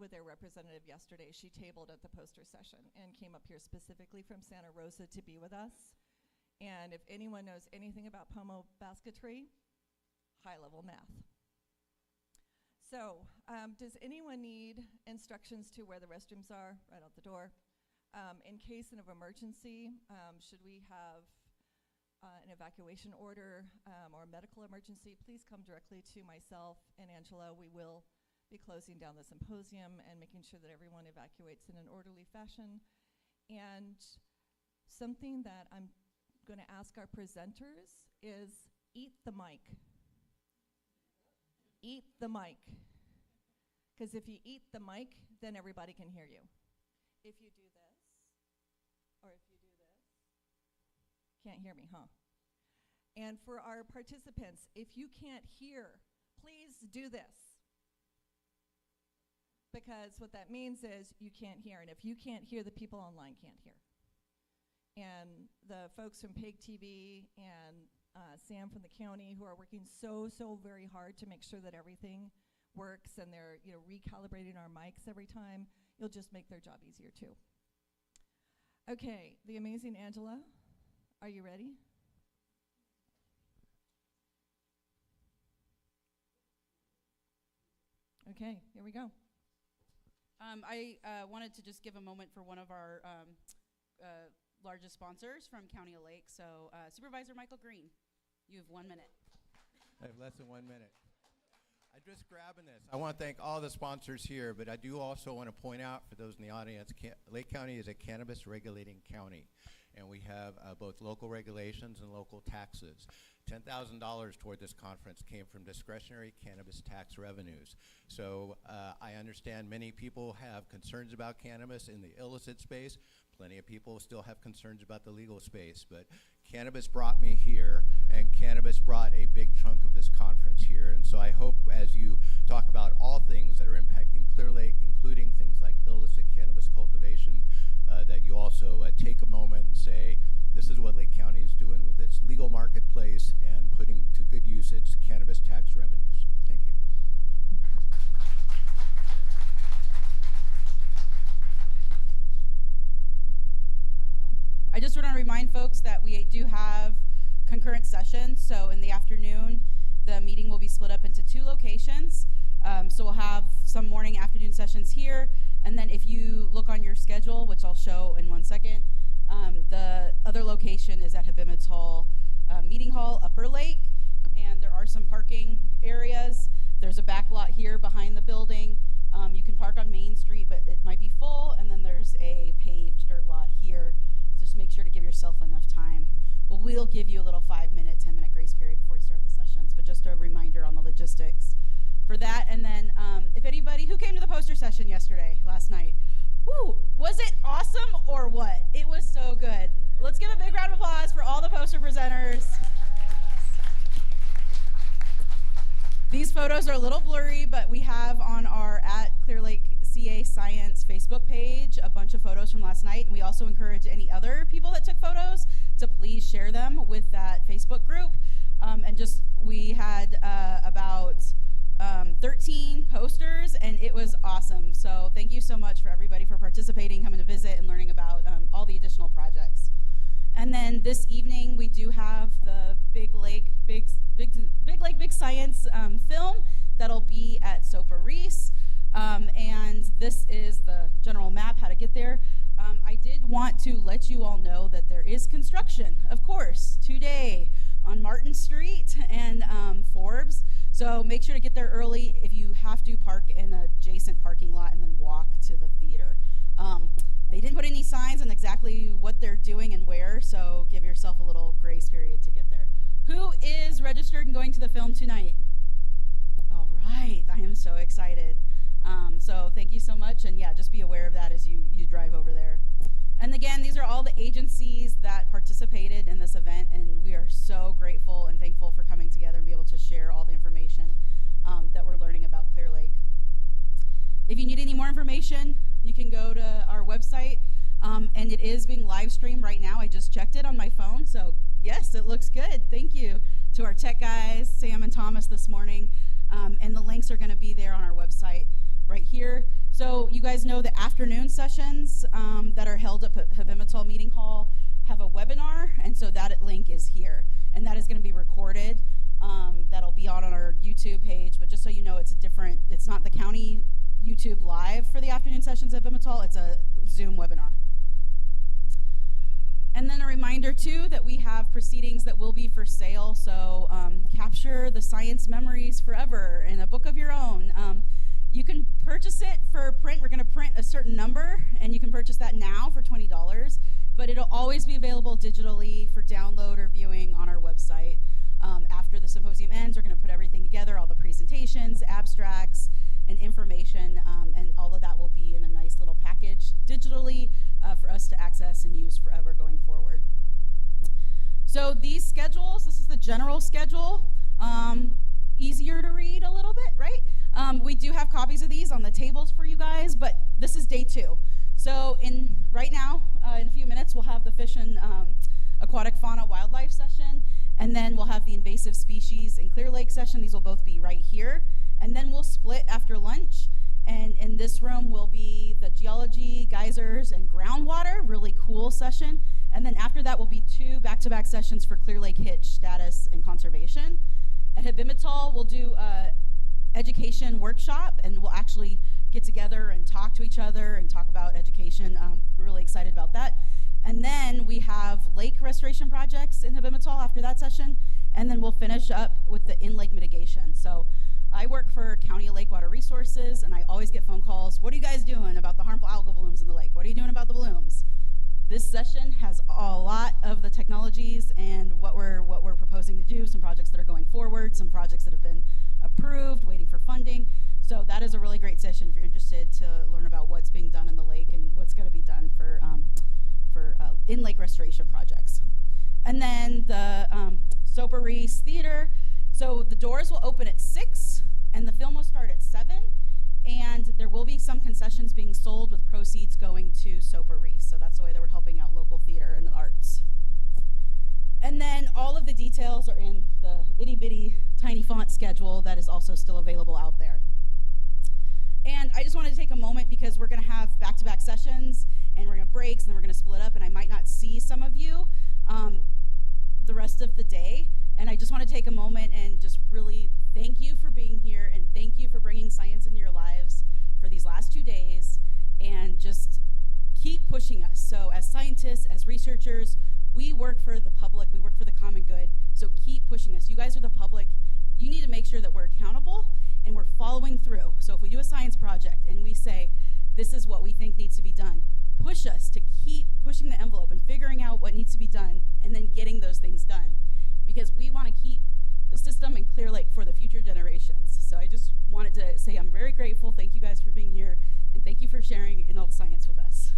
with their representative yesterday. She tabled at the poster session and came up here specifically from Santa Rosa to be with us. And if anyone knows anything about pomo basketry, high-level math. So, does anyone need instructions to where the restrooms are? Right out the door. In case of emergency, should we have an evacuation order or a medical emergency, please come directly to myself and Angela. We will be closing down the symposium and making sure that everyone evacuates in an orderly fashion. And something that I'm going to ask our presenters is eat the mic. Eat the mic. Because if you eat the mic, then everybody can hear you. If you do this, or if you do this, can't hear me, huh? And for our participants, if you can't hear, please do this. Because what that means is you can't hear. And if you can't hear, the people online can't hear. And the folks from PIG TV and Sam from the county who are working so very hard to make sure that everything works and they're recalibrating our mics every time, you'll just make their job easier too. Okay, the amazing Angela, are you ready? Okay, here we go. I wanted to just give a moment for one of our largest sponsors from County of Lake. So Supervisor Michael Green, you have 1 minute. I have less than 1 minute. I'm just grabbing this. I want to thank all the sponsors here, but I do also want to point out for those in the audience, Lake County is a cannabis regulating county, and we have both local regulations and local taxes. $10,000 toward this conference came from discretionary cannabis tax revenues. So I understand many people have concerns about cannabis in the illicit space. Plenty of people still have concerns about the legal space, but cannabis brought me here, and cannabis brought a big chunk of this conference here. And so I hope as you talk about all things that are impacting Clear Lake, including things like illicit cannabis cultivation, that you also take a moment and say, this is what Lake County is doing with its legal marketplace and putting to good use its cannabis tax revenues. Thank you. I just want to remind folks that we do have concurrent sessions. So in the afternoon, the meeting will be split up into 2 locations. So we'll have some morning, afternoon sessions here. And then if you look on your schedule, which I'll show in 1 second, the other location is at Habimit's Hall Meeting Hall, Upper Lake. And there are some parking areas. There's a back lot here behind the building. You can park on Main Street, but it might be full. And then there's a paved dirt lot here. Just make sure to give yourself enough time. Well, we'll give you a little 5-minute, 10-minute grace period before you start the sessions, but just a reminder on the logistics for that. And then if anybody who came to the poster session last night, woo, was it awesome or what? It was so good. Let's give a big round of applause for all the poster presenters. These photos are a little blurry, but we have on our @Clear Lake CA Science Facebook page a bunch of photos from last night, and we also encourage any other people that took photos to please share them with that Facebook group. We had about 13 posters, and it was awesome. So thank you so much for everybody for participating, coming to visit, and learning about all the additional projects. And then this evening we do have the Big Lake Big Science film that'll be at Sopa Reese. And this is the general map, how to get there. I did want to let you all know that there is construction, of course, today on Martin Street and Forbes. So make sure to get there early. If you have to, park in an adjacent parking lot and then walk to the theater. They didn't put any signs on exactly what they're doing and where, so give yourself a little grace period to get there. Who is registered and going to the film tonight? All right, I am so excited. So thank you so much, and yeah, just be aware of that as you drive over there. And again, these are all the agencies that participated in this event, and we are so grateful and thankful for coming together and be able to share all the information that we're learning about Clear Lake. If you need any more information, you can go to our website, and it is being live streamed right now. I just checked it on my phone, so yes, it looks good. Thank you to our tech guys, Sam and Thomas, this morning. And the links are going to be there on our website right here. So you guys know the afternoon sessions that are held up at Habimatal Meeting Hall have a webinar, and so that link is here. And that is going to be recorded. That'll be on our YouTube page, but just so you know, it's not the county YouTube live for the afternoon sessions at Habimatal, it's a Zoom webinar. And then a reminder too that we have proceedings that will be for sale, so capture the science memories forever in a book of your own. You can purchase it for print. We're going to print a certain number, and you can purchase that now for $20, but it'll always be available digitally for download or viewing on our website. After the symposium ends, we're going to put everything together, all the presentations, abstracts, and information, and all of that will be in a nice little package digitally for us to access and use forever going forward. So these schedules, this is the general schedule, easier to read a little bit, right? We do have copies of these on the tables for you guys, but this is day 2. So right now, in a few minutes, we'll have the fish and aquatic fauna wildlife session, and then we'll have the invasive species and Clear Lake session. These will both be right here. And then we'll split after lunch, and in this room will be the geology, geysers, and groundwater, really cool session. And then after that will be 2 back-to-back sessions for Clear Lake Hitch status and conservation. At Habimatal, we'll do education workshop, and we'll actually get together and talk to each other and talk about education. We're really excited about that. And then we have lake restoration projects in Habimatal after that session, and then we'll finish up with the in-lake mitigation. So I work for County Lake Water Resources, and I always get phone calls. What are you guys doing about the harmful algal blooms in the lake? What are you doing about the blooms? This session has a lot of the technologies and what we're proposing to do, some projects that are going forward, some projects that have been approved, waiting for funding. So that is a really great session if you're interested to learn about what's being done in the lake and what's going to be done for in-lake restoration projects. And then the Soper Reese Theater. So the doors will open at 6, and the film will start at 7, and there will be some concessions being sold with proceeds going to Soper Reese. So that's the way that we're helping out local theater and the arts. And then all of the details are in the itty-bitty tiny font schedule that is also still available out there. And I just wanted to take a moment because we're going to have back-to-back sessions, and we're going to have breaks, and then we're going to split up, and I might not see some of you the rest of the day. And I just want to take a moment and just really thank you for being here, and thank you for bringing science into your lives for these last 2 days, and just keep pushing us. So as scientists, as researchers, we work for the public, we work for the common good, so keep pushing us. You guys are the public. You need to make sure that we're accountable and we're following through. So if we do a science project and we say, this is what we think needs to be done, push us to keep pushing the envelope and figuring out what needs to be done and then getting those things done. Because we want to keep the system in Clear Lake for the future generations. So I just wanted to say I'm very grateful. Thank you guys for being here, and thank you for sharing in all the science with us.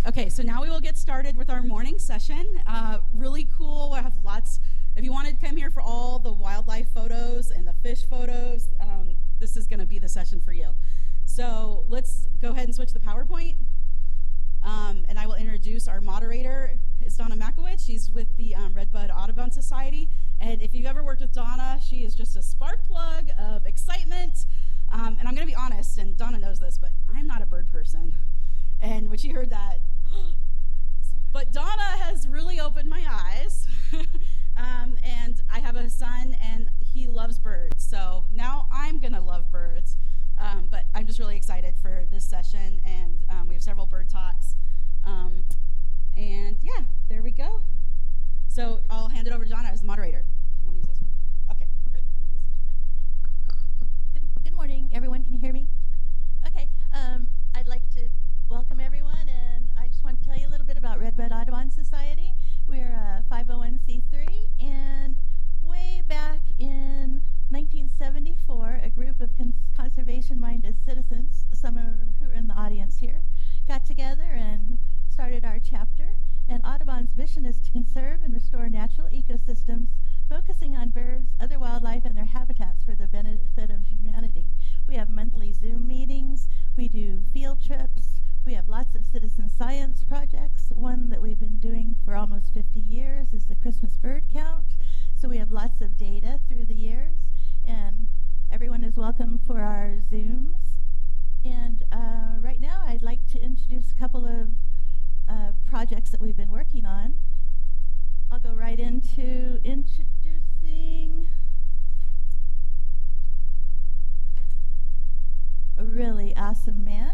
Okay, so now we will get started with our morning session. Really cool. We'll have lots. If you want to come here for all the wildlife photos and the fish photos, this is going to be the session for you. So let's go ahead and switch the PowerPoint. And I will introduce our moderator, is Donna Makowicz. She's with the Redbud Audubon Society. And if you've ever worked with Donna, she is just a spark plug of excitement. And I'm going to be honest, and Donna knows this, but I'm not a bird person. And when she heard that, but Donna has really opened my eyes. And I have a son, and he loves birds. So now I'm going to love birds. But I'm just really excited for this session, and we have several bird talks. And yeah, there we go. So I'll hand it over to Donna as the moderator. Do you want to use this one? Okay, great. And then this is Good morning, everyone. Can you hear me? Okay. I'd like to welcome everyone, and I just want to tell you a little bit about Redbud Audubon Society. We're a 501c3, and way back in 1974, a group of conservation-minded citizens, some of who are in the audience, lots of data through the years, and everyone is welcome for our Zooms. And right now I'd like to introduce a couple of projects that we've been working on. I'll go right into introducing a really awesome man.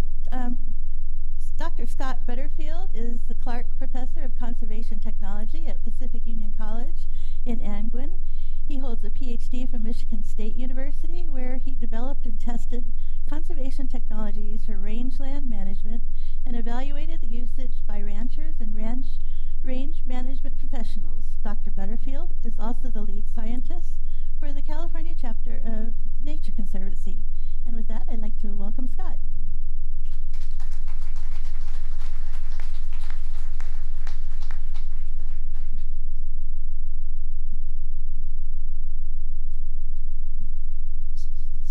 Dr. Scott Butterfield is the Clark Professor of Conservation Technology at Pacific Union College in Angwin. He holds a PhD from Michigan State University, where he developed and tested conservation technologies for rangeland management and evaluated the usage by ranchers and range management professionals. Dr. Butterfield is also the lead scientist for the California chapter of the Nature Conservancy. And with that, I'd like to welcome Scott.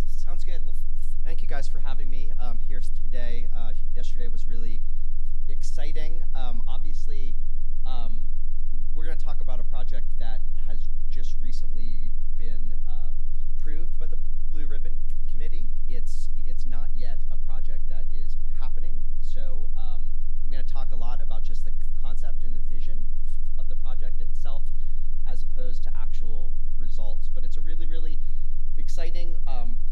Sounds good. Well, thank you guys for having me here today. Yesterday was really exciting. Obviously, we're going to talk about a project that has just recently been approved by the Blue Ribbon Committee. It's not yet a project that is happening, so I'm going to talk a lot about just the concept and the vision of the project itself, as opposed to actual results. But it's a really, really exciting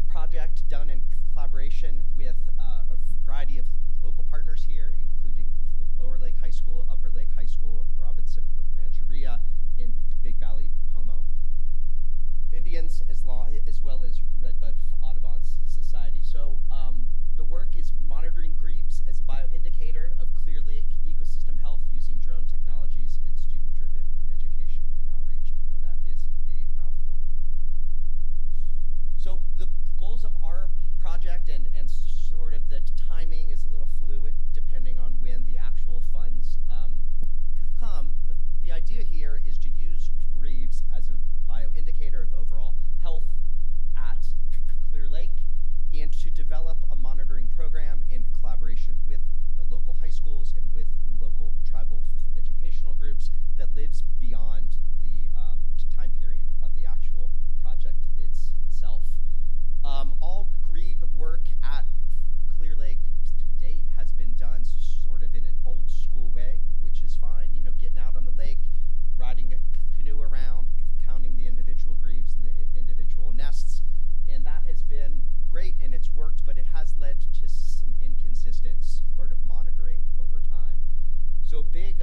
project done in collaboration with a variety of local partners here, including Lower Lake High School, Upper Lake High School, Robinson Rancheria, and Big Valley Pomo Indians, as well as Redbud Audubon Society. So the work is monitoring grebes as a bioindicator of Clear Lake ecosystem health using drone technologies in student-driven education and outreach. I know that is a mouthful. So the goals of our project and sort of the timing is a little fluid depending on when the actual funds come, but the idea here is to use grebes as a bioindicator of overall health at Clear Lake, and to develop a monitoring program in collaboration with the local high schools and with local tribal educational groups that lives beyond the time period of the actual project itself. All grebe work at Clear Lake to date has been done sort of in an old school way, which is fine, you know, getting out on the lake, riding a canoe around, counting the individual grebes and the individual nests, and that has been great and it's worked, but it has led to some inconsistent sort of monitoring over time. So big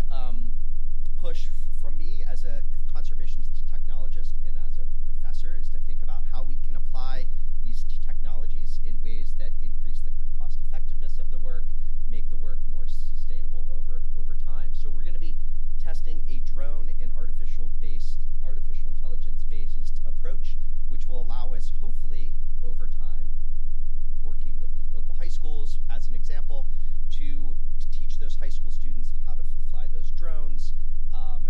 push from me as a conservation technologist and as a professor is to think about how we can apply these technologies in ways that increase the cost effectiveness of the work, make the work more sustainable over time. So we're going to be testing a drone and artificial intelligence-based approach, which will allow us, hopefully, over time, working with local high schools, as an example, to teach those high school students how to fly those drones,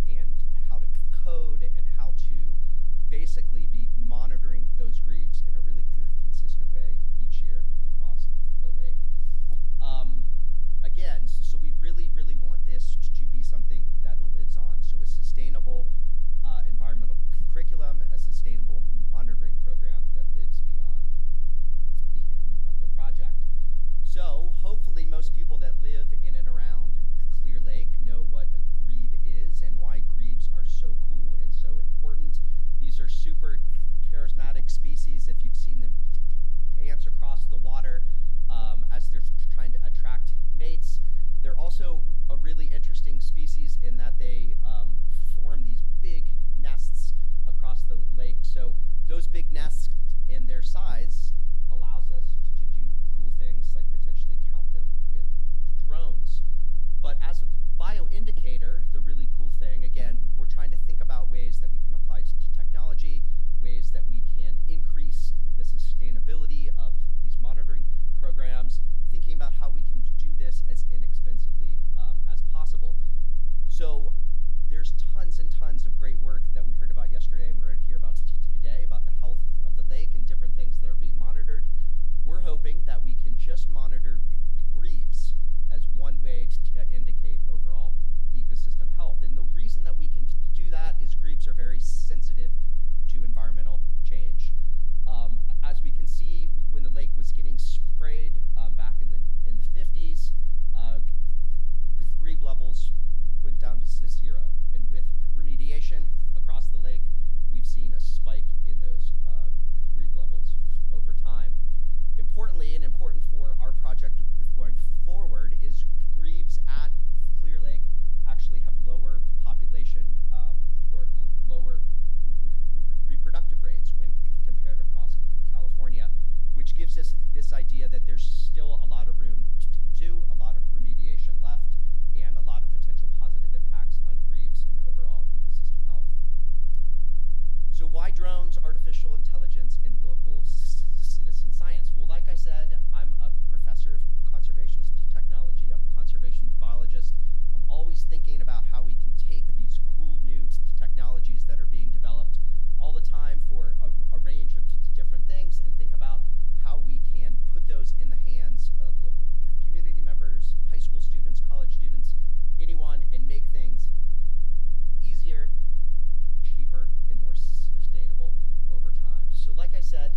and how to code, and how to basically be monitoring those grebes in a really consistent way each year across the lake. Again, so we really, really want this to be something that lives on. So a sustainable environmental curriculum, a sustainable monitoring program that lives beyond the end of the project. So hopefully most people that live in and around Clear Lake know what a grebe is and why grebes are so cool and so important. These are super charismatic species if you've seen them dance across the water as they're trying to attract mates. They're also a really interesting species in that they form these big nests across the lake. So those big nests and their size allows us to do cool things like potentially count them with drones. But as a bioindicator, the really cool thing, again, we're trying to think about ways that we can apply technology, ways that we can increase the sustainability of these monitoring programs, thinking about how we can do this as inexpensively as possible. So there's tons and tons of great work that we heard about idea that there's still a lot of room to do, a lot of remediation left, and a lot of potential positive impacts on grebes and overall ecosystem health. So why drones, artificial intelligence, and local citizen science? Well, like I said, I'm a professor of conservation technology. I'm a conservation biologist. I'm always thinking about how we can take these cool new technologies that are being developed all the time for a range of different things and think about how we can put those in the hands of local community members, high school students, college students, anyone, and make things easier, cheaper, and more sustainable over time. So like I said,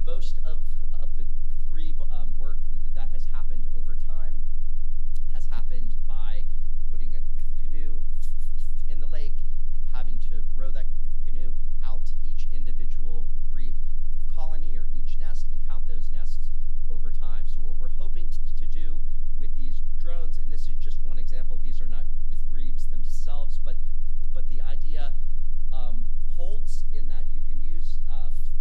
most of the grebe work that has happened over time has happened by putting a canoe in the lake, having to row that canoe out to each individual grebe colony or each nest and count those nests over time. So what we're hoping to do with these drones, and this is just one example, these are not grebes themselves, but the idea holds in that you can use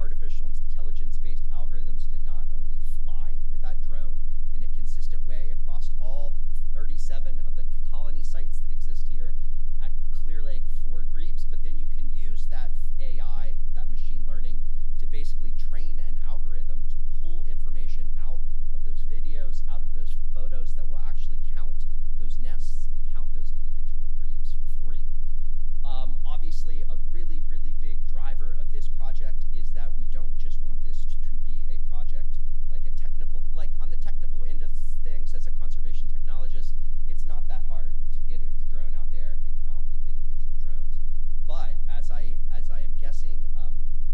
artificial intelligence-based algorithms to not only fly that drone in a consistent way across all 37 of the colony sites that exist here at Clear Lake for grebes, but then you can use that AI, that machine learning, to basically train an algorithm to pull information out of those videos, out of those photos that will actually count those nests and count those individual grebes for you. Obviously, a really, really big driver of this project is that we don't just want this to be a project like on the technical end of things as a conservation technologist, it's not that hard to get a drone out there and count the individual drones. But as I am guessing,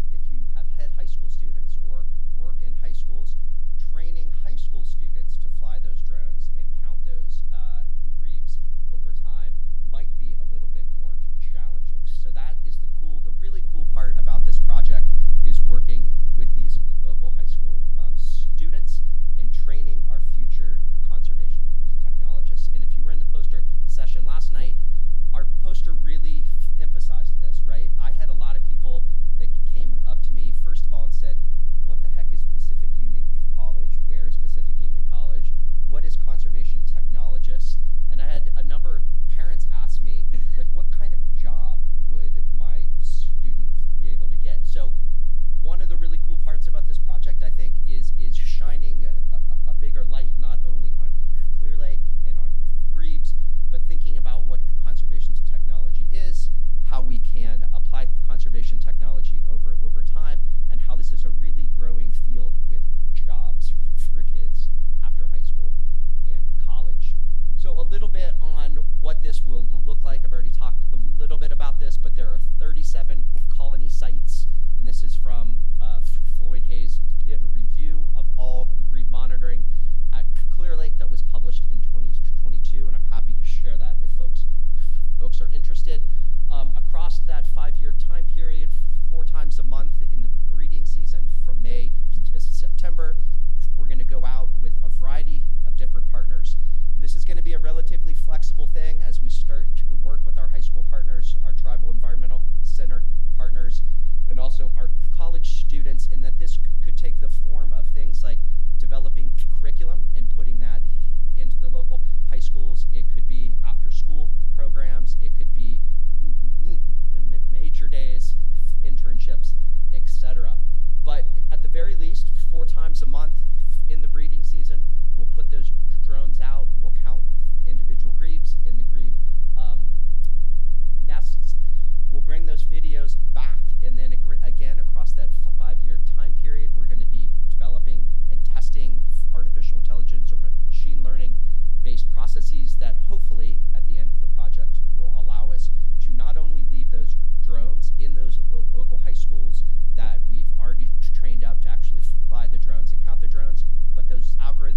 if you have high school students or work in high schools, training high school students to fly those drones and count those grebes over time might be a little bit more challenging. So that is the really cool part about this project is working with these local high school students and training our future conservation technologists. And if you were in the poster session last night, our poster really emphasized this, right? I had a lot of people that came up to me, first of all, and said, what the heck is Pacific Union College? Where is Pacific Union College? What is conservation technologist? And I had a number of parents ask me, like, what kind of job would my student be able to get? So one of the really cool parts about this project, I think, is shining a bigger light not only on Clear Lake and on grebes, but thinking about what conservation technology is, how we can apply conservation technology over time, and how this is a really growing field with jobs for kids after high school and college. So a little bit on what this will look like. I've already talked a little bit about this, but there are 37 colony sites, and this is from Floyd Hayes did a review of all grebe monitoring at Clear Lake that was published in 2022, and I'm happy to share that if folks are interested. Across that 5-year time period, 4 times a month in the breeding season from May to September, we're going to go out with a variety of different partners. This is going to be a relatively flexible thing as we start to work with our high school partners, our tribal environmental center partners, and also our college students, in that this could take the form of things like developing curriculum and putting that into the local high schools. It could be after school programs, it could be nature days, internships, etc. But at the very least, 4 times a month in the breeding season, we'll put those drones out, we'll count individual grebes in the grebe nests. We'll bring those videos back, and then again, across that 5-year time period, we're going to be developing and testing artificial intelligence or machine learning based processes that hopefully at the end of the project will allow us to not only leave those drones in those local high schools that we've already trained up to actually fly the drones and count the drones, but those algorithms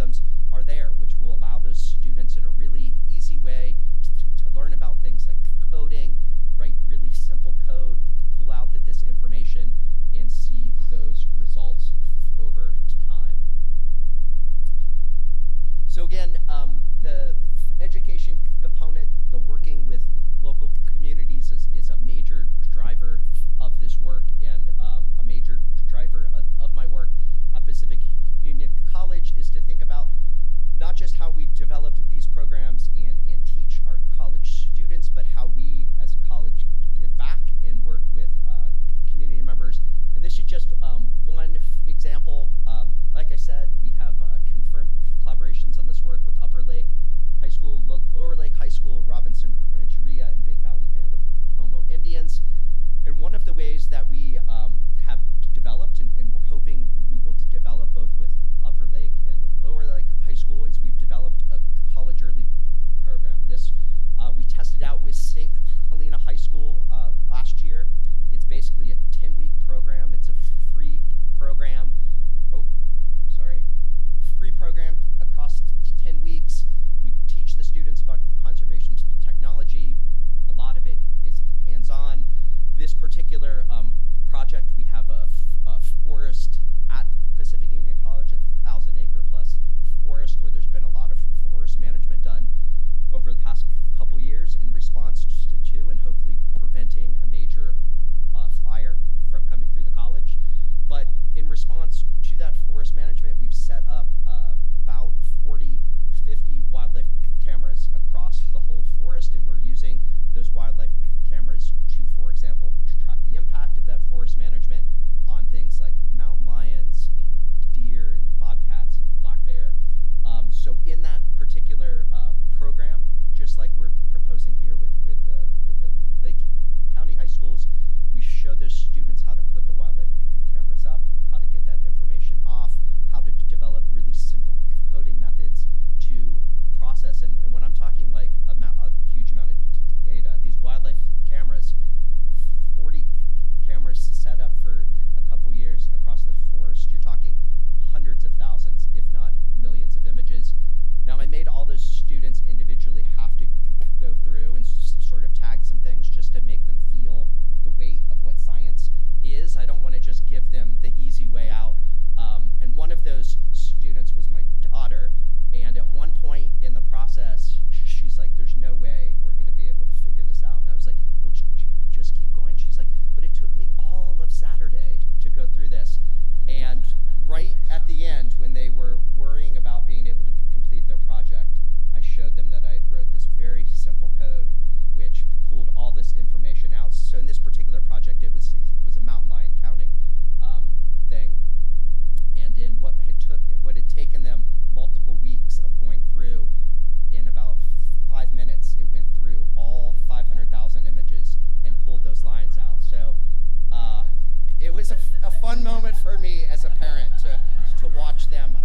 was a fun moment for me as a parent to watch them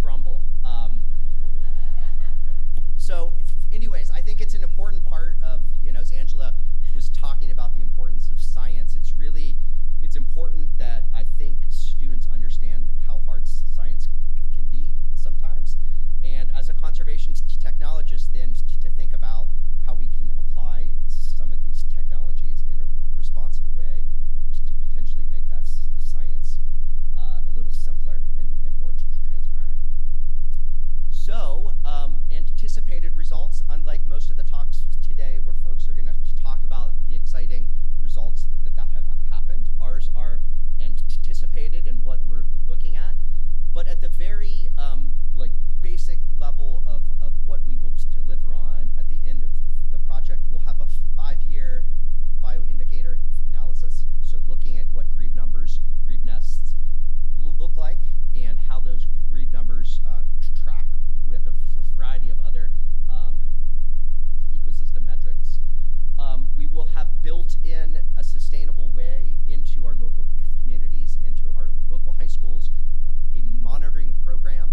crumble. So anyways, I think it's an important part of, as Angela was talking about the importance of science, it's important that I think students understand how hard science can be sometimes. And as a conservation technologist, then to think about how we can apply some of these technologies in a responsible way to potentially make that science a little simpler and more transparent. So, anticipated results, unlike most of the talks today where folks are going to talk about the exciting results that have happened, ours are anticipated and what we're looking at. But at the very basic level of what we will deliver on at the end of the project, we'll have a 5-year bioindicator analysis. So looking at what grebe numbers, grebe nests look like and how those grebe numbers track with a variety of other ecosystem metrics. We will have built in a sustainable way into our local communities, into our local high schools, a monitoring program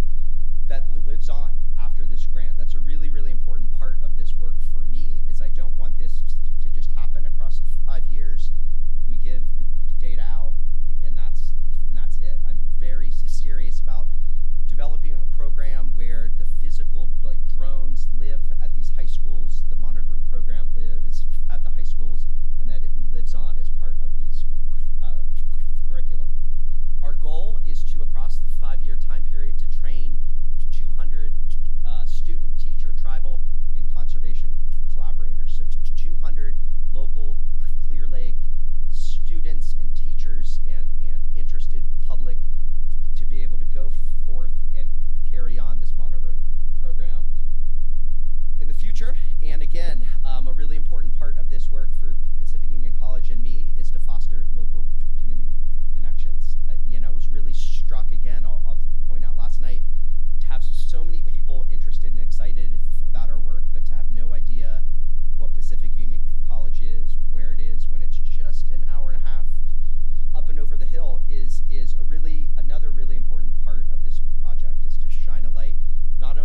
that lives on after this grant. That's a really, really important part of this work for me, is I don't want this to just happen across 5 years. We give the data out, and that's it. I'm very serious about developing a program where the physical drones live at these high schools, the monitoring program lives at the high schools, and that it lives on as part of these curriculum. Our goal is to, across the 5-year time period, to train 200 student, teacher, tribal, and conservation collaborators. So 200 local Clear Lake students and teachers and interested public to be able to go forth and carry on this monitoring program in the future. And again, a really important part of this work for Pacific Union College and me is to foster local community connections. I was really struck, again, I'll point out last night, to have so many people interested and excited about our work, but to have no idea what Pacific Union College is, where it is, when it's just an hour and a half up and over the hill is another really important part of this project, is to shine a light not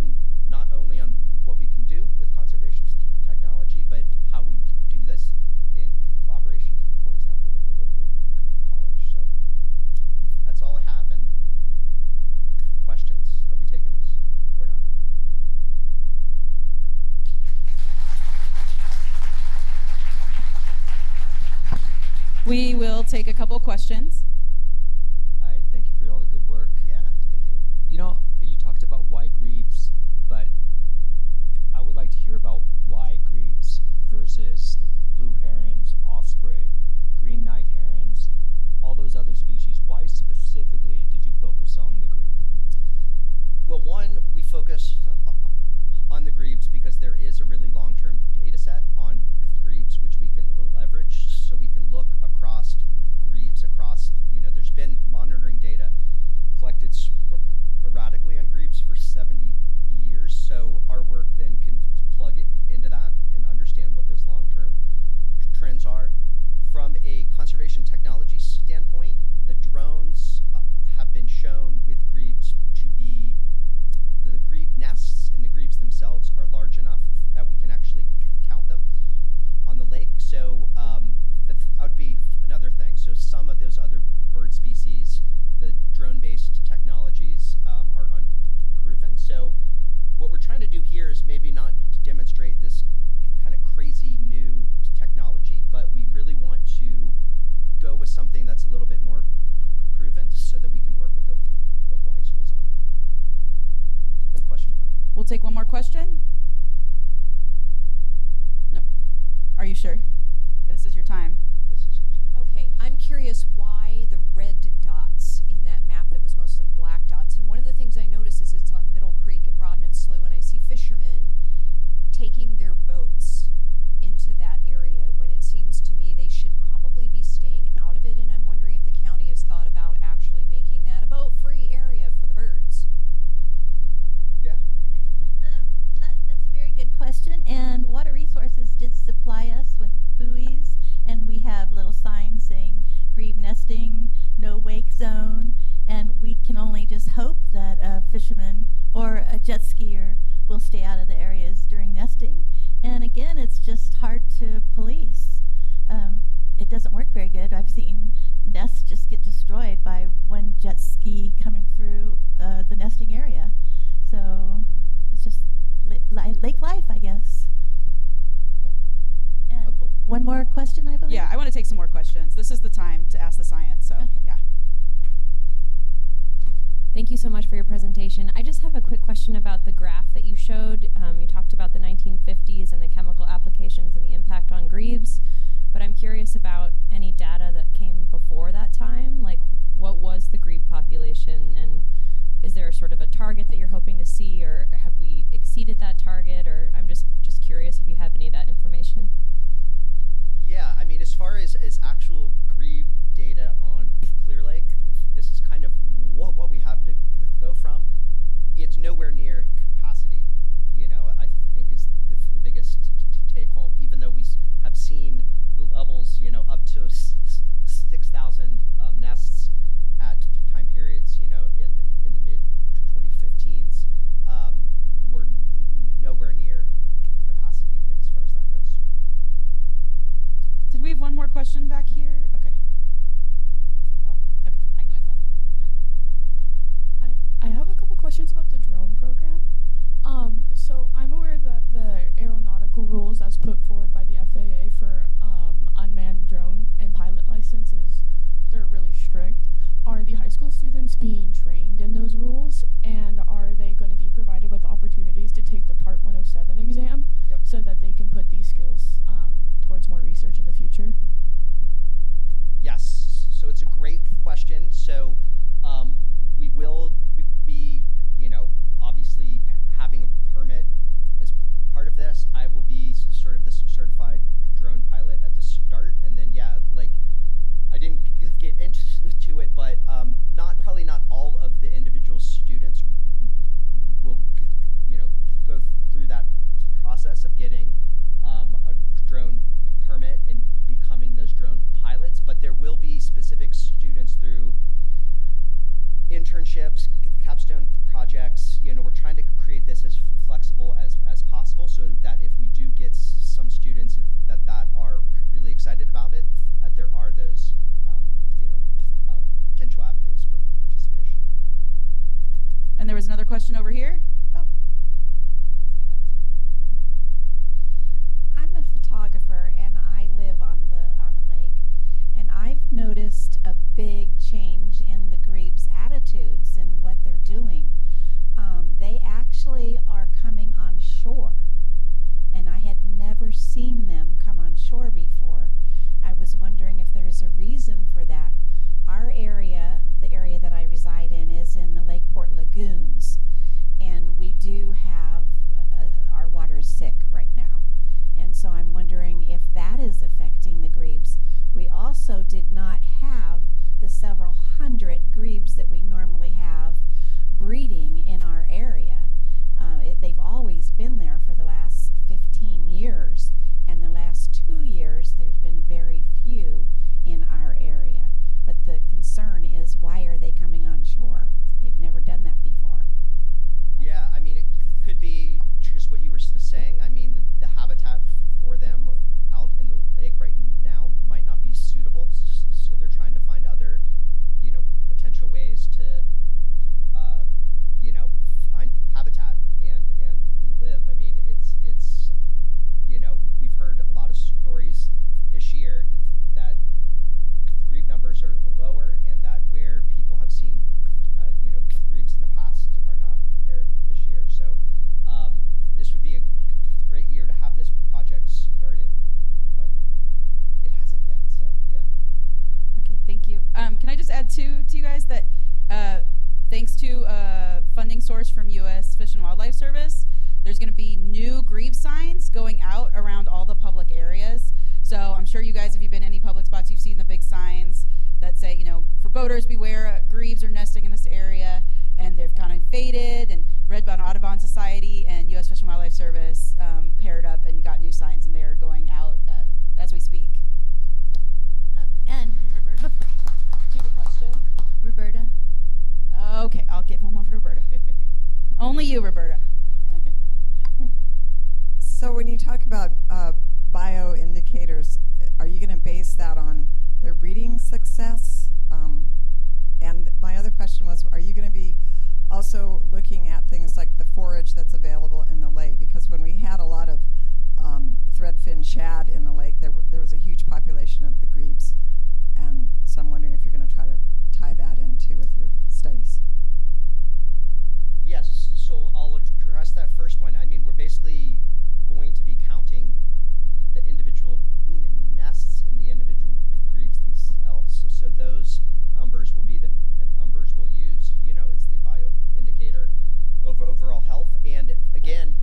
only on what we can do with conservation technology, but how we do this in collaboration, for example, with a local college. So that's all I have. And questions? Are we taking this or not? We will take a couple questions. Hi, thank you for all the good work. Yeah, thank you. You talked about why grebes, but I would like to hear about why grebes versus blue herons, osprey, green night herons, all those other species. Why specifically did you focus on the grebe? Well, one, we focused on the grebes because there is a really long-term data set on grebes which we can leverage, so we can look across grebes there's been monitoring data collected sporadically on grebes for 70 years, so our work then can plug it into that and understand what those long-term trends are. From a conservation technology standpoint, the drones have been shown with grebes to be, the grebe nests and the grebes themselves are large enough that we can actually count them on the lake. So that would be another thing. So some of those other bird species, the drone-based technologies are unproven. So what we're trying to do here is maybe not demonstrate this kind of crazy new technology, but we really want to go with something that's a little bit more proven so that we can work with the local high schools on it. Good question, though. We'll take one more question. No. Are you sure? This is your time. This is your chance. Okay, I'm curious why the red dots in that map that was mostly black dots. And one of the things I notice is it's on Middle Creek at Rodman Slough, and I see fishermen taking their boats into that area when it seems to me they should probably be staying out of it. And I'm wondering if the county has thought about actually making that a boat-free area for the birds. Yeah. Okay. That's a very good question. And Water Resources did supply us with buoys, and we have little signs saying grebe nest jet skier will stay out of the areas during nesting. And again, it's just hard to police. It doesn't work very good. I've seen nests just get destroyed by one jet ski coming through the nesting area. So it's just lake life, I guess. Okay. And one more question, I believe? Yeah, I want to take some more questions. This is the time to ask the science, so Okay. yeah. Thank you so much for your presentation. I just have a quick question about the graph that you showed. You talked about the 1950s and the chemical applications and the impact on grebes, but I'm curious about any data that came before that time. Like, what was the grebe population, and is there sort of a target that you're hoping to see, or have we exceeded that target? Or I'm just curious if you have any of that information. Yeah, I mean, as far as actual grebe data on Clear Lake, this is kind of what we have to go from. It's nowhere near capacity, you know, I think is the biggest take home, even though we have seen levels, you know, up to 6,000 nests at time periods, you know, in the mid 2015s. We're nowhere near capacity as far as that goes. Did we have one more question back here? Okay. Oh, okay. I know I saw someone. Hi, I have a couple questions about the drone program. So I'm aware that the aeronautical rules as put forward by the FAA for unmanned drone and pilot licenses, they're really strict. Are the high school students being trained in those rules, and are they going to be provided with opportunities to take the Part 107 exam? Yep. So that they can put these skills towards more research in the future? Yes, so it's a great question. So we will be, you know, obviously having a permit as part of this. I will be sort of the certified drone pilot at the start, and then yeah, like I didn't get into it, but probably not all of the individual students will, you know, go through that process of getting a drone permit and becoming those drone pilots, but there will be specific students through internships, capstone projects. You know, we're trying to create this as flexible as possible, so that if we do get some students that are really excited about it, that there are those you know, potential avenues for participation. And there was another question over here. Oh. I'm a photographer and I live on the lake, and I've noticed a big change in the grebes' attitudes and what they're doing. They actually are coming on shore, and I had never seen them come on shore before. I was wondering if there's a reason for that. Our area, the area that I reside in, is in the Lakeport Lagoons, and we do have, our water is sick right now. And so I'm wondering if that is affecting the grebes. We also did not have the several hundred grebes that we normally have breeding in our area. They've always been there for the last 15 years, and the last 2 years there's been very few in our area. But the concern is, why are they coming on shore? They've never done that before. Yeah, I mean, it could be just what you were saying. I mean, the habitat for them out in the lake right now might not be suitable, so they're trying to find other, you know, potential ways to, you know, find habitat and live. I mean, it's you know, we've heard a lot of stories this year that grebe numbers are lower, and that where people have seen, you know, grebes in the past are not there this year. So this would be a great year to have this project started, but it hasn't yet. So yeah. Okay, thank you. Can I just add to you guys that thanks to a funding source from U.S. Fish and Wildlife Service, there's going to be new grebe signs going out around all the public areas. So I'm sure you guys, if you've been in any public spots, you've seen the big signs that say, you know, for boaters beware, grebes are nesting in this area, and they've kind of faded. And Red Bud Audubon Society and U.S. Fish and Wildlife Service paired up and got new signs, and they are going out as we speak. And Roberta, do you have a question? Roberta? Okay, I'll give one more for Roberta. Only you, Roberta. forage that's available in the lake, because when we had a lot of threadfin shad in the lake, there was a huge population of the grebes, and so I'm wondering if you're going to try to tie that into with your studies. Yes, so I'll address that first one. I mean, we're basically going to be counting the individual nests and the individual grebes themselves. So those numbers will be the numbers we'll use, as the bio indicator of overall health. And again,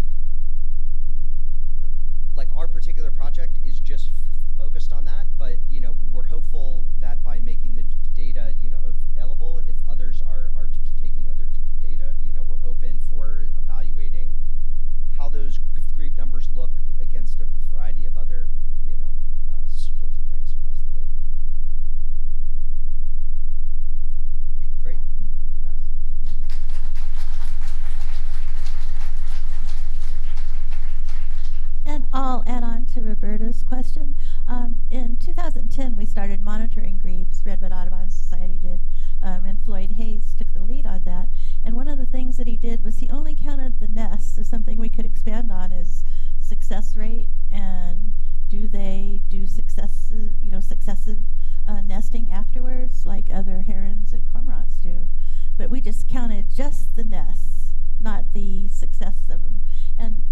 like our particular project is just focused on that, but we're hopeful that by making the data available, if others are taking other data, we're open for evaluating how those grebe numbers look against a variety of other sorts of things across the lake. Great. Thank you, guys. And I'll add on to Roberta's question. In 2010, we started monitoring grebes. Redbud Audubon Society did, and Floyd Hayes took the lead on that. And one of the things that he did was he only counted the nests. So something we could expand on is success rate, and do they do successive nesting afterwards, like other herons and cormorants do. But we just counted just the nests, not the success of them. And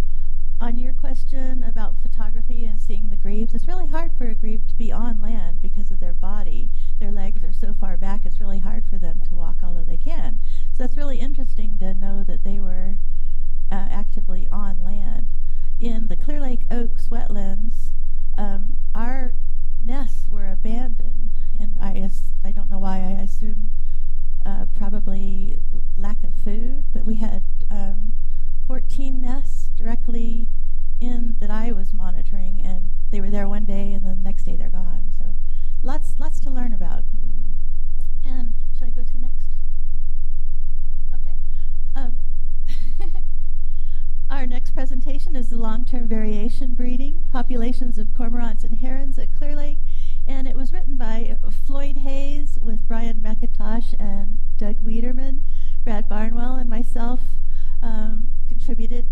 on your question about photography and seeing the grebes, it's really hard for a grebe to be on land because of their body. Their legs are so far back, it's really hard for them to walk, although they can. So that's really interesting to know that they were actively on land. In the Clear Lake Oaks wetlands, our nests were abandoned, and I don't know why. I assume probably lack of food, but we had 14 nests directly in that I was monitoring, and they were there one day, and the next day they're gone. So lots to learn about. And should I go to the next? Okay. Our next presentation is the long-term variation breeding, populations of cormorants and herons at Clear Lake. And it was written by Floyd Hayes with Brian McIntosh and Doug Wiederman. Brad Barnwell and myself contributed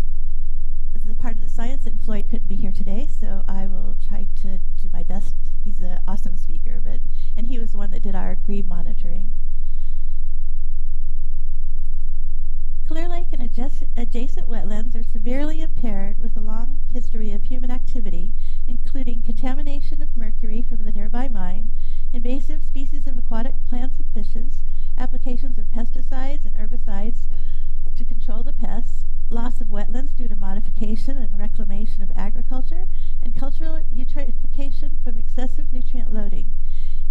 as a part of the science, and Floyd couldn't be here today, so I will try to do my best. He's an awesome speaker, and he was the one that did our grebe monitoring. Clear Lake and adjacent wetlands are severely impaired with a long history of human activity, including contamination of mercury from the nearby mine, invasive species of aquatic plants and fishes, applications of pesticides and herbicides to control the pests, loss of wetlands due to modification and reclamation of agriculture, and cultural eutrophication from excessive nutrient loading.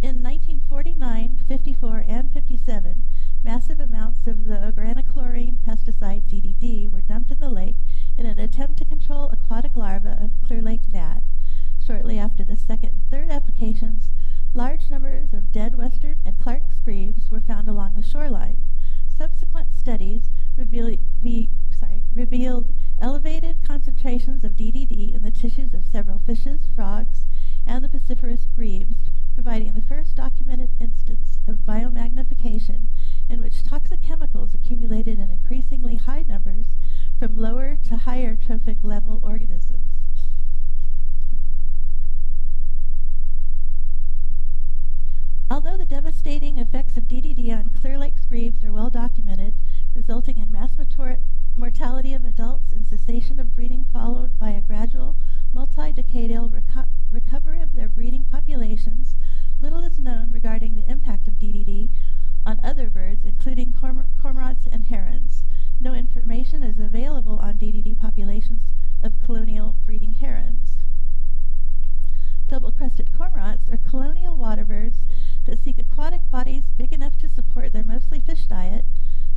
In 1949, 54, and 57, massive amounts of the organochlorine pesticide DDT were dumped in the lake in an attempt to control aquatic larvae of Clear Lake gnat. Shortly after the second and third applications, large numbers of dead western and Clark's grebes were found along the shoreline. Subsequent studies revealed elevated concentrations of DDT in the tissues of several fishes, frogs, and the peciferous grebes, providing the first documented instance of biomagnification in which toxic chemicals accumulated in increasingly high numbers from lower to higher trophic level organisms. Although the devastating effects of DDT on Clear Lake's grebes are well documented, resulting in mass mortality of adults and cessation of breeding followed by a gradual multi-decadal recovery of their breeding populations, little is known regarding the impact of DDT on other birds, including cormorants and herons. No information is available on DDT populations of colonial breeding herons. Double-crested cormorants are colonial water birds that seek aquatic bodies big enough to support their mostly fish diet.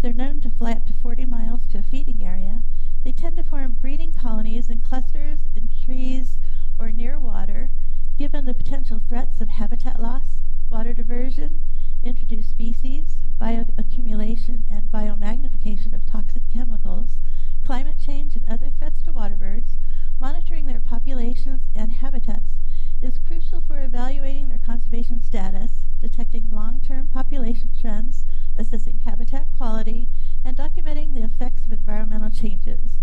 They're known to fly up to 40 miles to a feeding area. They tend to form breeding colonies in clusters in trees or near water. Given the potential threats of habitat loss, water diversion, introduced species, bioaccumulation, and biomagnification of toxic chemicals, climate change, and other threats to water birds, monitoring their populations and habitats is crucial for evaluating their conservation status, detecting long-term population trends, assessing habitat quality, and documenting the effects of environmental changes.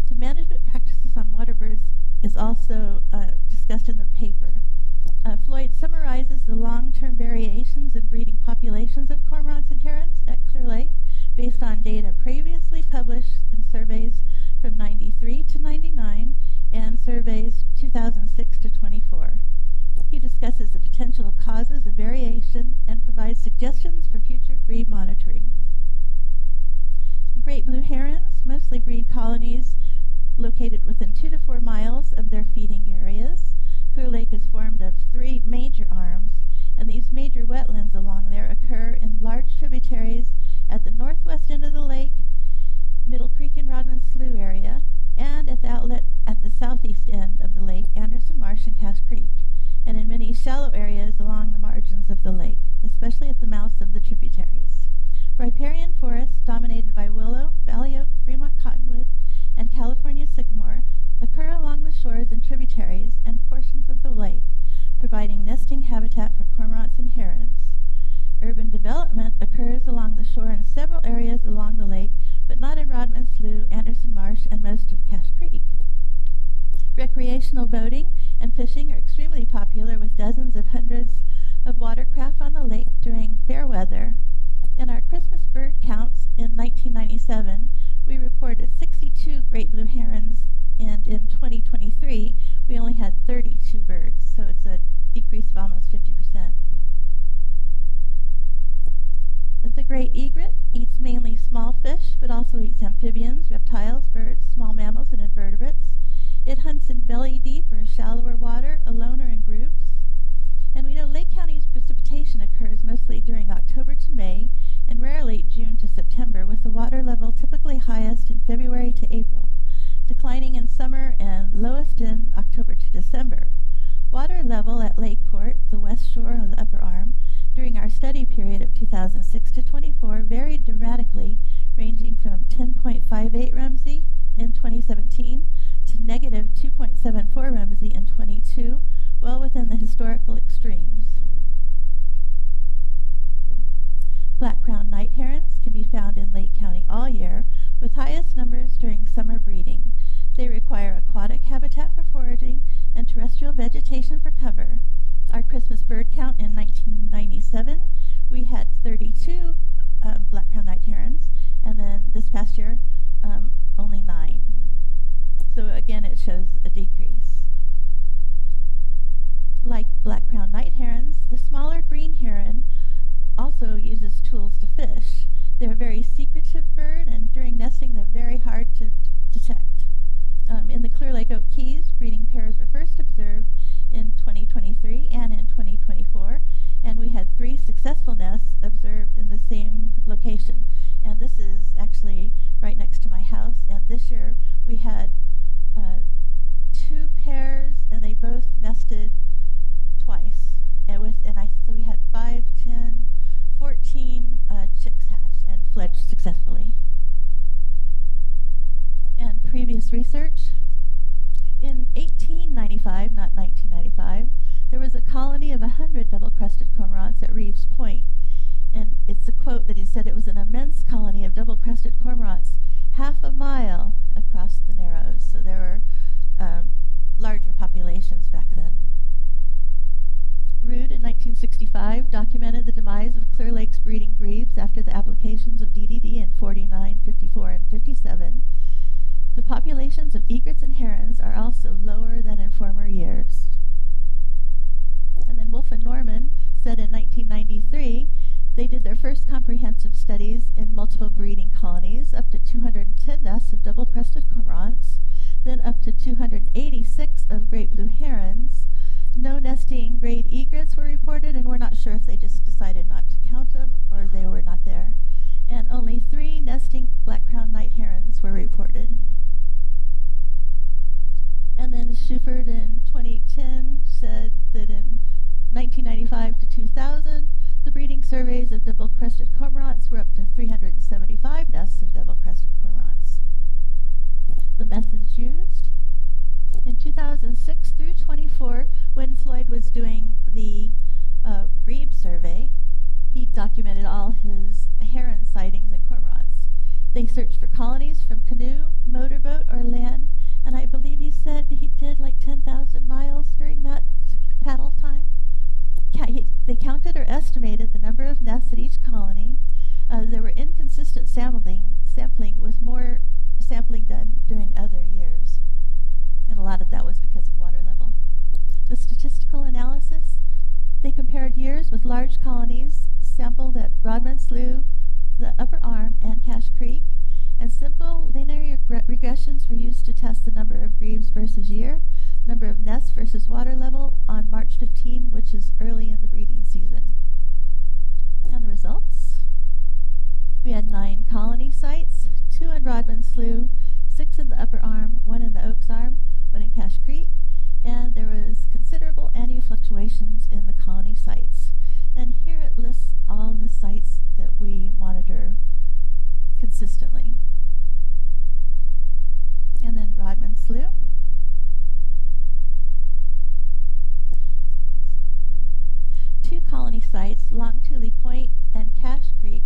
The management practices on water birds is also discussed in the paper. Floyd summarizes the long-term variations in breeding populations of cormorants and herons at Clear Lake based on data previously published in surveys from 93 to 99 and surveys 2006 to 24. He discusses the potential causes of variation and provides suggestions for future breed monitoring. Great blue herons mostly breed colonies located within 2 to 4 miles of their feeding areas. Clear Lake is formed of 3 major arms, and these major wetlands along there occur in large tributaries at the northwest end of the lake, Middle Creek and Rodman Slough area, and at the outlet at the southeast end of the lake, Anderson Marsh and Cass Creek, and in many shallow areas along the margins of the lake, especially at the mouths of the tributaries. Riparian forests dominated by willow, valley oak, Fremont cottonwood, and California sycamore occur along the shores and tributaries and portions of the lake, providing nesting habitat for cormorants and herons. Urban development occurs along the shore in several areas along the lake, but not in Rodman Slough, Anderson Marsh, and most of Cass Creek. Recreational boating and fishing are extremely popular, with dozens of hundreds of watercraft on the lake during fair weather. In our Christmas bird counts in 1997, we reported 62 great blue herons, and in 2023, we only had 32 birds, so it's a decrease of almost 50%. The great egret eats mainly small fish, but also eats amphibians, reptiles, birds, small mammals, and invertebrates. It hunts in belly deep or shallower water, alone or in groups. And we know Lake County's precipitation occurs mostly during October to May, and rarely June to September, with the water level typically highest in February to April, declining in summer and lowest in October to December. Water level at Lakeport, the west shore of the upper arm, during our study period of 2006 to 24 varied dramatically, ranging from 10.58 Rumsey in 2017 to negative 2.74 Rumsey in 22, well within the historical extremes. Black-crowned night herons can be found in Lake County all year, with highest numbers during summer breeding. They require aquatic habitat for foraging and terrestrial vegetation for cover. Our Christmas bird count in 1997, we had 32 black-crowned night herons, and then this past year, only 9. So again, it shows a decrease. Like black-crowned night herons, the smaller green heron also uses tools to fish. They're a very secretive bird, and during nesting, they're very hard to detect. In the Clear Lake Oak Keys, breeding pairs were first observed in 2023 and in 2024, and we had 3 successful nests observed in the same location. And this is actually right next to my house, and this year we had 2 pairs, and they both nested twice. So we had 5, 10, 14 chicks hatched and fledged successfully. And previous research, in 1895, not 1995, there was a colony of 100 double-crested cormorants at Reeves Point. And it's a quote that he said it was an immense colony of double-crested cormorants, half a mile across the Narrows. So there were larger populations back then. Rood in 1965 documented the demise of Clear Lake's breeding grebes after the applications of DDD in 49, 54, and 57. The populations of egrets and herons are also lower than in former years. And then Wolf and Norman said in 1993 they did their first comprehensive studies in multiple breeding colonies, up to 210 nests of double-crested cormorants, then up to 286 of great blue herons. No nesting great egrets were reported, and we're not sure if they just decided not to count them or they were not there. And only 3 nesting black-crowned night herons were reported. And then Schuford in 2010 said that in 1995 to 2000, the breeding surveys of double-crested cormorants were up to 375 nests of double-crested cormorants. The methods used. In 2006 through 24, when Floyd was doing the grebe survey, he documented all his heron sightings and cormorants. They They search for colonies from canoe, motorboat, or land, and I believe he said he did like 10,000 miles during that paddle time. They counted or estimated the number of nests at each colony. There were inconsistent sampling with more sampling done during other years. And a lot of that was because of water level. The statistical analysis, they compared years with large colonies sampled at Rodman Slough, the Upper Arm, and Cache Creek, and simple linear regressions were used to test the number of grebes versus year, number of nests versus water level on March 15, which is early in the breeding season. And the results? We had 9 colony sites, 2 in Rodman Slough, 6 in the Upper Arm, 1 in the Oaks Arm, 1 in Cache Creek, and there was considerable annual fluctuations in the colony sites. And here it lists all the sites that we monitor consistently. And then Rodman Slough. 2 colony sites, Long Tule Point and Cache Creek,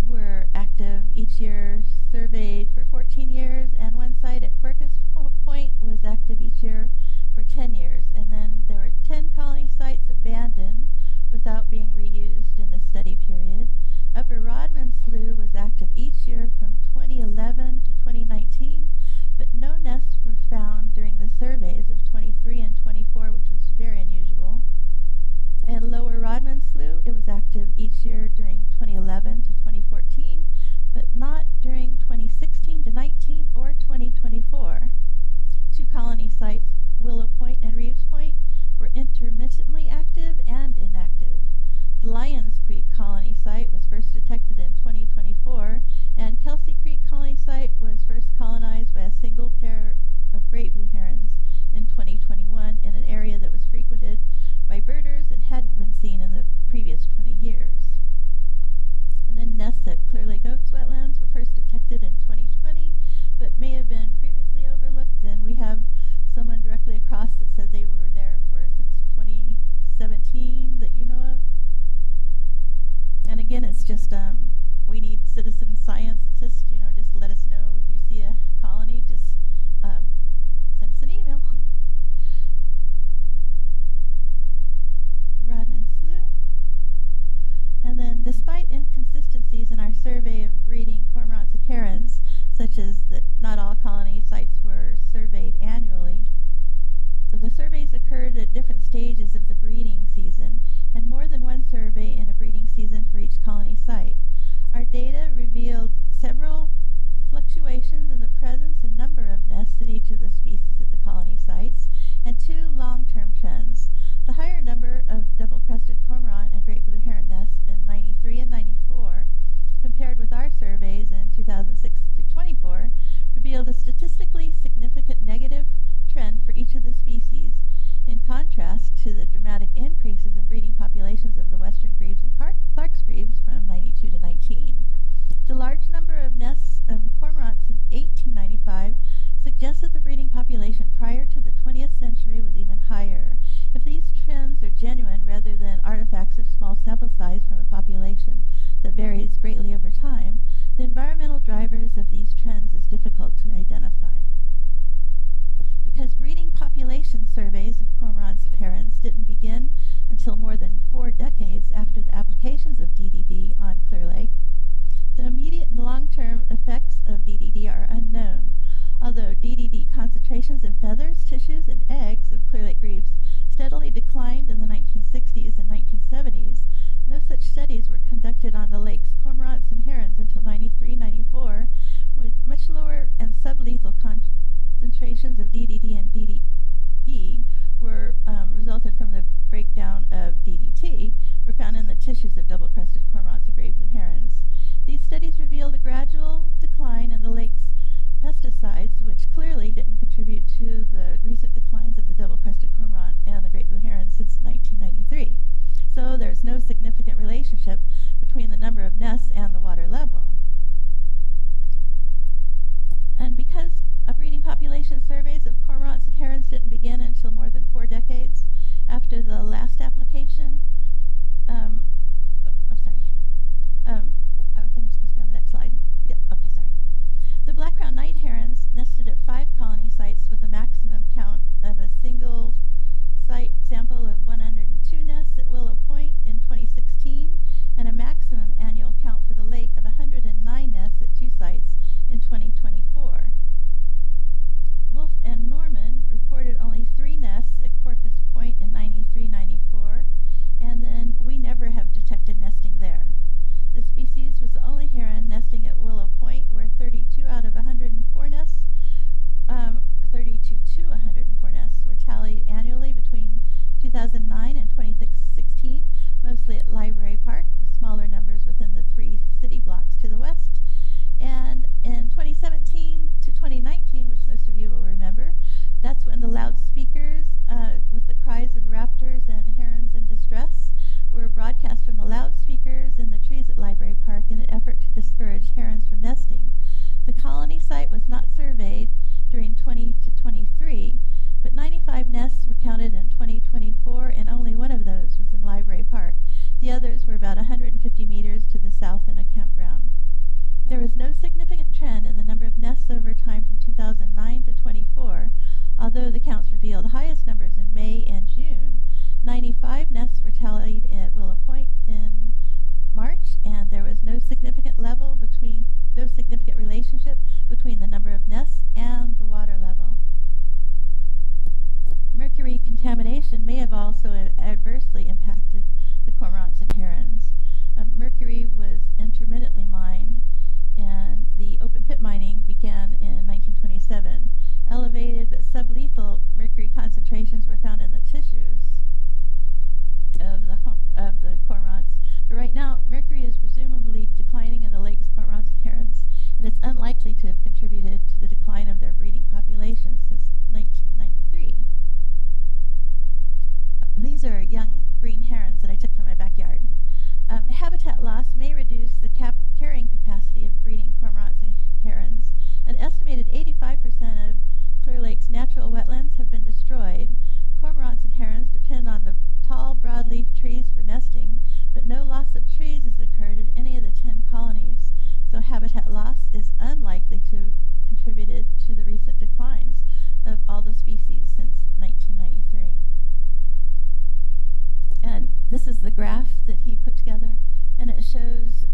were active each year, surveyed for 14 years, and 1 site at Quercus Point was active each year for 10 years. And then there were 10 colony sites abandoned without being reused in a study period. Upper Rodman Slough was active each year from 2011 to 2019, but no nests were found during the surveys of 23 and 24, which was very unusual. And Lower Rodman Slough, it was active each year during 2011 to 2014, but not during 2016 to 19 or 2024. 2 colony sites, Willow Point and Reeves Point, were intermittently active and inactive. The Lions Creek colony site was first detected in 2024, and Kelsey Creek colony site was first colonized by a single pair of great blue herons in 2021 in an area that was frequented by birders and hadn't been seen in the previous 20 years. And then nests at Clear Lake Oaks wetlands were first detected in 2020, but may have been previously overlooked, and we have someone directly across that said they were there since 2017 that you know of. And again, it's just, we need citizen scientists, just let us know if you see a colony, just send us an email. Rodman Slough. And then, despite inconsistencies in our survey of breeding cormorants and herons, such as that not all colony sites were surveyed annually, the surveys occurred at different stages of the breeding season, and more than 1 survey in a breeding season for each colony site. Our data revealed several fluctuations in the presence and number of nests in each of the species at the colony sites, and 2 long-term trends. The higher number of double-crested cormorant and great blue heron nests in 93 and 94, compared with our surveys in 2006 to 24, revealed a statistically significant negative trend for each of the species, in contrast to the dramatic increases in breeding populations of the western grebes and Clark's grebes from 92 to 19. The large number of nests of cormorants in 1895 suggests that the breeding population prior to the 20th century was even higher. If these trends are genuine rather than artifacts of small sample size from a population that varies greatly over time, the environmental drivers of these trends is difficult to identify. Because breeding population surveys of cormorants and herons didn't begin until more than 4 decades after the applications of DDD on Clear Lake, the immediate and long-term effects of DDD are unknown. Although DDD concentrations in feathers, tissues, and eggs of Clear Lake grebes steadily declined in the 1960s and 1970s, no such studies were conducted on the lake's cormorants and herons until 93-94, with much lower and sublethal concentrations of DDD and DDE were resulted from the breakdown of DDT, were found in the tissues of double-crested cormorants and great blue herons. These studies revealed a gradual decline in the lake's pesticides, which clearly didn't contribute to the recent declines of the double-crested cormorant and the great blue heron since 1993. So there's no significant relationship between the number of nests and the water level. was no significant trend in the number of nests over time from 2009 to 24, although the counts revealed highest numbers in May and June. 95 nests were tallied at Willow Point in March, and there was no significant relationship between the number of nests and the water level. Mercury contamination may have also adversely impacted the cormorants and herons. Mercury was intermittently mined, and the open pit mining began in 1927. Elevated but sublethal mercury concentrations were found in the tissues of the cormorants. But right now, mercury is presumably declining in the lake's cormorants and herons, and it's unlikely to have contributed to the decline of their breeding populations since 1993. These are young green herons that I took from my backyard. Habitat loss may reduce the carrying capacity of breeding cormorants and herons. An estimated 85% of Clear Lake's natural wetlands have been destroyed. Cormorants and herons depend on the tall, broadleaf trees for nesting, but no loss of trees has occurred at any of the 10 colonies, so habitat loss is unlikely to have contributed to the recent declines of all the species since 1993. And this is the graph that he put together, and it shows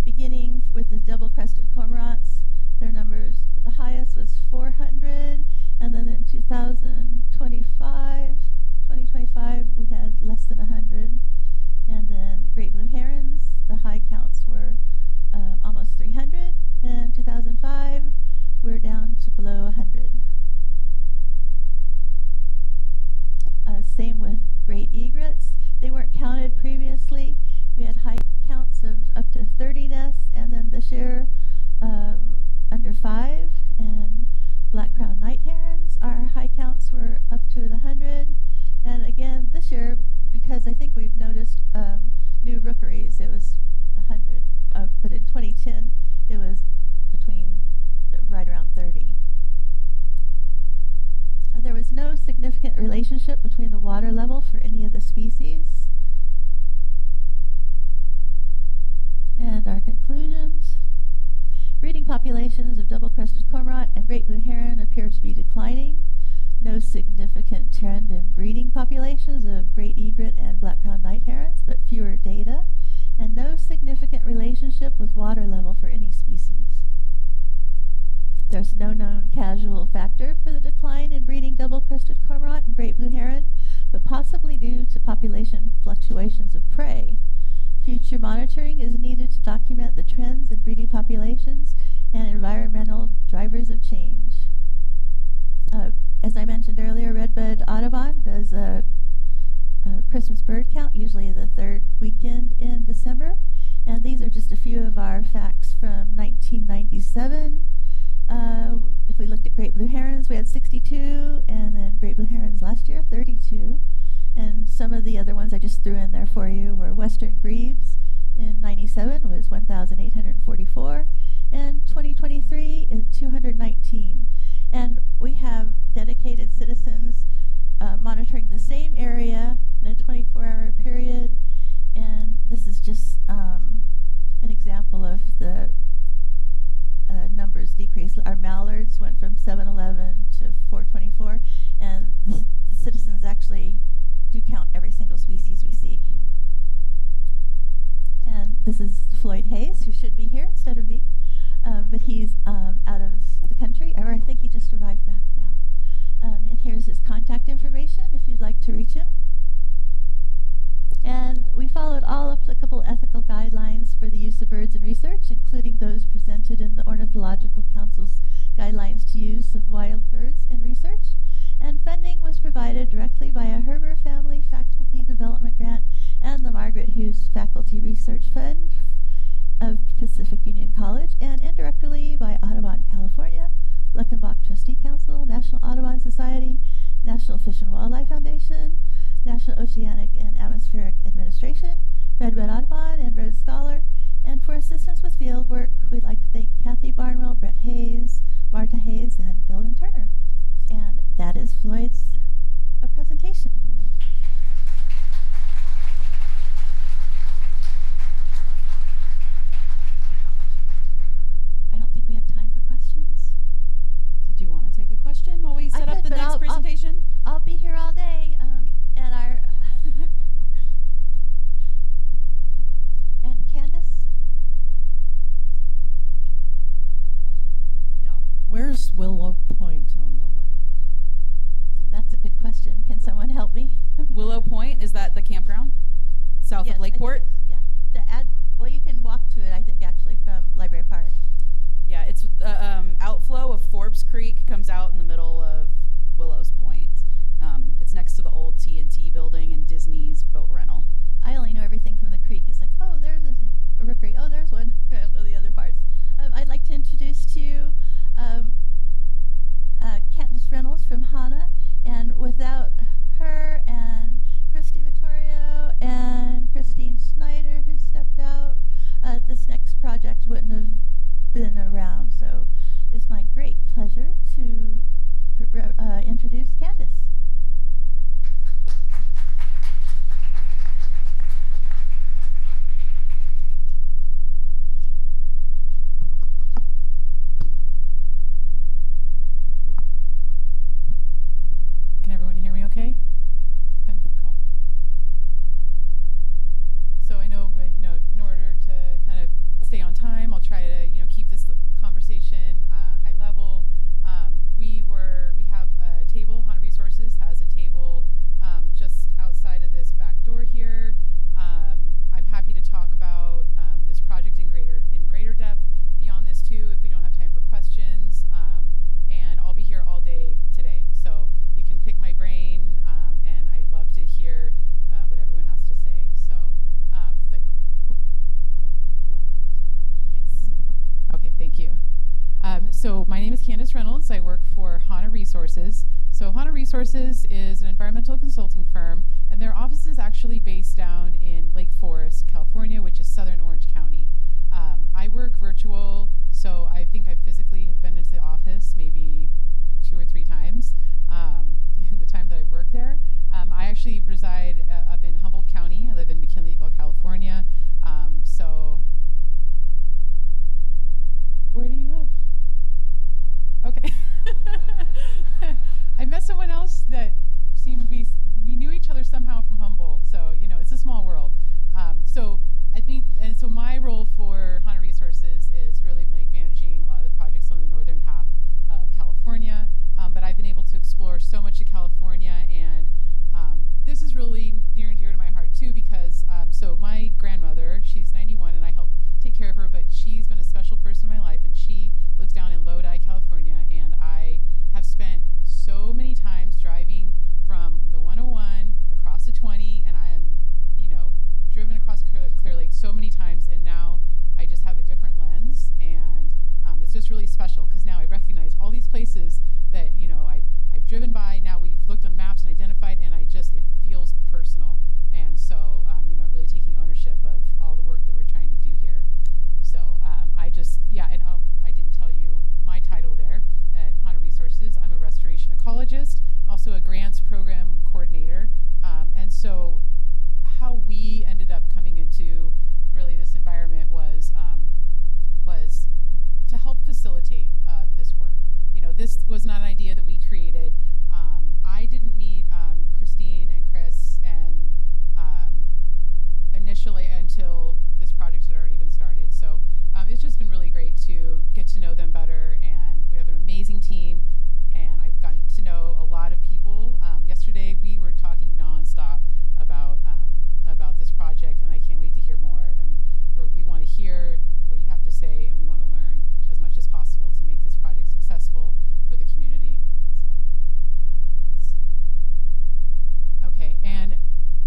beginning with the double-crested cormorants, their numbers, the highest was 400, and then in 2025, we had less than 100. And then great blue herons, the high counts were almost 300. In 2005, we're down to below 100. Same with great egrets. They weren't counted previously. We had high counts of up to 30 nests, and then this year under 5. And black-crowned night herons, our high counts were up to the 100. And again, this year, because I think we've noticed new rookeries, it was 100. But in 2010, it was between right around 30. There was no significant relationship between the water level for any of the species. And our conclusions. Breeding populations of double-crested cormorant and great blue heron appear to be declining. No significant trend in breeding populations of great egret and black-crowned night herons, but fewer data. And no significant relationship with water level for any species. There's no known causal factor for the decline in breeding double-crested cormorant and great blue heron, but possibly due to population fluctuations of prey. Future monitoring is needed to document the trends in breeding populations and environmental drivers of change. As I mentioned earlier, Redbud Audubon does a Christmas bird count, usually the third weekend in December. And these are just a few of our facts from 1997. If we looked at great blue herons, we had 62, and then great blue herons last year, 32. And some of the other ones I just threw in there for you were western grebes in 97 was 1,844, and 2023 is 219. And we have dedicated citizens monitoring the same area in a 24-hour period. And this is just an example of the numbers decrease. Our mallards went from 711 to 424, and the citizens actually do count every single species we see. And this is Floyd Hayes, who should be here instead of me, but he's out of the country, or I think he just arrived back now. And here's his contact information if you'd like to reach him. And we followed all applicable ethical guidelines for the use of birds in research, including those presented in the Ornithological Council's guidelines to use of wild birds in research. And funding was provided directly by a Herber Family Faculty Development Grant and the Margaret Hughes Faculty Research Fund of Pacific Union College, and indirectly by Audubon California, Luckenbach Trustee Council, National Audubon Society, National Fish and Wildlife Foundation, National Oceanic and Atmospheric Administration, Redbud Audubon, and Rhodes Willow Point on the lake? That's a good question. Can someone help me? Willow Point, is that the campground south Yes, of I think Lakeport? it's- Yeah. Well, you can walk to it, I think, actually, from Library Park. Yeah, it's the outflow of Forbes Creek comes out in the middle of Willows Point. It's next to the old TNT building and Disney's boat rental. I only know everything from the creek. It's like, oh, there's a rookery. Oh, there's one. I don't know the other parts. I'd like to introduce to you Candace Reynolds from HANA. And without her and Christy Vittorio and Christine Snyder, who stepped out, this next project wouldn't have been around. So it's my great pleasure to introduce Candace. Can everyone hear me okay? Good, cool. So I know, in order to kind of stay on time, I'll try to, keep this conversation high level. We have a table, HANA Resources has a table just outside of this back door here. I'm happy to talk about this project in greater depth beyond this too, if we don't have time for questions. And I'll be here all day today, so you can pick my brain, and I'd love to hear what everyone has to say. So, yes. Okay, thank you. So my name is Candace Reynolds. I work for HANA Resources. So HANA Resources is an environmental consulting firm, and their office is actually based down in Lake Forest, California, which is southern Orange County. I work virtual, so I think I physically have been into the office maybe 2 or 3 times in the time that I work there. I actually reside up in Humboldt County. I live in McKinleyville, California. So where do you live? Okay. I met someone else that seemed we knew each other somehow from Humboldt. So, it's a small world. So I think, and so my role for HANA Resources is really like managing a lot of the projects on the northern half of California. But I've been able to explore so much of California, and this is really near and dear to my heart too, because so my grandmother, she's 91, and I help take care of her, but she's been a special person in my life, and she lives down in Lodi, California, and I have spent so many times driving from the 101 across the 20, and I am, driven across Clear Lake so many times, and now I just have a different lens, and it's just really special because now I recognize all these places that I've driven by. Now we've looked on maps and identified, and it feels personal, and so really taking ownership of all the work that we're trying to do here. So I didn't tell you my title there at HANA Resources. I'm a restoration ecologist, also a grants program coordinator, and so how we ended up coming into really this environment was to help facilitate this work. This was not an idea that we created. I didn't meet Christine and Chris and initially until this project had already been started. So it's just been really great to get to know them better, and we have an amazing team, and I've gotten to know a lot of people. Yesterday we were talking nonstop about this project, and I can't wait to hear more. We want to hear what you have to say, and we want to learn as much as possible to make this project successful for the community. So let's see. Okay, and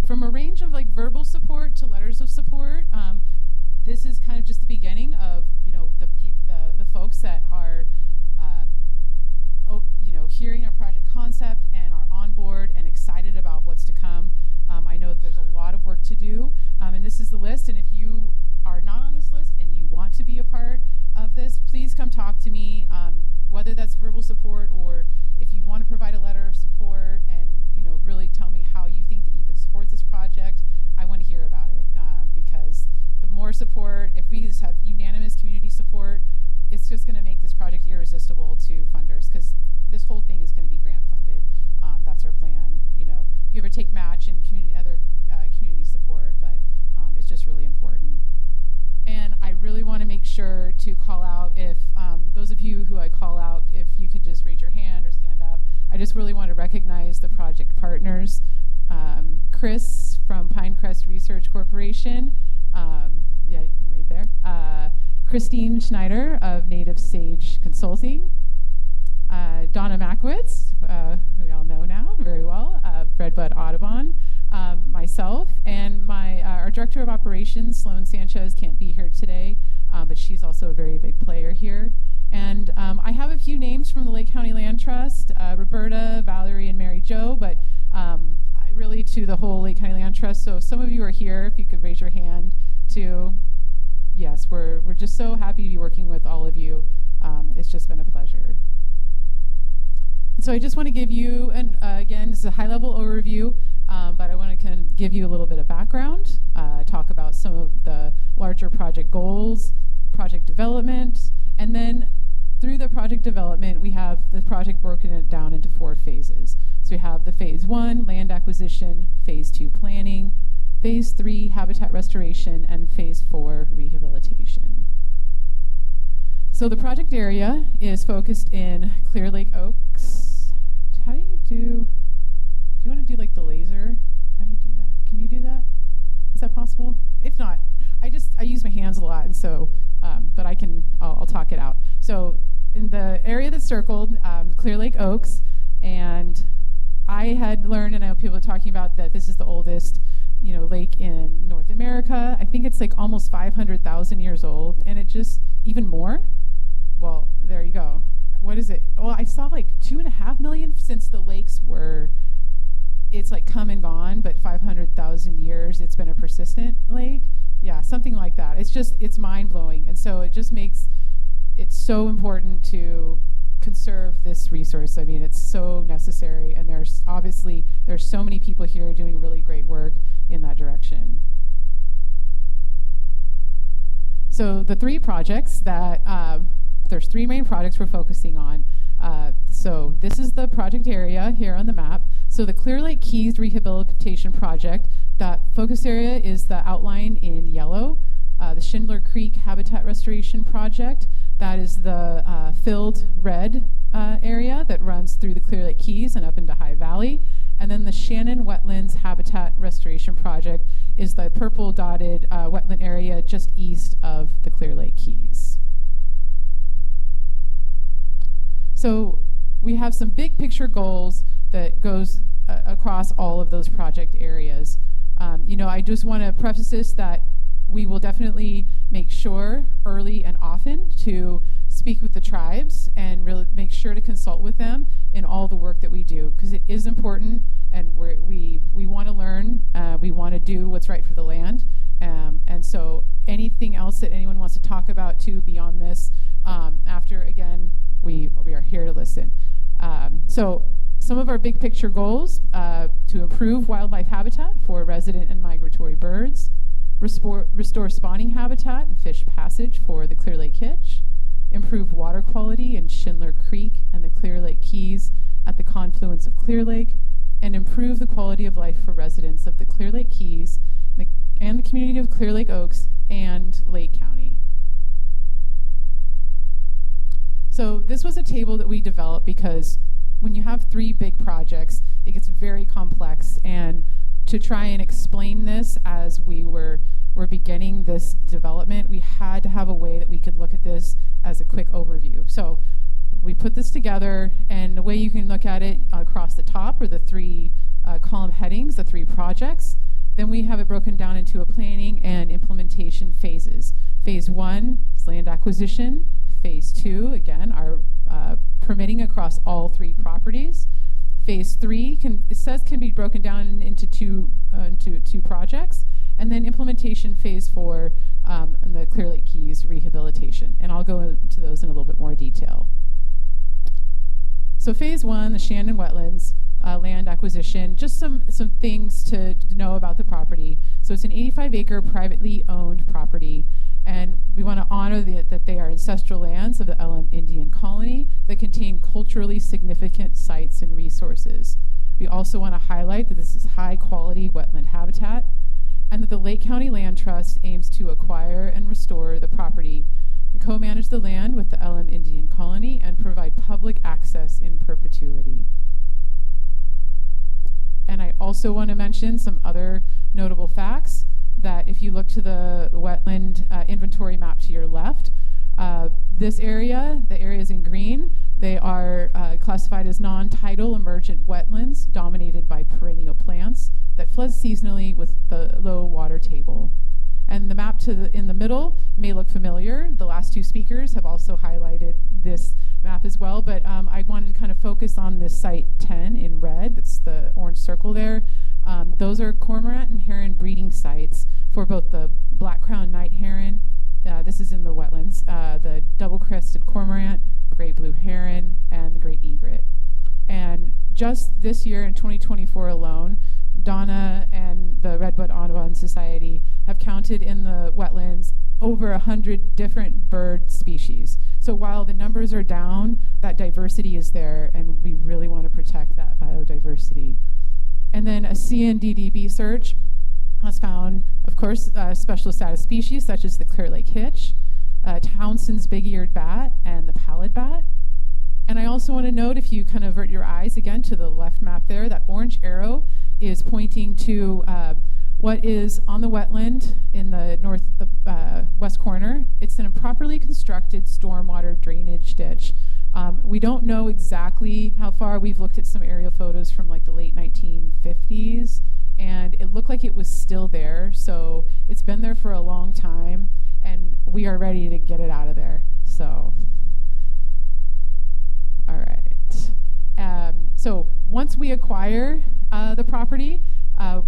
from a range of verbal support to letters of support, this is kind of just the beginning of the folks that are hearing our project concept and are on board and excited about what's to come. I know that there's a lot of work to do, and this is the list. And if you are not on this list and you want to be a part of this, please come talk to me, whether that's verbal support or if you want to provide a letter of support and really tell me how you think that you could support this project. I want to hear about it, because the more support, if we just have unanimous community support, it's just going to make this project irresistible to funders, because this whole thing is going to be grant funded. That's our plan. You ever take match and other community support, but it's just really important. And I really want to make sure to call out if those of you who I call out, if you could just raise your hand or stand up. I just really want to recognize the project partners. Chris from Pinecrest Research Corporation, yeah, you can wave there. Christine Schneider of Native Sage Consulting. Donna Makowitz, who we all know now very well, Redbud Audubon, myself, and our Director of Operations, Sloan Sanchez, can't be here today, but she's also a very big player here. And I have a few names from the Lake County Land Trust, Roberta, Valerie, and Mary Jo, but really to the whole Lake County Land Trust. So if some of you are here, if you could raise your hand too. Yes, we're just so happy to be working with all of you. It's just been a pleasure. And so I just want to give you, and again, this is a high-level overview, but I want to kind of give you a little bit of background, talk about some of the larger project goals, project development, and then through the project development, we have the project broken down into 4 phases. So we have the phase 1, land acquisition, phase 2, planning, phase 3, habitat restoration, and phase 4, rehabilitation. So the project area is focused in Clear Lake Oaks. How do you do, if you want to do like the laser, how do you do that? Can you do that? Is that possible? If not, I use my hands a lot, and so, but I'll talk it out. So in the area that's circled, Clear Lake Oaks, and I had learned, and I know people are talking about that this is the oldest, lake in North America. I think it's like almost 500,000 years old, and it just, even more. Well, there you go. What is it? Well, I saw like 2.5 million since the lakes were, it's like come and gone, but 500,000 years it's been a persistent lake. Yeah, something like that. It's mind-blowing. And so it just makes it so important to conserve this resource. I mean, it's so necessary, and there's so many people here doing really great work in that direction. So the 3 projects that, there's 3 main projects we're focusing on. So this is the project area here on the map. So the Clear Lake Keys Rehabilitation Project, that focus area is the outline in yellow. The Schindler Creek Habitat Restoration Project, that is the filled red area that runs through the Clear Lake Keys and up into High Valley. And then the Shannon Wetlands Habitat Restoration Project is the purple dotted wetland area just east of the Clear Lake Keys. So we have some big picture goals that goes across all of those project areas. I just want to preface this that we will definitely make sure early and often to speak with the tribes and really make sure to consult with them in all the work that we do, because it is important, and we want to learn, we want to do what's right for the land, and so anything else that anyone wants to talk about too beyond this, after, again, we are here to listen. So some of our big picture goals, to improve wildlife habitat for resident and migratory birds, restore spawning habitat and fish passage for the Clear Lake Hitch, improve water quality in Schindler Creek and the Clear Lake Keys at the confluence of Clear Lake, and improve the quality of life for residents of the Clear Lake Keys and the community of Clear Lake Oaks and Lake County. So this was a table that we developed because when you have 3 big projects, it gets very complex, and to try and explain this as we were beginning this development, we had to have a way that we could look at this as a quick overview. So we put this together, and the way you can look at it across the top are the 3 column headings, the 3 projects. Then we have it broken down into a planning and implementation phases. Phase 1 is land acquisition. Phase 2, again, our permitting across all 3 properties. Phase 3 can be broken down into two projects, and then implementation phase 4, and the Clear Lake Keys rehabilitation. And I'll go into those in a little bit more detail. So phase 1, the Shannon Wetlands land acquisition, just some things to know about the property. So it's an 85-acre privately owned property, and we want to honor that they are ancestral lands of the LM Indian colony that contain culturally significant sites and resources. We also want to highlight that this is high-quality wetland habitat, and that the Lake County Land Trust aims to acquire and restore the property co-manage the land with the LM Indian Colony and provide public access in perpetuity. And I also want to mention some other notable facts that if you look to the wetland inventory map to your left, this area, the areas in green, they are classified as non-tidal emergent wetlands dominated by perennial plants that flood seasonally with the low water table. And the map in the middle may look familiar. The last two speakers have also highlighted this map as well, but I wanted to kind of focus on this site 10 in red. That's the orange circle there. Those are cormorant and heron breeding sites for both the black-crowned night heron, this is in the wetlands, the double-crested cormorant, great blue heron, and the great egret. And just this year in 2024 alone, Donna and the Redbud Audubon Society have counted in the wetlands over 100 different bird species. So while the numbers are down, that diversity is there, and we really want to protect that biodiversity. And then a CNDDB search has found, of course, special status species such as the Clear Lake hitch, Townsend's big-eared bat, and the pallid bat. And I also want to note, if you kind of avert your eyes again to the left map there, that orange arrow is pointing to what is on the wetland in the west corner. It's an improperly constructed stormwater drainage ditch. We don't know exactly how far. We've looked at some aerial photos from like the late 1950s, and it looked like it was still there. So it's been there for a long time, and we are ready to get it out of there. So, all right. So once we acquire the property,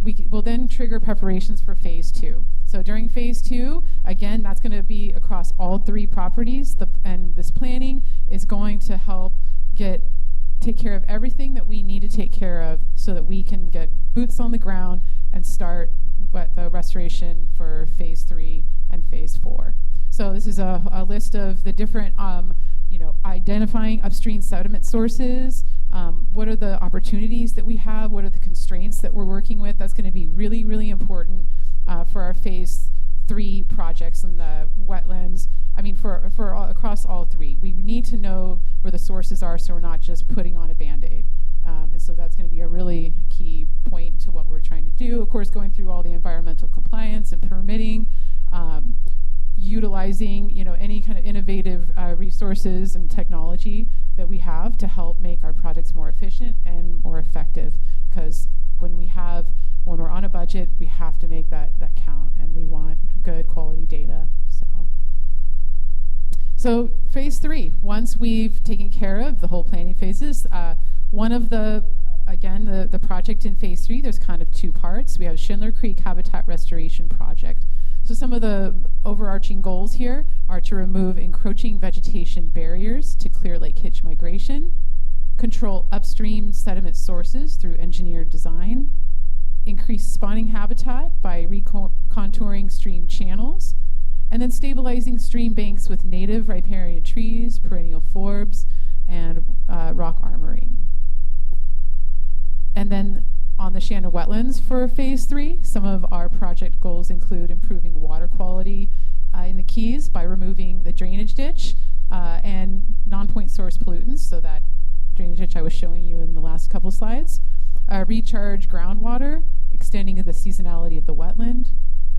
we will then trigger preparations for phase 2. So during phase 2, again, that's going to be across all 3 properties, and this planning is going to help take care of everything that we need to take care of so that we can get boots on the ground and start the restoration for phase 3 and phase 4. So this is a list of the different, identifying upstream sediment sources. What are the opportunities that we have? What are the constraints that we're working with? That's going to be really, really important for our phase 3 projects in the wetlands. I mean, across all 3. We need to know where the sources are so we're not just putting on a Band-Aid. And so that's going to be a really key point to what we're trying to do. Of course, going through all the environmental compliance and permitting, utilizing any kind of innovative resources and technology that we have to help make our projects more efficient and more effective. Because when we're on a budget, we have to make that count, and we want good quality data. So phase 3, once we've taken care of the whole planning phases, one of the project in phase 3, there's kind of 2 parts. We have Schindler Creek Habitat Restoration Project. So some of the overarching goals here are to remove encroaching vegetation barriers to Clear Lake hitch migration, control upstream sediment sources through engineered design, increase spawning habitat by recontouring stream channels, and then stabilizing stream banks with native riparian trees, perennial forbs, and rock armoring. And then on the Shannon wetlands for phase 3, some of our project goals include improving water quality in the Keys by removing the drainage ditch and non-point source pollutants, so that drainage ditch I was showing you in the last couple slides, recharge groundwater, extending the seasonality of the wetland,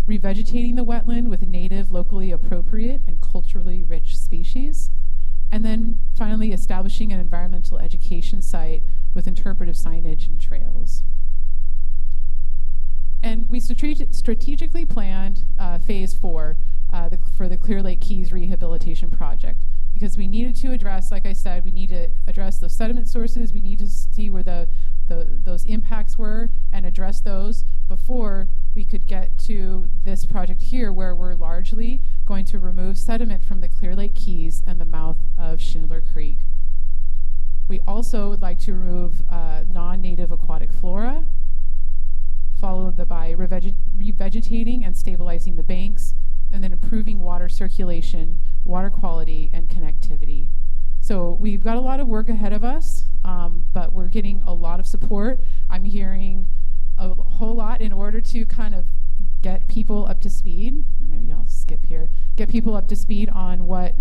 revegetating the wetland with native, locally appropriate, and culturally rich species, and then finally establishing an environmental education site with interpretive signage and trails. And we strategically planned phase 4 for the Clear Lake Keys Rehabilitation Project because we needed to address, like I said, we need to address those sediment sources. We need to see where those impacts were and address those before we could get to this project here, where we're largely going to remove sediment from the Clear Lake Keys and the mouth of Schindler Creek. We also would like to remove non-native aquatic flora, followed by revegetating and stabilizing the banks, and then improving water circulation, water quality, and connectivity. So we've got a lot of work ahead of us, but we're getting a lot of support. I'm hearing a whole lot in order to kind of get people up to speed. Maybe I'll skip here. Get people up to speed on what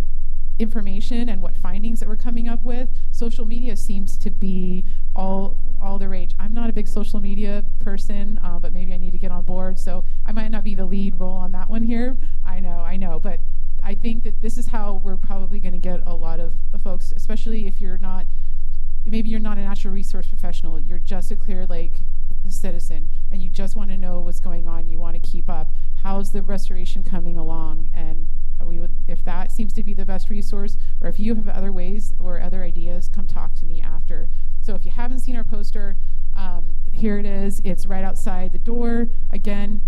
information and what findings that we're coming up with, social media seems to be all the rage. I'm not a big social media person, but maybe I need to get on board. So I might not be the lead role on that one here. I know, but I think that this is how we're probably going to get a lot of folks, especially if maybe you're not a natural resource professional, you're just a Clear Lake citizen, and you just want to know what's going on, you want to keep up. How's the restoration coming along? And if that seems to be the best resource, or if you have other ways or other ideas, come talk to me after. So if you haven't seen our poster, here it is. It's right outside the door. Again,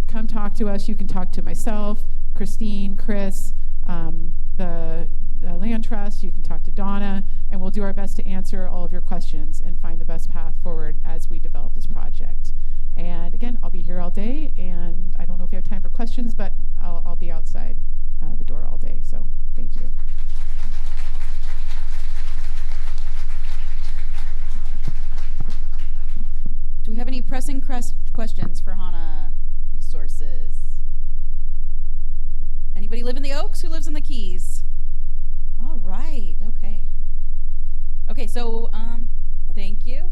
come talk to us. You can talk to myself, Christine, Chris, the Land Trust. You can talk to Donna, and we'll do our best to answer all of your questions and find the best path forward as we develop this project. And again, I'll be here all day, and I don't know if we have time for questions, but I'll be outside the door all day. So thank you. Do we have any pressing questions for HANA Resources? Anybody live in the Oaks? Who lives in the Keys? All right. Okay. Okay. So, thank you.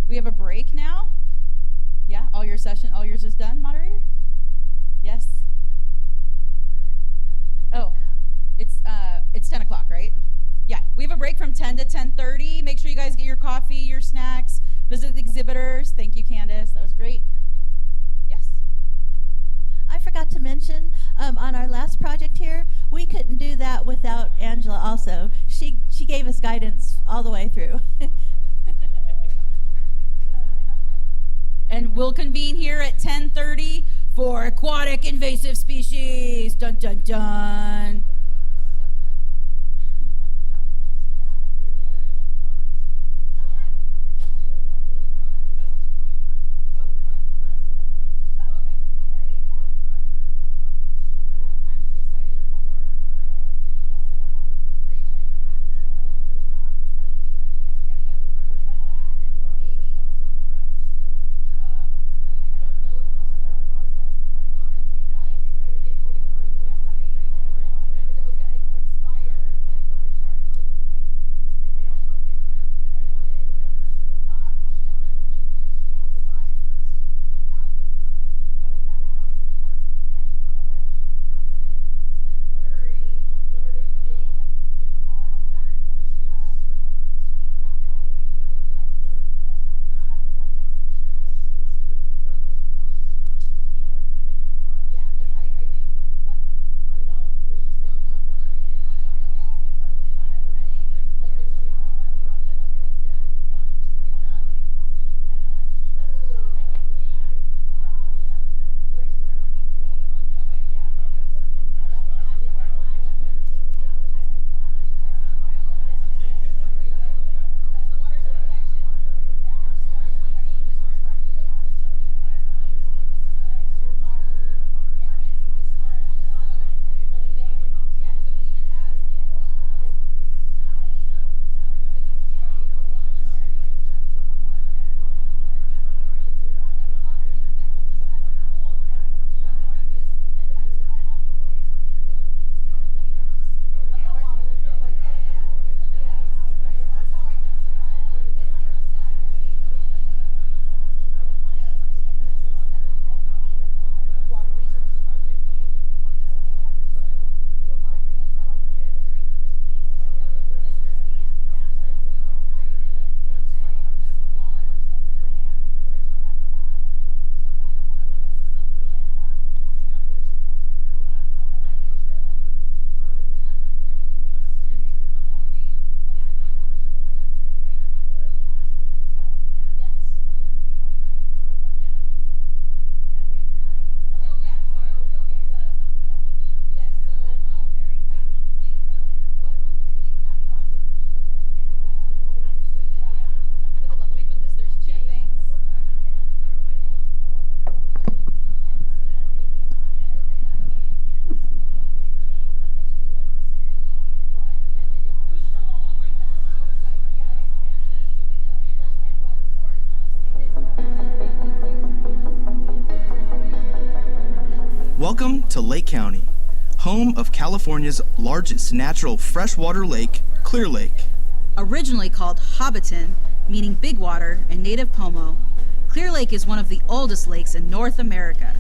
We have a break now. Yeah. All yours is done, moderator. Yes. Oh, it's 10 o'clock, right? Yeah. We have a break from 10 to 10:30. Make sure you guys get your coffee, your snacks, visit the exhibitors. Thank you, Candace. That was great. Yes. I forgot to mention, on our last project here, we couldn't do that without Angela also. She gave us guidance all the way through. And we'll convene here at 10:30 for aquatic invasive species. Dun, dun, dun. Welcome to Lake County, home of California's largest natural freshwater lake, Clear Lake. Originally called Hobbiton, meaning big water in native Pomo, Clear Lake is one of the oldest lakes in North America.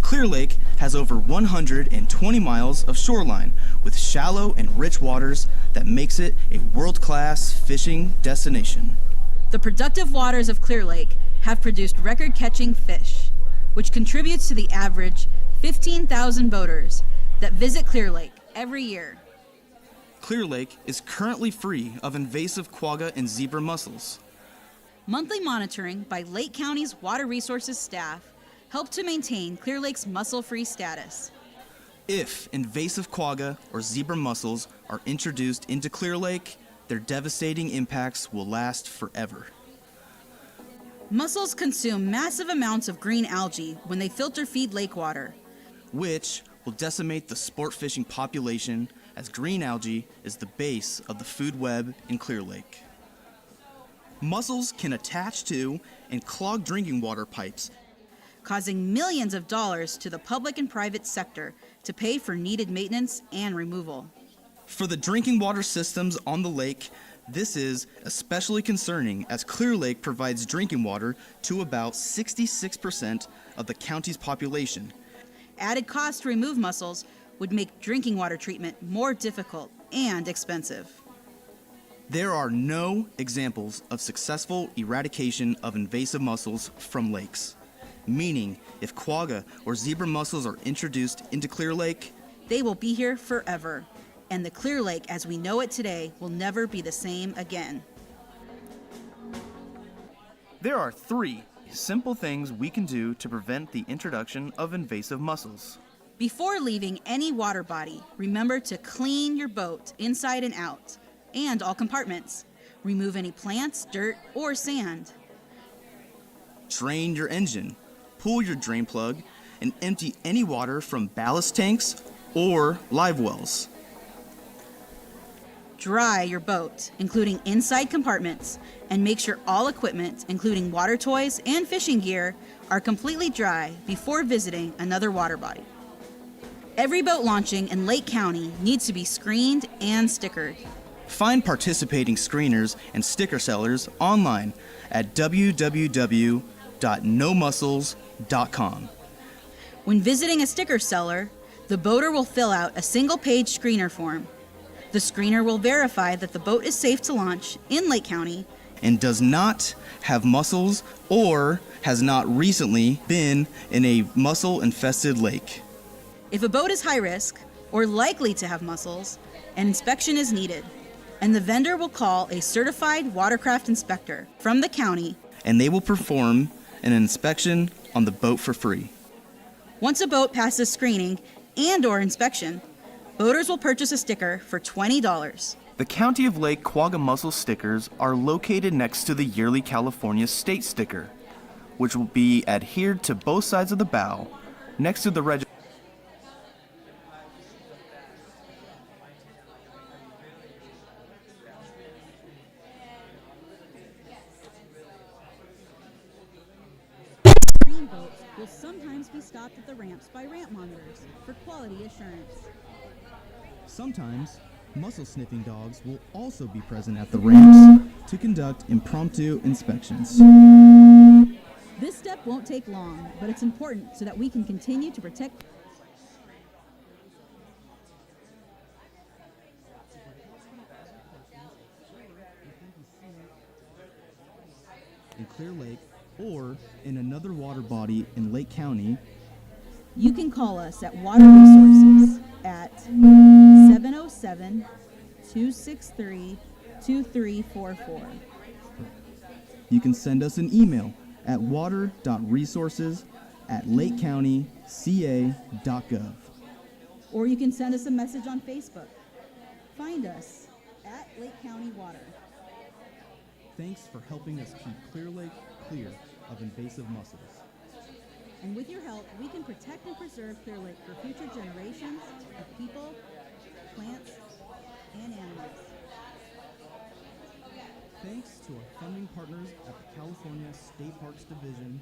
Clear Lake has over 120 miles of shoreline with shallow and rich waters that makes it a world-class fishing destination. The productive waters of Clear Lake have produced record-catching fish, which contributes to the average 15,000 boaters that visit Clear Lake every year. Clear Lake is currently free of invasive quagga and zebra mussels. Monthly monitoring by Lake County's Water Resources staff help to maintain Clear Lake's mussel-free status. If invasive quagga or zebra mussels are introduced into Clear Lake, their devastating impacts will last forever. Mussels consume massive amounts of green algae when they filter feed lake water, which will decimate the sport fishing population, as green algae is the base of the food web in Clear Lake. Mussels can attach to and clog drinking water pipes, causing millions of dollars to the public and private sector to pay for needed maintenance and removal. For the drinking water systems on the lake, this is especially concerning as Clear Lake provides drinking water to about 66% of the county's population. Added costs to remove mussels would make drinking water treatment more difficult and expensive. There are no examples of successful eradication of invasive mussels from lakes, meaning if quagga or zebra mussels are introduced into Clear Lake, they will be here forever, and the Clear Lake as we know it today will never be the same again. There are 3 simple things we can do to prevent the introduction of invasive mussels. Before leaving any water body, remember to clean your boat inside and out, and all compartments. Remove any plants, dirt, or sand. Drain your engine, pull your drain plug, and empty any water from ballast tanks or live wells. Dry your boat, including inside compartments, and make sure all equipment, including water toys and fishing gear, are completely dry before visiting another water body. Every boat launching in Lake County needs to be screened and stickered. Find participating screeners and sticker sellers online at www.nomussels.com. When visiting a sticker seller, the boater will fill out a single-page screener form. The screener will verify that the boat is safe to launch in Lake County and does not have mussels or has not recently been in a mussel-infested lake. If a boat is high risk or likely to have mussels, an inspection is needed, and the vendor will call a certified watercraft inspector from the county, and they will perform an inspection on the boat for free. Once a boat passes screening and/or inspection, boaters will purchase a sticker for $20. The County of Lake Quagga mussel stickers are located next to the yearly California state sticker, which will be adhered to both sides of the bow, next to the register. Green boats will sometimes be stopped at the ramps by ramp monitors for quality assurance. Sometimes, mussel sniffing dogs will also be present at the ramps to conduct impromptu inspections. This step won't take long, but it's important so that we can continue to protect. In Clear Lake or in another water body in Lake County, you can call us at Water Resources at 707-263-2344. You can send us an email at water.resources@lakecountyca.gov. Or you can send us a message on Facebook. Find us at Lake County Water. Thanks for helping us keep Clear Lake clear of invasive mussels. And with your help, we can protect and preserve Clear Lake for future generations of people, plants, and animals. Thanks to our funding partners at the California State Parks Division.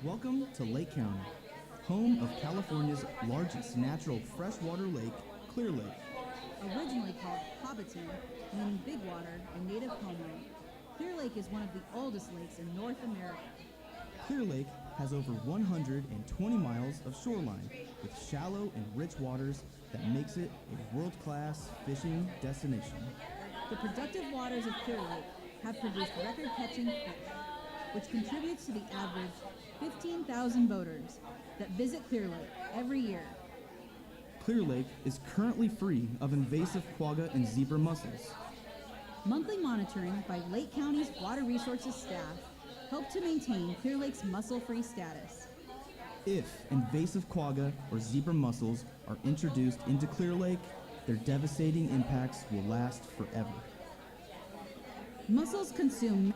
Welcome to Lake County, home of California's largest natural freshwater lake, Clear Lake. Originally called Hobbiton, meaning big water and native homeland, Clear Lake is one of the oldest lakes in North America. Clear Lake has over 120 miles of shoreline with shallow and rich waters that makes it a world-class fishing destination. The productive waters of Clear Lake have produced record-catching fish, which contributes to the average 15,000 boaters that visit Clear Lake every year. Clear Lake is currently free of invasive quagga and zebra mussels. Monthly monitoring by Lake County's Water Resources staff help to maintain Clear Lake's mussel-free status. If invasive quagga or zebra mussels are introduced into Clear Lake, their devastating impacts will last forever. Mussels consume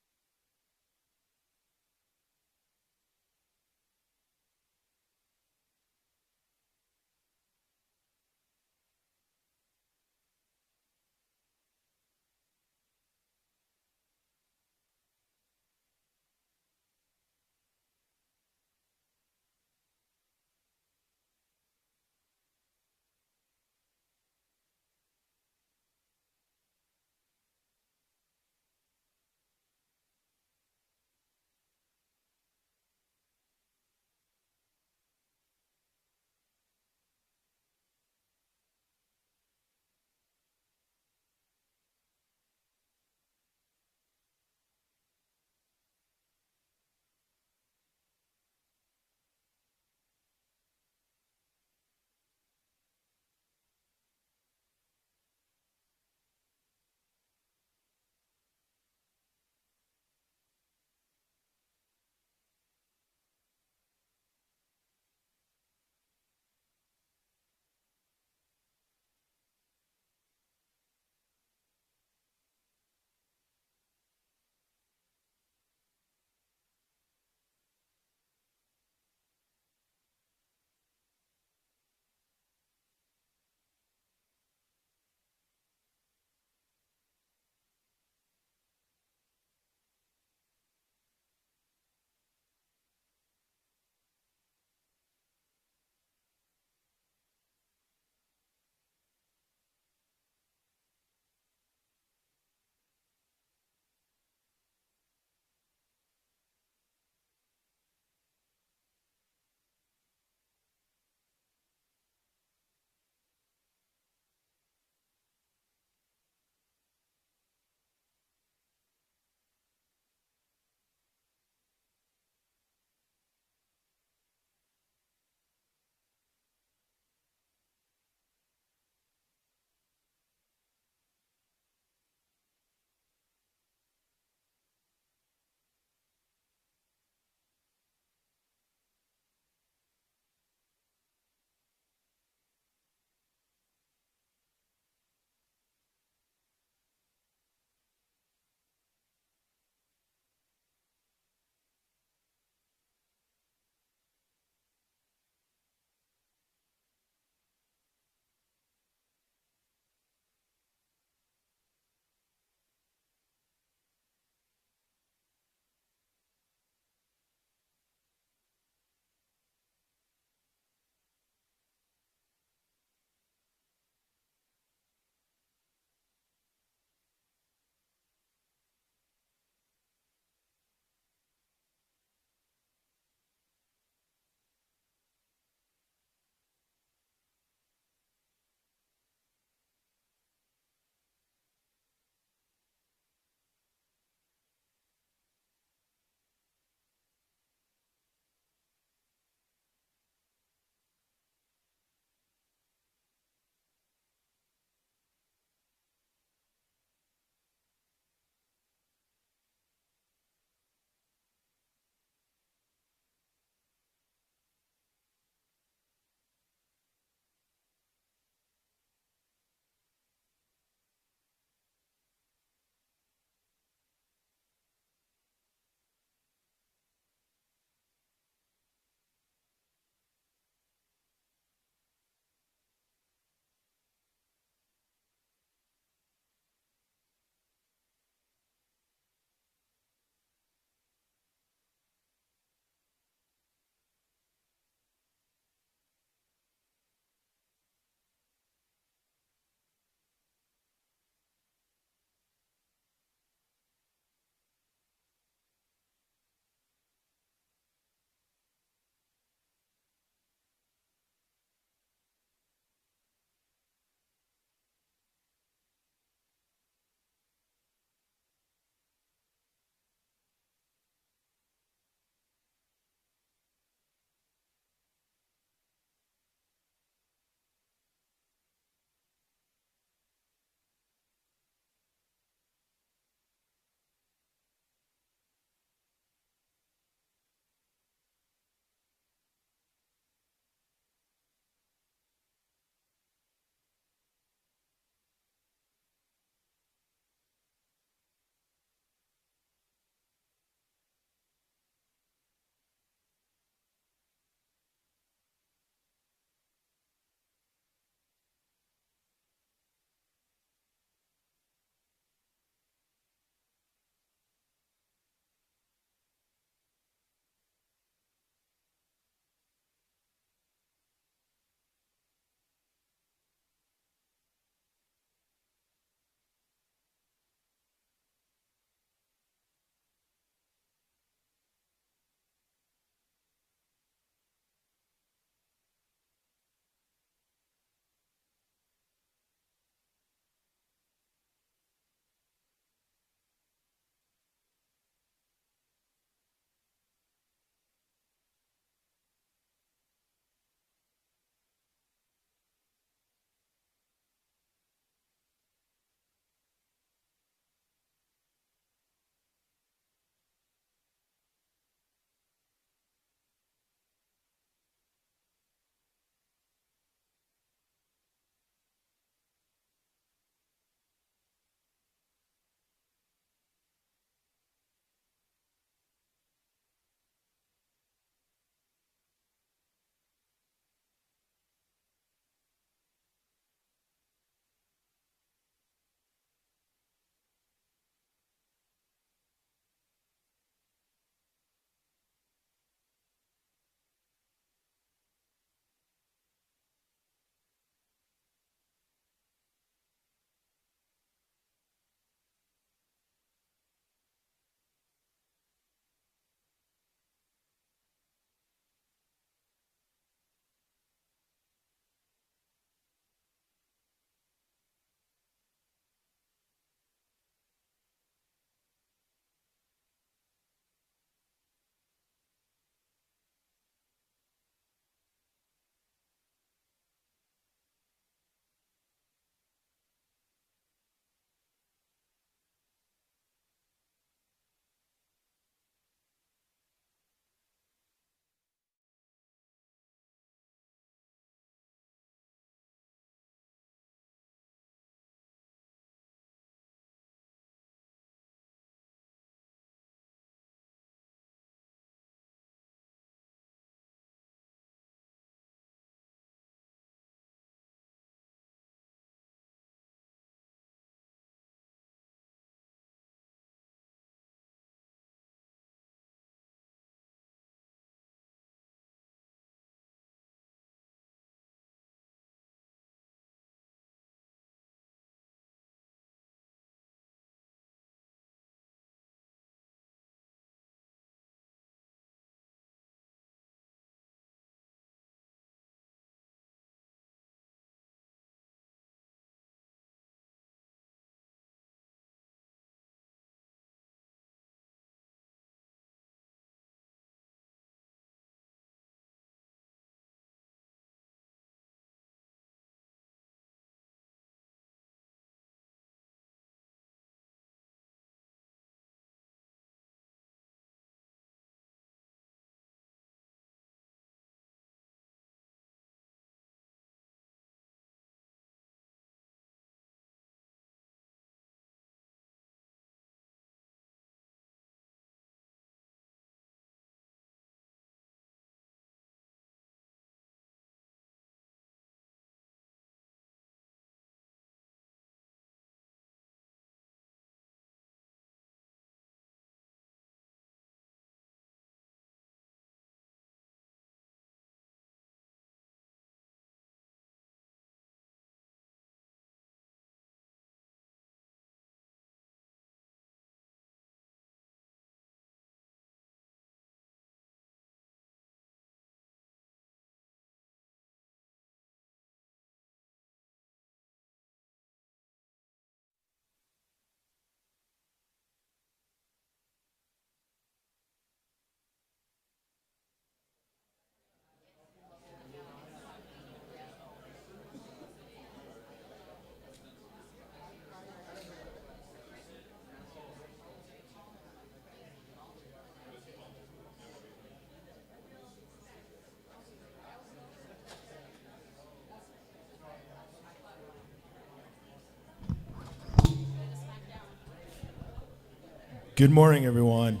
Good morning, everyone.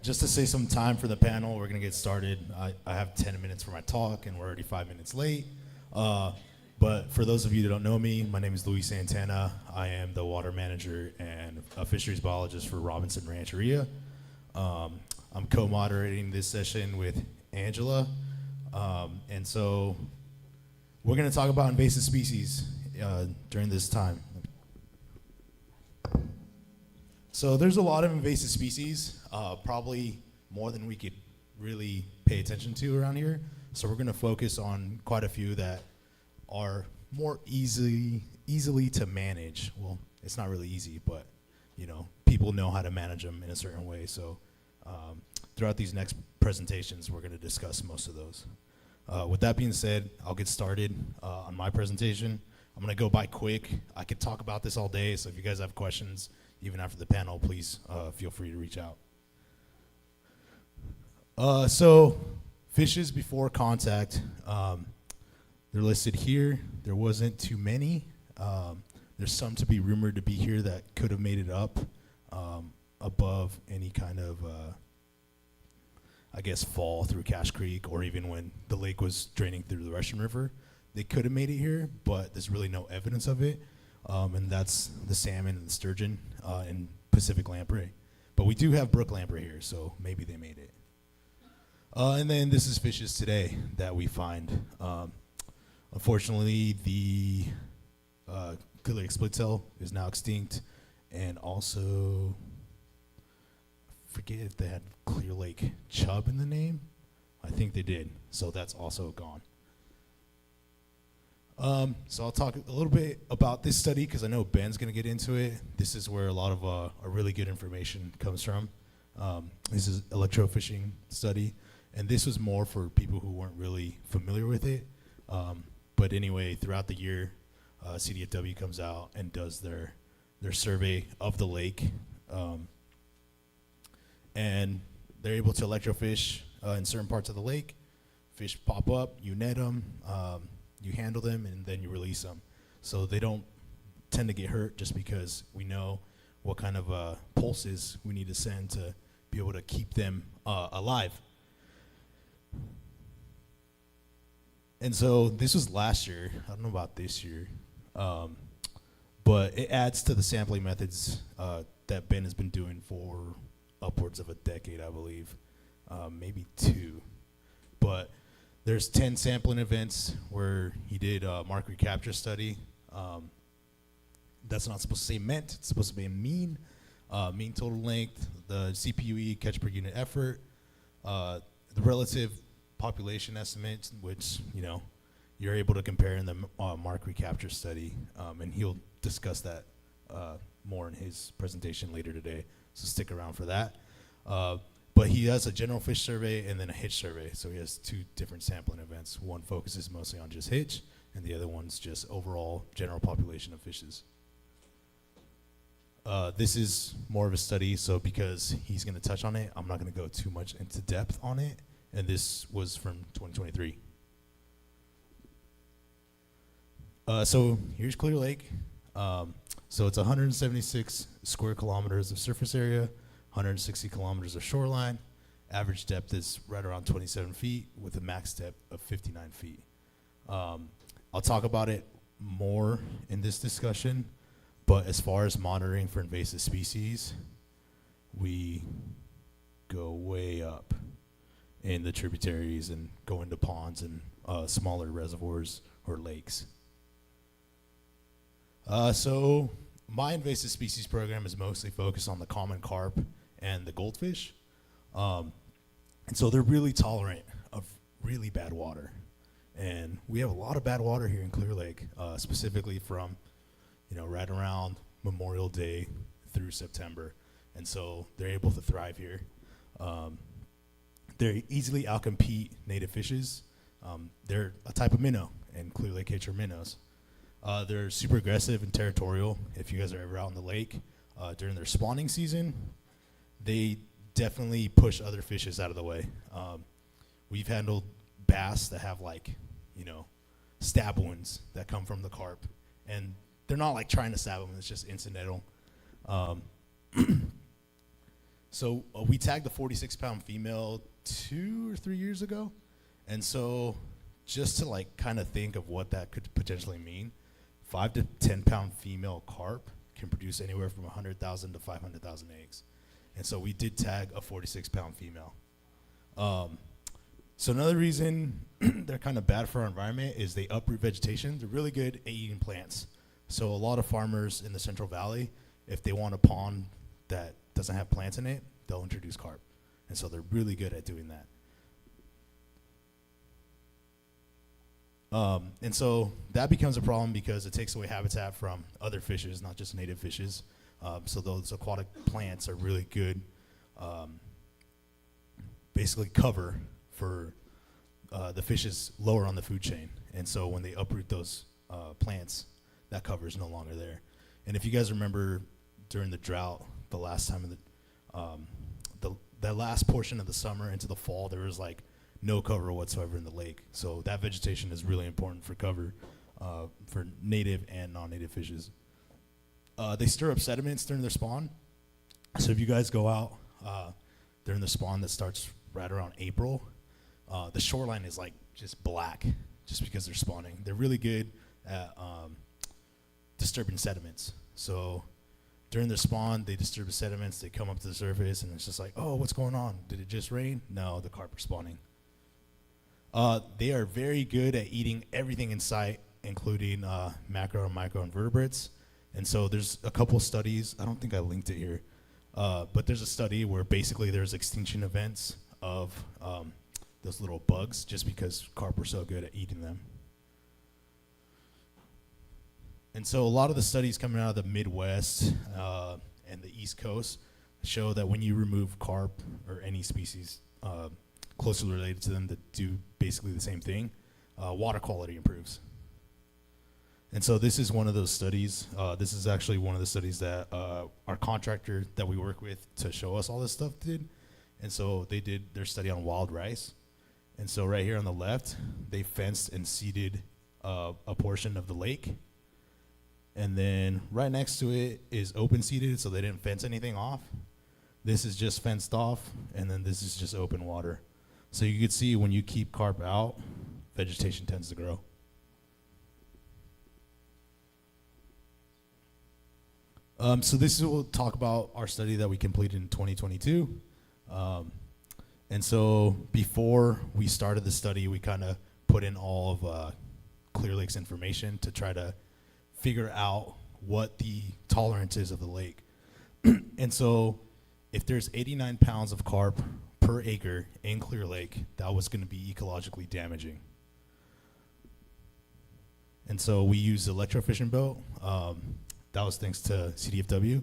Just to save some time for the panel, we're going to get started. I have 10 minutes for my talk, and we're already 5 minutes late. But for those of you that don't know me, my name is Luis Santana. I am the water manager and a fisheries biologist for Robinson Rancheria. I'm co-moderating this session with Angela. And so we're going to talk about invasive species during this time. So there's a lot of invasive species, probably more than we could really pay attention to around here. So we're going to focus on quite a few that are more easily to manage. Well, it's not really easy, but people know how to manage them in a certain way. So throughout these next presentations, we're going to discuss most of those. With that being said, I'll get started on my presentation. I'm going to go by quick. I could talk about this all day, so if you guys have questions, even after the panel, please feel free to reach out. So fishes before contact, they're listed here. There wasn't too many. There's some to be rumored to be here that could have made it up above any kind of, fall through Cache Creek, or even when the lake was draining through the Russian River. They could have made it here, but there's really no evidence of it. And that's the salmon and the sturgeon and Pacific lamprey. But we do have brook lamprey here, so maybe they made it. And then this is fishes today that we find. Unfortunately, the Clear Lake splitstail is now extinct, and also, I forget if they had Clear Lake chub in the name. I think they did, so that's also gone. So I'll talk a little bit about this study because I know Ben's going to get into it. This is where a lot of a really good information comes from. This is electrofishing study, and this was more for people who weren't really familiar with it. But anyway, throughout the year, CDFW comes out and does their survey of the lake, and they're able to electrofish in certain parts of the lake. Fish pop up, you net them. You handle them, and then you release them. So they don't tend to get hurt just because we know what kind of pulses we need to send to be able to keep them alive. And so this was last year. I don't know about this year. But it adds to the sampling methods that Ben has been doing for upwards of a decade, I believe. Maybe 2. But there's 10 sampling events where he did a mark recapture study. That's not supposed to say meant. It's supposed to be a mean total length, the CPUE, catch per unit effort, the relative population estimates, which you're able to compare in the mark recapture study, and he'll discuss that more in his presentation later today. So stick around for that. But he has a general fish survey and then a hitch survey. So he has 2 different sampling events. One focuses mostly on just hitch, and the other one's just overall general population of fishes. This is more of a study, so because he's going to touch on it, I'm not going to go too much into depth on it. And this was from 2023. So here's Clear Lake. So it's 176 square kilometers of surface area, 160 kilometers of shoreline. Average depth is right around 27 feet with a max depth of 59 feet. I'll talk about it more in this discussion, but as far as monitoring for invasive species, we go way up in the tributaries and go into ponds and smaller reservoirs or lakes. So my invasive species program is mostly focused on the common carp and the goldfish. And so they're really tolerant of really bad water. And we have a lot of bad water here in Clear Lake, specifically from, right around Memorial Day through September. And so they're able to thrive here. They easily outcompete native fishes. They're a type of minnow, and Clear Lake H are minnows. They're super aggressive and territorial. If you guys are ever out in the lake during their spawning season, they definitely push other fishes out of the way. We've handled bass that have stab wounds that come from the carp, and they're not trying to stab them. It's just incidental. So we tagged the 46-pound female 2 or 3 years ago. And so just to like kind of think of what that could potentially mean, 5 to 10-pound female carp can produce anywhere from 100,000 to 500,000 eggs. And so we did tag a 46-pound female. So another reason they're kind of bad for our environment is they uproot vegetation. They're really good at eating plants. So a lot of farmers in the Central Valley, if they want a pond that doesn't have plants in it, they'll introduce carp. And so they're really good at doing that. And so that becomes a problem because it takes away habitat from other fishes, not just native fishes. So those aquatic plants are really good, basically cover for the fishes lower on the food chain. And so when they uproot those plants, that cover is no longer there. And if you guys remember during the drought, the last time of the last portion of the summer into the fall, there was like no cover whatsoever in the lake. So that vegetation is really important for cover for native and non-native fishes. They stir up sediments during their spawn. So if you guys go out during the spawn that starts right around April, the shoreline is like just black just because they're spawning. They're really good at disturbing sediments. So during their spawn, they disturb the sediments, they come up to the surface, and it's just like, oh, what's going on? Did it just rain? No, the carp are spawning. They are very good at eating everything in sight, including macro and micro invertebrates. And so there's a couple studies, I don't think I linked it here, but there's a study where basically there's extinction events of those little bugs just because carp are so good at eating them. And so a lot of the studies coming out of the Midwest and the East Coast show that when you remove carp or any species closely related to them that do basically the same thing, water quality improves. And so this is one of those studies. This is actually one of the studies that our contractor that we work with to show us all this stuff did. And so they did their study on wild rice. And so right here on the left, they fenced and seeded a portion of the lake. And then right next to it is open seeded, so they didn't fence anything off. This is just fenced off, and then this is just open water. So you can see when you keep carp out, vegetation tends to grow. So this is we'll talk about our study that we completed in 2022. And so before we started the study, we kind of put in all of Clear Lake's information to try to figure out what the tolerance is of the lake. And so if there's 89 pounds of carp per acre in Clear Lake, that was going to be ecologically damaging. And so we used electrofishing boat. That was thanks to CDFW.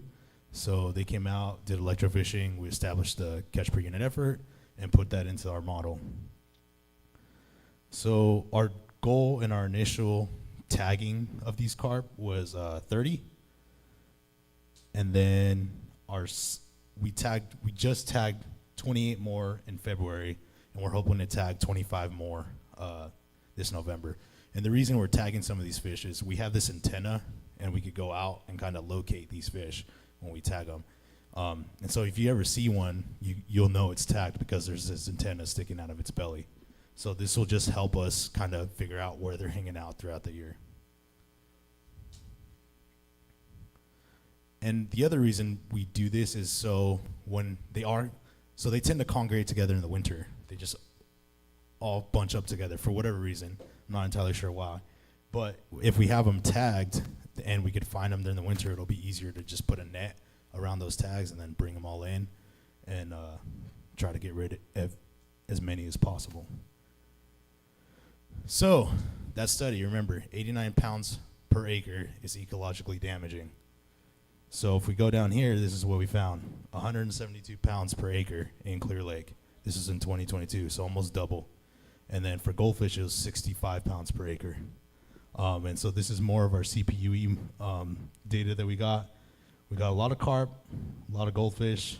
So they came out, did electrofishing, we established the catch per unit effort, and put that into our model. So our goal in our initial tagging of these carp was 30. And then we just tagged 28 more in February, and we're hoping to tag 25 more this November. And the reason we're tagging some of these fish is we have this antenna, and we could go out and kind of locate these fish when we tag them. And so if you ever see one, you'll know it's tagged because there's this antenna sticking out of its belly. So this will just help us kind of figure out where they're hanging out throughout the year. And the other reason we do this is so they tend to congregate together in the winter. They just all bunch up together for whatever reason. I'm not entirely sure why. But if we have them tagged and we could find them during the winter, it'll be easier to just put a net around those tags and then bring them all in and try to get rid of as many as possible. So that study, remember, 89 pounds per acre is ecologically damaging. So if we go down here, this is what we found. 172 pounds per acre in Clear Lake. This is in 2022, so almost double. And then for goldfish, it was 65 pounds per acre. And so this is more of our CPUE data that we got. We got a lot of carp, a lot of goldfish,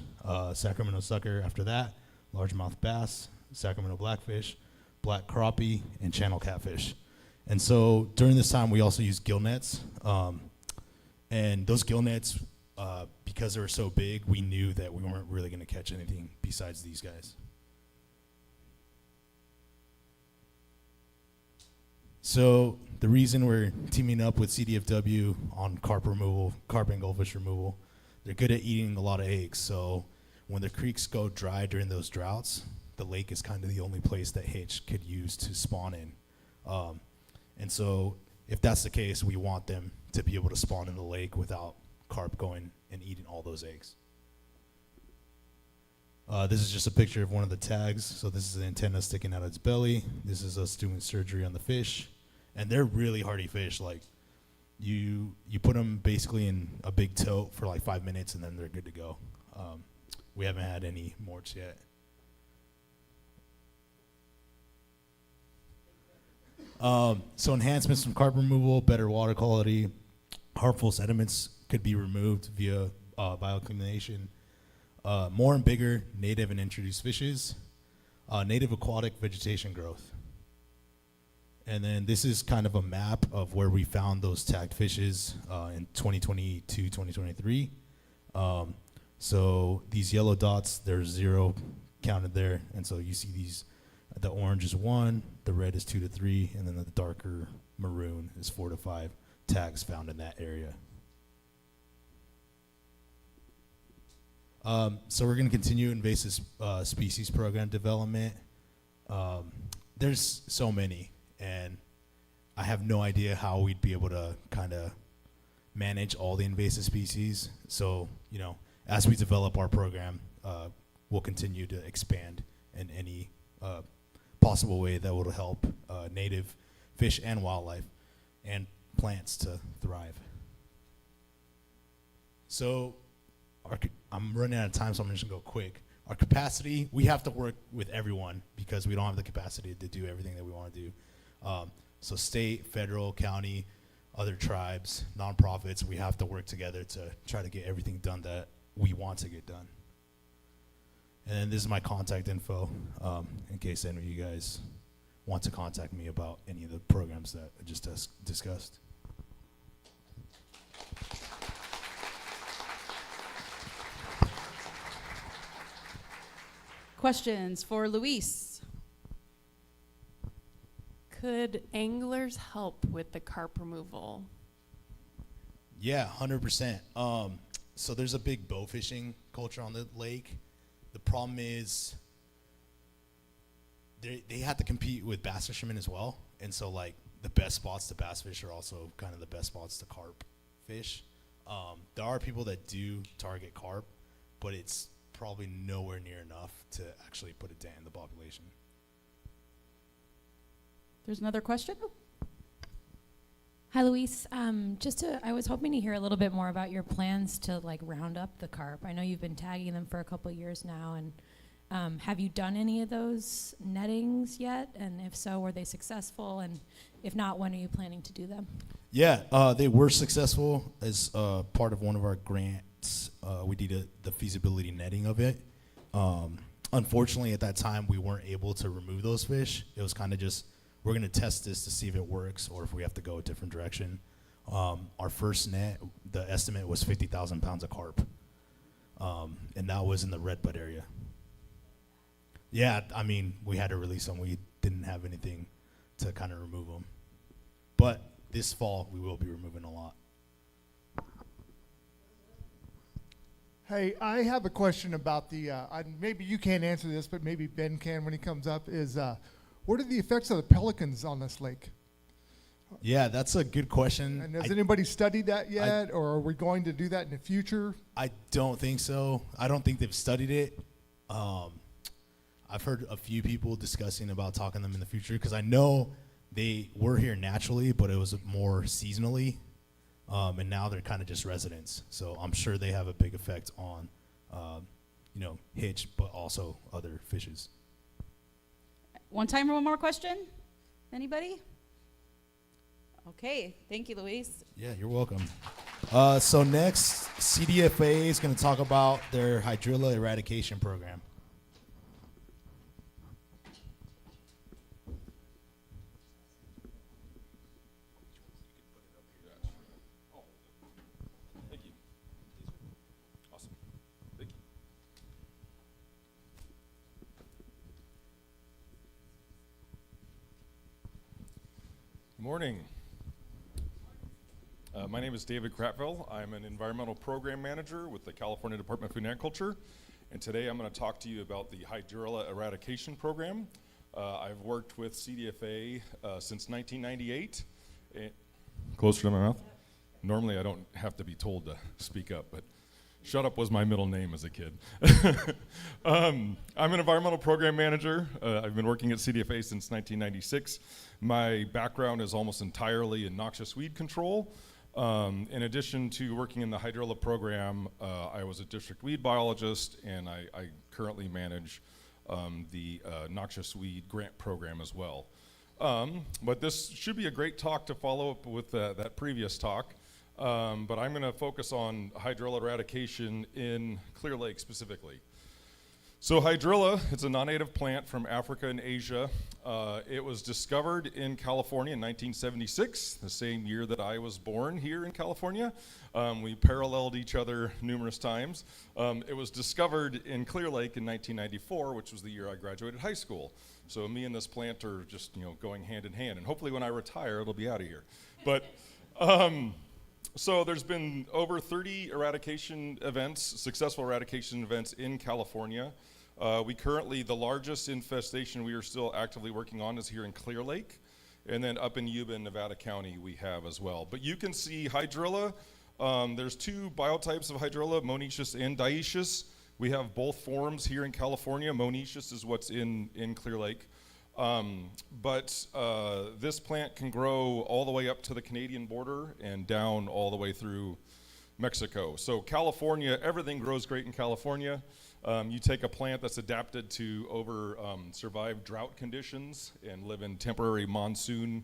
Sacramento sucker after that, largemouth bass, Sacramento blackfish, black crappie, and channel catfish. And so during this time, we also used gill nets. And those gill nets, because they were so big, we knew that we weren't really going to catch anything besides these guys. So the reason we're teaming up with CDFW on carp removal, carp and goldfish removal, they're good at eating a lot of eggs. So when the creeks go dry during those droughts, the lake is kind of the only place that Hitch could use to spawn in. And so if that's the case, we want them to be able to spawn in the lake without carp going and eating all those eggs. This is just a picture of one of the tags. So this is the antenna sticking out of its belly. This is us doing surgery on the fish. And they're really hardy fish. Like you put them basically in a big tote for like 5 minutes and then they're good to go. We haven't had any morts yet. So enhancements from carp removal, better water quality, harmful sediments could be removed via bioaccumulation, more and bigger native and introduced fishes, native aquatic vegetation growth. And then this is kind of a map of where we found those tagged fishes in 2022, 2023. So these yellow dots, there's 0 counted there. And so you see these, the orange is 1, the red is 2 to 3, and then the darker maroon is 4 to 5 tags found in that area. So we're going to continue invasive species program development. There's so many, and I have no idea how we'd be able to kind of manage all the invasive species. So, you know, as we develop our program, we'll continue to expand in any possible way that will help native fish and wildlife and plants to thrive. So I'm running out of time, so I'm just gonna go quick. Our capacity, we have to work with everyone because we don't have the capacity to do everything that we want to do. So state, federal, county, other tribes, nonprofits, we have to work together to try to get everything done that we want to get done. And then this is my contact info, in case any of you guys want to contact me about any of the programs that I just discussed. Questions for Luis? Could anglers help with the carp removal? Yeah, 100%. So there's a big bow fishing culture on the lake. The problem is they have to compete with bass fishermen as well. And so like the best spots to bass fish are also kind of the best spots to carp fish. There are people that do target carp, but it's probably nowhere near enough to actually put a dent in the population. There's another question. Hi, Luis. I was hoping to hear a little bit more about your plans to like round up the carp. I know you've been tagging them for a couple of years now, and have you done any of those nettings yet? And if so, were they successful? And if not, when are you planning to do them? Yeah, they were successful as part of one of our grants. We did the feasibility netting of it. Unfortunately, at that time, we weren't able to remove those fish. It was kind of just, we're going to test this to see if it works or if we have to go a different direction. Our first net, the estimate was 50,000 pounds of carp. And that was in the redbud area. Yeah, I mean, we had to release them. We didn't have anything to kind of remove them. But this fall, we will be removing a lot. Hey, I have a question about the, maybe you can't answer this, but maybe Ben can when he comes up, is what are the effects of the pelicans on this lake? Yeah, that's a good question. And has anybody studied that yet, or are we going to do that in the future? I don't think so. I don't think they've studied it. I've heard a few people discussing about talking them in the future, because I know they were here naturally, but it was more seasonally. And now they're kind of just residents. So I'm sure they have a big effect on, hitch, but also other fishes. One time for one more question? Anybody? Okay, thank you, Luis. Yeah, you're welcome. So next, CDFA is going to talk about their hydrilla eradication program. Morning. My name is David Kratville. I'm an environmental program manager with the California Department of Food and Agriculture, and today I'm going to talk to you about the hydrilla eradication program. I've worked with CDFA since 1998. Closer to my mouth? Normally I don't have to be told to speak up, but Shut Up was my middle name as a kid. I'm an environmental program manager. I've been working at CDFA since 1996. My background is almost entirely in noxious weed control. In addition to working in the hydrilla program, I was a district weed biologist, and I currently manage the noxious weed grant program as well. But this should be a great talk to follow up with that previous talk. But I'm going to focus on hydrilla eradication in Clear Lake specifically. So hydrilla, it's a non-native plant from Africa and Asia. It was discovered in California in 1976, the same year that I was born here in California. We paralleled each other numerous times. It was discovered in Clear Lake in 1994, which was the year I graduated high school. So me and this plant are just going hand in hand, and hopefully when I retire, it'll be out of here. But so there's been over 30 eradication events, successful eradication events in California. We currently, the largest infestation we are still actively working on is here in Clear Lake. And then up in Yuba in Nevada County we have as well. But you can see hydrilla, there's two biotypes of hydrilla, monoecious and dioecious. We have both forms here in California. Monoecious is what's in Clear Lake. But this plant can grow all the way up to the Canadian border and down all the way through Mexico. So California, everything grows great in California. You take a plant that's adapted to survive drought conditions and live in temporary monsoon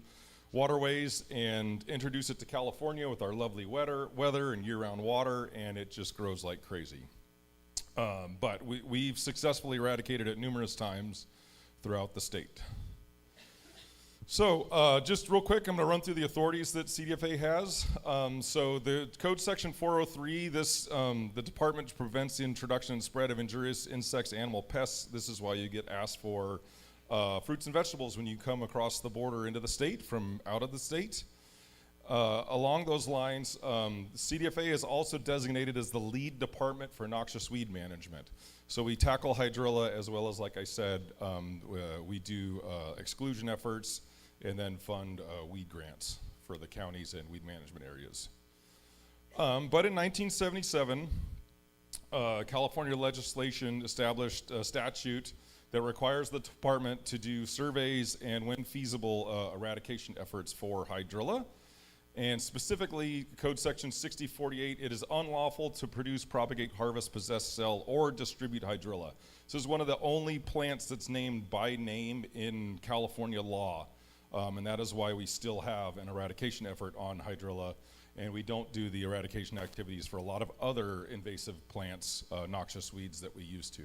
waterways and introduce it to California with our lovely weather and year-round water, and it just grows like crazy. But we've successfully eradicated it numerous times throughout the state. So just real quick, I'm going to run through the authorities that CDFA has. So the Code Section 403, the department prevents the introduction and spread of injurious insects, animal pests. This is why you get asked for fruits and vegetables when you come across the border into the state from out of the state. Along those lines, CDFA is also designated as the lead department for noxious weed management. So we tackle hydrilla as well as, like I said, we do exclusion efforts and then fund weed grants for the counties and weed management areas. But in 1977, California legislation established a statute that requires the department to do surveys and, when feasible, eradication efforts for hydrilla. And specifically, Code Section 6048, it is unlawful to produce, propagate, harvest, possess, sell, or distribute hydrilla. This is one of the only plants that's named by name in California law, and that is why we still have an eradication effort on hydrilla, and we don't do the eradication activities for a lot of other invasive plants, noxious weeds that we used to.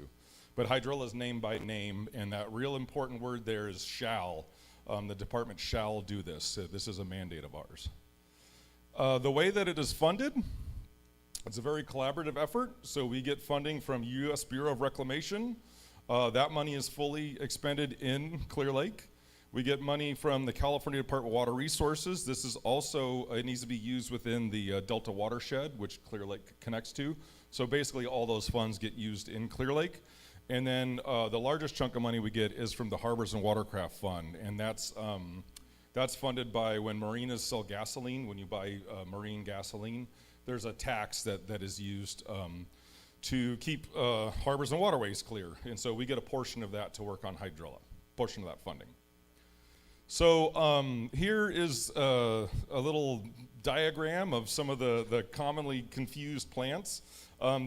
But hydrilla is named by name, and that real important word there is shall. The department shall do this. This is a mandate of ours. The way that it is funded, it's a very collaborative effort. So we get funding from U.S. Bureau of Reclamation. That money is fully expended in Clear Lake. We get money from the California Department of Water Resources. This is also, it needs to be used within the Delta watershed, which Clear Lake connects to. So basically all those funds get used in Clear Lake. And then the largest chunk of money we get is from the Harbors and Watercraft Fund, and that's funded by when marinas sell gasoline. When you buy marine gasoline, there's a tax that is used to keep harbors and waterways clear. And so we get a portion of that to work on hydrilla, portion of that funding. So here is a little diagram of some of the commonly confused plants.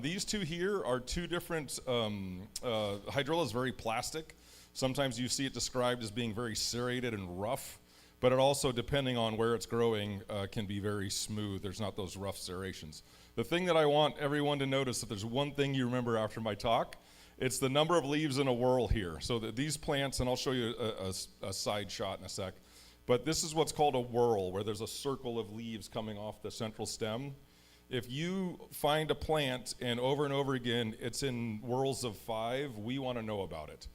These two here are two different, hydrilla is very plastic. Sometimes you see it described as being very serrated and rough. But it also, depending on where it's growing, can be very smooth. There's not those rough serrations. The thing that I want everyone to notice, if there's one thing you remember after my talk, it's the number of leaves in a whorl here. So that these plants, and I'll show you a side shot in a sec, but this is what's called a whorl, where there's a circle of leaves coming off the central stem. If you find a plant and over again it's in whorls of 5, we want to know about it.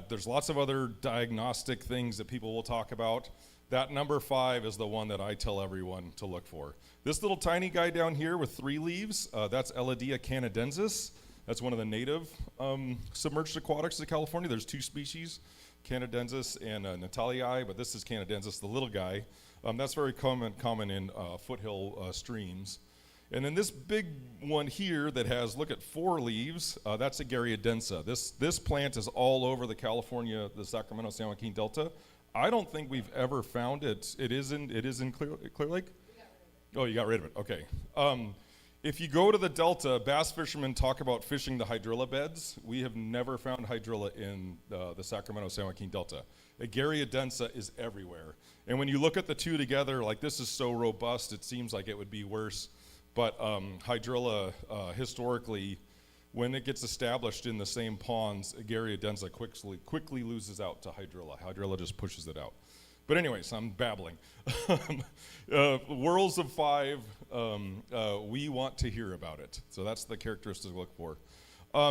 There's lots of other diagnostic things that people will talk about, That number 5 is the one that I tell everyone to look for. This little tiny guy down here with 3 leaves, that's Eladia canadensis. That's one of the native submerged aquatics of California. There's 2 species, canadensis and natalii, but this is canadensis, the little guy. That's very common in foothill streams. And then this big one here that has, look at 4 leaves, that's Agariodensa. This plant is all over the Sacramento San Joaquin Delta. I don't think we've ever found it. It is in Clear Lake? Oh, you got rid of it, okay. If you go to the Delta, bass fishermen talk about fishing the hydrilla beds. We have never found hydrilla in the Sacramento San Joaquin Delta. Agariodensa is everywhere. And when you look at the 2 together, like this is so robust, it seems like it would be worse. But hydrilla, historically, when it gets established in the same ponds, Agariodensa quickly loses out to hydrilla. Hydrilla just pushes it out. But anyways, I'm babbling. Whorls of 5, we want to hear about it. So that's the characteristic to look for.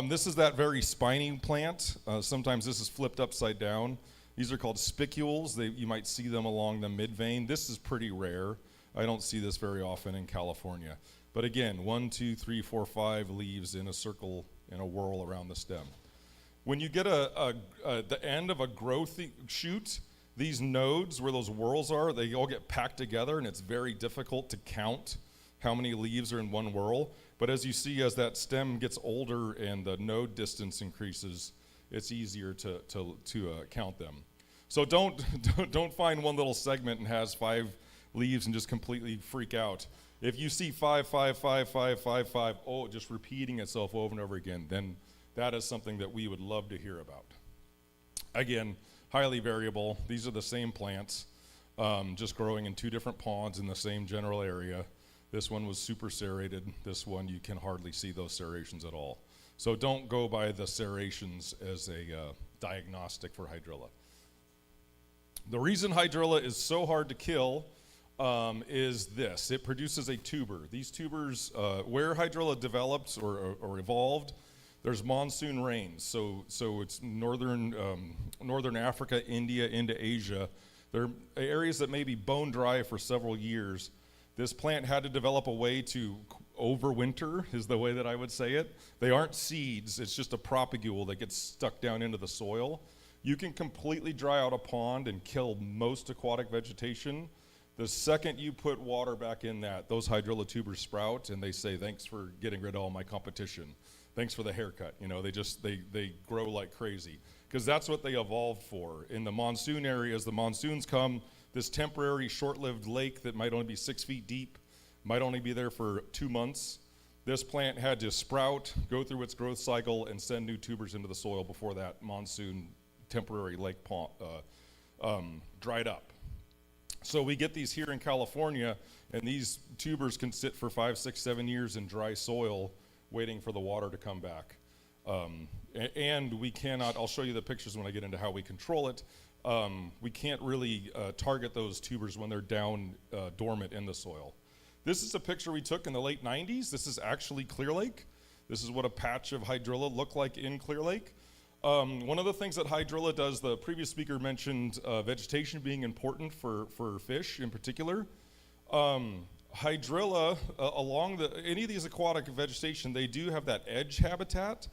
This is that very spiny plant. Sometimes this is flipped upside down. These are called spicules. You might see them along the midvein. This is pretty rare. I don't see this very often in California. But again, 1, 2, 3, 4, 5 leaves in a circle, in a whorl around the stem. When you get the end of a growth shoot, these nodes where those whorls are, they all get packed together, and it's very difficult to count how many leaves are in one whorl. But as you see, as that stem gets older and the node distance increases, it's easier to count them. So don't find one little segment and has 5 leaves and just completely freak out. If you see 5, 5, 5, 5, 5, 5, just repeating itself over and over again, then that is something that we would love to hear about. Again, highly variable. These are the same plants, just growing in 2 different ponds in the same general area. This one was super serrated. This one, you can hardly see those serrations at all. So don't go by the serrations as a diagnostic for hydrilla. The reason hydrilla is so hard to kill is this. It produces a tuber. These tubers, where hydrilla developed or evolved, there's monsoon rains. So it's northern Africa, India, into Asia. There are areas that may be bone dry for several years. This plant had to develop a way to overwinter, is the way that I would say it. They aren't seeds. It's just a propagule that gets stuck down into the soil. You can completely dry out a pond and kill most aquatic vegetation. The second you put water back in that, those hydrilla tubers sprout, and they say, thanks for getting rid of all my competition. Thanks for the haircut. You know, they grow like crazy. Because that's what they evolved for. In the monsoon areas, the monsoons come, this temporary short-lived lake that might only be 6 feet deep, might only be there for 2 months. This plant had to sprout, go through its growth cycle, and send new tubers into the soil before that monsoon temporary lake pond dried up. So we get these here in California, and these tubers can sit for 5, 6, 7 years in dry soil waiting for the water to come back. And we cannot, I'll show you the pictures when I get into how we control it. We can't really target those tubers when they're down dormant in the soil. This is a picture we took in the late 90s. This is actually Clear Lake. This is what a patch of hydrilla looked like in Clear Lake. One of the things that hydrilla does, the previous speaker mentioned vegetation being important for fish in particular. Hydrilla, along any of these aquatic vegetation, they do have that edge habitat,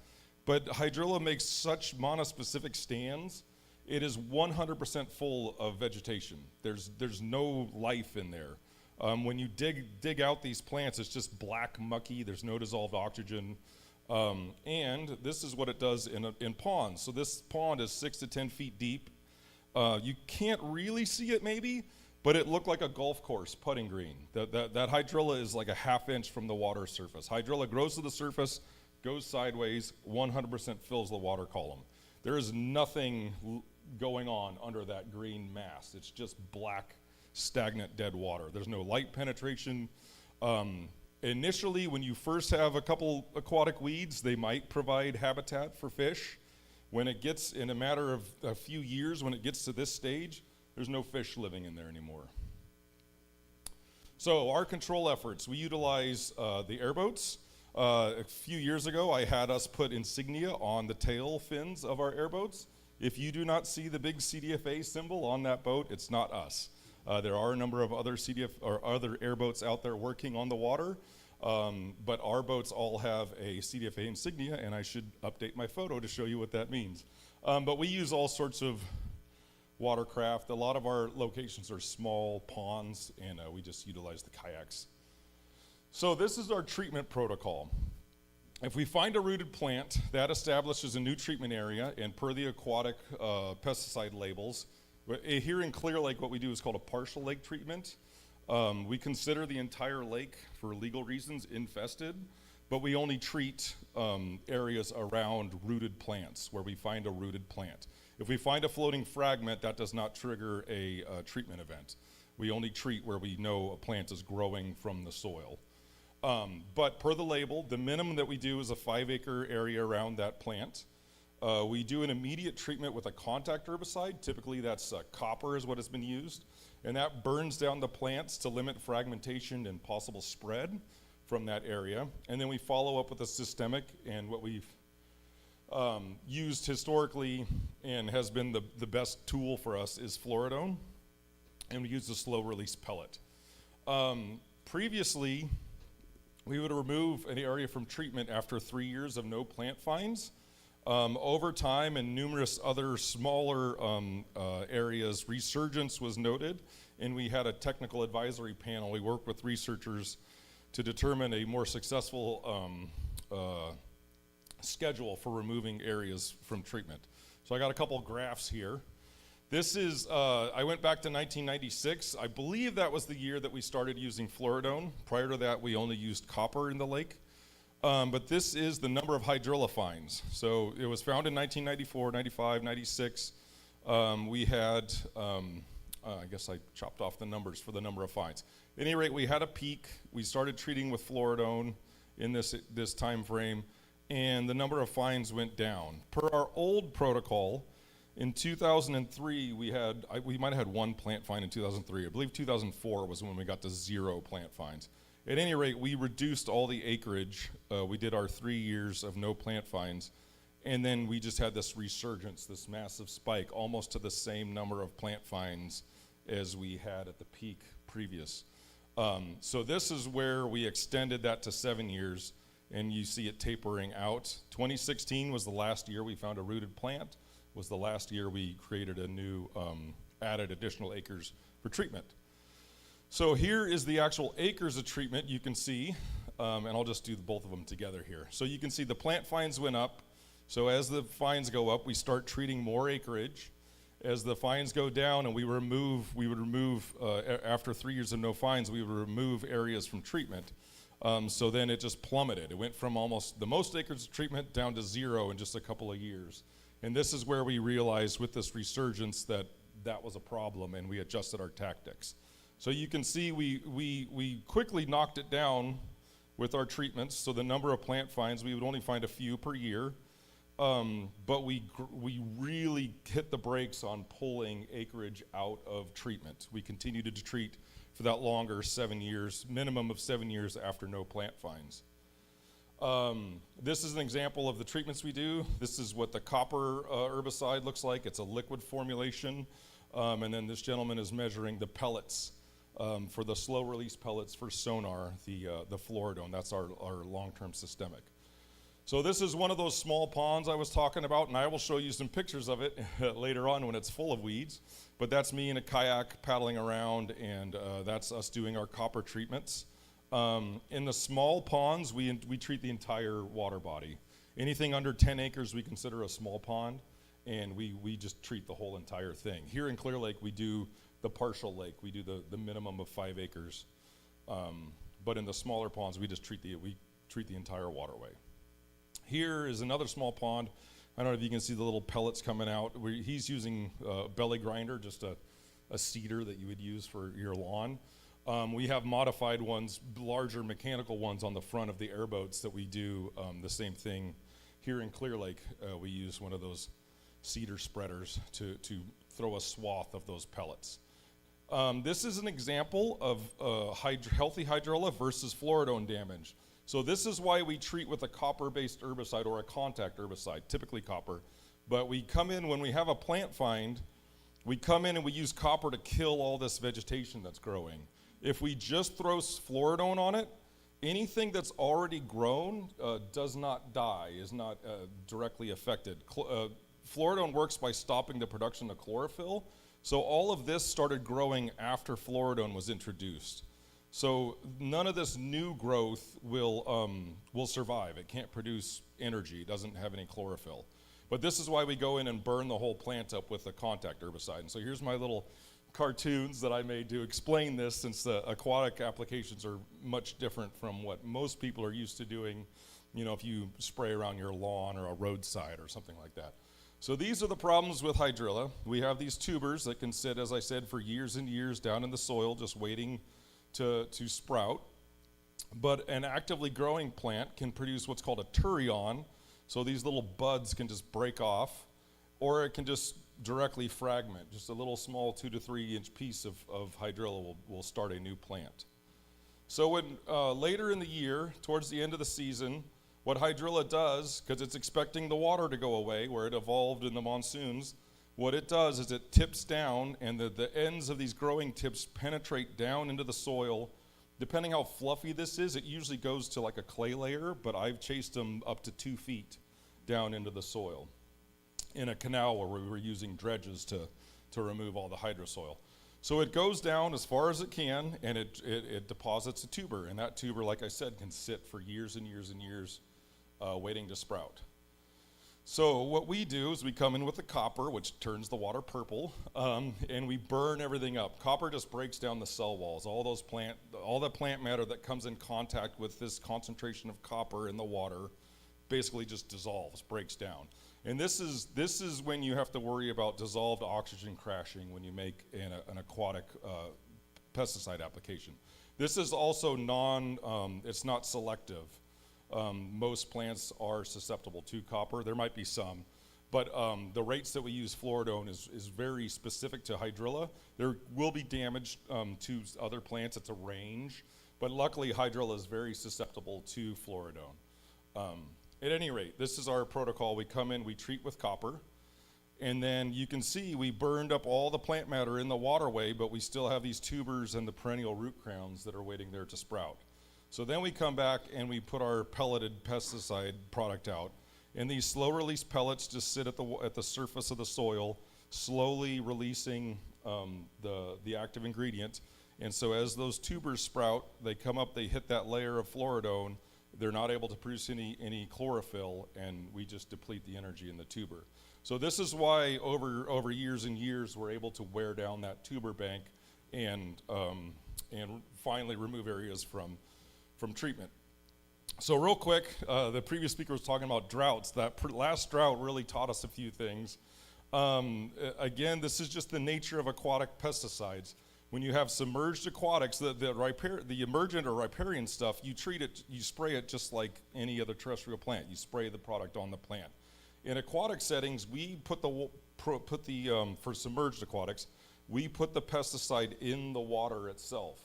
but hydrilla makes such monospecific stands, it is 100% full of vegetation. There's no life in there. When you dig out these plants, it's just black, mucky, there's no dissolved oxygen. And this is what it does in ponds. So this pond is 6 to 10 feet deep. You can't really see it maybe, but it looked like a golf course putting green. That hydrilla is like a ½ inch from the water surface. Hydrilla grows to the surface, goes sideways, 100% fills the water column. There is nothing going on under that green mass. It's just black, stagnant, dead water. There's no light penetration. Initially, when you first have a couple aquatic weeds, they might provide habitat for fish. When it gets, in a matter of a few years, when it gets to this stage, there's no fish living in there anymore. So our control efforts, we utilize the airboats. A few years ago, I had us put insignia on the tail fins of our airboats. If you do not see the big CDFA symbol on that boat, it's not us. There are a number of other CDF or other airboats out there working on the water, but our boats all have a CDFA insignia, and I should update my photo to show you what that means. But we use all sorts of watercraft. A lot of our locations are small ponds, and we just utilize the kayaks. So this is our treatment protocol. If we find a rooted plant, that establishes a new treatment area, and per the aquatic pesticide labels, here in Clear Lake, what we do is called a partial lake treatment. We consider the entire lake, for legal reasons, infested, but we only treat areas around rooted plants, where we find a rooted plant. If we find a floating fragment, that does not trigger a treatment event. We only treat where we know a plant is growing from the soil. But per the label, the minimum that we do is a 5-acre area around that plant. We do an immediate treatment with a contact herbicide. Typically that's copper is what has been used. And that burns down the plants to limit fragmentation and possible spread from that area. And then we follow up with a systemic, and what we've used historically and has been the best tool for us is fluoridone, and we use the slow release pellet. Previously, we would remove an area from treatment after 3 years of no plant finds. Over time and numerous other smaller areas, resurgence was noted, and we had a technical advisory panel. We worked with researchers to determine a more successful schedule for removing areas from treatment. So I got a couple graphs here. This is, I went back to 1996. I believe that was the year that we started using fluoridone. Prior to that, we only used copper in the lake. But this is the number of hydrilla finds. So it was found in 1994, 95, 96. We had, I guess I chopped off the numbers for the number of finds. At any rate, we had a peak. We started treating with fluoridone in this time frame, and the number of finds went down. Per our old protocol, in 2003, we might have had one plant find in 2003. I believe 2004 was when we got to 0 plant finds. At any rate, we reduced all the acreage. We did our 3 years of no plant finds, and then we just had this resurgence, this massive spike, almost to the same number of plant finds as we had at the peak previous. So this is where we extended that to 7 years, and you see it tapering out. 2016 was the last year we found a rooted plant, was the last year we created a new, added additional acres for treatment. So here is the actual acres of treatment you can see, and I'll just do both of them together here. So you can see the plant finds went up. So as the finds go up, we start treating more acreage. As the finds go down and we would remove, after 3 years of no finds, we would remove areas from treatment. So then it just plummeted. It went from almost the most acres of treatment down to 0 in just a couple of years. And this is where we realized with this resurgence that that was a problem, and we adjusted our tactics. So you can see we quickly knocked it down with our treatments. So the number of plant finds, we would only find a few per year. But we really hit the brakes on pulling acreage out of treatment. We continued to treat for that longer 7 years, minimum of 7 years after no plant finds. This is an example of the treatments we do. This is what the copper herbicide looks like. It's a liquid formulation. And then this gentleman is measuring the pellets for the slow release pellets for sonar, the fluoridone. That's our long-term systemic. So this is one of those small ponds I was talking about, and I will show you some pictures of it later on when it's full of weeds. But that's me in a kayak paddling around, and that's us doing our copper treatments. In the small ponds, we treat the entire water body. Anything under 10 acres we consider a small pond, and we just treat the whole entire thing. Here in Clear Lake, we do the partial lake. We do the minimum of 5 acres. But in the smaller ponds, we just treat the entire waterway. Here is another small pond. I don't know if you can see the little pellets coming out. He's using a belly grinder, just a seeder that you would use for your lawn. We have modified ones, larger mechanical ones on the front of the airboats that we do the same thing. Here in Clear Lake, we use one of those seeder spreaders to throw a swath of those pellets. This is an example of healthy hydrilla versus fluoridone damage. So this is why we treat with a copper-based herbicide or a contact herbicide, typically copper. But we come in when we have a plant find, We come in and we use copper to kill all this vegetation that's growing. If we just throw fluoridone on it, anything that's already grown does not die, is not directly affected. Fluoridone works by stopping the production of chlorophyll, so all of this started growing after fluoridone was introduced. So none of this new growth will survive. It can't produce energy, it doesn't have any chlorophyll. But this is why we go in and burn the whole plant up with a contact herbicide. And so here's my little cartoons that I made to explain this, since the aquatic applications are much different from what most people are used to doing, if you spray around your lawn or a roadside or something like that. So these are the problems with hydrilla. We have these tubers that can sit, as I said, for years and years down in the soil just waiting to sprout. But an actively growing plant can produce what's called a turion, so these little buds can just break off, or it can just directly fragment. Just a little small 2 to 3 inch piece of hydrilla will start a new plant. So when later in the year, towards the end of the season, what hydrilla does, because it's expecting the water to go away where it evolved in the monsoons, what it does is it tips down, and the ends of these growing tips penetrate down into the soil. Depending how fluffy this is, it usually goes to like a clay layer, but I've chased them up to 2 feet down into the soil in a canal where we were using dredges to remove all the hydrosoil. So it goes down as far as it can, and it deposits a tuber, and that tuber, like I said, can sit for years and years and years waiting to sprout. So what we do is we come in with the copper, which turns the water purple, and we burn everything up. Copper just breaks down the cell walls. All the plant matter that comes in contact with this concentration of copper in the water basically just dissolves, breaks down. And this is when you have to worry about dissolved oxygen crashing when you make an aquatic pesticide application. This is also it's not selective. Most plants are susceptible to copper. There might be some, but the rates that we use fluoridone is very specific to hydrilla. There will be damage to other plants. It's a range, but luckily hydrilla is very susceptible to fluoridone. At any rate, this is our protocol. We come in, we treat with copper, and then you can see we burned up all the plant matter in the waterway, but we still have these tubers and the perennial root crowns that are waiting there to sprout. So then we come back and we put our pelleted pesticide product out, and these slow release pellets just sit at the surface of the soil, slowly releasing the active ingredient. And so as those tubers sprout, they come up, they hit that layer of fluoridone, they're not able to produce any chlorophyll, and we just deplete the energy in the tuber. So this is why over years and years we're able to wear down that tuber bank and finally remove areas from treatment. So real quick, the previous speaker was talking about droughts. That last drought really taught us a few things. Again, this is just the nature of aquatic pesticides. When you have submerged aquatics, the emergent or riparian stuff, you treat it, you spray it just like any other terrestrial plant. You spray the product on the plant. In aquatic settings, we put for submerged aquatics, we put the pesticide in the water itself.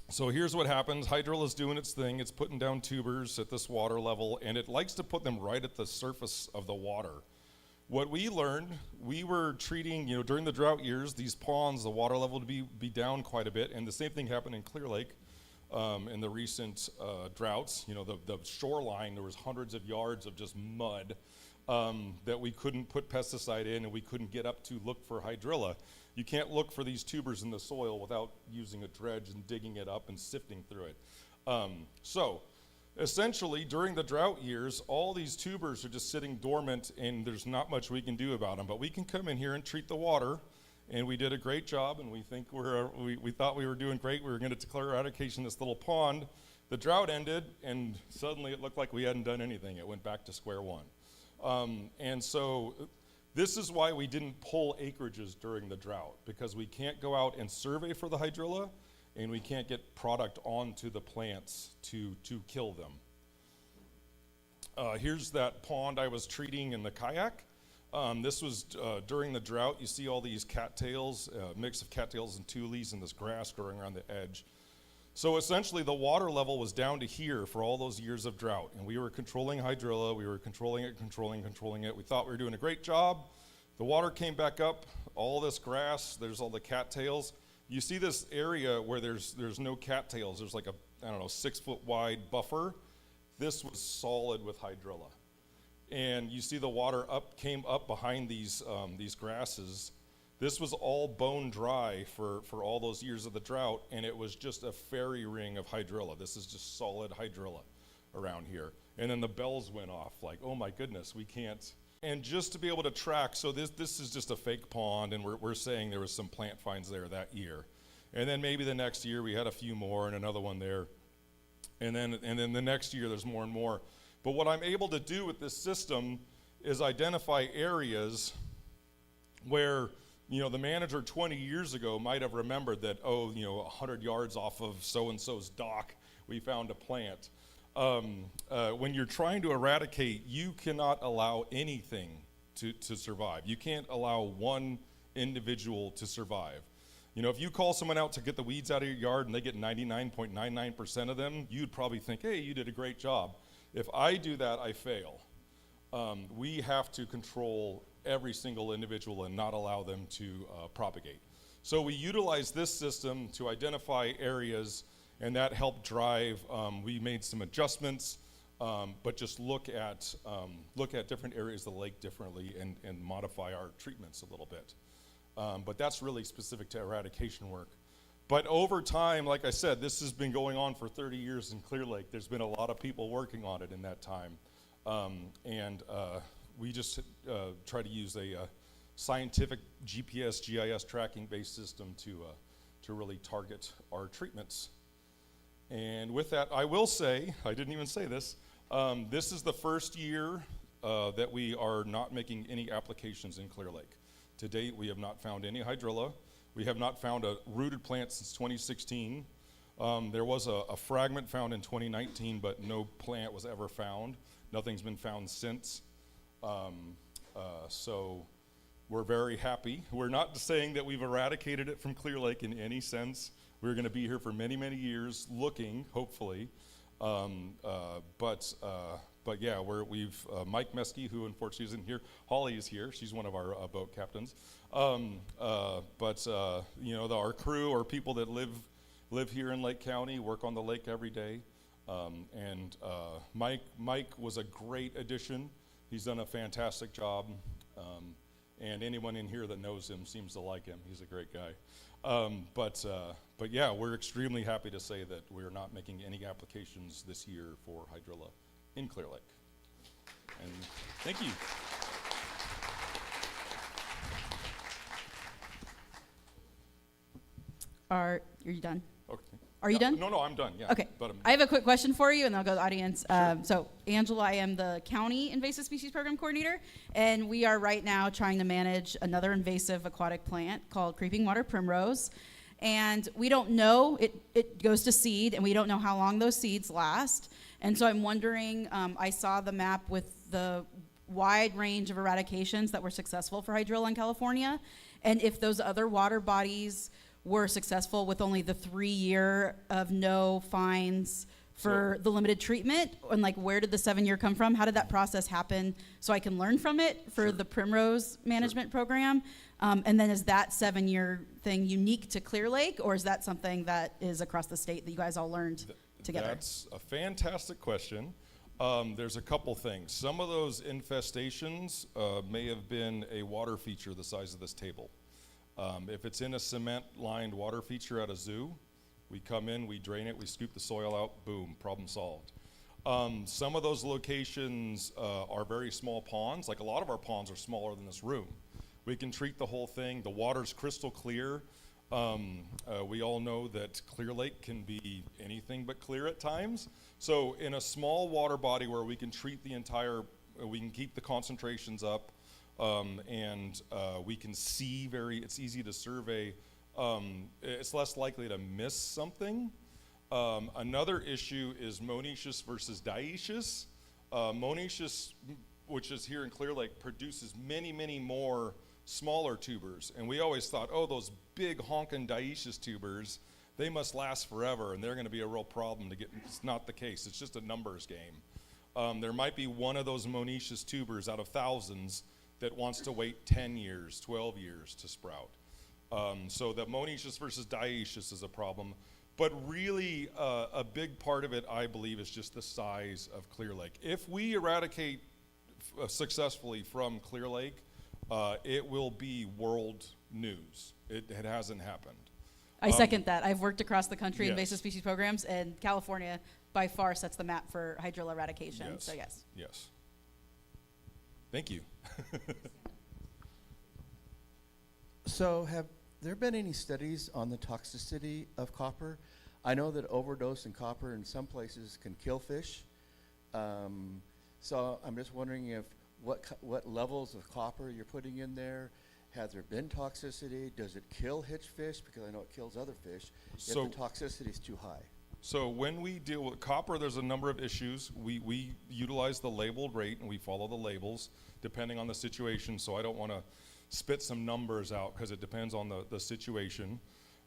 So here's what happens. Hydrilla is doing its thing. It's putting down tubers at this water level, and it likes to put them right at the surface of the water. What we learned, we were treating, during the drought years, these ponds, the water level would be down quite a bit, and the same thing happened in Clear Lake in the recent droughts. The shoreline, there was hundreds of yards of just mud that we couldn't put pesticide in, and we couldn't get up to look for hydrilla. You can't look for these tubers in the soil without using a dredge and digging it up and sifting through it. So essentially, during the drought years, all these tubers are just sitting dormant, and there's not much we can do about them. But we can come in here and treat the water, and we did a great job, and we think we thought we were doing great. We were going to declare eradication this little pond. The drought ended, and suddenly it looked like we hadn't done anything. It went back to square one. And so this is why we didn't pull acreages during the drought, because we can't go out and survey for the hydrilla, and we can't get product onto the plants to kill them. Here's that pond I was treating in the kayak. This was during the drought. You see all these cattails, mix of cattails and tules, and this grass growing around the edge. So essentially the water level was down to here for all those years of drought, and we were controlling hydrilla. We were controlling it. We thought we were doing a great job. The water came back up, all this grass, there's all the cattails. You see this area where there's no cattails, there's like a, I don't know, 6-foot wide buffer. This was solid with hydrilla. And you see the water came up behind these grasses. This was all bone dry for all those years of the drought, and it was just a fairy ring of hydrilla. This is just solid hydrilla around here. And then the bells went off, like, oh my goodness, we can't. And just to be able to track, so this is just a fake pond, and we're saying there was some plant finds there that year. And then maybe the next year we had a few more and another one there. And then the next year there's more and more. But what I'm able to do with this system is identify areas where, you know, the manager 20 years ago might have remembered that, 100 yards off of so-and-so's dock, we found a plant. When you're trying to eradicate, you cannot allow anything to survive. You can't allow one individual to survive. You know, if you call someone out to get the weeds out of your yard and they get 99.99% of them, you'd probably think, hey, you did a great job. If I do that, I fail. We have to control every single individual and not allow them to propagate. So we utilize this system to identify areas, and that helped drive. We made some adjustments, but just look at different areas of the lake differently and modify our treatments a little bit. But that's really specific to eradication work. But over time, like I said, this has been going on for 30 years in Clear Lake. There's been a lot of people working on it in that time. We just try to use a scientific GPS, GIS tracking-based system to really target our treatments. And with that, I will say, I didn't even say this, this is the first year that we are not making any applications in Clear Lake. To date, we have not found any hydrilla. We have not found a rooted plant since 2016. There was a fragment found in 2019, but no plant was ever found. Nothing's been found since. So we're very happy. We're not saying that we've eradicated it from Clear Lake in any sense. We're going to be here for many, many years looking, hopefully. But yeah, we've Mike Meskey, who unfortunately isn't here. Holly is here. She's one of our boat captains. Our crew are people that live here in Lake County, work on the lake every day. Mike was a great addition. He's done a fantastic job. And anyone in here that knows him seems to like him. He's a great guy. But yeah, we're extremely happy to say that we're not making any applications this year for hydrilla in Clear Lake. And thank you. Are you done? Okay. Are you done? No, I'm done, yeah. Okay. But, I have a quick question for you, and then I'll go to the audience. So, Angela, I am the County Invasive Species Program Coordinator, and we are right now trying to manage another invasive aquatic plant called creeping water primrose. And we don't know, it goes to seed, and we don't know how long those seeds last. And so I'm wondering, I saw the map with the wide range of eradications that were successful for hydrilla in California, and if those other water bodies were successful with only the 3-year of no fines for the limited treatment, and like where did the 7-year come from? How did that process happen so I can learn from it for the Primrose Management Program? And then is that 7-year thing unique to Clear Lake, or is that something that is across the state that you guys all learned together? That's a fantastic question. There's a couple things. Some of those infestations may have been a water feature the size of this table. If it's in a cement-lined water feature at a zoo, we come in, we drain it, we scoop the soil out, boom, problem solved. Some of those locations are very small ponds. Like a lot of our ponds are smaller than this room. We can treat the whole thing. The water's crystal clear. We all know that Clear Lake can be anything but clear at times. So in a small water body where we can treat the entire, we can keep the concentrations up, and we can see it's easy to survey, it's less likely to miss something. Another issue is monoecious versus dioecious. Monoecious, which is here in Clear Lake, produces many, many more smaller tubers. And we always thought, oh, those big honking dioecious tubers, they must last forever and they're gonna be a real problem to get. It's not the case, it's just a numbers game. There might be one of those monoecious tubers out of thousands that wants to wait 10 years, 12 years to sprout. So the monoecious versus dioecious is a problem. But really, a big part of it, I believe, is just the size of Clear Lake. If we eradicate successfully from Clear Lake, it will be world news. It hasn't happened. I second that. I've worked across the country in Yes. invasive species programs, and California by far sets the map for hydrilla eradication. Yes. So yes. Yes. Thank you. So have there been any studies on the toxicity of copper? I know that overdose in copper in some places can kill fish. So I'm just wondering if what levels of copper you're putting in there. Has there been toxicity? Does it kill hitch fish? Because I know it kills other fish So- if the toxicity is too high. So when we deal with copper, there's a number of issues. We utilize the labeled rate and we follow the labels depending on the situation. So I don't want to spit some numbers out because it depends on the situation.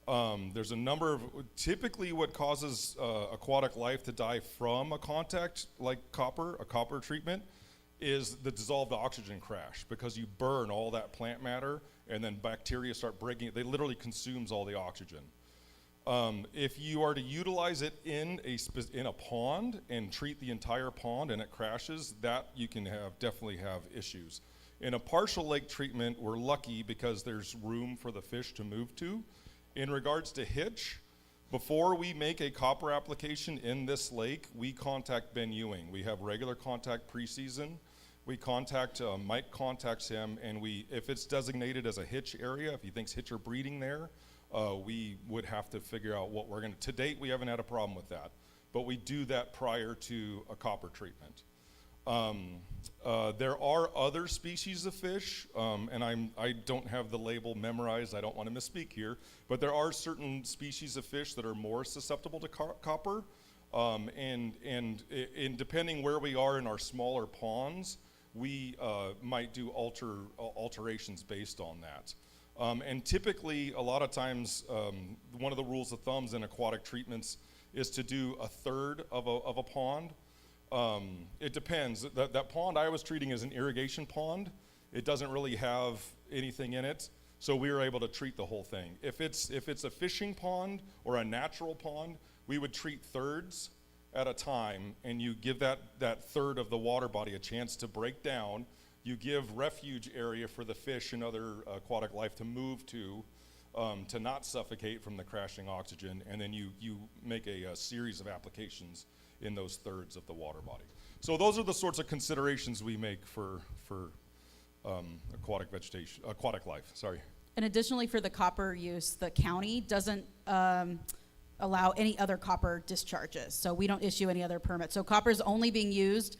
There's a number of, typically what causes aquatic life to die from a contact like copper, a copper treatment, is the dissolved oxygen crash, because you burn all that plant matter and then bacteria start breaking it. They literally consumes all the oxygen. If you are to utilize it in a pond and treat the entire pond and it crashes, that you can definitely have issues. In a partial lake treatment, we're lucky because there's room for the fish to move to. In regards to hitch, before we make a copper application in this lake, we contact Ben Ewing. We have regular contact preseason. We contact, Mike contacts him, and if it's designated as a hitch area, if he thinks hitch are breeding there, we would have to figure out what we're going to. To date, we haven't had a problem with that, but we do that prior to a copper treatment. There are other species of fish, and I don't have the label memorized. I don't want to misspeak here, but there are certain species of fish that are more susceptible to copper, and depending where we are in our smaller ponds, we might do alterations based on that. And typically, a lot of times, one of the rules of thumbs in aquatic treatments is to do a third of a pond. It depends. That pond I was treating as an irrigation pond. It doesn't really have anything in it, so we were able to treat the whole thing. If it's a fishing pond or a natural pond, we would treat thirds at a time, and you give that third of the water body a chance to break down. You give refuge area for the fish and other aquatic life to move to not suffocate from the crashing oxygen, and then you make a series of applications in those thirds of the water body. So those are the sorts of considerations we make for aquatic life. Sorry. And additionally, for the copper use, the county doesn't allow any other copper discharges. So we don't issue any other permits. So copper is only being used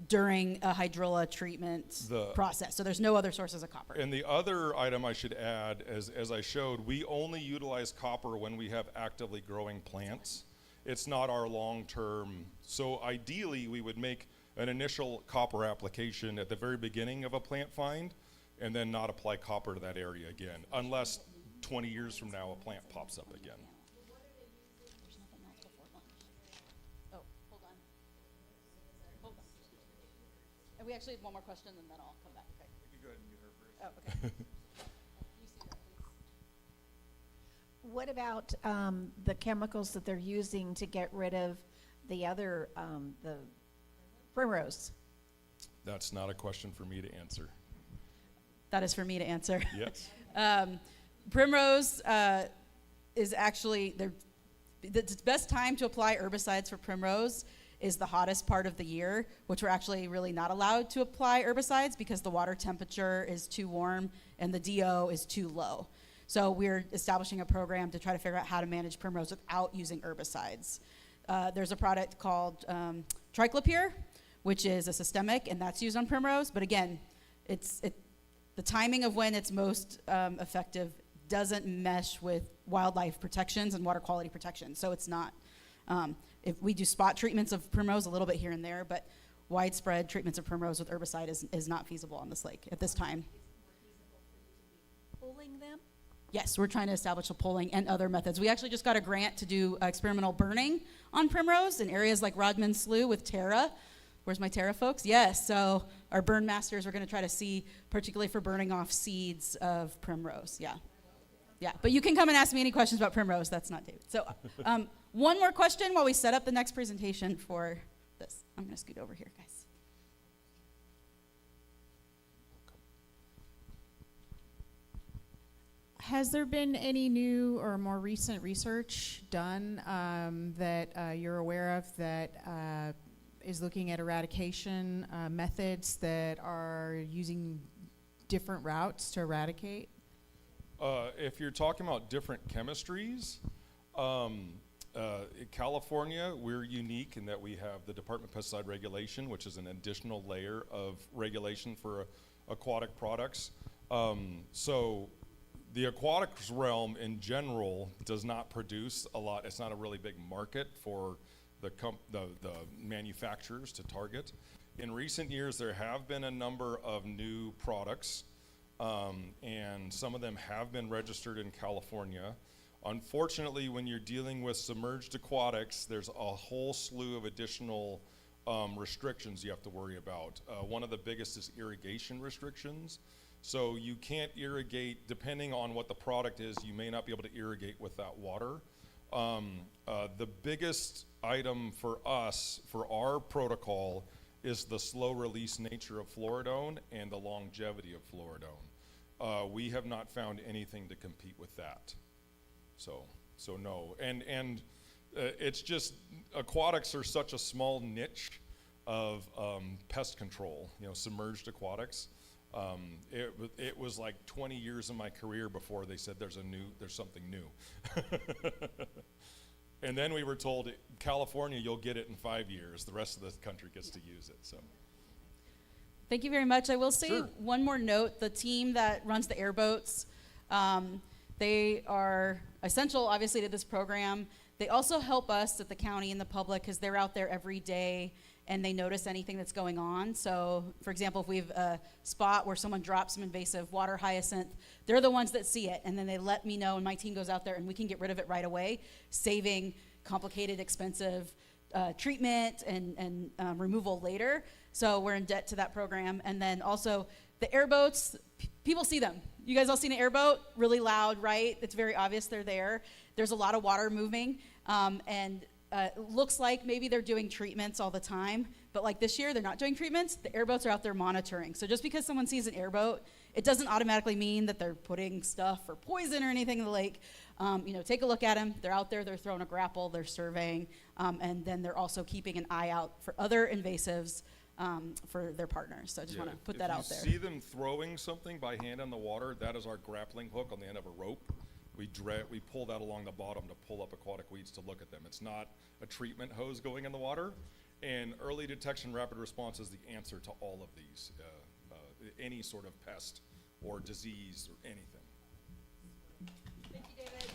during a hydrilla treatment process. So there's no other sources of copper. And the other item I should add, as I showed, we only utilize copper when we have actively growing plants. It's not our long-term. So ideally, we would make an initial copper application at the very beginning of a plant find and then not apply copper to that area again, unless 20 years from now a plant pops up again. Oh, hold on. Hold on. And we actually have one more question, and then I'll come back. Okay. We can go ahead and do her first. Oh, okay. What about the chemicals that they're using to get rid of the other, the primrose? That's not a question for me to answer. That is for me to answer. Yes. Primrose is actually, the best time to apply herbicides for primrose is the hottest part of the year, which we're actually really not allowed to apply herbicides because the water temperature is too warm and the DO is too low. So we're establishing a program to try to figure out how to manage primrose without using herbicides. There's a product called triclopyr, which is a systemic, and that's used on primrose. But again, the timing of when it's most effective doesn't mesh with wildlife protections and water quality protection. So it's not, if we do spot treatments of primrose a little bit here and there, but widespread treatments of primrose with herbicide is not feasible on this lake at this time. Pulling them? Yes, we're trying to establish a pulling and other methods. We actually just got a grant to do experimental burning on primrose in areas like Rodman Slough with Terra, Where's my Terra folks? Yes, so our burn masters are going to try to see, particularly for burning off seeds of primrose. Yeah. Yeah, but you can come and ask me any questions about primrose. That's not David. So one more question while we set up the next presentation for this. I'm going to scoot over here, guys. Has there been any new or more recent research done that you're aware of that is looking at eradication methods that are using different routes to eradicate? If you're talking about different chemistries, in California, we're unique in that we have the Department of Pesticide Regulation, which is an additional layer of regulation for aquatic products. So the aquatics realm in general does not produce a lot. It's not a really big market for the manufacturers to target. In recent years, there have been a number of new products, and some of them have been registered in California. Unfortunately, when you're dealing with submerged aquatics, there's a whole slew of additional restrictions you have to worry about. One of the biggest is irrigation restrictions. So you can't irrigate, depending on what the product is, you may not be able to irrigate with that water. The biggest item for us, for our protocol, is the slow release nature of fluoridone and the longevity of fluoridone. We have not found anything to compete with that. So no, and it's just, aquatics are such a small niche of pest control, submerged aquatics. It was like 20 years of my career before they said there's something new. And then we were told, California, you'll get it in 5 years. The rest of the country gets to use it, so. Thank you very much. I will say Sure. one more note. The team that runs the airboats, they are essential, obviously, to this program. They also help us at the county and the public because they're out there every day and they notice anything that's going on. So, for example, if we have a spot where someone drops some invasive water hyacinth, they're the ones that see it, and then they let me know, and my team goes out there, and we can get rid of it right away, saving complicated, expensive treatment and removal later. So we're in debt to that program. And then also the airboats, people see them. You guys all seen an airboat? Really loud, right? It's very obvious they're there. There's a lot of water moving, and it looks like maybe they're doing treatments all the time, but like this year, they're not doing treatments. The airboats are out there monitoring. So just because someone sees an airboat, it doesn't automatically mean that they're putting stuff or poison or anything in the lake. Take a look at them. They're out there, they're throwing a grapple, they're surveying, and then they're also keeping an eye out for other invasives for their partners. So I just want to put that out there. If you see them throwing something by hand on the water, that is our grappling hook on the end of a rope. We pull that along the bottom to pull up aquatic weeds to look at them. It's not a treatment hose going in the water. And early detection rapid response is the answer to all of these, any sort of pest or disease or anything. Thank you, David.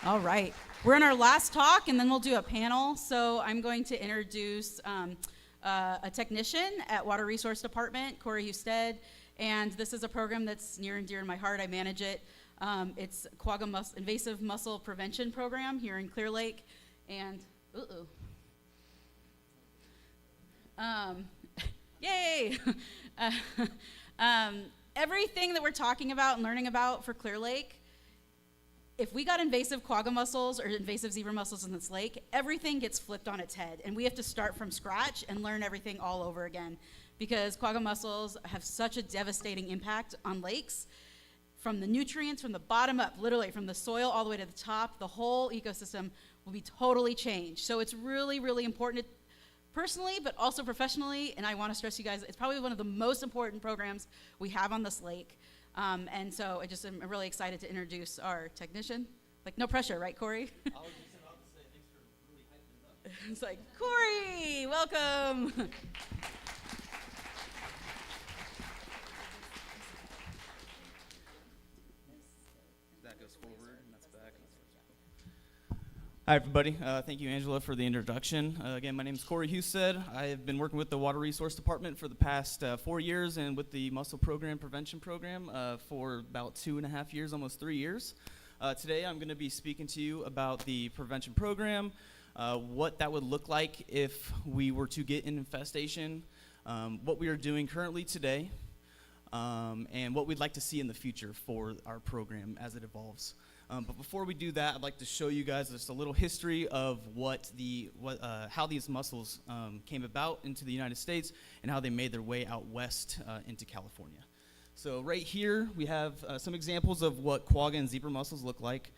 All right. We're in our last talk, and then we'll do a panel. So I'm going to introduce a technician at Water Resource Department, Corey Husted. And this is a program that's near and dear to my heart. I manage it. It's quagga invasive mussel prevention program here in Clear Lake. And, yay! Everything that we're talking about and learning about for Clear Lake, if we got invasive quagga mussels or invasive zebra mussels in this lake, everything gets flipped on its head. And we have to start from scratch and learn everything all over again, because quagga mussels have such a devastating impact on lakes. From the nutrients, from the bottom up, literally from the soil all the way to the top, the whole ecosystem will be totally changed. So it's really, really important personally, but also professionally, and I want to stress you guys, it's probably one of the most important programs we have on this lake. And so I'm really excited to introduce our technician. Like, no pressure, right, Corey? I was just about to say, thanks for really hyping it up. It's like, Corey, welcome. That goes forward, and that's back. Hi, everybody. Thank you, Angela, for the introduction. Again, my name is Corey Husted. I have been working with the Water Resource Department for the past 4 years, and with the Mussel Program Prevention Program for about 2.5 years, almost 3 years. Today I'm going to be speaking to you about the prevention program, what that would look like if we were to get an infestation, what we are doing currently today, and what we'd like to see in the future for our program as it evolves. But before we do that, I'd like to show you guys just a little history of how these mussels came about into the United States and how they made their way out west into California. So right here we have some examples of what quagga and zebra mussels look like.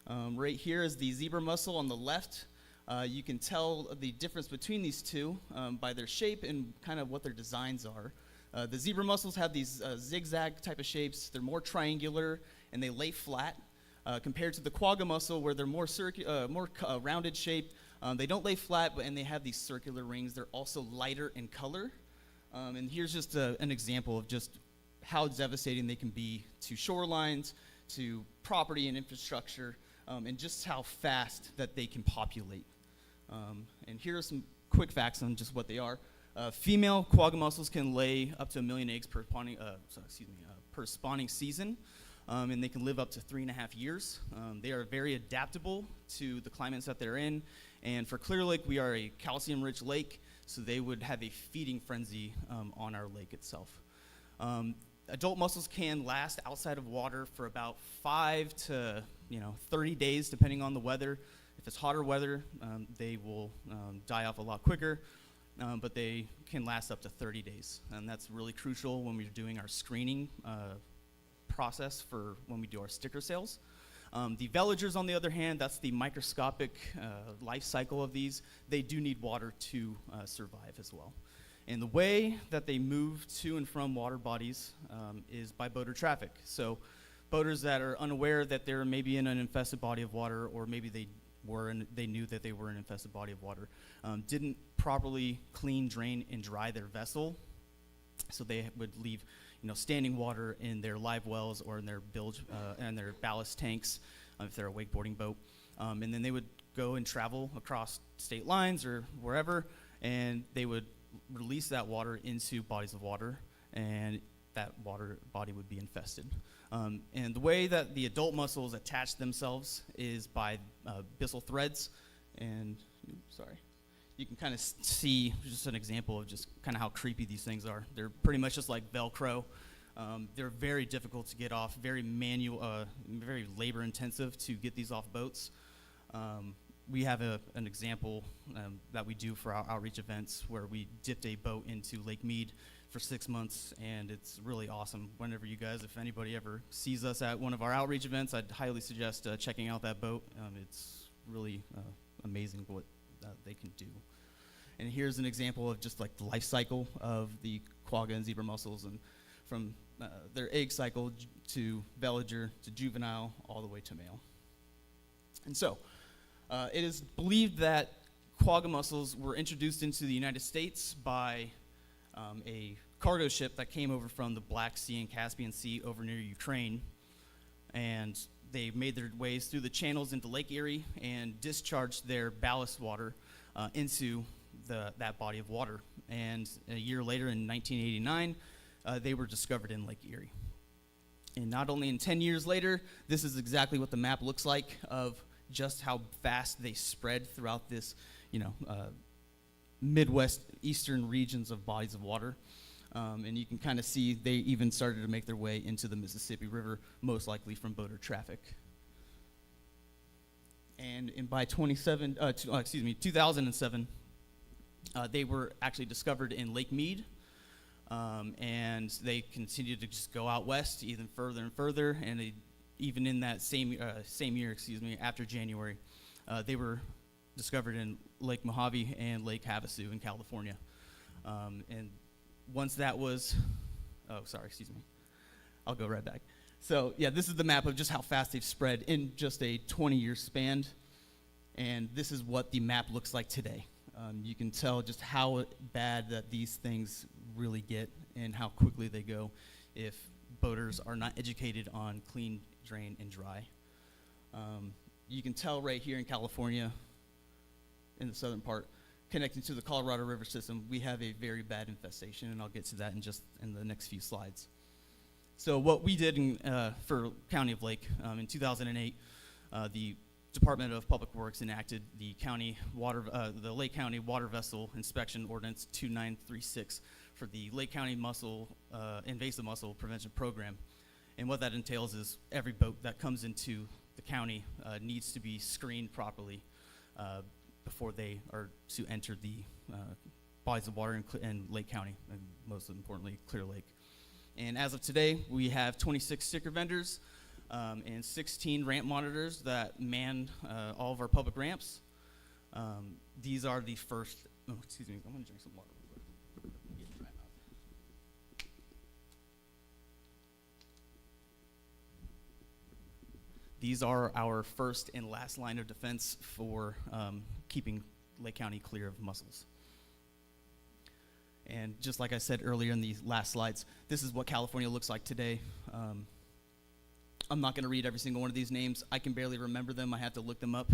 Right here is the zebra mussel on the left. You can tell the difference between these two by their shape and kind of what their designs are. The zebra mussels have these zigzag type of shapes. They're more triangular and they lay flat. Compared to the quagga mussel, where they're more rounded shaped, they don't lay flat, and they have these circular rings. They're also lighter in color. And here's just an example of just how devastating they can be to shorelines, to property and infrastructure, and just how fast that they can populate. And here are some quick facts on just what they are. Female quagga mussels can lay up to 1 million eggs per spawning season. And they can live up to 3.5 years. They are very adaptable to the climates that they're in. And for Clear Lake, we are a calcium-rich lake, so they would have a feeding frenzy on our lake itself. Adult mussels can last outside of water for about 5 to 30 days, depending on the weather. If it's hotter weather, they will die off a lot quicker, but they can last up to 30 days. And that's really crucial when we're doing our screening process for when we do our sticker sales. The veligers, on the other hand, that's the microscopic life cycle of these. They do need water to survive as well. And the way that they move to and from water bodies is by boater traffic. So boaters that are unaware that they're maybe in an infested body of water, or maybe they knew that they were in an infested body of water, didn't properly clean, drain, and dry their vessel. So they would leave standing water in their live wells or in their bilge and their ballast tanks if they're a wakeboarding boat. And then they would go and travel across state lines or wherever, and they would release that water into bodies of water, and that water body would be infested. And the way that the adult mussels attach themselves is by byssal threads. And, you can kind of see just an example of just kind of how creepy these things are. They're pretty much just like Velcro. They're very difficult to get off, very manual, very labor intensive to get these off boats. We have an example that we do for our outreach events where we dipped a boat into Lake Mead for 6 months, and it's really awesome. Whenever you guys, if anybody ever sees us at one of our outreach events, I'd highly suggest checking out that boat. It's really amazing what they can do. And here's an example of just like the life cycle of the quagga and zebra mussels, and from their egg cycle to veliger to juvenile all the way to male. And so it is believed that quagga mussels were introduced into the United States by a cargo ship that came over from the Black Sea and Caspian Sea over near Ukraine, and they made their ways through the channels into Lake Erie and discharged their ballast water into that body of water. And a year later, in 1989, they were discovered in Lake Erie. And not only in 10 years later, this is exactly what the map looks like of just how fast they spread throughout this, Midwest, eastern regions of bodies of water. And you can kind of see they even started to make their way into the Mississippi River, most likely from boater traffic. And by 2007, they were actually discovered in Lake Mead, and they continued to just go out west even further and further. And even in that same year, after January, they were discovered in Lake Mojave and Lake Havasu in California. And once that was, I'll go right back. So yeah, this is the map of just how fast they've spread in just a 20-year span. And this is what the map looks like today. You can tell just how bad that these things really get and how quickly they go if boaters are not educated on clean, drain, and dry. You can tell right here in California, in the southern part, connecting to the Colorado River system, we have a very bad infestation, and I'll get to that in the next few slides. So what we did for County of Lake in 2008 the Department of Public Works enacted the the Lake County Water Vessel Inspection Ordinance 2936 for the Lake County Invasive Mussel Prevention Program. And what that entails is every boat that comes into the county needs to be screened properly before they are to enter the bodies of water in Lake County, and most importantly, Clear Lake. And as of today, we have 26 sticker vendors and 16 ramp monitors that man all of our public ramps. These are the first, oh, excuse me, I'm gonna drink some water real quick. Get a dry mouth. These are our first and last line of defense for keeping Lake County clear of mussels. And just like I said earlier in the last slides, this is what California looks like today. I'm not going to read every single one of these names. I can barely remember them. I have to look them up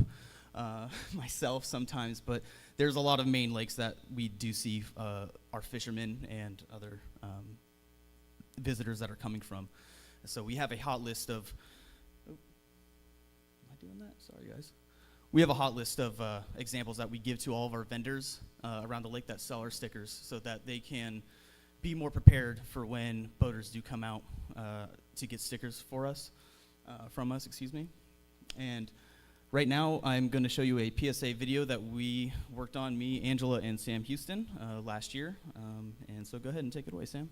myself sometimes. But there's a lot of main lakes that we do see our fishermen and other visitors that are coming from. So we have a hot list of, am I doing that? Sorry, guys. We have a hot list of examples that we give to all of our vendors around the lake that sell our stickers so that they can be more prepared for when boaters do come out to get stickers from us, excuse me. And right now I'm going to show you a PSA video that we worked on, me, Angela, and Sam Houston last year. And so go ahead and take it away, Sam.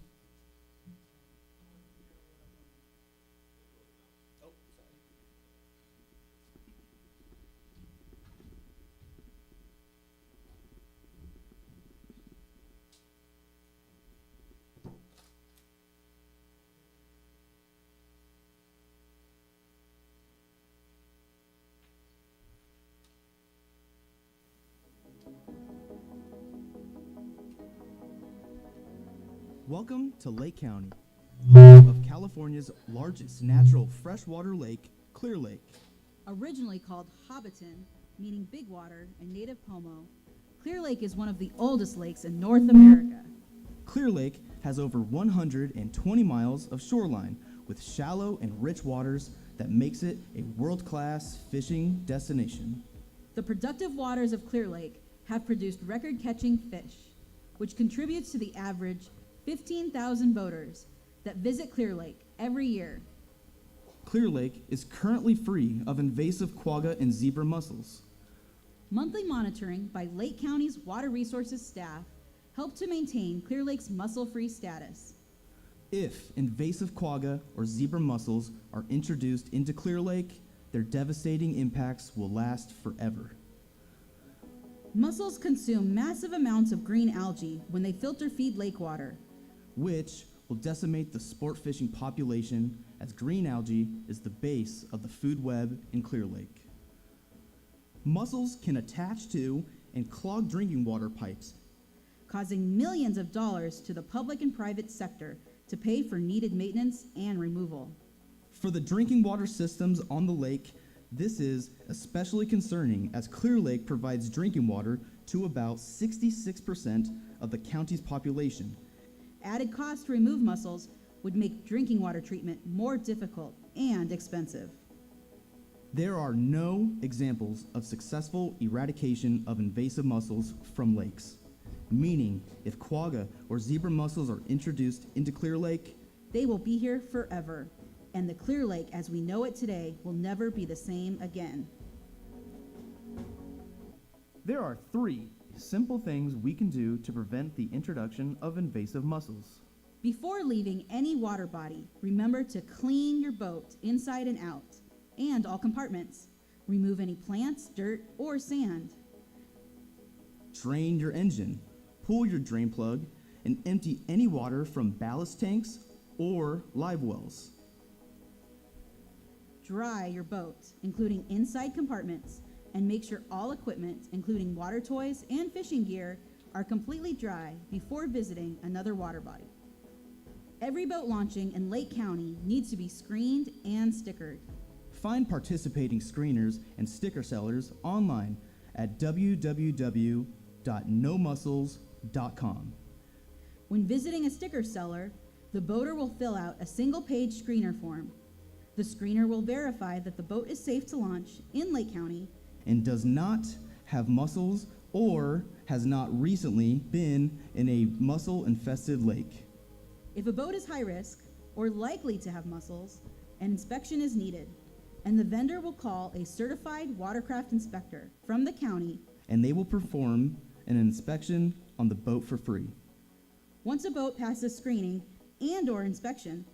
Welcome to Lake County, home of California's largest natural freshwater lake, Clear Lake. Originally called Hobbiton, meaning big water in native Pomo, Clear Lake is one of the oldest lakes in North America. Clear Lake has over 120 miles of shoreline with shallow and rich waters that makes it a world-class fishing destination. The productive waters of Clear Lake have produced record-catching fish, which contributes to the average 15,000 boaters that visit Clear Lake every year. Clear Lake is currently free of invasive quagga and zebra mussels. Monthly monitoring by Lake County's Water Resources staff help to maintain Clear Lake's mussel-free status. If invasive quagga or zebra mussels are introduced into Clear Lake, their devastating impacts will last forever. Mussels consume massive amounts of green algae when they filter feed lake water, which will decimate the sport fishing population, as green algae is the base of the food web in Clear Lake. Mussels can attach to and clog drinking water pipes, causing millions of dollars to the public and private sector to pay for needed maintenance and removal. For the drinking water systems on the lake, this is especially concerning as Clear Lake provides drinking water to about 66% of the county's population. Added cost to remove mussels would make drinking water treatment more difficult and expensive. There are no examples of successful eradication of invasive mussels from lakes, meaning if quagga or zebra mussels are introduced into Clear Lake, they will be here forever, and the Clear Lake as we know it today will never be the same again. There are 3 simple things we can do to prevent the introduction of invasive mussels. Before leaving any water body, remember to clean your boat inside and out, and all compartments. Remove any plants, dirt, or sand. Drain your engine, pull your drain plug, and empty any water from ballast tanks or live wells. Dry your boat, including inside compartments, and make sure all equipment, including water toys and fishing gear, are completely dry before visiting another water body. Every boat launching in Lake County needs to be screened and stickered. Find participating screeners and sticker sellers online at www.nomussels.com. When visiting a sticker seller, the boater will fill out a single-page screener form. The screener will verify that the boat is safe to launch in Lake County and does not have mussels or has not recently been in a mussel-infested lake. If a boat is high risk or likely to have mussels, an inspection is needed, and the vendor will call a certified watercraft inspector from the county, and they will perform an inspection on the boat for free. Once a boat passes screening and/or inspection,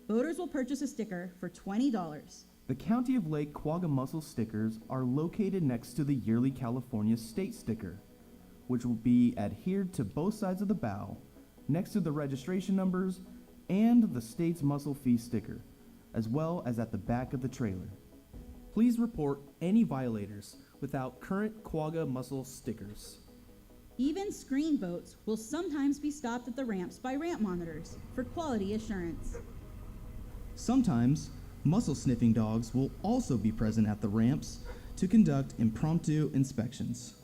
boaters will purchase a sticker for $20. The County of Lake Quagga Mussel stickers are located next to the yearly California state sticker, which will be adhered to both sides of the bow, next to the registration numbers and the state's mussel fee sticker, as well as at the back of the trailer. Please report any violators without current Quagga Mussel stickers. Even screen boats will sometimes be stopped at the ramps by ramp monitors for quality assurance. Sometimes, mussel sniffing dogs will also be present at the ramps to conduct impromptu inspections.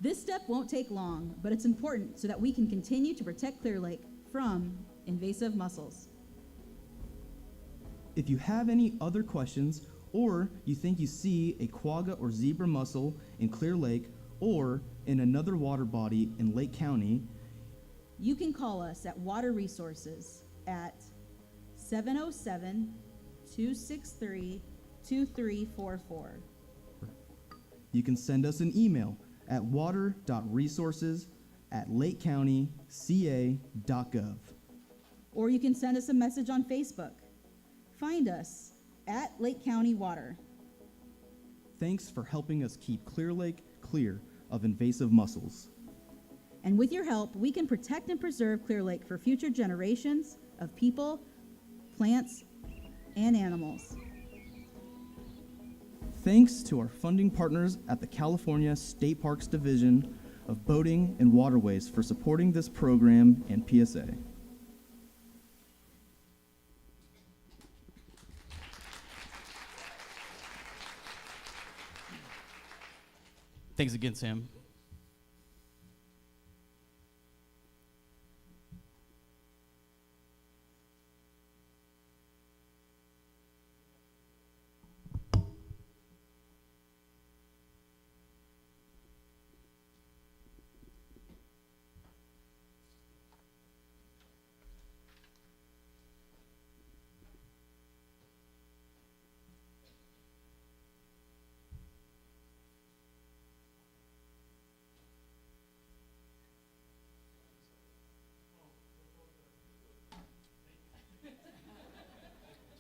This step won't take long, but it's important so that we can continue to protect Clear Lake from invasive mussels. If you have any other questions, or you think you see a quagga or zebra mussel in Clear Lake or in another water body in Lake County, you can call us at Water Resources at 707-263-2344. You can send us an email at water.resources@lakecountyca.gov. Or you can send us a message on Facebook. Find us at Lake County Water. Thanks for helping us keep Clear Lake clear of invasive mussels. And with your help, we can protect and preserve Clear Lake for future generations of people, plants, and animals. Thanks to our funding partners at the California State Parks Division of Boating and Waterways for supporting this program and PSA. Thanks again, Sam.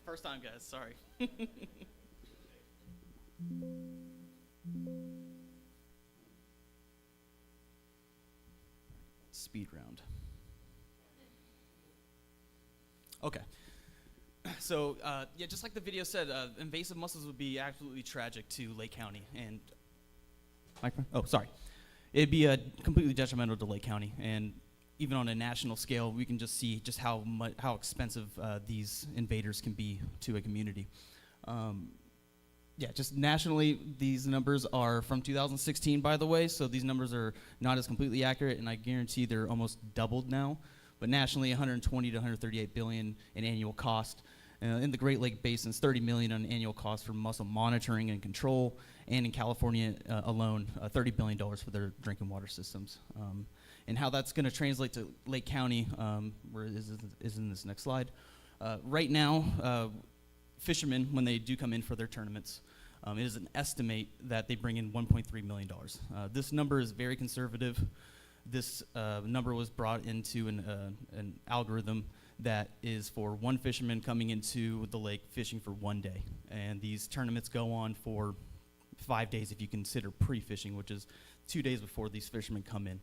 First time, guys. Sorry. Speed round. Okay. So, yeah, just like the video said, invasive mussels would be absolutely tragic to Lake County. And oh, sorry. It'd be completely detrimental to Lake County. And even on a national scale, we can just see just how expensive these invaders can be to a community. Yeah, just nationally, these numbers are from 2016, by the way, so these numbers are not as completely accurate, and I guarantee they're almost doubled now. But nationally, 120 to 138 billion in annual cost. In the Great Lake Basins, 30 million on annual cost for mussel monitoring and control, and in California alone, $30 billion for their drinking water systems. And how that's going to translate to Lake County where is in this next slide. Right now, fishermen, when they do come in for their tournaments, it is an estimate that they bring in $1.3 million. This number is very conservative. This number was brought into an algorithm that is for one fisherman coming into the lake fishing for 1 day. And these tournaments go on for 5 days if you consider pre-fishing, which is 2 days before these fishermen come in.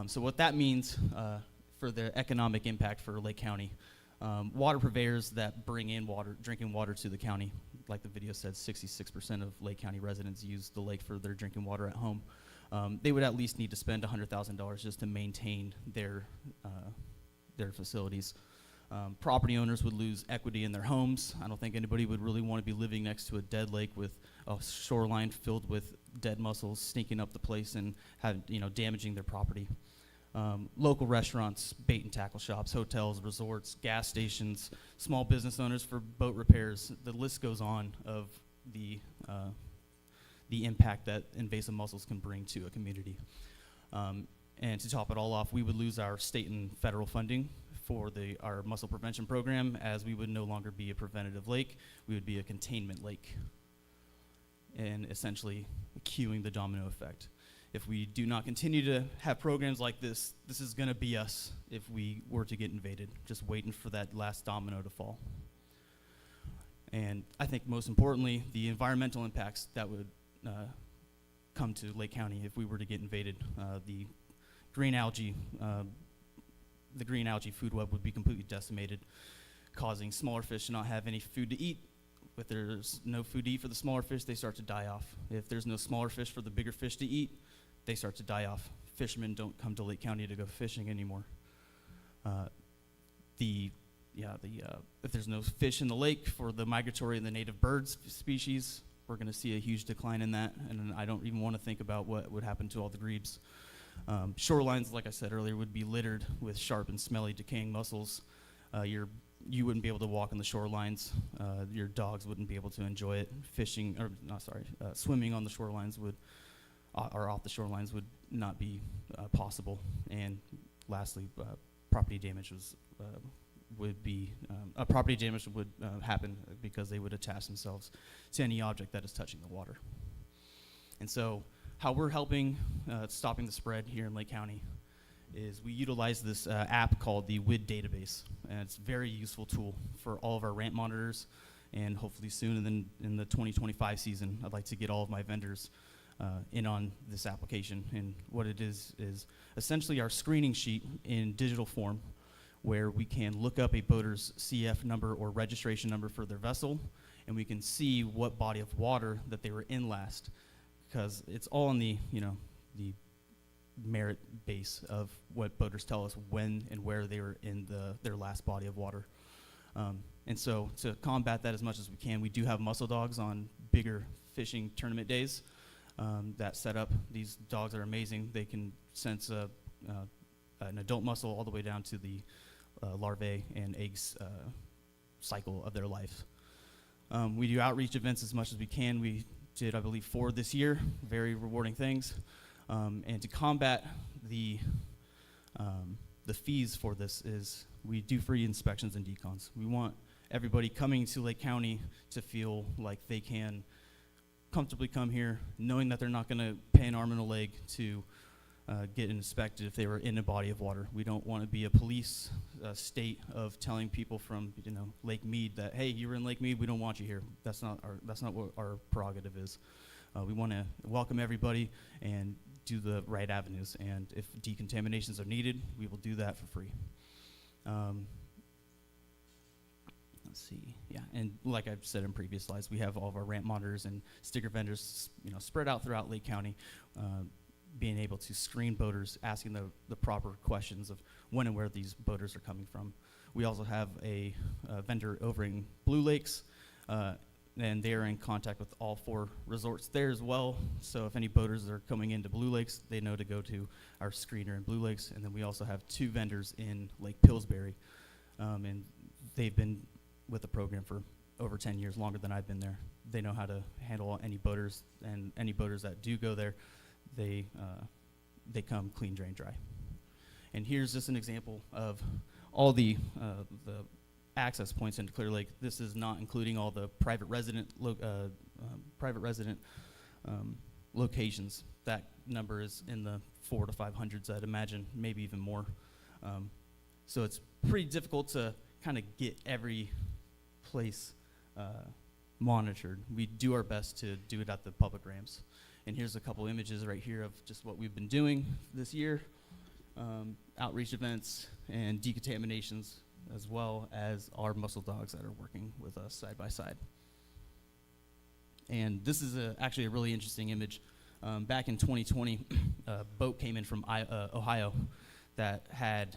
So what that means for the economic impact for Lake County, water purveyors that bring in drinking water to the county, like the video said, 66% of Lake County residents use the lake for their drinking water at home. They would at least need to spend $100,000 just to maintain their facilities. Property owners would lose equity in their homes. I don't think anybody would really want to be living next to a dead lake with a shoreline filled with dead mussels sneaking up the place and damaging their property. local restaurants, bait and tackle shops, hotels, resorts, gas stations, small business owners for boat repairs. The list goes on of the impact that invasive mussels can bring to a community. And to top it all off, we would lose our state and federal funding for our mussel prevention program, as we would no longer be a preventative lake. We would be a containment lake, and essentially cueing the domino effect. If we do not continue to have programs like this, this is going to be us if we were to get invaded, just waiting for that last domino to fall. And I think most importantly, the environmental impacts that would come to Lake County if we were to get invaded. The green algae food web would be completely decimated, causing smaller fish to not have any food to eat. If there's no food to eat for the smaller fish, they start to die off. If there's no smaller fish for the bigger fish to eat, they start to die off. Fishermen don't come to Lake County to go fishing anymore. If there's no fish in the lake for the migratory and the native birds species, we're going to see a huge decline in that, and I don't even want to think about what would happen to all the grebes. Shorelines, like I said earlier, would be littered with sharp and smelly decaying mussels. You wouldn't be able to walk on the shorelines. Your dogs wouldn't be able to enjoy it. Swimming on the shorelines or off the shorelines would not be possible. And lastly, property damage would happen because they would attach themselves to any object that is touching the water. And so how we're helping stopping the spread here in Lake County is we utilize this app called the WID database, and it's a very useful tool for all of our ramp monitors, and hopefully soon in the 2025 season, I'd like to get all of my vendors in on this application. And what it is essentially our screening sheet in digital form, where we can look up a boater's CF number or registration number for their vessel, and we can see what body of water that they were in last, because it's all on the merit base of what boaters tell us when and where they were in their last body of water. And so to combat that as much as we can, we do have mussel dogs on bigger fishing tournament days that set up. These dogs are amazing. They can sense an adult mussel all the way down to the larvae and eggs cycle of their life. We do outreach events as much as we can. We did, I believe, 4 this year, very rewarding things. And to combat the fees for this is we do free inspections and decons. We want everybody coming to Lake County to feel like they can comfortably come here, knowing that they're not going to pay an arm and a leg to get inspected if they were in a body of water. We don't want to be a police state of telling people from Lake Mead that, hey, you were in Lake Mead, we don't want you here. That's not what our prerogative is. We want to welcome everybody and do the right avenues, and if decontaminations are needed, we will do that for free. Let's see, yeah, and like I've said in previous slides, we have all of our ramp monitors and sticker vendors, spread out throughout Lake County, being able to screen boaters, asking the proper questions of when and where these boaters are coming from. We also have a vendor over in Blue Lakes, and they're in contact with all 4 resorts there as well. So if any boaters are coming into Blue Lakes, they know to go to our screener in Blue Lakes. And then we also have 2 vendors in Lake Pillsbury, and they've been with the program for over 10 years, longer than I've been there. They know how to handle any boaters, and any boaters that do go there, they come clean, drain, dry. And here's just an example of all the access points into Clear Lake. This is not including all the private resident locations. That number is in the 400 to 500s, I'd imagine, maybe even more. So it's pretty difficult to kind of get every place monitored. We do our best to do it at the public ramps. And here's a couple images right here of just what we've been doing this year. Outreach events and decontaminations, as well as our mussel dogs that are working with us side by side. And this is actually a really interesting image. Back in 2020, a boat came in from Ohio that had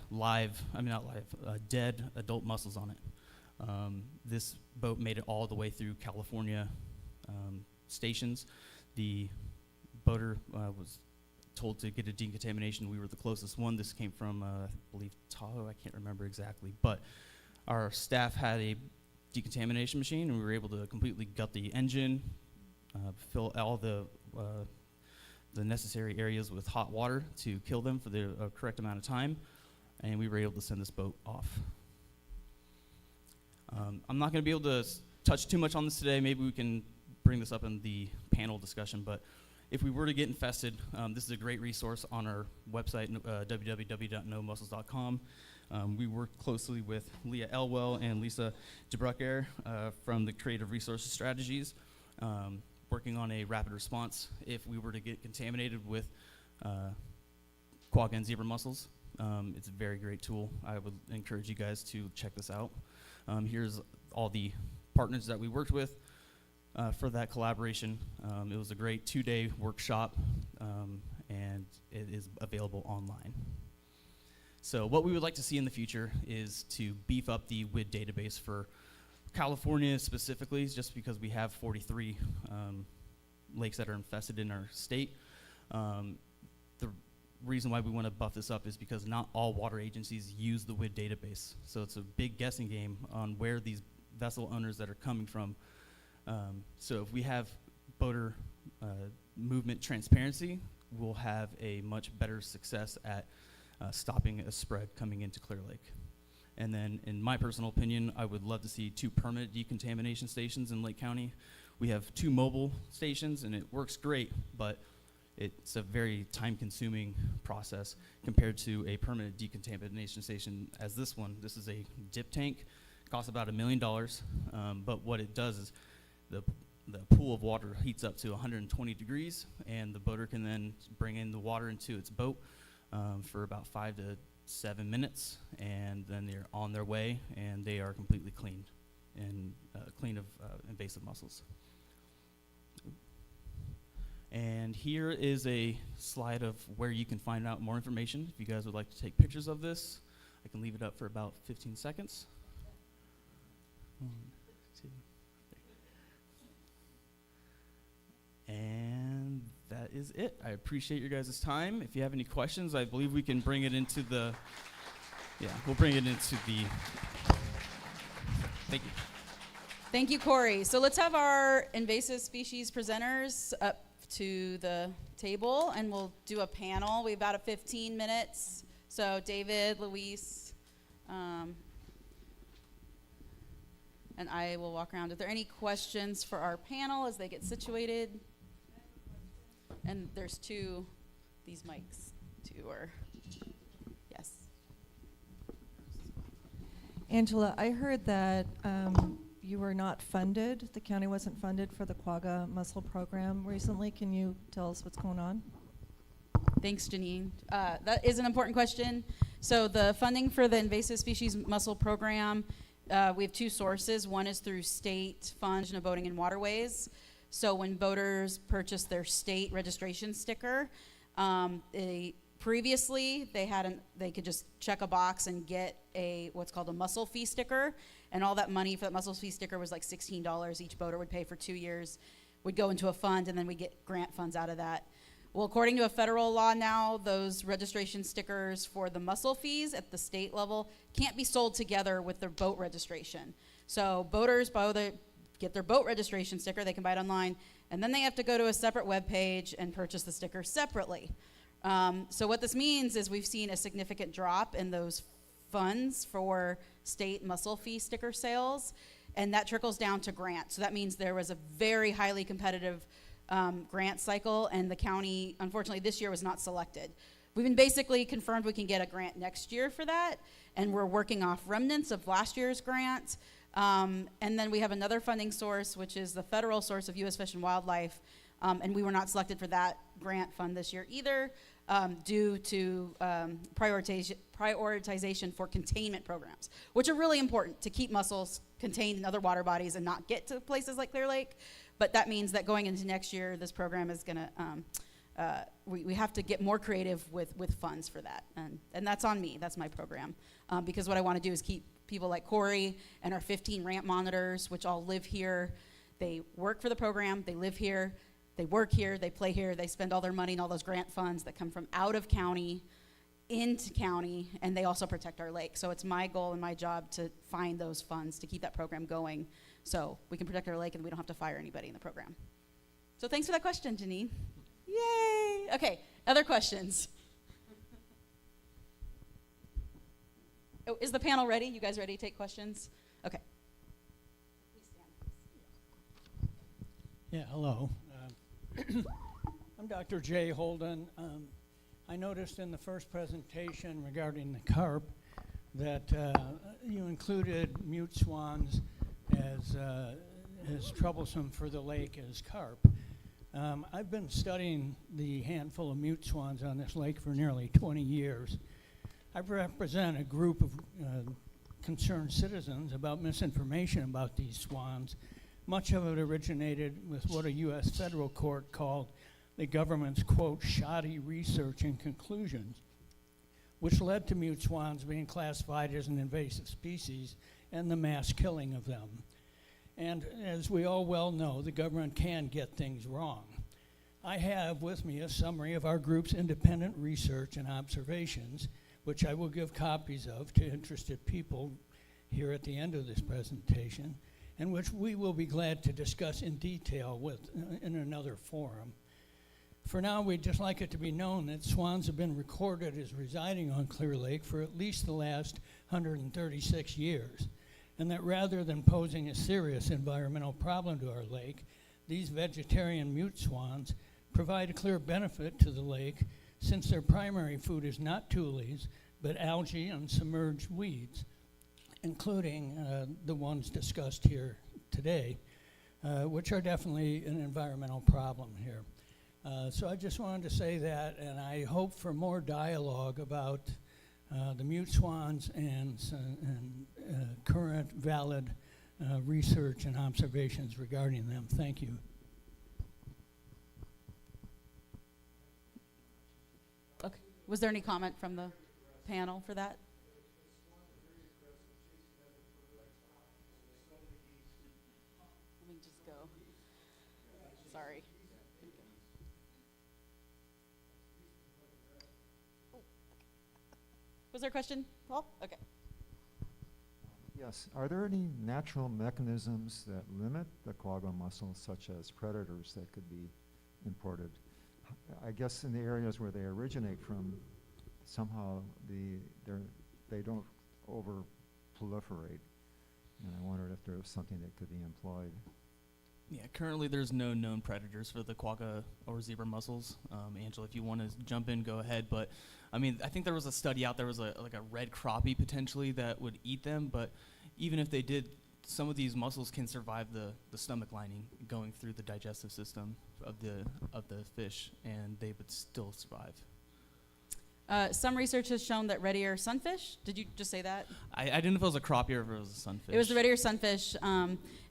dead adult mussels on it. This boat made it all the way through California stations. The boater was told to get a decontamination. We were the closest one. This came from, I believe, Tahoe. I can't remember exactly. But our staff had a decontamination machine, and we were able to completely gut the engine, fill all the necessary areas with hot water to kill them for the correct amount of time, and we were able to send this boat off. I'm not going to be able to touch too much on this today. Maybe we can bring this up in the panel discussion, but if we were to get infested, this is a great resource on our website, www.nomussels.com. We work closely with Leah Elwell and Lisa DeBrucker from the Creative Resources Strategies, working on a rapid response if we were to get contaminated with quagga and zebra mussels. It's a very great tool. I would encourage you guys to check this out. Here's all the partners that we worked with for that collaboration. It was a great 2-day workshop, and it is available online. So what we would like to see in the future is to beef up the WID database for California specifically, just because we have 43 lakes that are infested in our state. The reason why we want to buff this up is because not all water agencies use the WID database. So it's a big guessing game on where these vessel owners that are coming from. So if we have boater movement transparency, we'll have a much better success at stopping a spread coming into Clear Lake. And then, in my personal opinion, I would love to see 2 permanent decontamination stations in Lake County. We have 2 mobile stations, and it works great, but it's a very time-consuming process compared to a permanent decontamination station as this one. This is a dip tank, costs about $1 million, but what it does is the pool of water heats up to 120 degrees, and the boater can then bring in the water into its boat for about 5 to 7 minutes, and then they're on their way, and they are completely cleaned and clean of invasive mussels. And here is a slide of where you can find out more information. If you guys would like to take pictures of this, I can leave it up for about 15 seconds. 1, 2, 3. And that is it. I appreciate your guys' time. If you have any questions, I believe we can bring it into the, we'll bring it into the, thank you. Thank you, Corey. So let's have our invasive species presenters up to the table, and we'll do a panel. We have about 15 minutes. So David, Luis, and I will walk around. Are there any questions for our panel as they get situated? And there's these mics too, or yes. Angela, I heard that you were not funded, the county wasn't funded for the quagga mussel program recently. Can you tell us what's going on? Thanks, Janine. That is an important question. So the funding for the invasive species mussel program, we have 2 sources. One is through state funds of boating and waterways. So when boaters purchase their state registration sticker, previously they could just check a box and get what's called a mussel fee sticker, and all that money for that mussel fee sticker was like $16 each boater would pay for 2 years, would go into a fund, and then we get grant funds out of that. Well, according to a federal law now, those registration stickers for the mussel fees at the state level can't be sold together with their boat registration. So boaters get their boat registration sticker, they can buy it online, and then they have to go to a separate web page and purchase the sticker separately. So what this means is we've seen a significant drop in those funds for state mussel fee sticker sales, and that trickles down to grants. So that means there was a very highly competitive grant cycle, and the county, unfortunately, this year was not selected. We've been basically confirmed we can get a grant next year for that, and we're working off remnants of last year's grant. And then we have another funding source, which is the federal source of U.S. Fish and Wildlife, and we were not selected for that grant fund this year either, due to prioritization for containment programs, which are really important to keep mussels contained in other water bodies and not get to places like Clear Lake. But that means that going into next year, this program is going to, we have to get more creative with funds for that. And that's on me. That's my program. Because what I want to do is keep people like Corey and our 15 ramp monitors, which all live here. They work for the program. They live here. They work here, they play here, they spend all their money and all those grant funds that come from out of county into county, and they also protect our lake. So it's my goal and my job to find those funds to keep that program going so we can protect our lake and we don't have to fire anybody in the program. So thanks for that question, Janine. Yay! Okay, other questions? Oh, is the panel ready? You guys ready to take questions? Okay. Yeah, hello. I'm Dr. Jay Holden. I noticed in the first presentation regarding the carp that you included mute swans as troublesome for the lake as carp. I've been studying the handful of mute swans on this lake for nearly 20 years. I represent a group of concerned citizens about misinformation about these swans. Much of it originated with what a U.S. federal court called the government's, quote, shoddy research and conclusions, which led to mute swans being classified as an invasive species and the mass killing of them. And as we all well know, the government can get things wrong. I have with me a summary of our group's independent research and observations, which I will give copies of to interested people here at the end of this presentation, and which we will be glad to discuss in detail in another forum. For now, we'd just like it to be known that swans have been recorded as residing on Clear Lake for at least the last 136 years, and that rather than posing a serious environmental problem to our lake, these vegetarian mute swans provide a clear benefit to the lake since their primary food is not tules, but algae and submerged weeds, including the ones discussed here today, which are definitely an environmental problem here. So I just wanted to say that, and I hope for more dialogue about the mute swans and current valid research and observations regarding them. Thank you. Okay. Was there any comment from the panel for that? Let me just go. Sorry. Was there a question, Paul? Okay. Yes. Are there any natural mechanisms that limit the quagga mussels, such as predators that could be imported? I guess in the areas where they originate from, somehow they don't over proliferate. And I wondered if there was something that could be employed. Yeah, currently there's no known predators for the quagga or zebra mussels. Angela, if you want to jump in, go ahead. But I mean, I think there was a study out there was like a red crappie potentially that would eat them. But even if they did, some of these mussels can survive the stomach lining going through the digestive system of the fish, and they would still survive. Some research has shown that red ear sunfish, did you just say that? I didn't know if it was a crappie or if it was a sunfish. It was the red ear sunfish.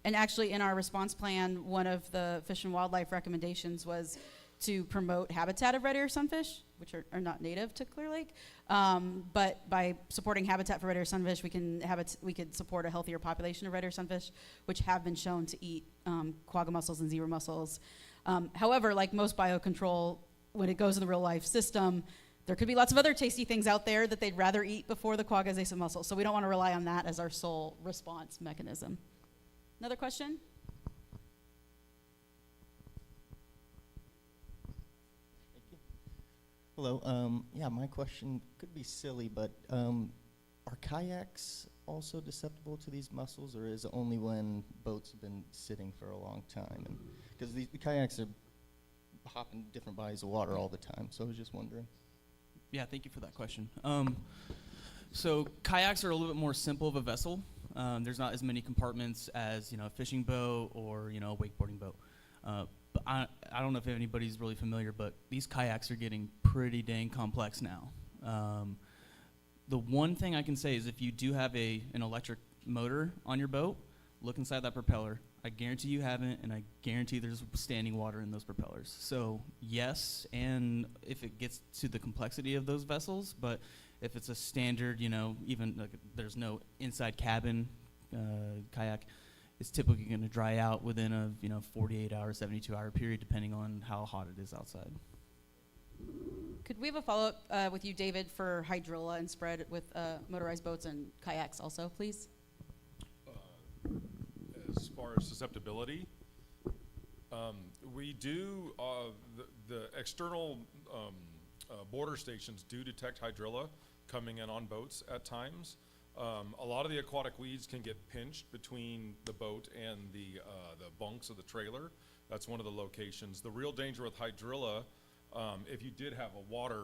And actually in our response plan, one of the Fish and Wildlife recommendations was to promote habitat of red ear sunfish, which are not native to Clear Lake. But by supporting habitat for red ear sunfish, we could support a healthier population of red ear sunfish, which have been shown to eat quagga mussels and zebra mussels. However, like most biocontrol, when it goes in the real life system, there could be lots of other tasty things out there that they'd rather eat before the quagga zebra mussel. So we don't want to rely on that as our sole response mechanism. Another question? Hello. Yeah, my question could be silly, but are kayaks also susceptible to these mussels, or is it only when boats have been sitting for a long time? Because the kayaks are hopping different bodies of water all the time, so I was just wondering. Yeah, thank you for that question. So kayaks are a little bit more simple of a vessel. There's not as many compartments as a fishing boat or a wakeboarding boat. But I don't know if anybody's really familiar, but these kayaks are getting pretty dang complex now. The one thing I can say is if you do have an electric motor on your boat, look inside that propeller. I guarantee you haven't, and I guarantee there's standing water in those propellers. So yes, and if it gets to the complexity of those vessels, but if it's a standard, even like there's no inside cabin kayak, is typically going to dry out within a 48-hour, 72-hour period, depending on how hot it is outside. Could we have a follow-up with you, David, for hydrilla and spread with motorized boats and kayaks also, please? As far as susceptibility, we do, the external border stations do detect hydrilla coming in on boats at times. A lot of the aquatic weeds can get pinched between the boat and the bunks of the trailer. That's one of the locations. The real danger with hydrilla, if you did have a water,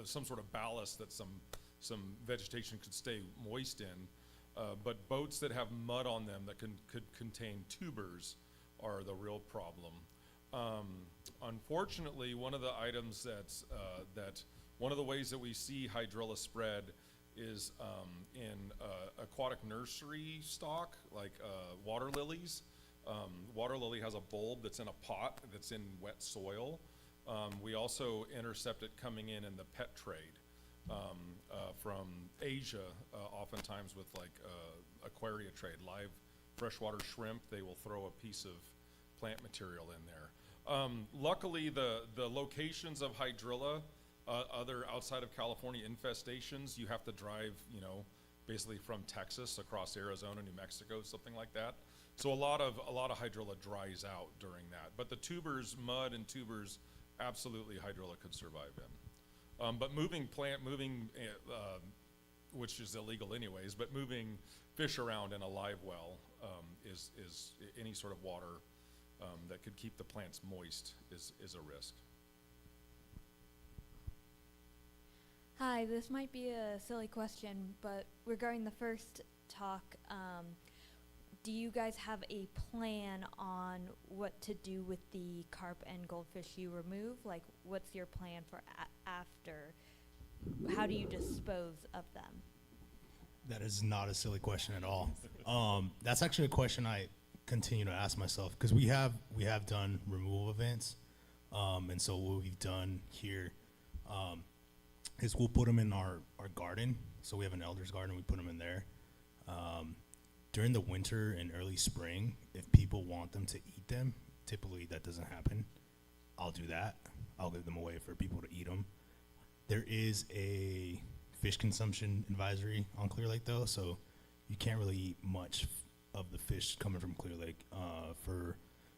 some sort of ballast that some vegetation could stay moist in, but boats that have mud on them that could contain tubers are the real problem. Unfortunately, one of the items that one of the ways that we see hydrilla spread is in aquatic nursery stock, like water lilies. Water lily has a bulb that's in a pot that's in wet soil. We also intercept it coming in the pet trade from Asia, oftentimes with like aquaria trade, live freshwater shrimp. They will throw a piece of plant material in there. Luckily, the locations of hydrilla, other outside of California infestations, you have to drive, basically from Texas across Arizona, New Mexico, something like that. So a lot of hydrilla dries out during that. But the tubers, mud and tubers, absolutely hydrilla could survive in. But moving which is illegal anyways, but moving fish around in a live well is any sort of water that could keep the plants moist is a risk. Hi, this might be a silly question, but regarding the first talk, do you guys have a plan on what to do with the carp and goldfish you remove? Like, what's your plan for after? How do you dispose of them? That is not a silly question at all. That's actually a question I continue to ask myself, because we have done removal events, and so what we've done here is we'll put them in our garden. So we have an elder's garden, we put them in there. During the winter and early spring, if people want them to eat them, typically that doesn't happen. I'll do that. I'll give them away for people to eat them. There is a fish consumption advisory on Clear Lake though, so you can't really eat much of the fish coming from Clear Lake. For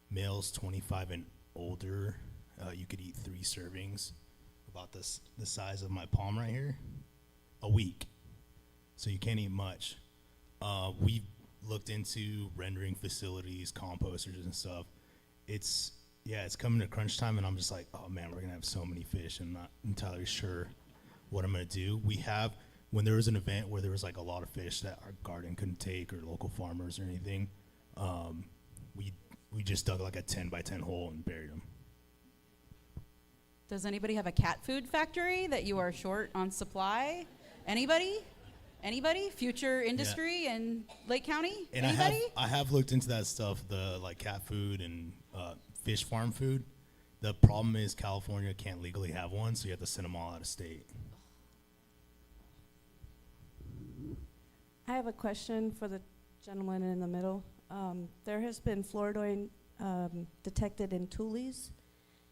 males 25 and older, you could eat 3 servings, about the size of my palm right here, a week. So you can't eat much. We've looked into rendering facilities, composters and stuff. It's coming to crunch time, and I'm just like, oh man, we're gonna have so many fish. I'm not entirely sure what I'm gonna do. When there was an event where there was like a lot of fish that our garden couldn't take, or local farmers or anything, we just dug like a 10 by 10 hole and buried them. Does anybody have a cat food factory that you are short on supply? Anybody? Future industry in Lake County? And Anybody? I have looked into that stuff, the like cat food and fish farm food. The problem is California can't legally have one, so you have to send them all out of state. I have a question for the gentleman in the middle. There has been fluoride detected in tules,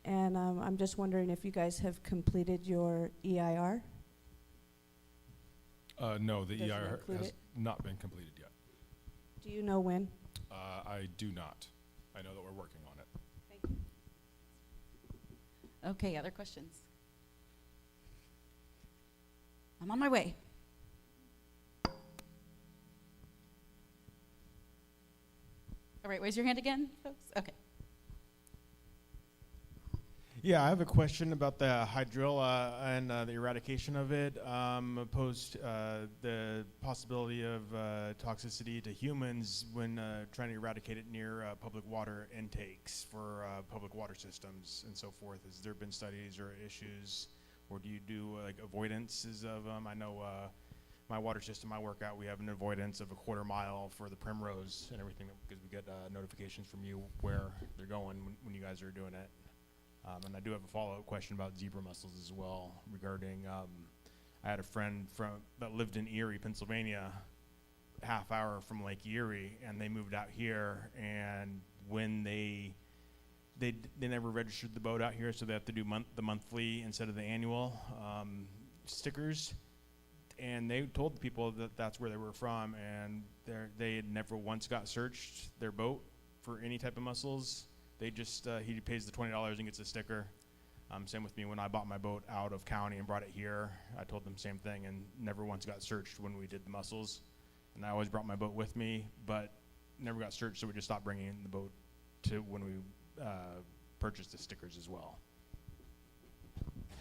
and I'm just wondering if you guys have completed your EIR? No, the Does it EIR include has it? not been completed yet. Do you know when? I do not. I know that we're working on it. Thank you. Okay, other questions? I'm on my way. All right, raise your hand again, folks. Okay. Yeah, I have a question about the hydrilla and the eradication of it, opposed the possibility of toxicity to humans when trying to eradicate it near public water intakes for public water systems and so forth. Has there been studies or issues, or do you do like avoidances of them? I know my water system I work out, we have an avoidance of a quarter mile for the primrose and everything, because we get notifications from you where they're going when you guys are doing it. And I do have a follow-up question about zebra mussels as well, regarding I had a friend that lived in Erie, Pennsylvania, half hour from Lake Erie, and they moved out here. And when they never registered the boat out here, so they have to do the monthly instead of the annual stickers. And they told the people that that's where they were from, and they had never once got searched their boat for any type of mussels. They just he pays the $20 and gets a sticker. Same with me when I bought my boat out of county and brought it here. I told them same thing, and never once got searched when we did the mussels. And I always brought my boat with me, but never got searched, so we just stopped bringing in the boat to when we purchased the stickers as well.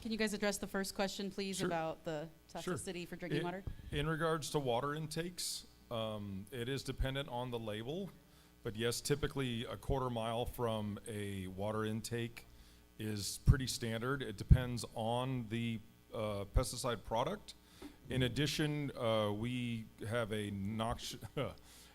Can you guys address the first question, please, Sure. about the toxicity for drinking water? In regards to water intakes, it is dependent on the label, but yes, typically a quarter mile from a water intake is pretty standard. It depends on the pesticide product. In addition, we have a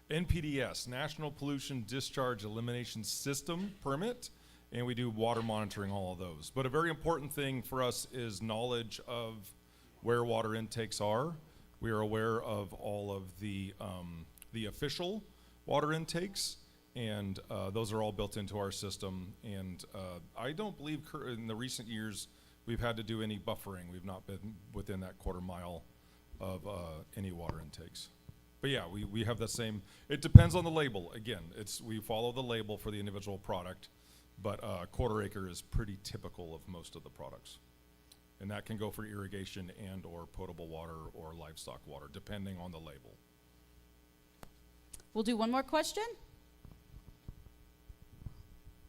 NPDS, National Pollution Discharge Elimination System permit, and we do water monitoring, all of those. But a very important thing for us is knowledge of where water intakes are. We are aware of all of the official water intakes, and those are all built into our system. And I don't believe in the recent years we've had to do any buffering. We've not been within that quarter mile of any water intakes. But yeah, we have the same. It depends on the label. Again, we follow the label for the individual product, but quarter acre is pretty typical of most of the products. And that can go for irrigation and or potable water or livestock water, depending on the label. We'll do one more question.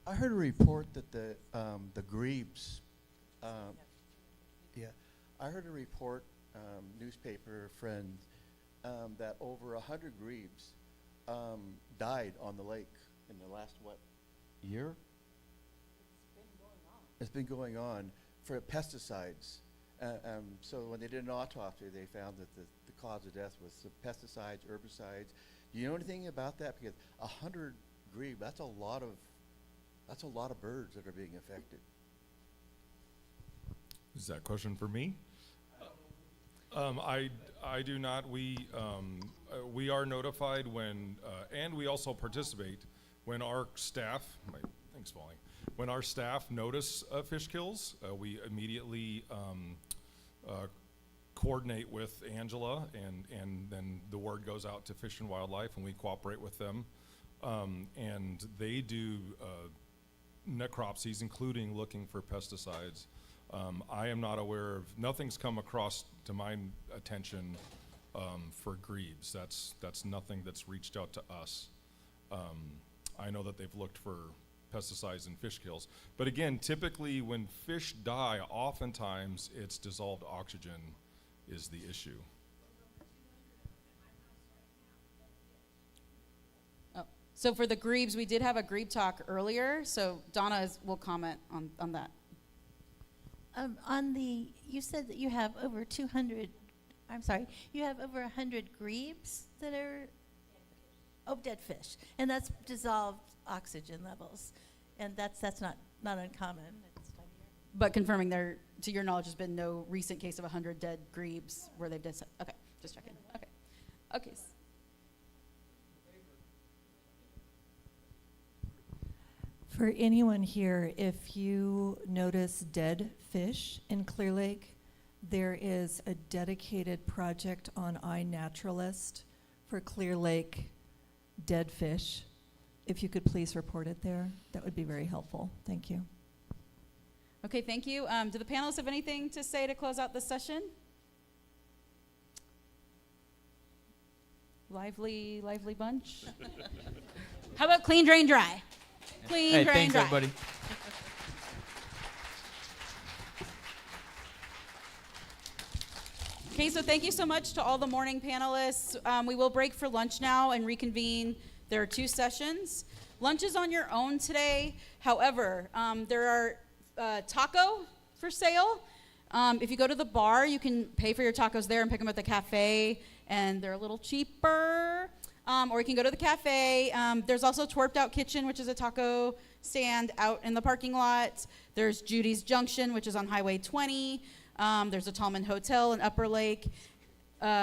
I heard a report that the grebes, I heard a report, newspaper friend, that over 100 grebes died on the lake in the last, year? It's been going on for pesticides. So when they did an autopsy, they found that the cause of death was the pesticides, herbicides. Do you know anything about that? Because 100 grebe, that's a lot of birds that are being affected. Is that a question for me? I do not. We are notified when, and we also participate when our staff, my thing's falling, when our staff notice fish kills, we immediately coordinate with Angela, and then the word goes out to Fish and Wildlife, and we cooperate with them. And they do necropsies, including looking for pesticides. I am not aware of, nothing's come across to my attention for grebes. That's nothing that's reached out to us. I know that they've looked for pesticides in fish kills. But again, typically when fish die, oftentimes it's dissolved oxygen is the issue. Oh, so for the grebes, we did have a grebe talk earlier, so Donna will comment on that. You said that you have over 200, you have over 100 grebes that are, dead fish. And that's dissolved oxygen levels. And that's not uncommon. But confirming there, to your knowledge, there's been no recent case of 100 dead grebes where they've done, okay, just checking, okay. For anyone here, if you notice dead fish in Clear Lake, there is a dedicated project on iNaturalist for Clear Lake dead fish. If you could please report it there, that would be very helpful. Thank you. Okay, thank you. Do the panelists have anything to say to close out this session? Lively bunch. How about clean, drain, dry? Clean, hey, drain, thanks, dry. everybody. Okay, so thank you so much to all the morning panelists. We will break for lunch now and reconvene. There are 2 sessions. Lunch is on your own today. However, there are taco for sale. If you go to the bar, you can pay for your tacos there and pick them at the cafe, and they're a little cheaper. Or you can go to the cafe. There's also Twerped Out Kitchen, which is a taco stand out in the parking lot. There's Judy's Junction, which is on Highway 20. There's a Tallman Hotel in Upper Lake.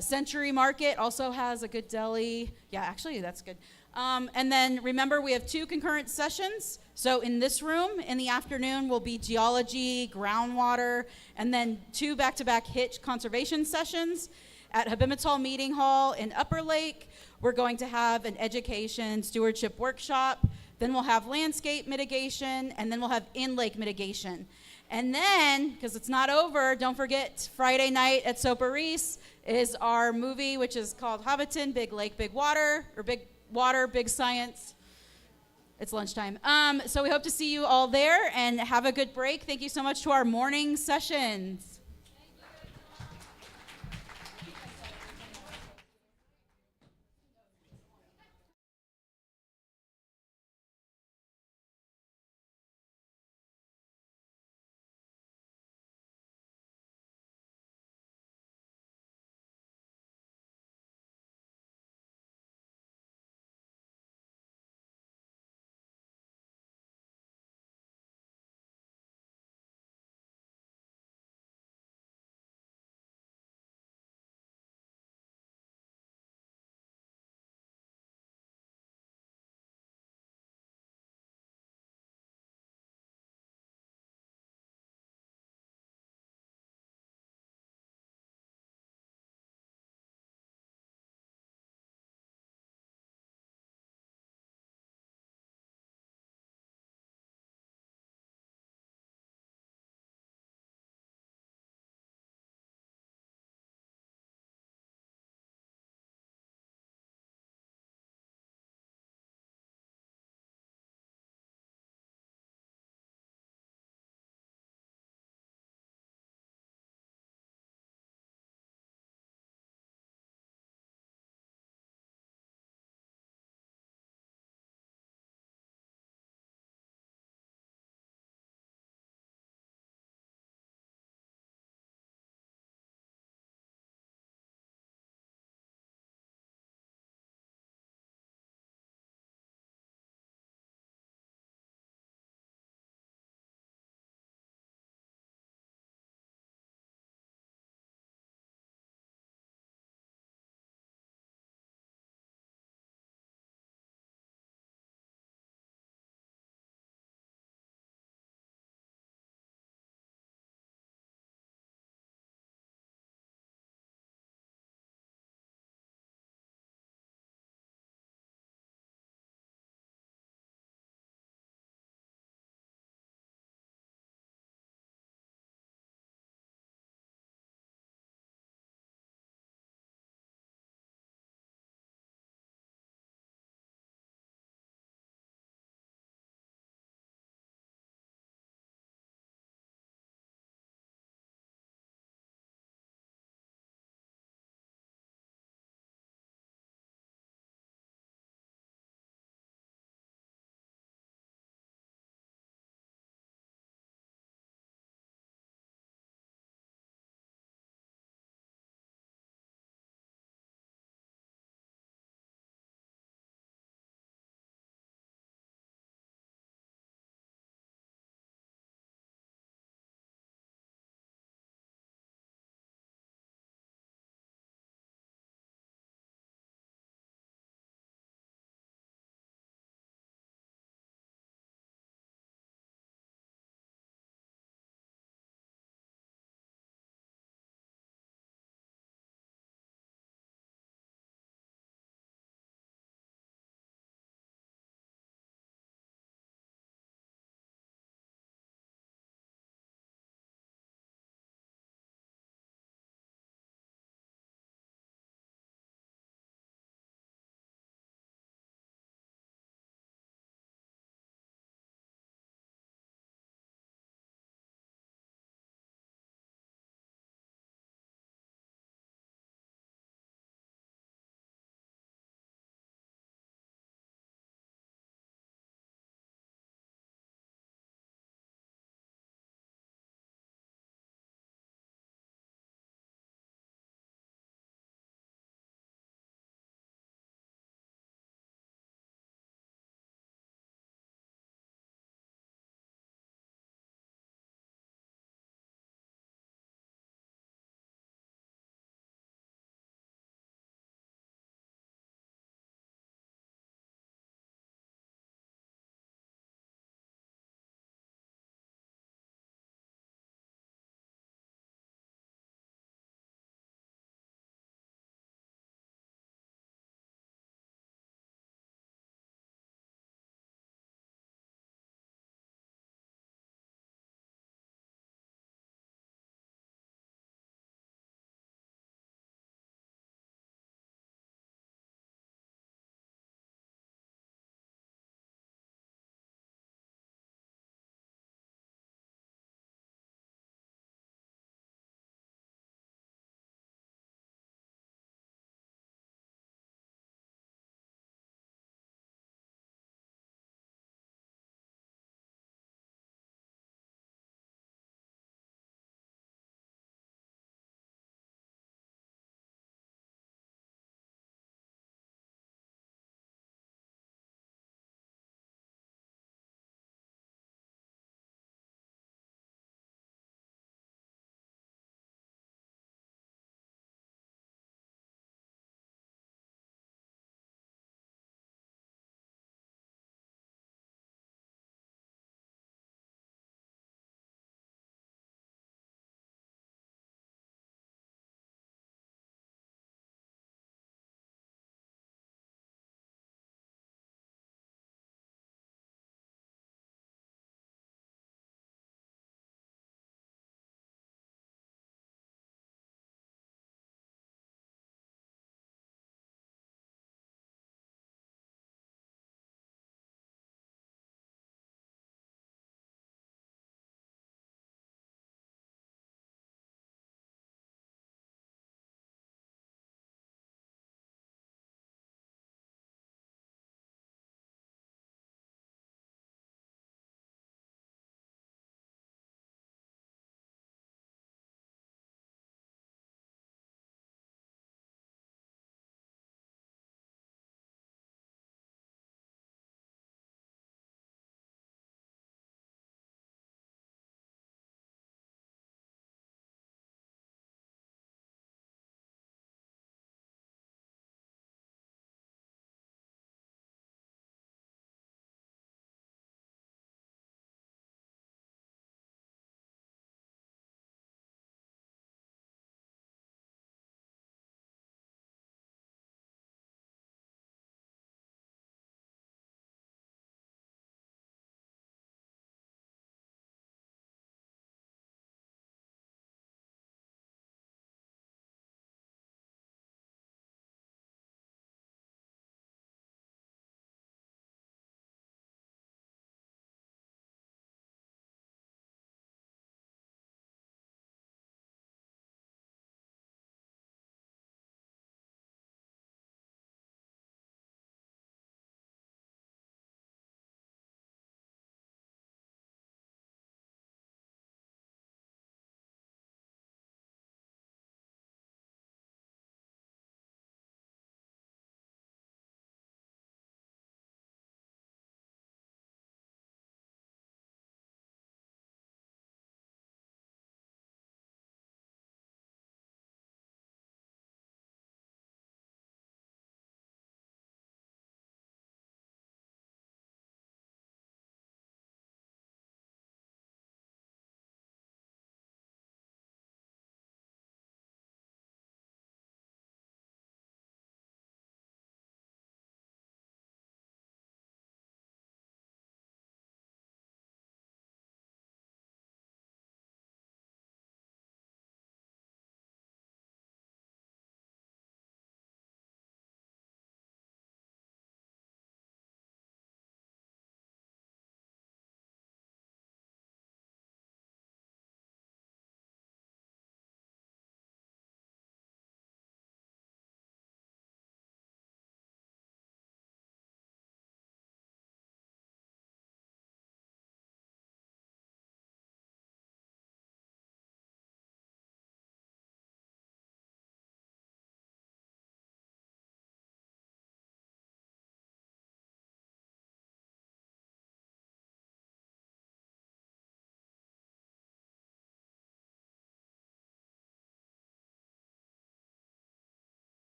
Century Market also has a good deli. Yeah, actually, that's good. And then remember, we have 2 concurrent sessions. So in this room in the afternoon will be geology, groundwater, and then 2 back-to-back hitch conservation sessions. At Habimatal Meeting Hall in Upper Lake, we're going to have an education stewardship workshop. Then we'll have landscape mitigation, and then we'll have in-lake mitigation. And then, because it's not over, don't forget Friday night at Soparis is our movie, which is called Hobbiton, Big Lake, Big Water, or Big Water, Big Science. It's lunchtime. So we hope to see you all there, and have a good break. Thank you so much to our morning sessions.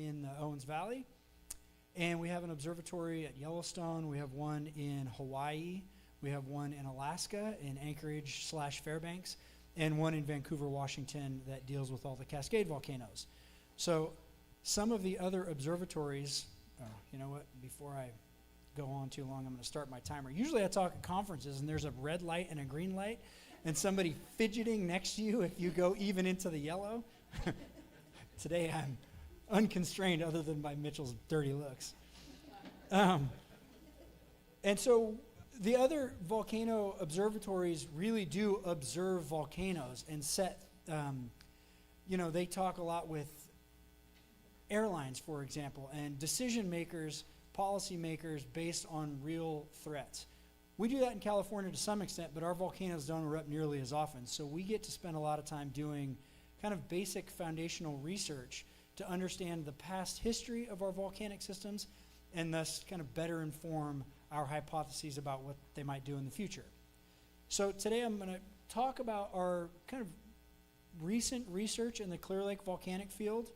in the Owens Valley. And we have an observatory at Yellowstone. We have one in Hawaii. We have one in Alaska, in Anchorage/Fairbanks, and one in Vancouver, Washington, that deals with all the Cascade volcanoes. So some of the other observatories, you know what, before I go on too long, I'm going to start my timer. Usually I talk at conferences and there's a red light and a green light and somebody fidgeting next to you if you go even into the yellow. Today I'm unconstrained other than by Mitchell's dirty looks. And so the other volcano observatories really do observe volcanoes and set, they talk a lot with airlines, for example, and decision makers, policy makers based on real threats. We do that in California to some extent, but our volcanoes don't erupt nearly as often. So we get to spend a lot of time doing kind of basic foundational research to understand the past history of our volcanic systems and thus kind of better inform our hypotheses about what they might do in the future. So today I'm going to talk about our kind of recent research in the Clear Lake volcanic field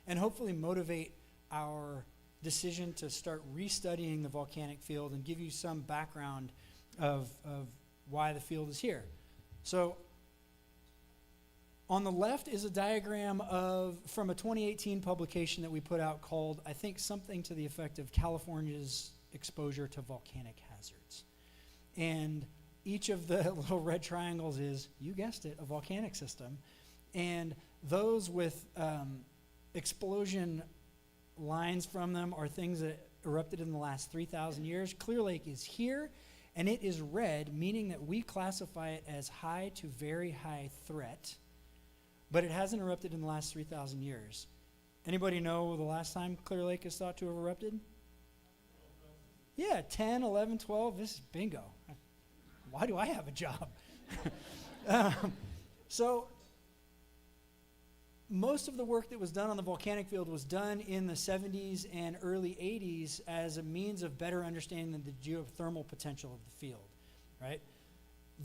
and hopefully motivate our decision to start restudying the volcanic field and give you some background of why the field is here. So on the left is a diagram from a 2018 publication that we put out called, I think, something to the effect of California's exposure to volcanic hazards. And each of the little red triangles is, you guessed it, a volcanic system. And those with explosion lines from them are things that erupted in the last 3,000 years. Clear Lake is here, and it is red, meaning that we classify it as high to very high threat, but it hasn't erupted in the last 3,000 years. Anybody know the last time Clear Lake is thought to have erupted? Yeah, 10, 11, 12, this is bingo. Why do I have a job? So most of the work that was done on the volcanic field was done in the 70s and early 80s as a means of better understanding the geothermal potential of the field, right?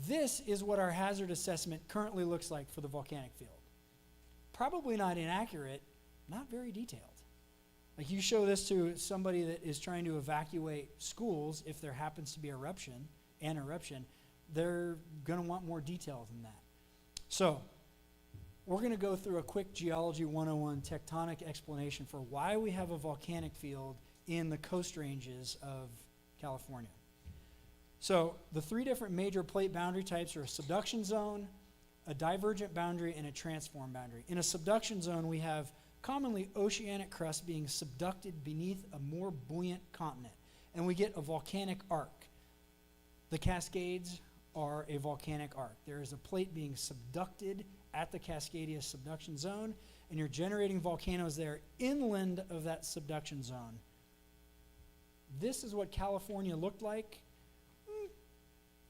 This is what our hazard assessment currently looks like for the volcanic field. Probably not inaccurate, not very detailed. Like you show this to somebody that is trying to evacuate schools, if there happens to be an eruption, they're going to want more detail than that. So we're going to go through a quick Geology 101 tectonic explanation for why we have a volcanic field in the coast ranges of California. So the three different major plate boundary types are a subduction zone, a divergent boundary, and a transform boundary. In a subduction zone, we have commonly oceanic crust being subducted beneath a more buoyant continent, and we get a volcanic arc. The Cascades are a volcanic arc. There is a plate being subducted at the Cascadia subduction zone, and you're generating volcanoes there inland of that subduction zone. This is what California looked like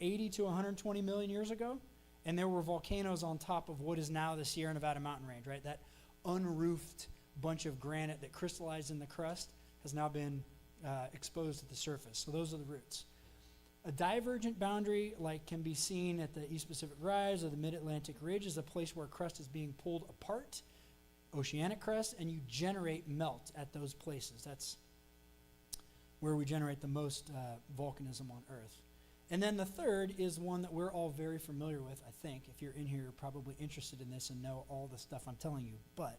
80 to 120 million years ago, and there were volcanoes on top of what is now the Sierra Nevada mountain range, right? That unroofed bunch of granite that crystallized in the crust has now been exposed at the surface. So those are the roots. A divergent boundary, like can be seen at the East Pacific Rise or the Mid-Atlantic Ridge, is a place where crust is being pulled apart, oceanic crust, and you generate melt at those places. That's where we generate the most volcanism on Earth. And then the third is one that we're all very familiar with, I think. If you're in here, you're probably interested in this and know all the stuff I'm telling you. But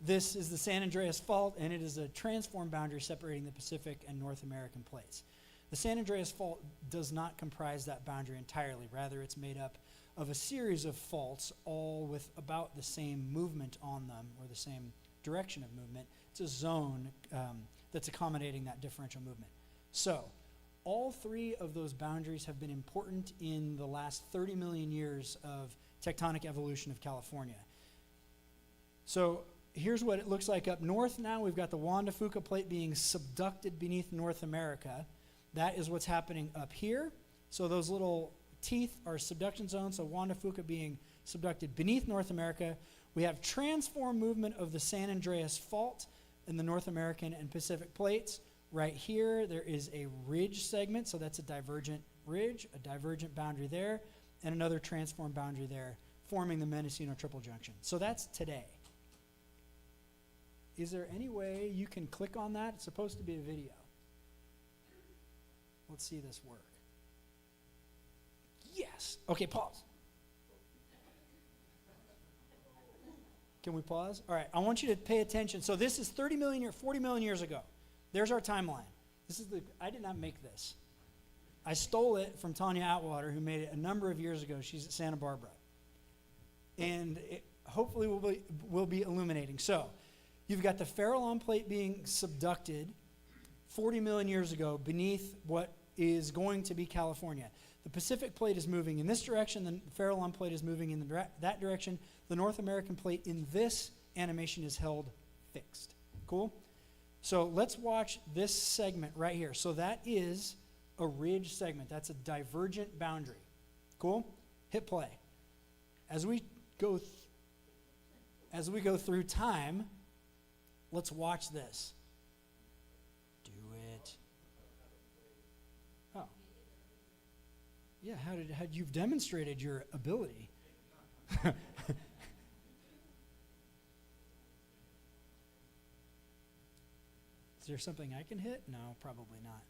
this is the San Andreas Fault, and it is a transform boundary separating the Pacific and North American plates. The San Andreas Fault does not comprise that boundary entirely. Rather, it's made up of a series of faults, all with about the same movement on them, or the same direction of movement. It's a zone that's accommodating that differential movement. So all three of those boundaries have been important in the last 30 million years of tectonic evolution of California. So here's what it looks like up north now. We've got the Juan de Fuca plate being subducted beneath North America. That is what's happening up here. So those little teeth are subduction zones, so Juan de Fuca being subducted beneath North America. We have transform movement of the San Andreas Fault in the North American and Pacific plates. Right here, there is a ridge segment, so that's a divergent ridge, a divergent boundary there, and another transform boundary there, forming the Mendocino Triple Junction. So that's today. Is there any way you can click on that? It's supposed to be a video. Let's see this work. Yes. Okay, pause. Can we pause? All right, I want you to pay attention. So this is 40 million years ago. There's our timeline. I did not make this. I stole it from Tanya Atwater, who made it a number of years ago. She's at Santa Barbara. And it hopefully will be illuminating. So you've got the Farallon Plate being subducted 40 million years ago beneath what is going to be California. The Pacific Plate is moving in this direction. The Farallon Plate is moving in that direction. The North American Plate in this animation is held fixed. Cool? So let's watch this segment right here. So that is a ridge segment. That's a divergent boundary. Cool? Hit play. As we go through time, let's watch this. Do it. Oh. Yeah, how you've demonstrated your ability. Is there something I can hit? No, probably not.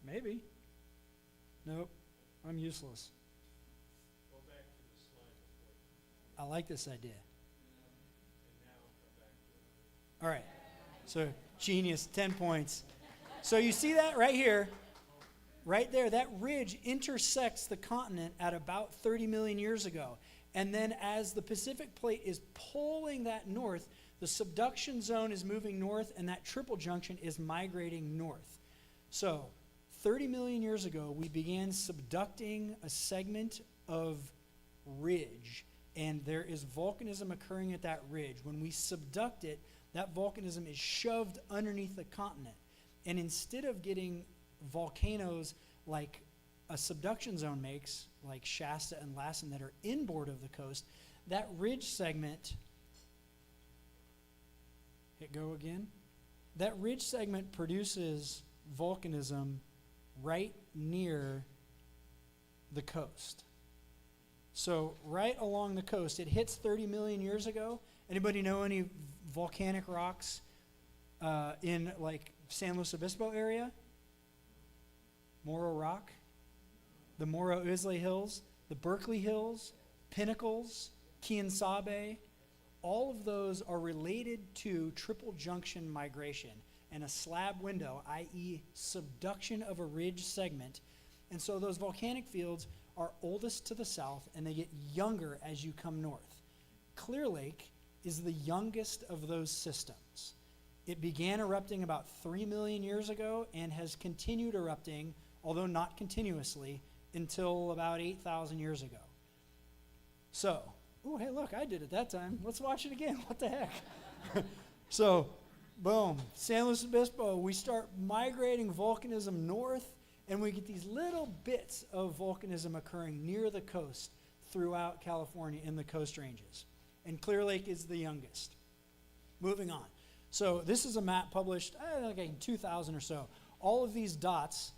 Maybe. Nope. I'm useless. Go back to the slide before. I like this idea. And now come back to it. All right. So, genius, 10 points. So you see that right here? Right there, that ridge intersects the continent at about 30 million years ago. And then as the Pacific Plate is pulling that north, the subduction zone is moving north, and that triple junction is migrating north. So 30 million years ago, we began subducting a segment of ridge, and there is volcanism occurring at that ridge. When we subduct it, that volcanism is shoved underneath the continent. And instead of getting volcanoes like a subduction zone makes, like Shasta and Lassen, that are inboard of the coast, that ridge segment, hit go again, that ridge segment produces volcanism right near the coast. So right along the coast, it hits 30 million years ago. Anybody know any volcanic rocks in like San Luis Obispo area? Morro Rock, the Morro Islay Hills, the Berkeley Hills, Pinnacles, Quien Sabe, all of those are related to triple junction migration and a slab window, i.e. subduction of a ridge segment. And so those volcanic fields are oldest to the south, and they get younger as you come north. Clear Lake is the youngest of those systems. It began erupting about 3 million years ago and has continued erupting, although not continuously, until about 8,000 years ago. So, oh, hey, look, I did it that time. Let's watch it again. What the heck? So, boom, San Luis Obispo, we start migrating volcanism north, and we get these little bits of volcanism occurring near the coast throughout California in the coast ranges. And Clear Lake is the youngest. Moving on. So this is a map published, like in 2000 or so. All of these dots,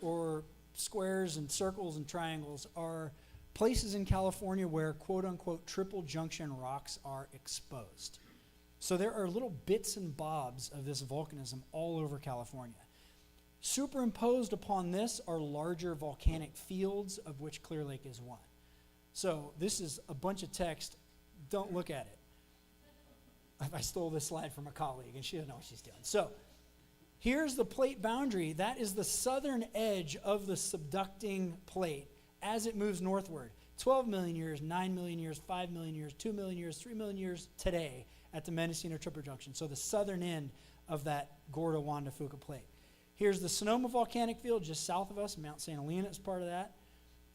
or squares and circles and triangles, are places in California where quote-unquote triple junction rocks are exposed. So there are little bits and bobs of this volcanism all over California. Superimposed upon this are larger volcanic fields, of which Clear Lake is one. So this is a bunch of text. Don't look at it. I stole this slide from a colleague, and she doesn't know what she's doing. So here's the plate boundary. That is the southern edge of the subducting plate as it moves northward. 12 million years, 9 million years, 5 million years, 2 million years, 3 million years today at the Mendocino Triple Junction. So the southern end of that Gorda Juan de Fuca plate. Here's the Sonoma Volcanic Field just south of us. Mount St. Helena is part of that.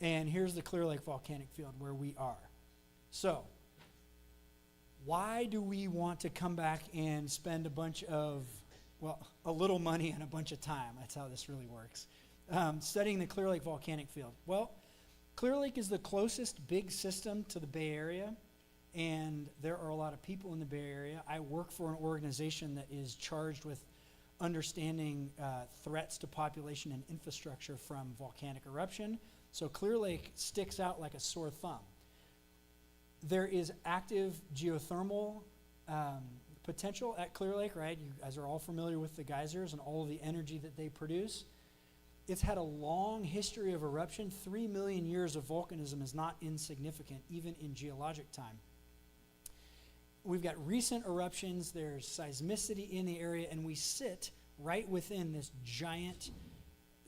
And here's the Clear Lake Volcanic Field where we are. So why do we want to come back and spend a bunch of, well, a little money and a bunch of time? That's how this really works. Studying the Clear Lake Volcanic Field. Well, Clear Lake is the closest big system to the Bay Area, and there are a lot of people in the Bay Area. I work for an organization that is charged with understanding threats to population and infrastructure from volcanic eruption. So Clear Lake sticks out like a sore thumb. There is active geothermal potential at Clear Lake, right? You guys are all familiar with the geysers and all of the energy that they produce. It's had a long history of eruption. 3 million years of volcanism is not insignificant, even in geologic time. We've got recent eruptions, there's seismicity in the area, and we sit right within this giant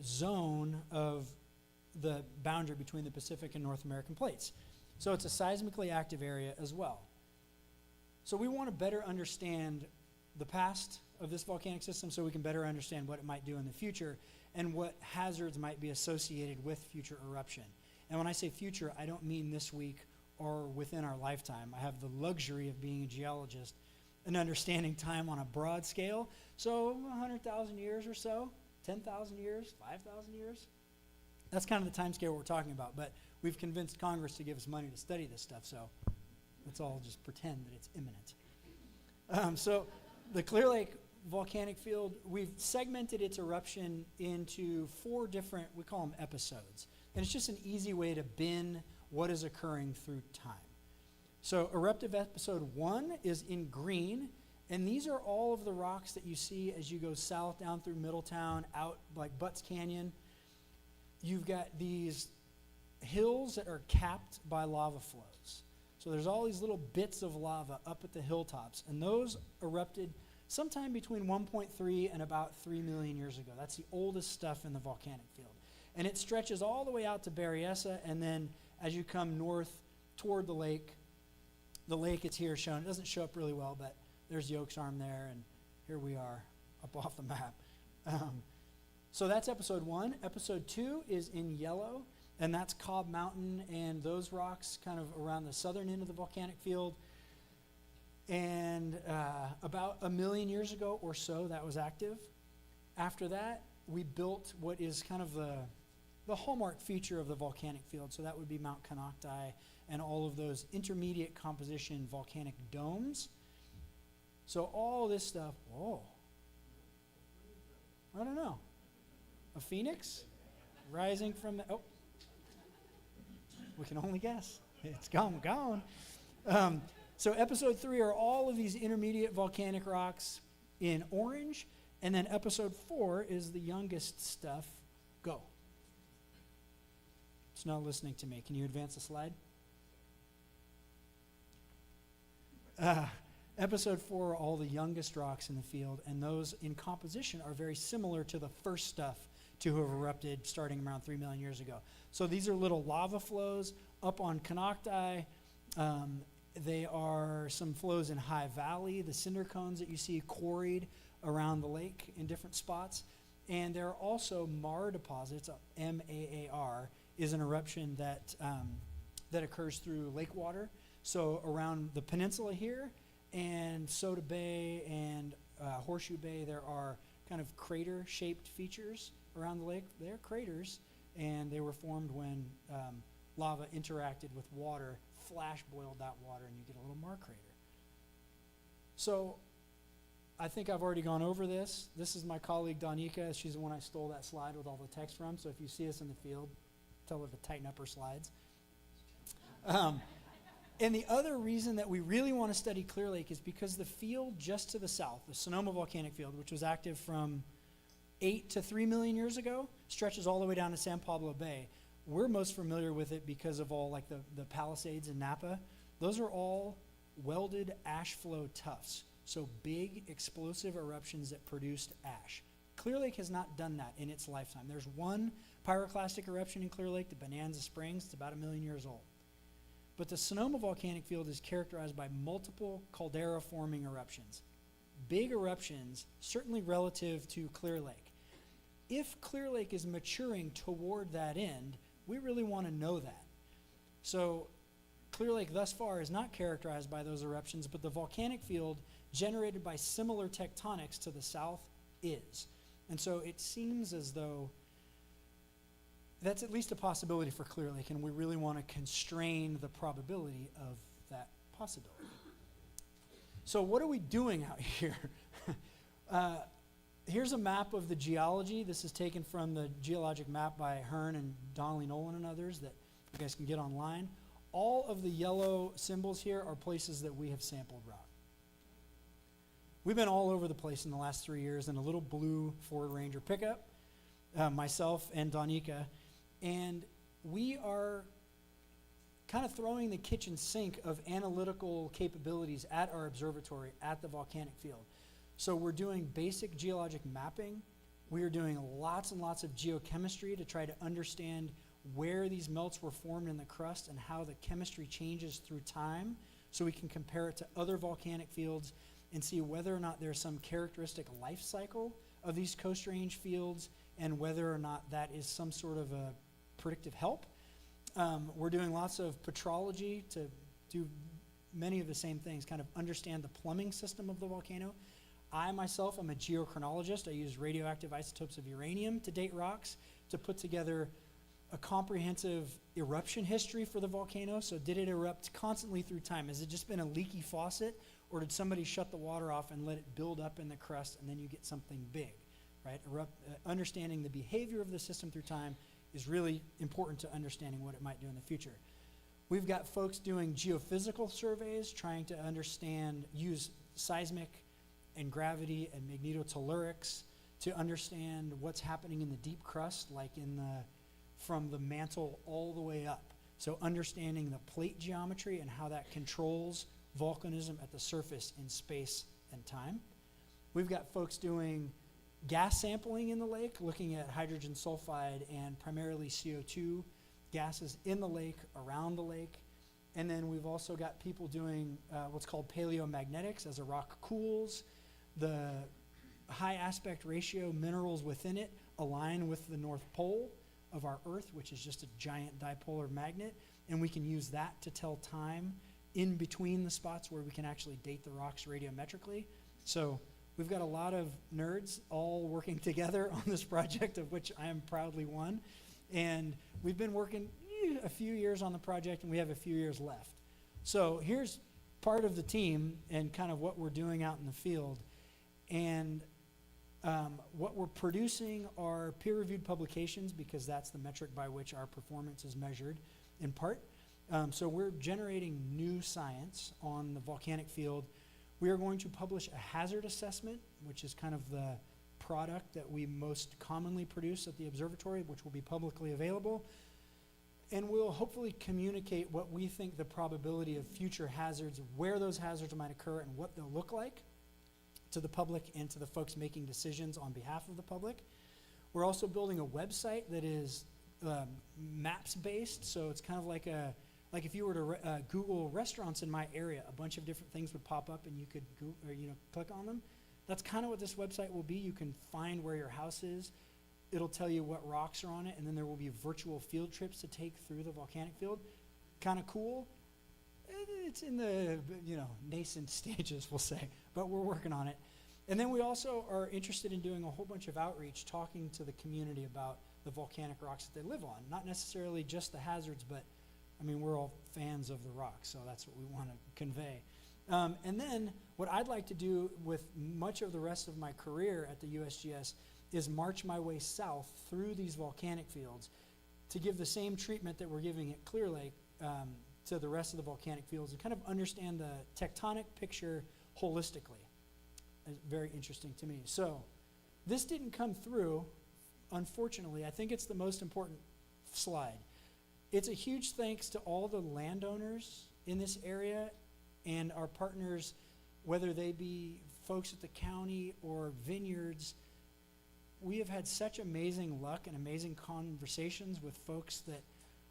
zone of the boundary between the Pacific and North American plates. So it's a seismically active area as well. So we want to better understand the past of this volcanic system so we can better understand what it might do in the future and what hazards might be associated with future eruption. And when I say future, I don't mean this week or within our lifetime. I have the luxury of being a geologist and understanding time on a broad scale. So 100,000 years or so, 10,000 years, 5,000 years. That's kind of the time scale we're talking about. But we've convinced Congress to give us money to study this stuff, so let's all just pretend that it's imminent. So the Clear Lake volcanic field, we've segmented its eruption into 4 different, we call them episodes. And it's just an easy way to bin what is occurring through time. So eruptive episode 1 is in green, and these are all of the rocks that you see as you go south down through Middletown, out like Butts Canyon. You've got these hills that are capped by lava flows. So there's all these little bits of lava up at the hilltops, and those erupted sometime between 1.3 and about 3 million years ago. That's the oldest stuff in the volcanic field. And it stretches all the way out to Berryessa, and then as you come north toward the lake is here shown. It doesn't show up really well, but there's Yolk's Arm there, and here we are up off the map. So that's episode 1. Episode 2 is in yellow, and that's Cobb Mountain and those rocks kind of around the southern end of the volcanic field. And about 1 million years ago or so, that was active. After that, we built what is kind of the hallmark feature of the volcanic field. So that would be Mount Konocti and all of those intermediate composition volcanic domes. So all this stuff, I don't know. A phoenix rising from the, we can only guess. It's gone. So episode 3 are all of these intermediate volcanic rocks in orange, and then episode 4 is the youngest stuff. Go. It's not listening to me. Can you advance the slide? Episode 4 are all the youngest rocks in the field, and those in composition are very similar to the first stuff to have erupted starting around 3 million years ago. So these are little lava flows up on Konocti. They are some flows in High Valley, the cinder cones that you see quarried around the lake in different spots. And there are also Mar deposits, M-A-A-R, is an eruption that occurs through lake water. So around the peninsula here and Soda Bay and Horseshoe Bay, there are kind of crater-shaped features around the lake. They're craters, and they were formed when lava interacted with water, flash boiled that water, and you get a little Mar crater. So I think I've already gone over this. This is my colleague Danica. She's the one I stole that slide with all the text from. So if you see us in the field, tell her to tighten up her slides. And the other reason that we really want to study Clear Lake is because the field just to the south, the Sonoma Volcanic Field, which was active from 8 to 3 million years ago, stretches all the way down to San Pablo Bay. We're most familiar with it because of all like the Palisades in Napa. Those are all welded ash flow tuffs. So big explosive eruptions that produced ash. Clear Lake has not done that in its lifetime. There's one pyroclastic eruption in Clear Lake, the Bonanza Springs. It's about 1 million years old. But the Sonoma Volcanic Field is characterized by multiple caldera-forming eruptions. Big eruptions, certainly relative to Clear Lake. If Clear Lake is maturing toward that end, we really want to know that. So Clear Lake thus far is not characterized by those eruptions, but the volcanic field generated by similar tectonics to the south is. And so it seems as though that's at least a possibility for Clear Lake, and we really want to constrain the probability of that possibility. So what are we doing out here? Here's a map of the geology. This is taken from the geologic map by Hearn and Donnelly Nolan and others that you guys can get online. All of the yellow symbols here are places that we have sampled rock. we've been all over the place in the last 3 years in a little blue Ford Ranger pickup, myself and Donika, and we are kind of throwing the kitchen sink of analytical capabilities at our observatory at the volcanic field. So we're doing basic geologic mapping. We are doing lots and lots of geochemistry to try to understand where these melts were formed in the crust and how the chemistry changes through time, so we can compare it to other volcanic fields and see whether or not there's some characteristic life cycle of these Coast Range fields and whether or not that is some sort of a predictive help. We're doing lots of petrology to do many of the same things, kind of understand the plumbing system of the volcano. I myself am a geochronologist. I use radioactive isotopes of uranium to date rocks to put together a comprehensive eruption history for the volcano. So did it erupt constantly through time? Has it just been a leaky faucet, or did somebody shut the water off and let it build up in the crust and then you get something big, right? Understanding the behavior of the system through time is really important to understanding what it might do in the future. We've got folks doing geophysical surveys, trying to understand, use seismic and gravity and magnetotellurics to understand what's happening in the deep crust, like from the mantle all the way up. So understanding the plate geometry and how that controls volcanism at the surface in space and time. We've got folks doing gas sampling in the lake, looking at hydrogen sulfide and primarily CO2 gases in the lake, around the lake. And then we've also got people doing what's called paleomagnetics. As a rock cools, the high aspect ratio minerals within it align with the North Pole of our Earth, which is just a giant dipolar magnet. And we can use that to tell time in between the spots where we can actually date the rocks radiometrically. So we've got a lot of nerds all working together on this project, of which I am proudly one. And we've been working a few years on the project, and we have a few years left. So here's part of the team and kind of what we're doing out in the field. And what we're producing are peer-reviewed publications, because that's the metric by which our performance is measured in part. So we're generating new science on the volcanic field. We are going to publish a hazard assessment, which is kind of the product that we most commonly produce at the observatory, which will be publicly available. And we'll hopefully communicate what we think the probability of future hazards, where those hazards might occur, and what they'll look like to the public and to the folks making decisions on behalf of the public. We're also building a website that is maps-based, so it's kind of like if you were to Google restaurants in my area, a bunch of different things would pop up and you could click on them. That's kind of what this website will be. You can find where your house is. It'll tell you what rocks are on it, and then there will be virtual field trips to take through the volcanic field. Kind of cool. It's in the nascent stages, we'll say, but we're working on it. And then we also are interested in doing a whole bunch of outreach, talking to the community about the volcanic rocks that they live on. Not necessarily just the hazards, but I mean, we're all fans of the rocks, so that's what we want to convey. And then what I'd like to do with much of the rest of my career at the USGS is march my way south through these volcanic fields to give the same treatment that we're giving at Clear Lake to the rest of the volcanic fields, and kind of understand the tectonic picture holistically. It's very interesting to me. So this didn't come through, unfortunately. I think it's the most important slide. It's a huge thanks to all the landowners in this area and our partners, whether they be folks at the county or vineyards. We have had such amazing luck and amazing conversations with folks that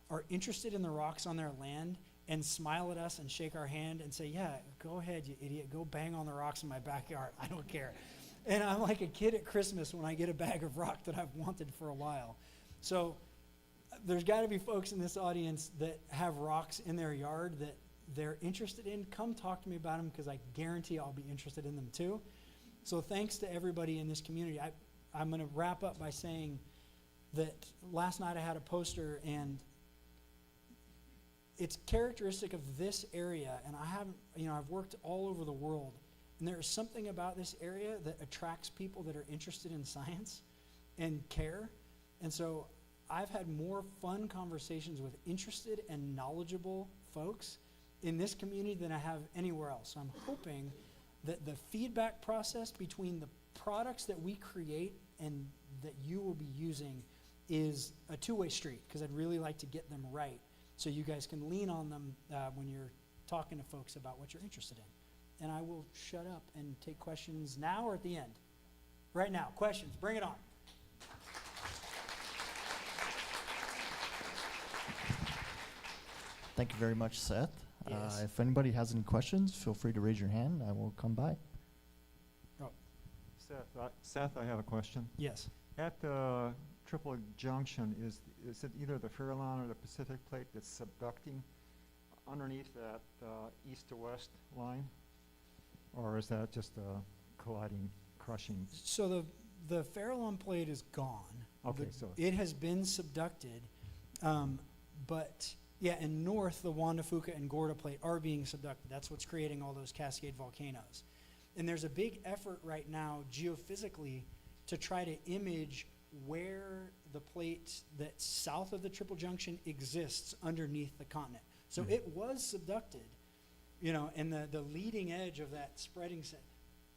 are interested in the rocks on their land and smile at us and shake our hand and say, yeah, go ahead, you idiot, go bang on the rocks in my backyard, I don't care. And I'm like a kid at Christmas when I get a bag of rock that I've wanted for a while. So there's got to be folks in this audience that have rocks in their yard that they're interested in. Come talk to me about them, because I guarantee I'll be interested in them too. So thanks to everybody in this community. I'm going to wrap up by saying that last night I had a poster, and it's characteristic of this area, and I've worked all over the world, and there is something about this area that attracts people that are interested in science and care. And so I've had more fun conversations with interested and knowledgeable folks in this community than I have anywhere else. So I'm hoping the feedback process between the products that we create and that you will be using is a two-way street, because I'd really like to get them right so you guys can lean on them when you're talking to folks about what you're interested in. And I will shut up and take questions now or at the end. Right now, questions, bring it on. Thank you very much, Seth. Yes. If anybody has any questions, feel free to raise your hand. I will come by. Oh. Seth, I have a question. Yes. At the Triple Junction, is it either the Farallon or the Pacific Plate that's subducting underneath that east to west line? Or is that just a colliding, crushing? So the Farallon plate is gone. Okay, so it has been subducted, but yeah, in north, the Juan de Fuca and Gorda plate are being subducted. That's what's creating all those Cascade volcanoes. And there's a big effort right now geophysically to try to image where the plate that's south of the Triple Junction exists underneath the continent. So it was subducted, you know, and the leading edge of that spreading set.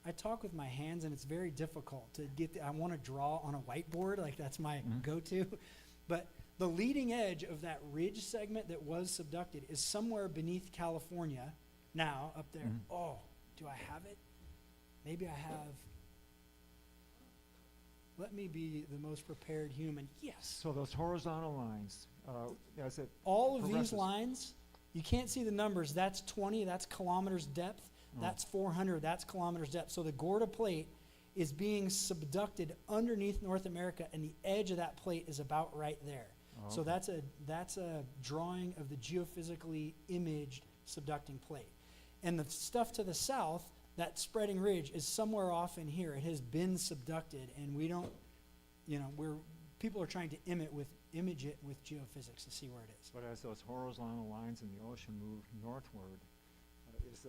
I talk with my hands, and it's very difficult to get. I want to draw on a whiteboard, like that's my go-to. But the leading edge of that ridge segment that was subducted is somewhere beneath California now, up there. Oh, do I have it? Maybe I have. Let me be the most prepared human. Yes. So those horizontal lines, as it all of progresses. these lines, you can't see the numbers. That's 20, that's kilometers depth. That's 400, that's kilometers depth. So the Gorda plate is being subducted underneath North America, and the edge of that plate is about right there. So that's a drawing of the geophysically imaged subducting plate. And the stuff to the south, that spreading ridge, is somewhere off in here. It has been subducted, and we don't, you know, people are trying to image it with geophysics to see where it is. But as those horizontal lines in the ocean move northward, is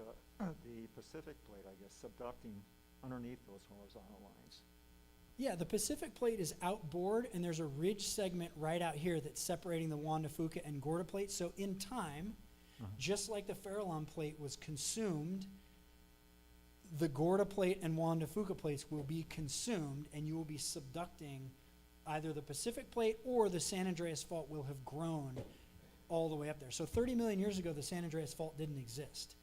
the Pacific Plate, I guess, subducting underneath those horizontal lines? Yeah, the Pacific Plate is outboard, and there's a ridge segment right out here that's separating the Juan de Fuca and Gorda Plate. So in time, just like the Farallon Plate was consumed, the Gorda Plate and Juan de Fuca plates will be consumed, and you will be subducting either the Pacific Plate or the San Andreas Fault will have grown all the way up there. So 30 million years ago, the San Andreas Fault didn't exist,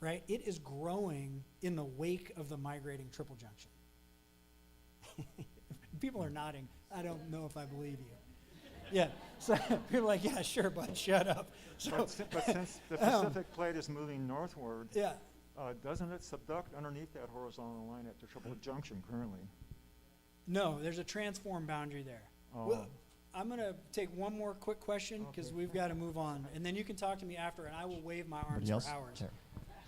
right? It is growing in the wake of the migrating Triple Junction. People are nodding. I don't know if I believe you. Yeah, so people are like, yeah, sure, bud, shut up. So, but since the Pacific Plate is moving northward, yeah. Doesn't it subduct underneath that horizontal line at the Triple Junction currently? No, there's a transform boundary there. Well, I'm going to take one more quick question because we've got to move on. And then you can talk to me after, and I will wave my arms for hours. Sure.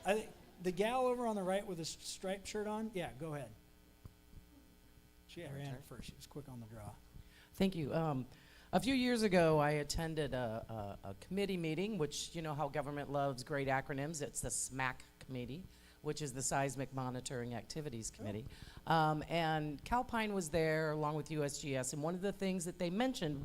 I think the gal over on the right with the striped shirt on, yeah, go ahead. She had her hand up first. She was quick on the draw. Thank you. A few years ago, I attended a committee meeting, which you know how government loves great acronyms. It's the SMAC committee, which is the Seismic Monitoring Activities Committee. And Calpine was there along with USGS, and one of the things that they mentioned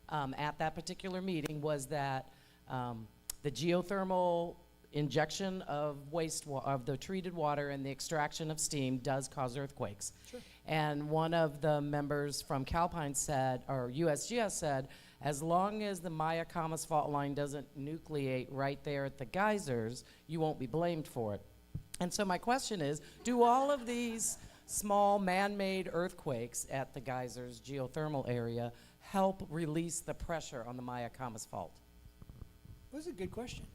at that particular meeting was that the geothermal injection of of the treated water and the extraction of steam does cause earthquakes. Sure. And one of the members from Calpine said, or USGS said, as long as the Maya-Kamas fault line doesn't nucleate right there at the geysers, you won't be blamed for it. And so my question is, do all of these small man-made earthquakes at the geysers geothermal area help release the pressure on the Maya-Kamas fault? That's a good question.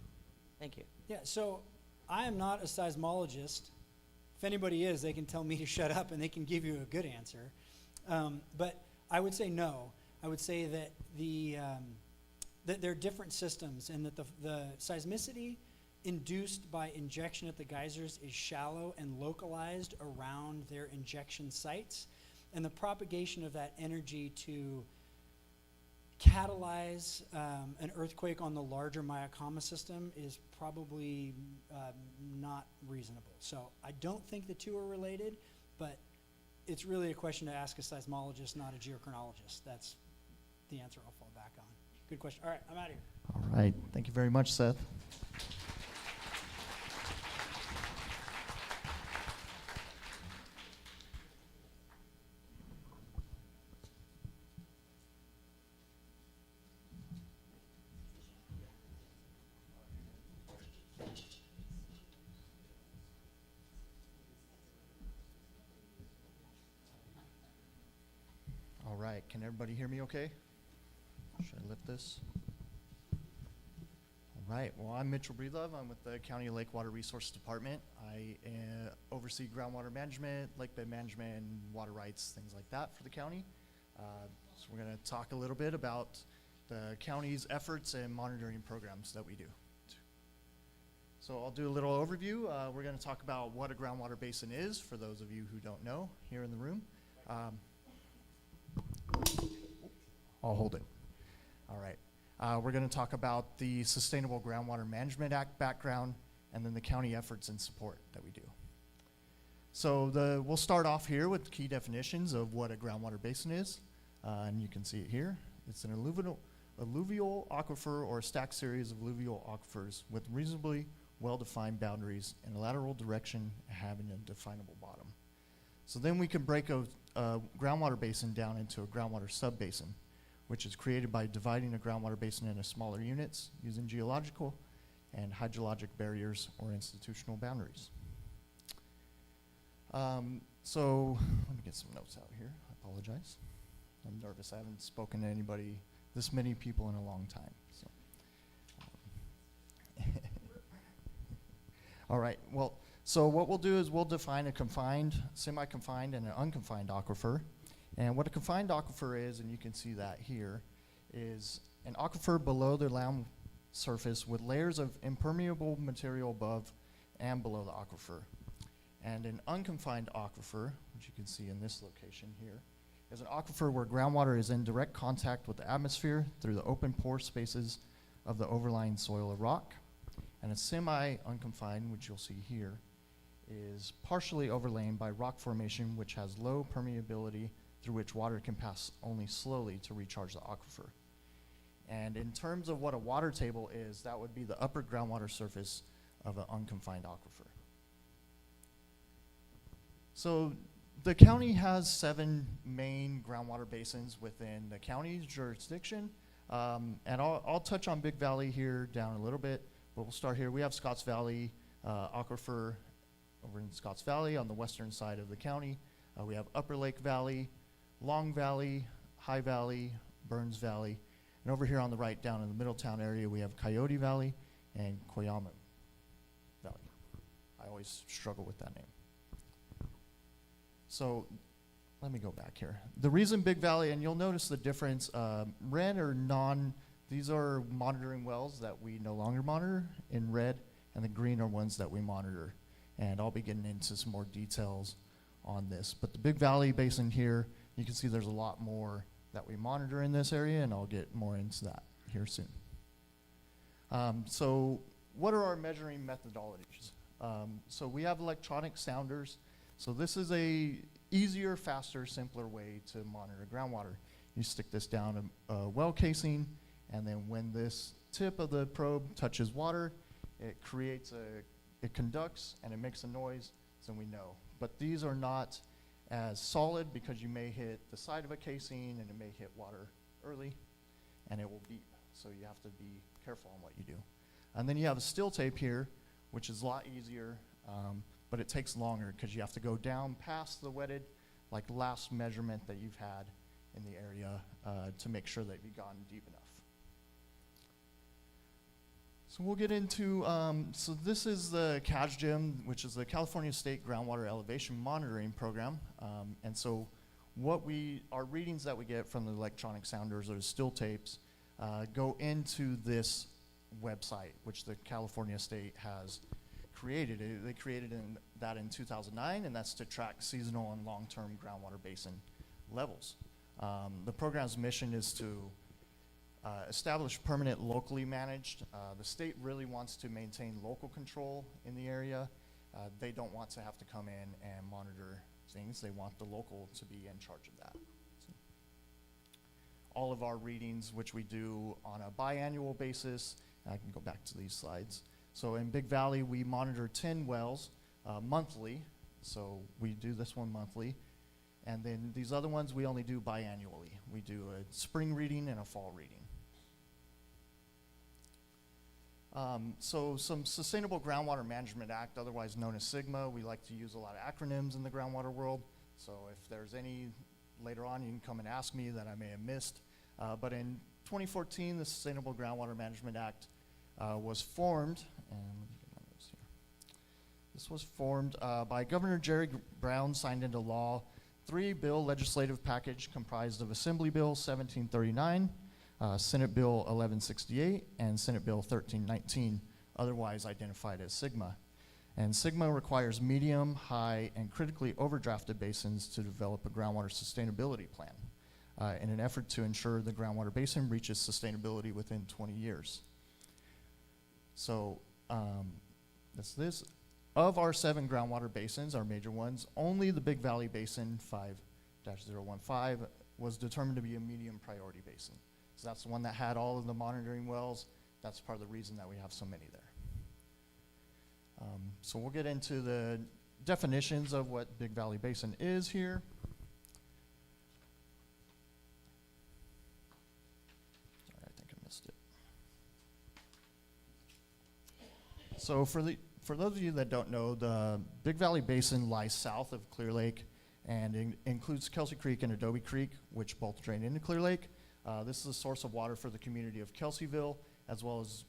Thank you. Yeah, so I am not a seismologist. If anybody is, they can tell me to shut up and they can give you a good answer. But I would say no. I would say that that there are different systems, and that the seismicity induced by injection at the geysers is shallow and localized around their injection sites. And the propagation of that energy to catalyze an earthquake on the larger Maya-Kama system is probably not reasonable. So I don't think the two are related, but it's really a question to ask a seismologist, not a geochronologist. That's the answer I'll fall back on. Good question. All right, I'm out of here. All right. Thank you very much, Seth. can everybody hear me okay? Should I lift this? All right, well, I'm Mitchell Breedlove. I'm with the County Lake Water Resources Department. I oversee groundwater management, lake bed management, and water rights, things like that for the county. So we're going to talk a little bit about the county's efforts and monitoring programs that we do. So I'll do a little overview. We're going to talk about what a groundwater basin is, for those of you who don't know here in the room. I'll hold it. All right. We're going to talk about the Sustainable Groundwater Management Act background, and then the county efforts and support that we do. So we'll start off here with key definitions of what a groundwater basin is. And you can see it here. It's an alluvial aquifer or a stacked series of alluvial aquifers with reasonably well-defined boundaries in a lateral direction having a definable bottom. So then we can break a groundwater basin down into a groundwater subbasin, which is created by dividing a groundwater basin into smaller units using geological and hydrologic barriers or institutional boundaries. So let me get some notes out here. I apologize. I'm nervous. I haven't spoken to anybody, this many people in a long time. So. All right, well, so what we'll do is we'll define a confined, semi-confined, and an unconfined aquifer. And what a confined aquifer is, and you can see that here, is an aquifer below the land surface with layers of impermeable material above and below the aquifer. And an unconfined aquifer, which you can see in this location here, is an aquifer where groundwater is in direct contact with the atmosphere through the open pore spaces of the overlying soil or rock. And a semi-unconfined, which you'll see here, is partially overlain by rock formation which has low permeability through which water can pass only slowly to recharge the aquifer. And in terms of what a water table is, that would be the upper groundwater surface of an unconfined aquifer. So the county has 7 main groundwater basins within the county's jurisdiction. And I'll touch on Big Valley here down a little bit, but we'll start here. We have Scotts Valley aquifer over in Scotts Valley on the western side of the county. We have Upper Lake Valley, Long Valley, High Valley, Burns Valley. And over here on the right down in the Middletown area, we have Coyote Valley and Coyamu Valley. I always struggle with that name. So let me go back here. The reason Big Valley, and you'll notice the difference, red or these are monitoring wells that we no longer monitor in red, and the green are ones that we monitor. And I'll be getting into some more details on this. But the Big Valley Basin here, you can see there's a lot more that we monitor in this area, and I'll get more into that here soon. So what are our measuring methodologies? So we have electronic sounders. So this is a easier, faster, simpler way to monitor groundwater. You stick this down a well casing, and then when this tip of the probe touches water, it conducts and it makes a noise, so we know. But these are not as solid because you may hit the side of a casing and it may hit water early and it will beep. So you have to be careful on what you do. And then you have a still tape here, which is a lot easier, but it takes longer because you have to go down past the wetted, like last measurement that you've had in the area to make sure that you've gone deep enough. So we'll get into, so this is the CASGIM, which is the California State Groundwater Elevation Monitoring Program. And so our readings that we get from the electronic sounders or the still tapes go into this website, which the California State has created. They created that in 2009, and that's to track seasonal and long-term groundwater basin levels. The program's mission is to establish permanent locally managed. The state really wants to maintain local control in the area. They don't want to have to come in and monitor things. They want the local to be in charge of that. So all of our readings, which we do on a biannual basis, I can go back to these slides. So in Big Valley, we monitor 10 wells monthly. So we do this one monthly. And then these other ones we only do biannually. We do a spring reading and a fall reading. So some Sustainable Groundwater Management Act, otherwise known as SGMA. We like to use a lot of acronyms in the groundwater world. So if there's any later on you can come and ask me that I may have missed. But in 2014, the Sustainable Groundwater Management Act was formed, and let me get my notes here. This was formed by Governor Jerry Brown, signed into law, 3-bill legislative package comprised of Assembly Bill 1739, Senate Bill 1168, and Senate Bill 1319, otherwise identified as SIGMA. And SIGMA requires medium, high, and critically overdrafted basins to develop a groundwater sustainability plan in an effort to ensure the groundwater basin reaches sustainability within 20 years. So that's this. Of our 7 groundwater basins, our major ones, only the Big Valley Basin 5-015 was determined to be a medium priority basin. So that's the one that had all of the monitoring wells. That's part of the reason that we have so many there. So we'll get into the definitions of what Big Valley Basin is here. Sorry, I think I missed it. So for those of you that don't know, the Big Valley Basin lies south of Clear Lake and includes Kelsey Creek and Adobe Creek, which both drain into Clear Lake. This is a source of water for the community of Kelseyville, as well as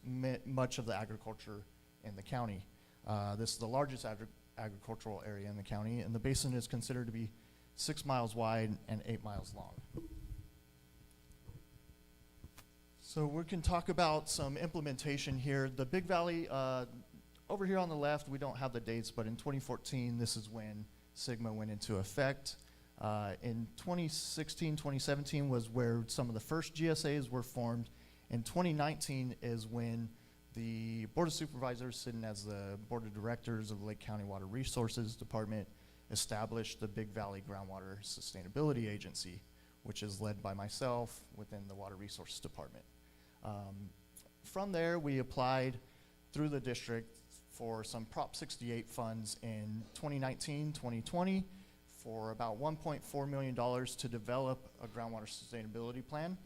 much of the agriculture in the county. This is the largest agricultural area in the county, and the basin is considered to be 6 miles wide and 8 miles long. So we can talk about some implementation here. The Big Valley, over here on the left, we don't have the dates, but in 2014, this is when SIGMA went into effect. In 2016, 2017 was where some of the first GSAs were formed. In 2019 is when the Board of Supervisors, sitting as the Board of Directors of the Lake County Water Resources Department, established the Big Valley Groundwater Sustainability Agency, which is led by myself within the Water Resources Department. From there, we applied through the district for some Prop 68 funds in 2019, 2020 for about $1.4 million to develop a groundwater sustainability plan,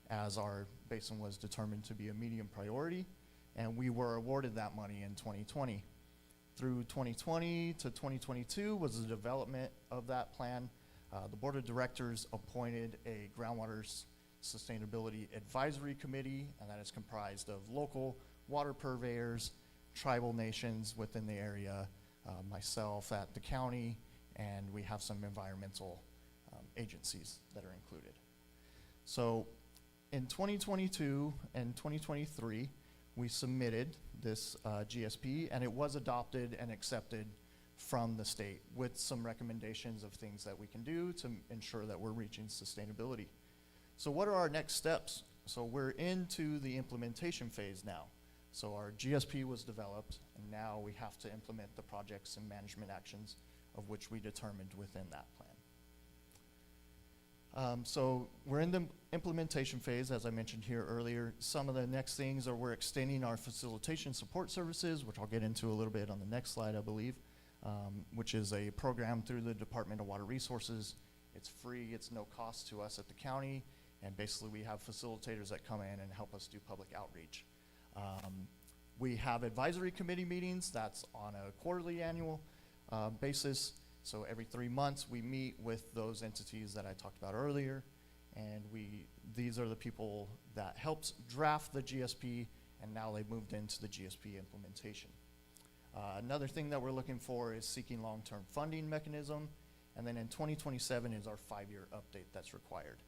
as our basin was determined to be a medium priority, and we were awarded that money in 2020. Through 2020 to 2022 was the development of that plan. The Board of Directors appointed a groundwater sustainability advisory committee, and that is comprised of local water purveyors, tribal nations within the area, myself at the county, and we have some environmental agencies that are included. So in 2022 and 2023, we submitted this GSP, and it was adopted and accepted from the state with some recommendations of things that we can do to ensure that we're reaching sustainability. So what are our next steps? So we're into the implementation phase now. So our GSP was developed, and now we have to implement the projects and management actions of which we determined within that plan. So we're in the implementation phase, as I mentioned here earlier. Some of the next things are we're extending our facilitation support services, which I'll get into a little bit on the next slide, I believe, which is a program through the Department of Water Resources. It's free, it's no cost to us at the county, and basically we have facilitators that come in and help us do public outreach. We have advisory committee meetings. That's on a quarterly annual basis. So every 3 months we meet with those entities that I talked about earlier, and these are the people that helped draft the GSP, and now they've moved into the GSP implementation. Another thing that we're looking for is seeking long-term funding mechanism, and then in 2027 is our 5-year update that's required.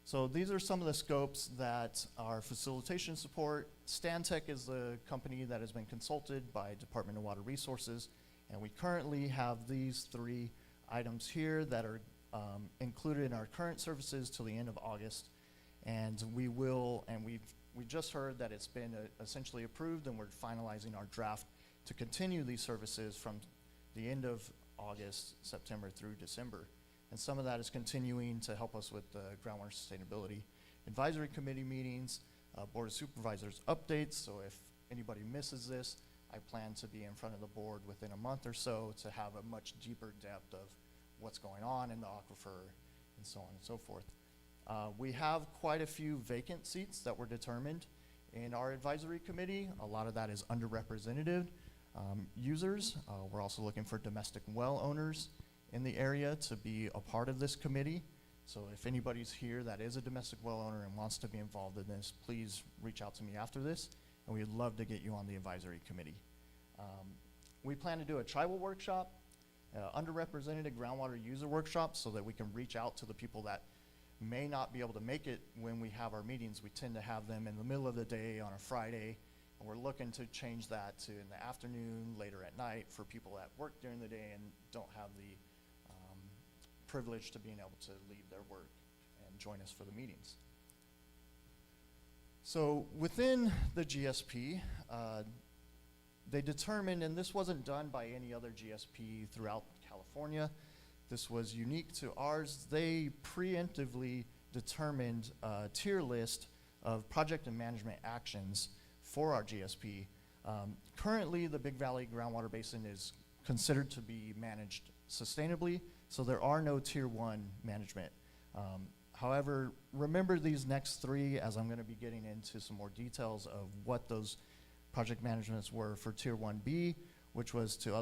So these are some of the scopes that our facilitation support. Stantec is the company that has been consulted by Department of Water Resources, and we currently have these 3 items here that are included in our current services till the end of August, and we just heard that it's been essentially approved, and we're finalizing our draft to continue these services from the end of August, September through December. And some of that is continuing to help us with the groundwater sustainability advisory committee meetings, Board of Supervisors updates. So if anybody misses this, I plan to be in front of the board within a month or so to have a much deeper depth of what's going on in the aquifer and so on and so forth. We have quite a few vacant seats that were determined in our advisory committee. A lot of that is underrepresented users. We're also looking for domestic well owners in the area to be a part of this committee. So if anybody's here that is a domestic well owner and wants to be involved in this, please reach out to me after this, and we'd love to get you on the advisory committee. We plan to do a tribal workshop, underrepresented groundwater user workshop, so that we can reach out to the people that may not be able to make it when we have our meetings. We tend to have them in the middle of the day on a Friday, and we're looking to change that to in the afternoon, later at night, for people that work during the day and don't have the privilege to being able to leave their work and join us for the meetings. So within the GSP, they determined, and this wasn't done by any other GSP throughout California, this was unique to ours, they preemptively determined a tier list of project and management actions for our GSP. Currently, the Big Valley Groundwater Basin is considered to be managed sustainably, so there are no tier 1 management. However, remember these next 3, as I'm going to be getting into some more details of what those project managements were for tier 1B, which was to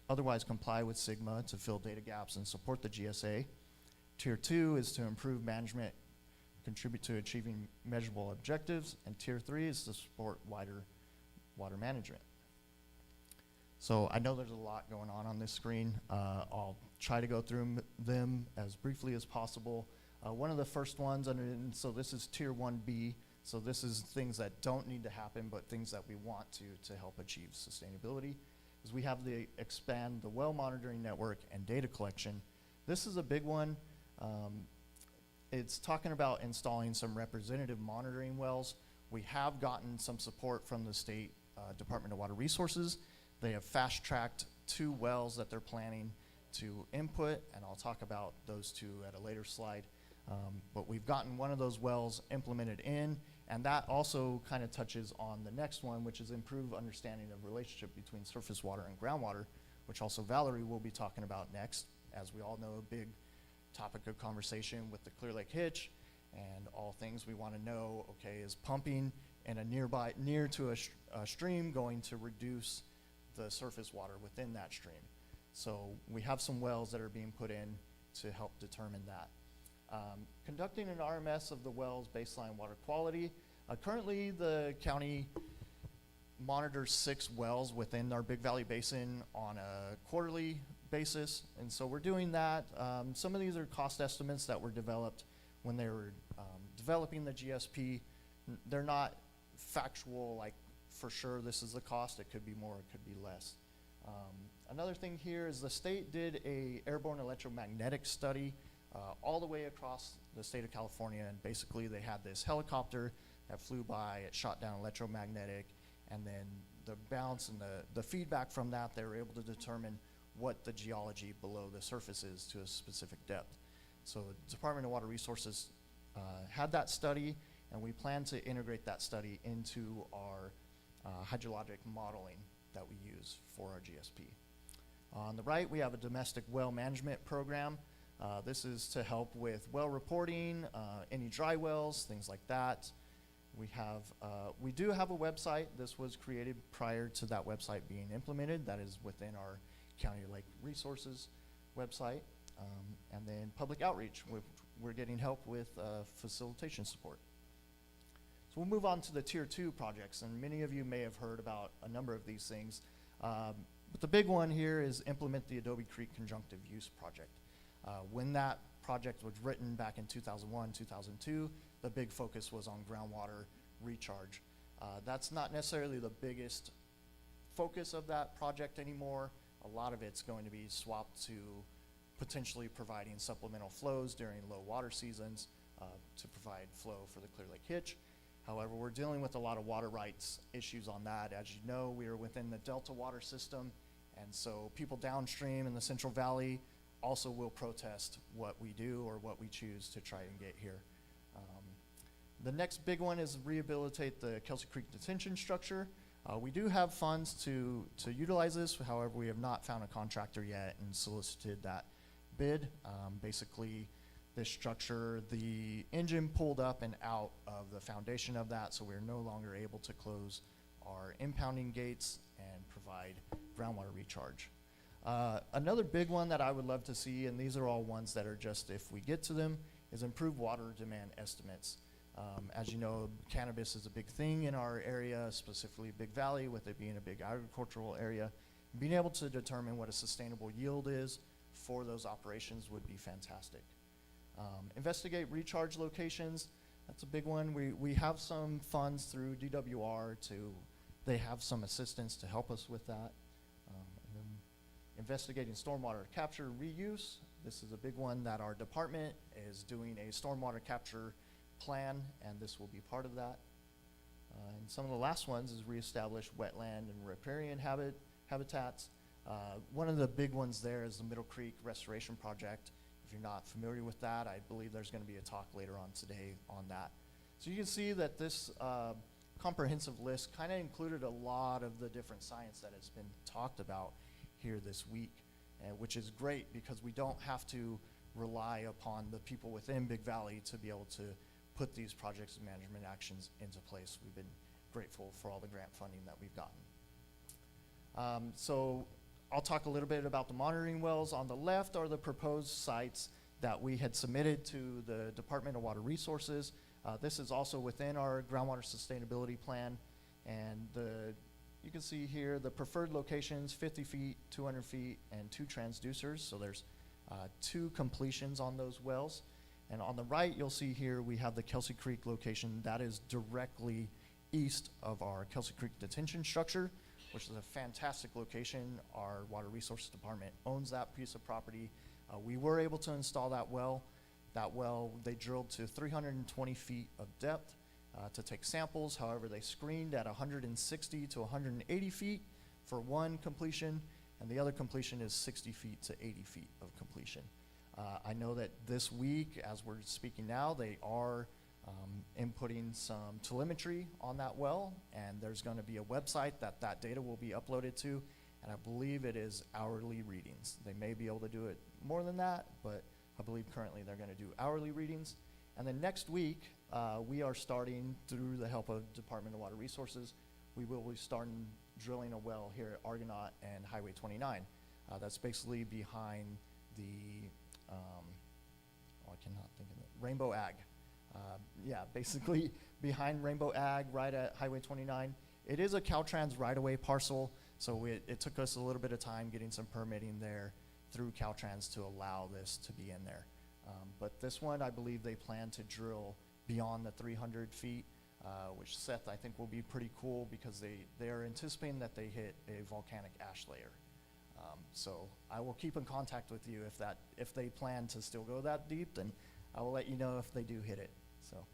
otherwise comply with SGMA to fill data gaps and support the GSA. Tier 2 is to improve management, contribute to achieving measurable objectives, and tier 3 is to support wider water management. So I know there's a lot going on this screen. I'll try to go through them as briefly as possible. One of the first ones, and so this is tier 1B, so this is things that don't need to happen, but things that we want to help achieve sustainability, is we have the expand the well monitoring network and data collection. This is a big one. It's talking about installing some representative monitoring wells. We have gotten some support from the state Department of Water Resources. They have fast-tracked 2 wells that they're planning to input, and I'll talk about those 2 at a later slide. But we've gotten one of those wells implemented in, and that also kind of touches on the next one, which is improved understanding of relationship between surface water and groundwater, which also Valerie will be talking about next. As we all know, a big topic of conversation with the Clear Lake Hitch, and all things we want to know, okay, is pumping in a near to a stream going to reduce the surface water within that stream. So we have some wells that are being put in to help determine that. Conducting an RMS of the well's baseline water quality. Currently, the county monitors 6 wells within our Big Valley Basin on a quarterly basis, and so we're doing that. Some of these are cost estimates that were developed when they were developing the GSP. They're not factual, like for sure this is the cost. It could be more, it could be less. Another thing here is the state did a airborne electromagnetic study all the way across the state of California, and basically they had this helicopter that flew by, it shot down electromagnetic, and then the bounce and the feedback from that, they were able to determine what the geology below the surface is to a specific depth. So the Department of Water Resources had that study, and we plan to integrate that study into our hydrologic modeling that we use for our GSP. On the right, we have a domestic well management program. This is to help with well reporting, any dry wells, things like that. We do have a website. This was created prior to that website being implemented. That is within our County Lake Resources website. And then public outreach. We're getting help with facilitation support. So we'll move on to the tier 2 projects, and many of you may have heard about a number of these things. But the big one here is implement the Adobe Creek Conjunctive Use Project. When that project was written back in 2001, 2002, the big focus was on groundwater recharge. That's not necessarily the biggest focus of that project anymore. A lot of it's going to be swapped to potentially providing supplemental flows during low water seasons to provide flow for the Clear Lake Hitch. However, we're dealing with a lot of water rights issues on that. As you know, we are within the Delta water system, and so people downstream in the Central Valley also will protest what we do or what we choose to try and get here. The next big one is rehabilitate the Kelsey Creek detention structure. We do have funds to utilize this. However, we have not found a contractor yet and solicited that bid. Basically, this structure, the engine pulled up and out of the foundation of that, so we're no longer able to close our impounding gates and provide groundwater recharge. Another big one that I would love to see, and these are all ones that are just if we get to them, is improved water demand estimates. As you know, cannabis is a big thing in our area, specifically Big Valley, with it being a big agricultural area. Being able to determine what a sustainable yield is for those operations would be fantastic. Investigate recharge locations. That's a big one. We have some funds through DWR they have some assistance to help us with that. And then investigating stormwater capture reuse. This is a big one that our department is doing a stormwater capture plan, and this will be part of that. And some of the last ones is reestablish wetland and riparian habitats. One of the big ones there is the Middle Creek Restoration Project. If you're not familiar with that, I believe there's going to be a talk later on today on that. So you can see that this comprehensive list kind of included a lot of the different science that has been talked about here this week, which is great because we don't have to rely upon the people within Big Valley to be able to put these projects and management actions into place. We've been grateful for all the grant funding that we've gotten. So I'll talk a little bit about the monitoring wells. On the left are the proposed sites that we had submitted to the Department of Water Resources. This is also within our groundwater sustainability plan. And you can see here the preferred locations, 50 feet, 200 feet, and 2 transducers. So there's 2 completions on those wells. And on the right, you'll see here we have the Kelsey Creek location. That is directly east of our Kelsey Creek detention structure, which is a fantastic location. Our Water Resources Department owns that piece of property. We were able to install that well. That well, they drilled to 320 feet of depth to take samples. However, they screened at 160 to 180 feet for one completion, and the other completion is 60 feet to 80 feet of completion. I know that this week, as we're speaking now, they are inputting some telemetry on that well, and there's going to be a website that data will be uploaded to, and I believe it is hourly readings. They may be able to do it more than that, but I believe currently they're going to do hourly readings. And then next week, we are starting, through the help of Department of Water Resources, we will be starting drilling a well here at Argonaut and Highway 29. That's basically behind the, I cannot think of it, Rainbow Ag. Yeah, basically behind Rainbow Ag, right at Highway 29. It is a Caltrans right-of-way parcel, so it took us a little bit of time getting some permitting there through Caltrans to allow this to be in there. But this one, I believe they plan to drill beyond the 300 feet, which Seth, I think, will be pretty cool because they are anticipating that they hit a volcanic ash layer. So I will keep in contact with you if they plan to still go that deep, then I will let you know if they do hit it. So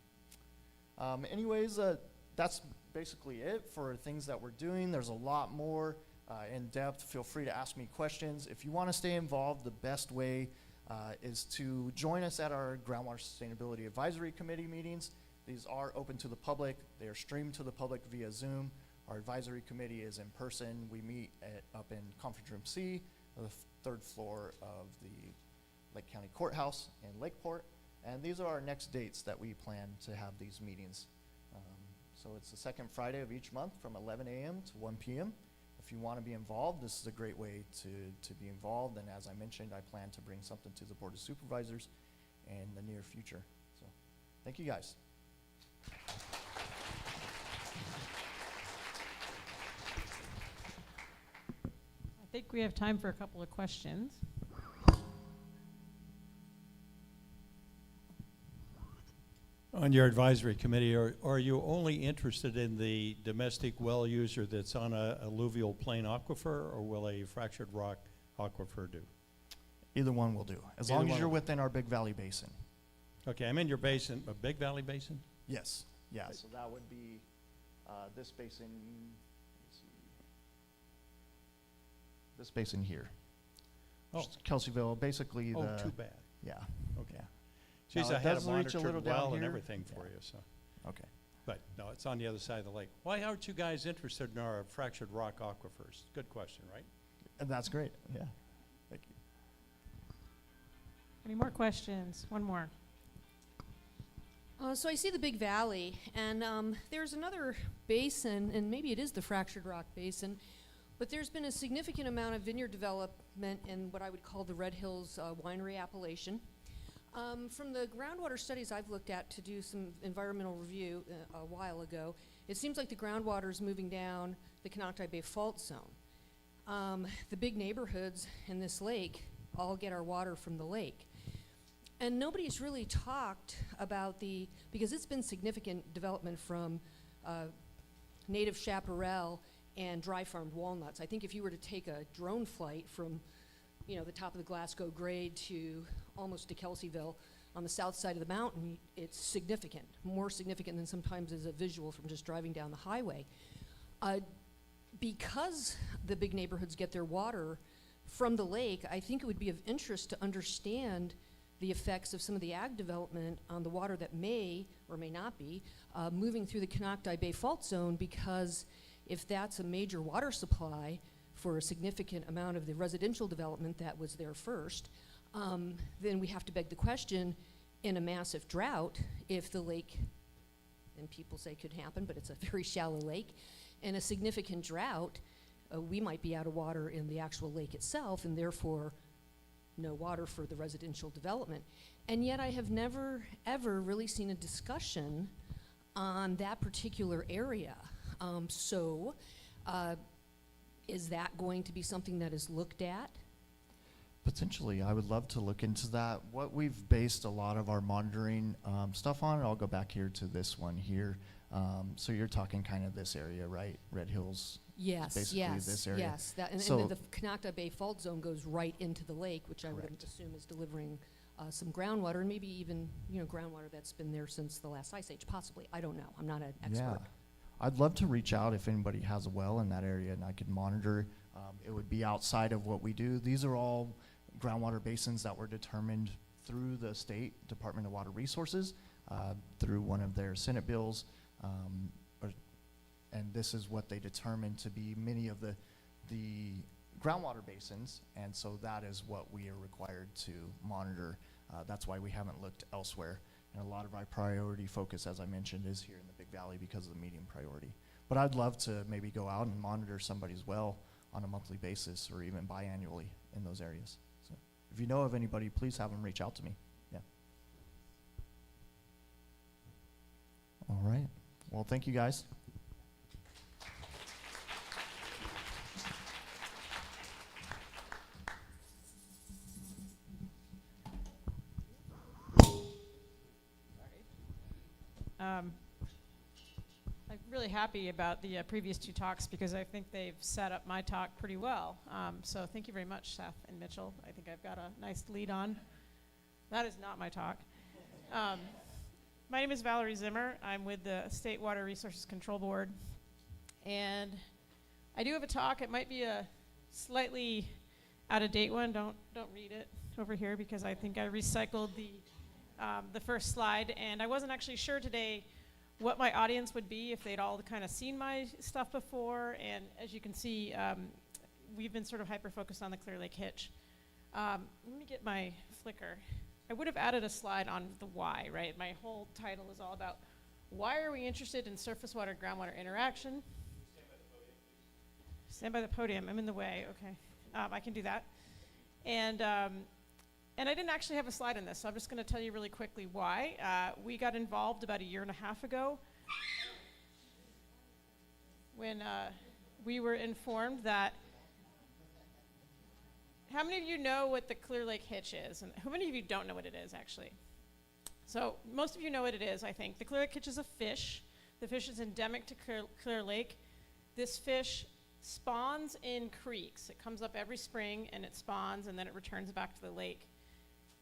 anyways, that's basically it for things that we're doing. There's a lot more in depth. Feel free to ask me questions. If you want to stay involved, the best way is to join us at our Groundwater Sustainability Advisory Committee meetings. These are open to the public. They are streamed to the public via Zoom. Our advisory committee is in person. We meet up in Conference Room C, the 3rd floor of the Lake County Courthouse in Lakeport. And these are our next dates that we plan to have these meetings. So it's the 2nd Friday of each month from 11 a.m. to 1 p.m. If you want to be involved, this is a great way to be involved. And as I mentioned, I plan to bring something to the Board of Supervisors in the near future. So thank you guys. I think we have time for a couple of questions. On your advisory committee, are you only interested in the domestic well user that's on a alluvial plain aquifer, or will a fractured rock aquifer do? Either one will do, as long as you're within our Big Valley Basin. Okay, I'm in your basin, a Big Valley Basin? Yes, yeah, so that would be this basin, let's see, this basin here. Oh. Kelseyville, basically Oh, too bad. Yeah. Okay. Yeah. Geez, Now, I it had a does reach a little monitored down well and here. everything for Yeah. you, so. Okay. But no, it's on the other side of the lake. Why aren't you guys interested in our fractured rock aquifers? Good question, right? And that's great, yeah. Thank you. Any more questions? One more. So I see the Big Valley, and there's another basin, and maybe it is the Fractured Rock Basin, But there's been a significant amount of vineyard development in what I would call the Red Hills winery appellation. From the groundwater studies I've looked at to do some environmental review a while ago, it seems like the groundwater is moving down the Canocti Bay Fault Zone. The big neighborhoods in this lake all get our water from the lake. And nobody's really talked about because it's been significant development from native chaparral and dry farmed walnuts. I think if you were to take a drone flight from the top of the Glasgow grade to almost to Kelseyville on the south side of the mountain, it's significant, more significant than sometimes is a visual from just driving down the highway. Because the big neighborhoods get their water from the lake, I think it would be of interest to understand the effects of some of the ag development on the water that may or may not be moving through the Canocti Bay Fault Zone, because if that's a major water supply for a significant amount of the residential development that was there first, then we have to beg the question, in a massive drought, if the lake, and people say could happen, but it's a very shallow lake, in a significant drought, we might be out of water in the actual lake itself, and therefore no water for the residential development. And yet I have never, ever really seen a discussion on that particular area. Is that going to be something that is looked at? Potentially, I would love to look into that. What we've based a lot of our monitoring stuff on, I'll go back here to this one here. So you're talking kind of this area, right? Red Hills. Yes, basically yes, this area. yes. And the Canocti Bay Fault Zone goes right into the lake, which I would assume is delivering some groundwater, and maybe even groundwater that's been there since the last ice age, possibly. I don't know. I'm not an expert. Yeah. I'd love to reach out if anybody has a well in that area and I could monitor. It would be outside of what we do. These are all groundwater basins that were determined through the State Department of Water Resources, through one of their Senate bills. And this is what they determined to be many of the groundwater basins, and so that is what we are required to monitor. That's why we haven't looked elsewhere. And a lot of our priority focus, as I mentioned, is here in the Big Valley because of the medium priority. But I'd love to maybe go out and monitor somebody's well on a monthly basis or even biannually in those areas. So if you know of anybody, please have them reach out to me. Yeah. All right. Well, thank you guys. I'm really happy about the previous two talks because I think they've set up my talk pretty well. So thank you very much, Seth and Mitchell. I think I've got a nice lead on. That is not my talk. My name is Valerie Zimmer. I'm with the State Water Resources Control Board. And I do have a talk. It might be a slightly out-of-date one. Don't read it over here because I think I recycled the first slide. And I wasn't actually sure today what my audience would be if they'd all kind of seen my stuff before. And as you can see, we've been sort of hyper-focused on the Clear Lake Hitch. Let me get my flicker. I would have added a slide on the why, right? My whole title is all about why are we interested in surface water, groundwater interaction? Stand by the podium. I'm in the way. Okay. I can do that. And I didn't actually have a slide on this, so I'm just going to tell you really quickly why. We got involved about 1.5 years ago when we were informed that. How many of you know what the Clear Lake Hitch is? And how many of you don't know what it is, actually? So most of you know what it is, I think. The Clear Lake Hitch is a fish. The fish is endemic to Clear Lake. This fish spawns in creeks. It comes up every spring, and it spawns, and then it returns back to the lake.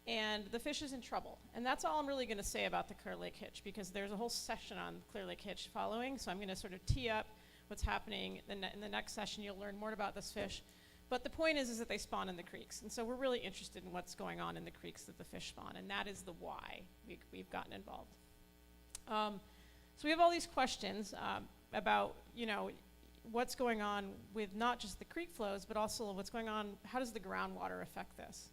And the fish is in trouble. And that's all I'm really going to say about the Clear Lake Hitch, because there's a whole session on Clear Lake Hitch following. So I'm going to sort of tee up what's happening. In the next session, you'll learn more about this fish. But the point is that they spawn in the creeks. And so we're really interested in what's going on in the creeks that the fish spawn. And that is the why we've gotten involved. So we have all these questions about, what's going on with not just the creek flows, but also what's going on, how does the groundwater affect this?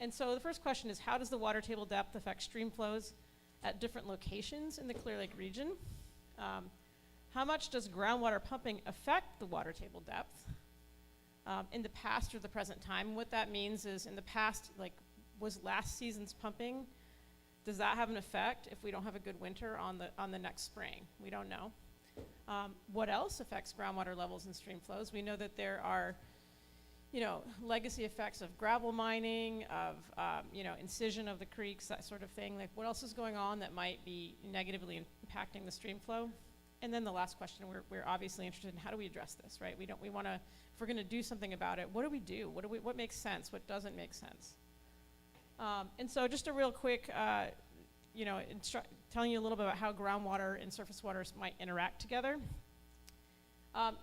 And so the first question is, how does the water table depth affect stream flows at different locations in the Clear Lake region? how much does groundwater pumping affect the water table depth in the past or the present time? What that means is in the past, like, was last season's pumping, does that have an effect if we don't have a good winter on the next spring? We don't know. What else affects groundwater levels and stream flows? We know that there are, you know, legacy effects of gravel mining, of, you know, incision of the creeks, that sort of thing. Like, what else is going on that might be negatively impacting the stream flow? And then the last question, we're obviously interested in how do we address this, right? We want to, if we're going to do something about it, what do we do? What makes sense? What doesn't make sense? And so just a real quick, you know, telling you a little bit about how groundwater and surface waters might interact together.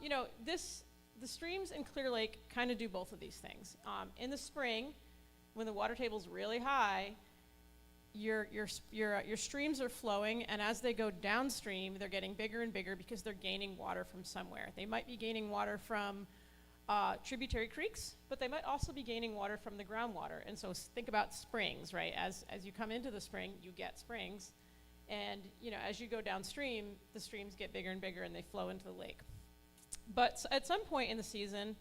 You know, the streams in Clear Lake kind of do both of these things. In the spring, when the water table's really high, your streams are flowing, and as they go downstream, they're getting bigger and bigger because they're gaining water from somewhere. They might be gaining water from tributary creeks, but they might also be gaining water from the groundwater. And so think about springs, right? As you come into the spring, you get springs, and you know, as you go downstream, the streams get bigger and bigger, and they flow into the lake. But at some point in the season,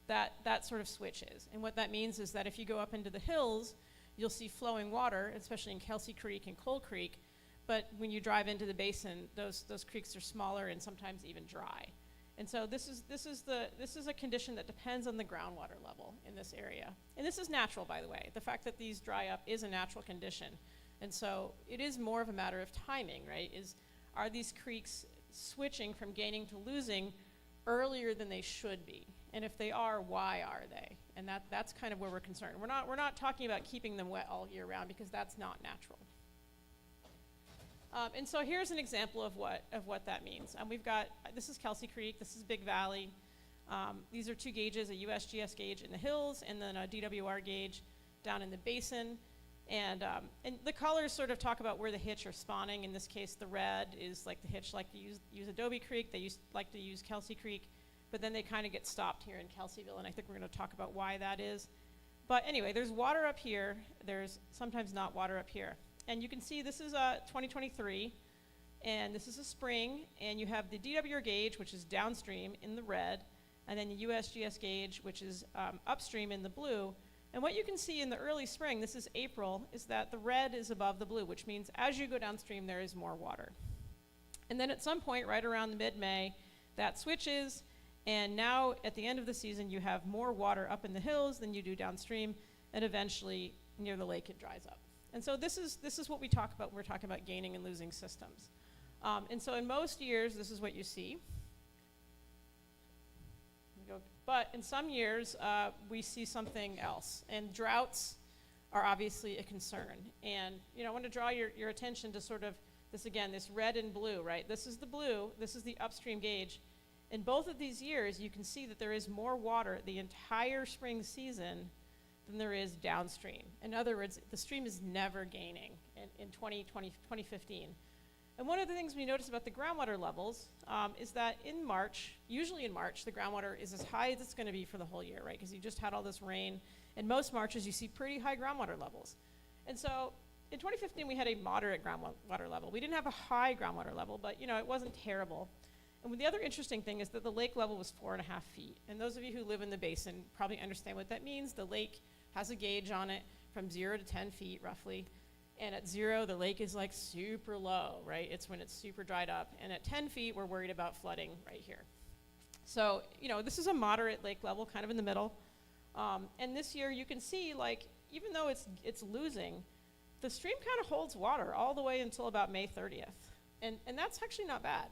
that sort of switches, and what that means is that if you go up into the hills, you'll see flowing water, especially in Kelsey Creek and Coal Creek. But when you drive into the basin, those creeks are smaller and sometimes even dry. And so this is a condition that depends on the groundwater level in this area. And this is natural, by the way. The fact that these dry up is a natural condition. And so it is more of a matter of timing, right? Are these creeks switching from gaining to losing earlier than they should be? And if they are, why are they? And that's kind of where we're concerned. We're not talking about keeping them wet all year round, because that's not natural. And so here's an example of what that means. We've got, this is Kelsey Creek, this is Big Valley. These are two gauges, a USGS gauge in the hills, and then a DWR gauge down in the basin. And the colors sort of talk about where the hitch are spawning. In this case, the red is like the hitch like to use Adobe Creek. They like to use Kelsey Creek, but then they kind of get stopped here in Kelseyville, and I think we're going to talk about why that is. But anyway, there's water up here. There's sometimes not water up here. And you can see this is 2023, and this is a spring, and you have the DWR gauge, which is downstream in the red, and then the USGS gauge, which is upstream in the blue. And what you can see in the early spring, this is April, is that the red is above the blue, which means as you go downstream, there is more water. And then at some point, right around mid-May, that switches, and now at the end of the season, you have more water up in the hills than you do downstream, and eventually near the lake, it dries up. And so this is what we talk about when we're talking about gaining and losing systems. And so in most years, this is what you see. But in some years, we see something else. And droughts are obviously a concern. And you know, I want to draw your attention to sort of this again, this red and blue, right? This is the blue, this is the upstream gauge. In both of these years, you can see that there is more water the entire spring season than there is downstream. In other words, the stream is never gaining in 2015. And one of the things we notice about the groundwater levels is that in March, usually in March, the groundwater is as high as it's going to be for the whole year, right? Because you just had all this rain. In most Marches, you see pretty high groundwater levels. And so in 2015, we had a moderate groundwater level. We didn't have a high groundwater level, but you know, it wasn't terrible. And the other interesting thing is that the lake level was 4.5 feet. And those of you who live in the basin probably understand what that means. The lake has a gauge on it from 0 to 10 feet roughly. And at 0, the lake is like super low, right? It's when it's super dried up. And at 10 feet, we're worried about flooding right here. So, you know, this is a moderate lake level, kind of in the middle. And this year, you can see, like, even though it's losing, the stream kind of holds water all the way until about May 30th. And that's actually not bad.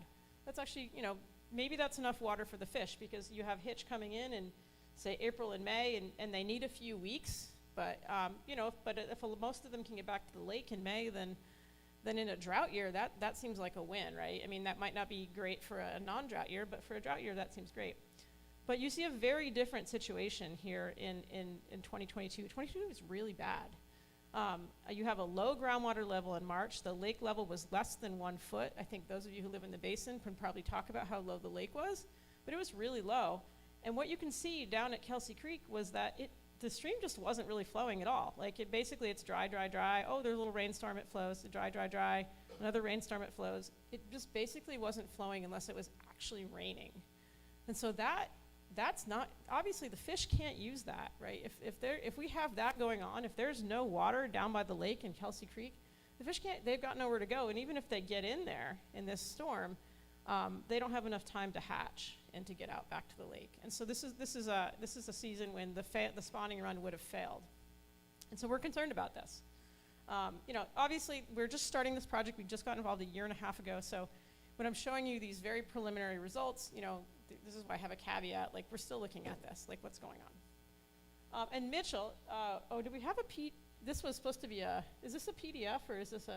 That's actually, you know, maybe that's enough water for the fish, because you have hitch coming in say April and May, and they need a few weeks. But you know, if most of them can get back to the lake in May, then in a drought year, that seems like a win, right? I mean, that might not be great for a non-drought year, but for a drought year, that seems great. But you see a very different situation here in 2022. 2022 was really bad. You have a low groundwater level in March. The lake level was less than 1 foot. I think those of you who live in the basin can probably talk about how low the lake was, but it was really low. And what you can see down at Kelsey Creek was that the stream just wasn't really flowing at all. Like, it's dry, dry, dry. Oh, there's a little rainstorm, it flows. Dry, dry, dry. another rainstorm it flows. It just basically wasn't flowing unless it was actually raining. And so that's not, obviously the fish can't use that, right? If we have that going on, if there's no water down by the lake in Kelsey Creek, the fish can't, they've got nowhere to go. And even if they get in there in this storm, they don't have enough time to hatch and to get out back to the lake. And so this is a season when the spawning run would have failed. And so we're concerned about this. You know, obviously we're just starting this project. We just got involved a year and a half ago. So when I'm showing you these very preliminary results, you know, this is why I have a caveat, like we're still looking at this, like what's going on. And Mitchell, oh, do we have this was supposed to be is this a PDF or is this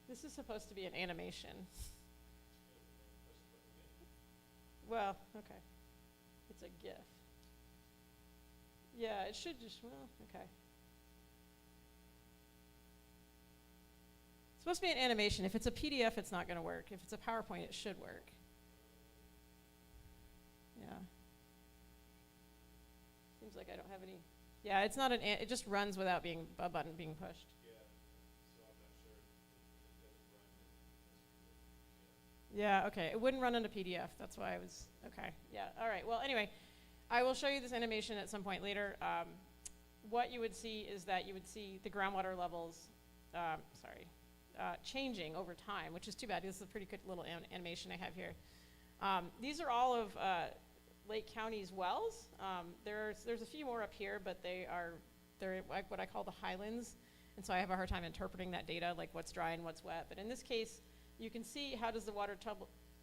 this is supposed to be an animation. Well, okay. It's a GIF. Yeah, it should just, well, okay. It's supposed to be an animation. If it's a PDF, it's not going to work. If it's a PowerPoint, it should work. Yeah. Seems like I don't have any. Yeah, it's not it just runs without a button being pushed. Yeah, okay. It wouldn't run into PDF. That's why I was, okay. Yeah, all right. Well, anyway, I will show you this animation at some point later. What you would see is that you would see the groundwater levels, changing over time, which is too bad. This is a pretty good little animation I have here. These are all of Lake County's wells. There's a few more up here, but they're like what I call the highlands. And so I have a hard time interpreting that data, like what's dry and what's wet. But in this case, you can see how does the water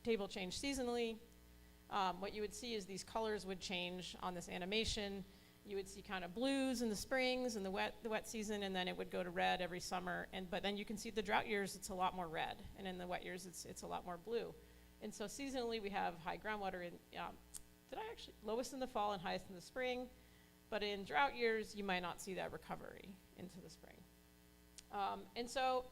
table change seasonally. What you would see is these colors would change on this animation. You would see kind of blues in the springs and the wet season, and then it would go to red every summer. But then you can see the drought years, it's a lot more red, and in the wet years, it's a lot more blue. And so seasonally, we have high groundwater in, lowest in the fall and highest in the spring. But in drought years, you might not see that recovery into the spring. And so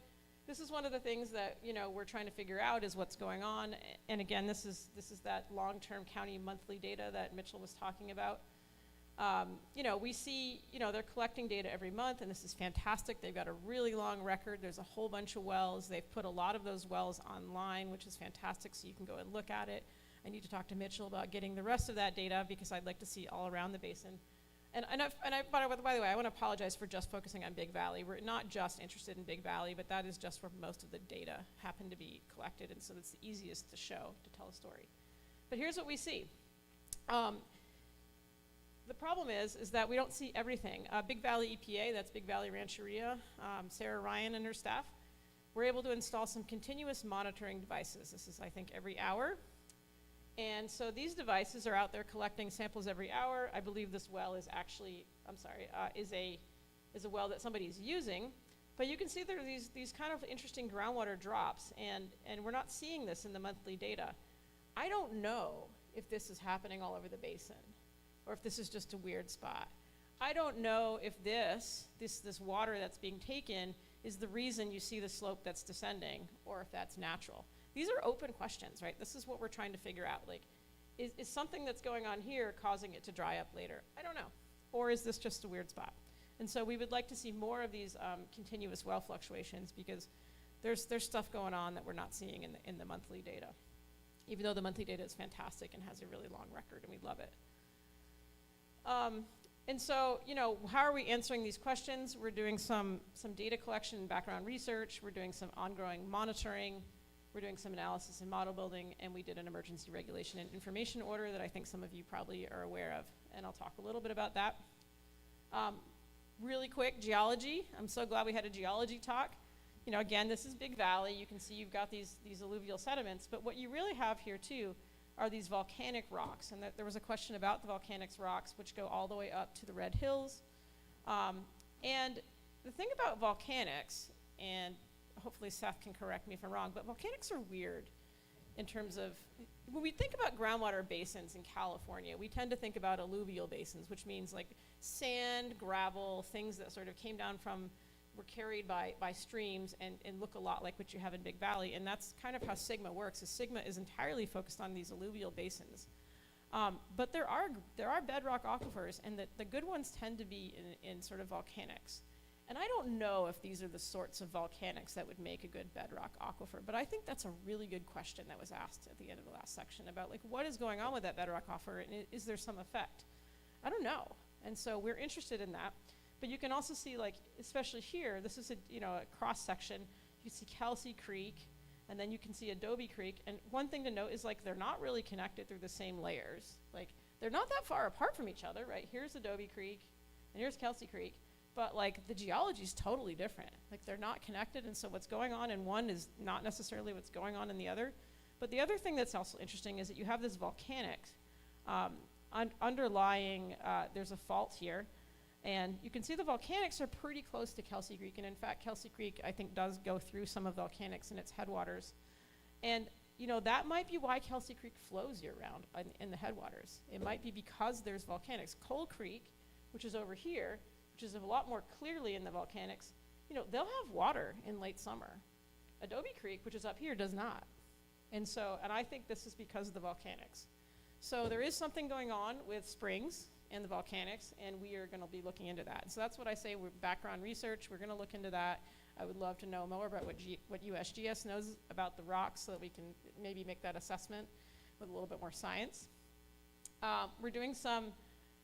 this is one of the things that, you know, we're trying to figure out is what's going on. And again, this is that long-term county monthly data that Mitchell was talking about. You know, we see, you know, they're collecting data every month, and this is fantastic. They've got a really long record. There's a whole bunch of wells. They've put a lot of those wells online, which is fantastic, so you can go and look at it. I need to talk to Mitchell about getting the rest of that data because I'd like to see all around the basin. By the way, I want to apologize for just focusing on Big Valley. We're not just interested in Big Valley, but that is just where most of the data happen to be collected, and so it's the easiest to show, to tell a story. But here's what we see. The problem is that we don't see everything. Big Valley EPA, that's Big Valley Rancheria, Sarah Ryan and her staff, were able to install some continuous monitoring devices. This is, I think, every hour. And so these devices are out there collecting samples every hour. I believe this well is actually, is a well that somebody's using. But you can see there are these kind of interesting groundwater drops, and we're not seeing this in the monthly data. I don't know if this is happening all over the basin, or if this is just a weird spot. I don't know if this water that's being taken is the reason you see the slope that's descending, or if that's natural. These are open questions, right? This is what we're trying to figure out. Like, is something that's going on here causing it to dry up later? I don't know. Or is this just a weird spot? And so we would like to see more of these continuous well fluctuations because there's stuff going on that we're not seeing in the monthly data, even though the monthly data is fantastic and has a really long record and we love it. And so, you know, how are we answering these questions? We're doing some data collection and background research. We're doing some ongoing monitoring. We're doing some analysis and model building, and we did an emergency regulation and information order that I think some of you probably are aware of, and I'll talk a little bit about that. Really quick, geology. I'm so glad we had a geology talk. You know, again, this is Big Valley. You can see you've got these alluvial sediments, but what you really have here too are these volcanic rocks, and there was a question about the volcanic rocks, which go all the way up to the Red Hills. And the thing about volcanics, and hopefully Seth can correct me if I'm wrong, but volcanics are weird in terms of, when we think about groundwater basins in California, we tend to think about alluvial basins, which means like sand, gravel, things that sort of came down from, were carried by streams and look a lot like what you have in Big Valley. And that's kind of how SGMA works, is SGMA is entirely focused on these alluvial basins. But there are bedrock aquifers, and the good ones tend to be in sort of volcanics. And I don't know if these are the sorts of volcanics that would make a good bedrock aquifer, but I think that's a really good question that was asked at the end of the last section about like what is going on with that bedrock aquifer and is there some effect? I don't know. And so we're interested in that. But you can also see like, especially here, this is a cross section. You see Kelsey Creek, and then you can see Adobe Creek. And one thing to note is like they're not really connected through the same layers. Like they're not that far apart from each other, right? Here's Adobe Creek, and here's Kelsey Creek. But like the geology is totally different. Like they're not connected, and so what's going on in one is not necessarily what's going on in the other. But the other thing that's also interesting is that you have this volcanic underlying, there's a fault here. And you can see the volcanics are pretty close to Kelsey Creek. And in fact, Kelsey Creek, I think, does go through some of volcanics in its headwaters. And, that might be why Kelsey Creek flows year-round in the headwaters. It might be because there's volcanics. Coal Creek, which is over here, which is a lot more clearly in the volcanics, they'll have water in late summer. Adobe Creek, which is up here, does not. And I think this is because of the volcanics. So there is something going on with springs and the volcanics, and we are going to be looking into that. So that's what I say, we're background research, we're going to look into that. I would love to know more about what USGS knows about the rocks so that we can maybe make that assessment with a little bit more science. We're doing some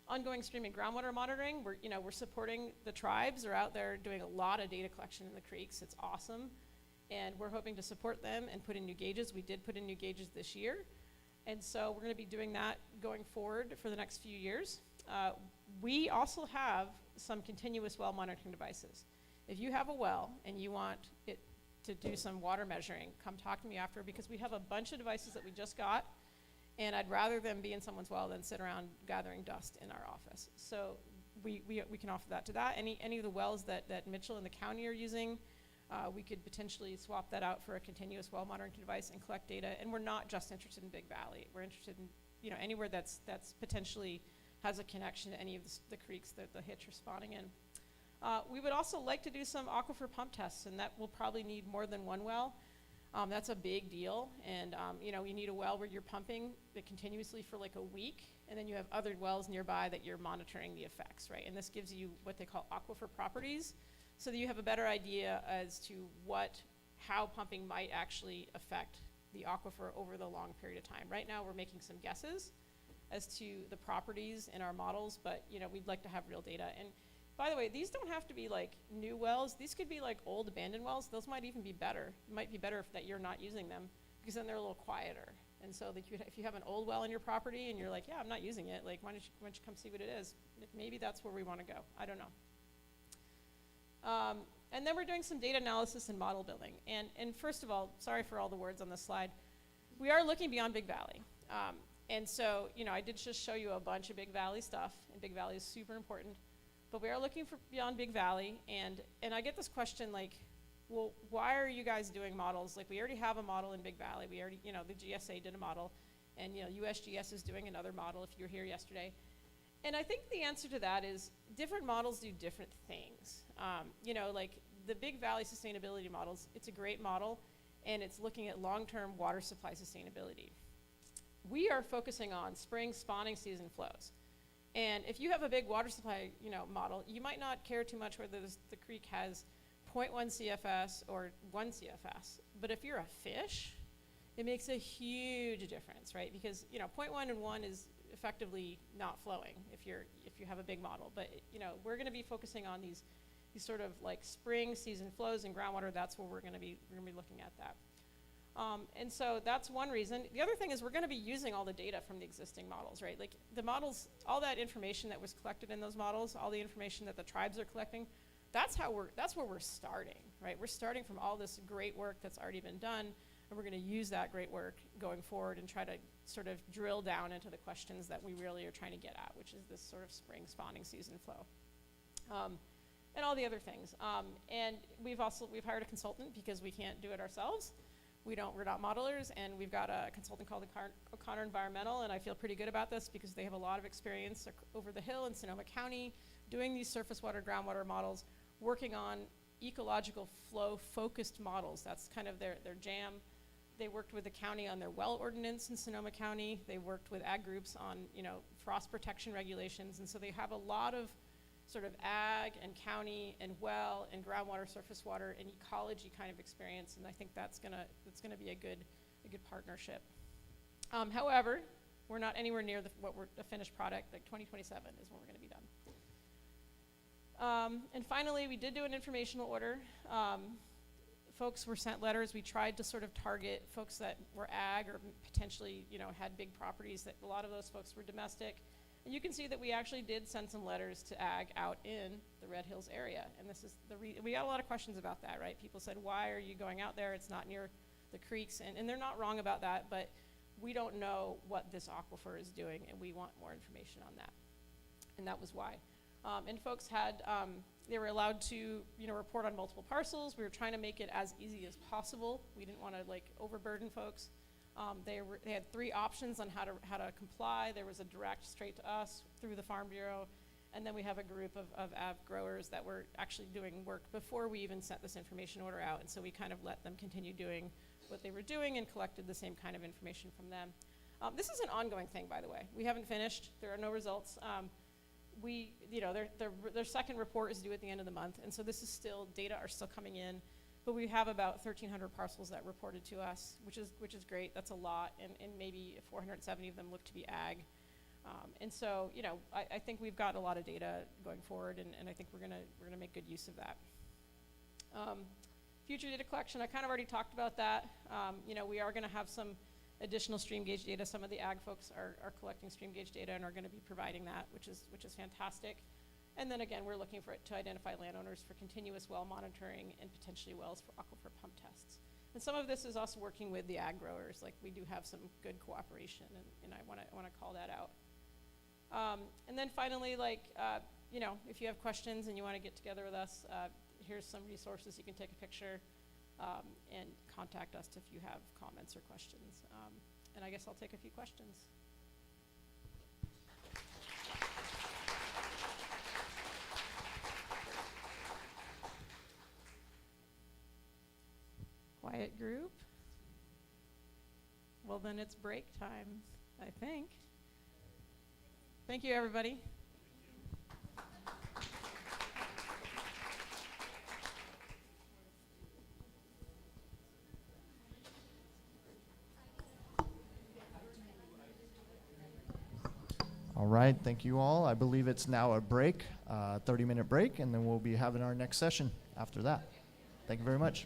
ongoing stream and groundwater monitoring. We're supporting the tribes. They're out there doing a lot of data collection in the creeks. It's awesome. And we're hoping to support them and put in new gauges. We did put in new gauges this year. And so we're going to be doing that going forward for the next few years. We also have some continuous well monitoring devices. If you have a well and you want it to do some water measuring, come talk to me after, because we have a bunch of devices that we just got, and I'd rather them be in someone's well than sit around gathering dust in our office. So we can offer that to that. Any of the wells that Mitchell and the county are using, we could potentially swap that out for a continuous well monitoring device and collect data. And we're not just interested in Big Valley. We're interested in anywhere that's potentially has a connection to any of the creeks that the hitch are spawning in. We would also like to do some aquifer pump tests, and that will probably need more than one well. That's a big deal, and you need a well where you're pumping it continuously for like a week, and then you have other wells nearby that you're monitoring the effects, right? And this gives you what they call aquifer properties, so that you have a better idea as to how pumping might actually affect the aquifer over the long period of time. Right now, we're making some guesses as to the properties in our models, but we'd like to have real data. And by the way, these don't have to be like new wells. These could be like old abandoned wells. Those might even be better. It might be better if that you're not using them, because then they're a little quieter. And so if you have an old well in your property and you're like, yeah, I'm not using it, like why don't you come see what it is? Maybe that's where we want to go. I don't know. And then we're doing some data analysis and model building. And first of all, sorry for all the words on this slide. We are looking beyond Big Valley. And so, I did just show you a bunch of Big Valley stuff, and Big Valley is super important. But we are looking for beyond Big Valley, and I get this question like, well, why are you guys doing models? Like, we already have a model in Big Valley. We already, the GSA did a model, and USGS is doing another model if you were here yesterday. And I think the answer to that is different models do different things. Like the Big Valley sustainability models, it's a great model, and it's looking at long-term water supply sustainability. We are focusing on spring spawning season flows. And if you have a big water supply, model, you might not care too much whether the creek has 0.1 CFS or 1 CFS. But if you're a fish, it makes a huge difference, right? Because 0.1 and 1 is effectively not flowing if you have a big model. But we're going to be focusing on these sort of like spring season flows and groundwater. That's where we're going to be looking at that. And so that's one reason. The other thing is we're going to be using all the data from the existing models, right? Like the models, all that information that was collected in those models, all the information that the tribes are collecting, that's where we're starting, right? We're starting from all this great work that's already been done, and we're going to use that great work going forward and try to sort of drill down into the questions that we really are trying to get at, which is this sort of spring spawning season flow. And all the other things. And we've hired a consultant because we can't do it ourselves. We're not modelers, and we've got a consultant called O'Connor Environmental, and I feel pretty good about this because they have a lot of experience over the hill in Sonoma County doing these surface water, groundwater models, working on ecological flow focused models. That's kind of their jam. They worked with the county on their well ordinance in Sonoma County. They worked with ag groups on, frost protection regulations, and so they have a lot of sort of ag and county and well and groundwater, surface water, and ecology kind of experience, and I think that's gonna be a good partnership. However, we're not anywhere near the finished product. Like 2027 is when we're going to be done. And finally, we did do an informational order. Folks were sent letters. We tried to sort of target folks that were ag or potentially, had big properties. That a lot of those folks were domestic. And you can see that we actually did send some letters to ag out in the Red Hills area. And this is we got a lot of questions about that, right? People said, why are you going out there? It's not near the creeks. And they're not wrong about that, but we don't know what this aquifer is doing, and we want more information on that. And that was why. And folks had, they were allowed to, report on multiple parcels. We were trying to make it as easy as possible. We didn't want to overburden folks. They had 3 options on how to comply. There was a direct straight to us through the Farm Bureau, and then we have a group of ag growers that were actually doing work before we even sent this information order out, and so we kind of let them continue doing what they were doing and collected the same kind of information from them. This is an ongoing thing, by the way. We haven't finished. There are no results. Their second report is due at the end of the month, and so this is still, data are still coming in, but we have about 1,300 parcels that reported to us, which is great. That's a lot, and maybe 470 of them look to be ag. And so, I think we've got a lot of data going forward, and I think we're gonna make good use of that. Future data collection, I kind of already talked about that. We are going to have some additional stream gauge data. Some of the ag folks are collecting stream gauge data and are going to be providing that, which is fantastic. And then again, we're looking to identify landowners for continuous well monitoring and potentially wells for aquifer pump tests. And some of this is also working with the ag growers. Like, we do have some good cooperation, and I want to call that out. And then finally, if you have questions and you want to get together with us, here's some resources. You can take a picture and contact us if you have comments or questions. And I guess I'll take a few questions. Quiet group. Well, then it's break time, I think. Thank you, everybody. All right, thank you all. I believe it's now a break, 30-minute break, and then we'll be having our next session after that. Thank you very much.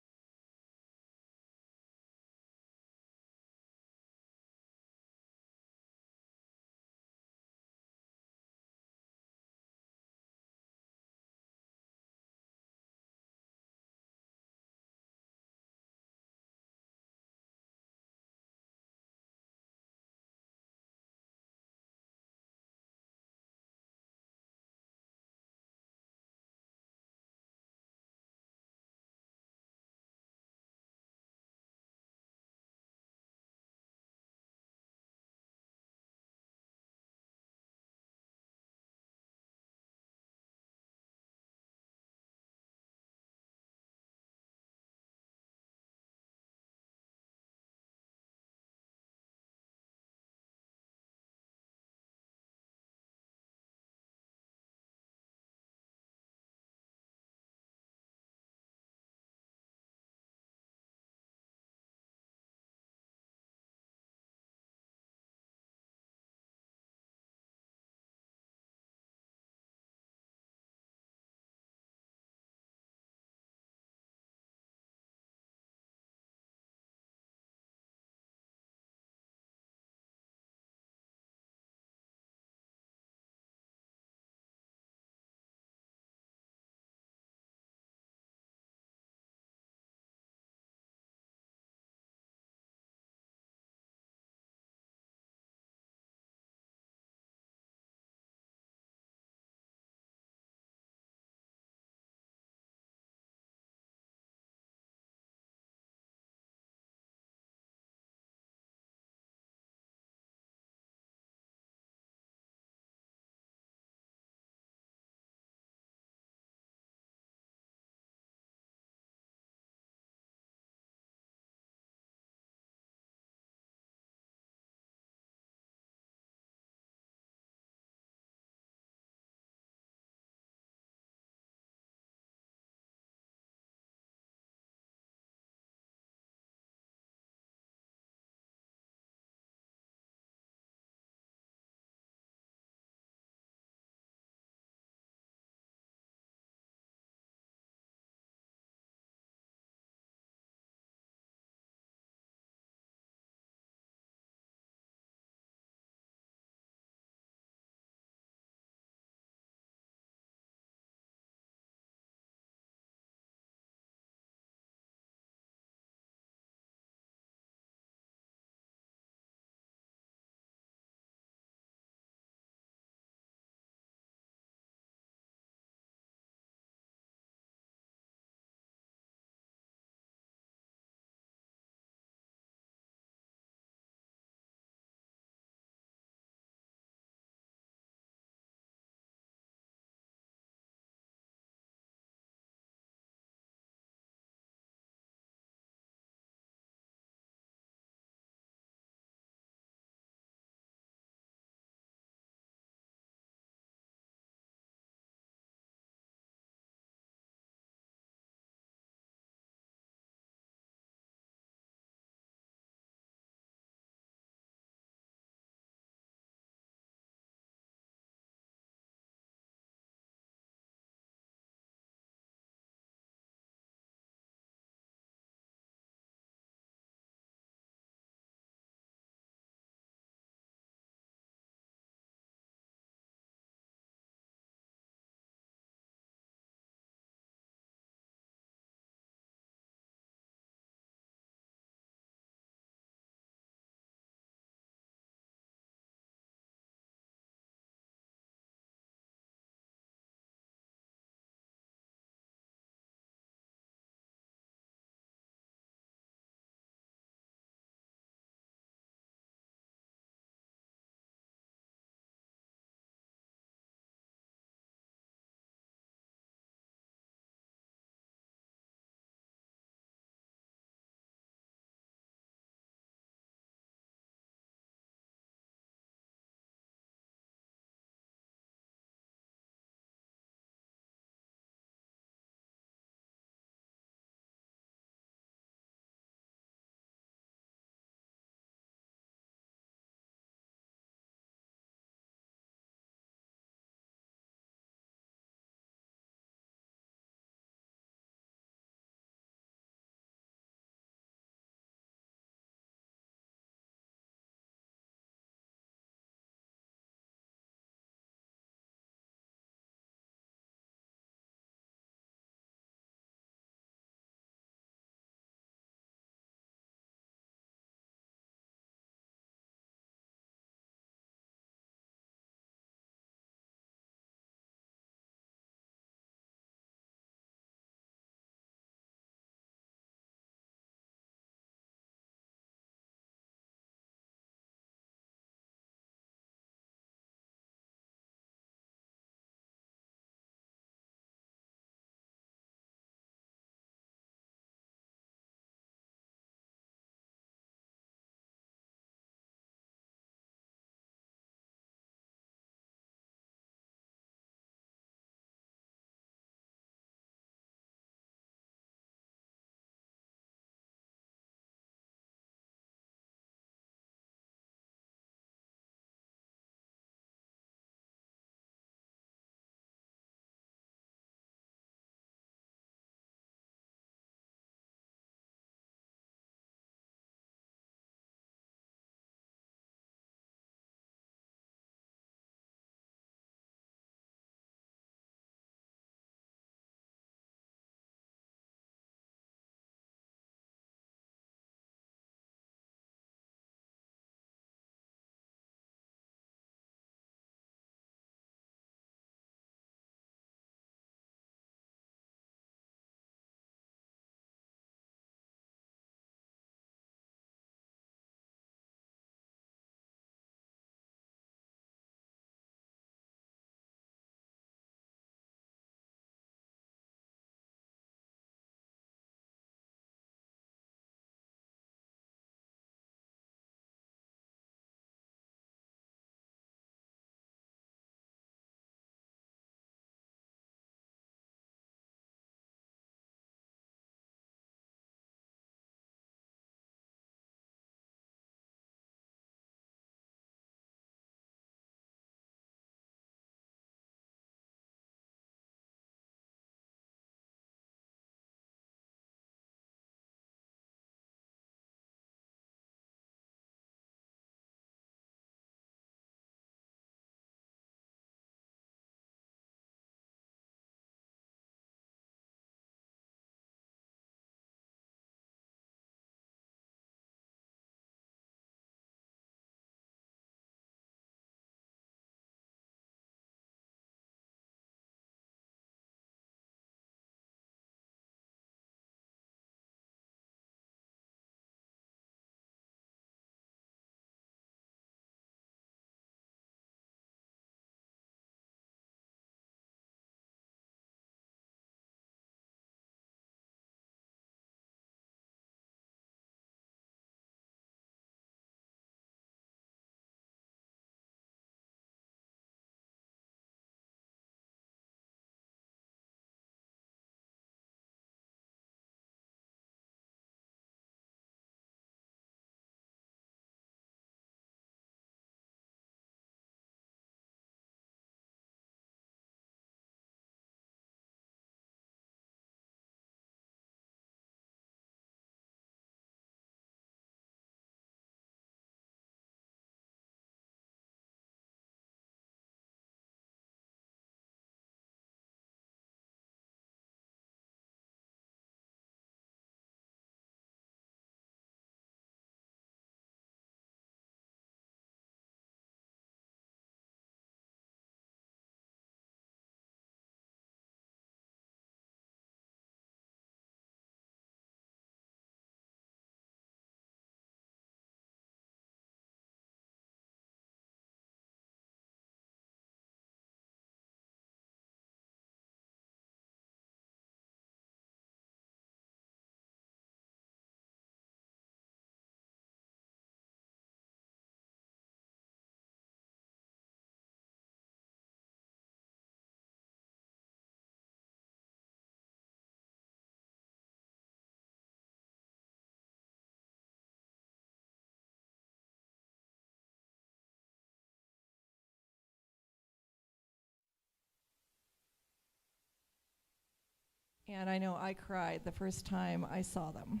And I know I cried the first time I saw them,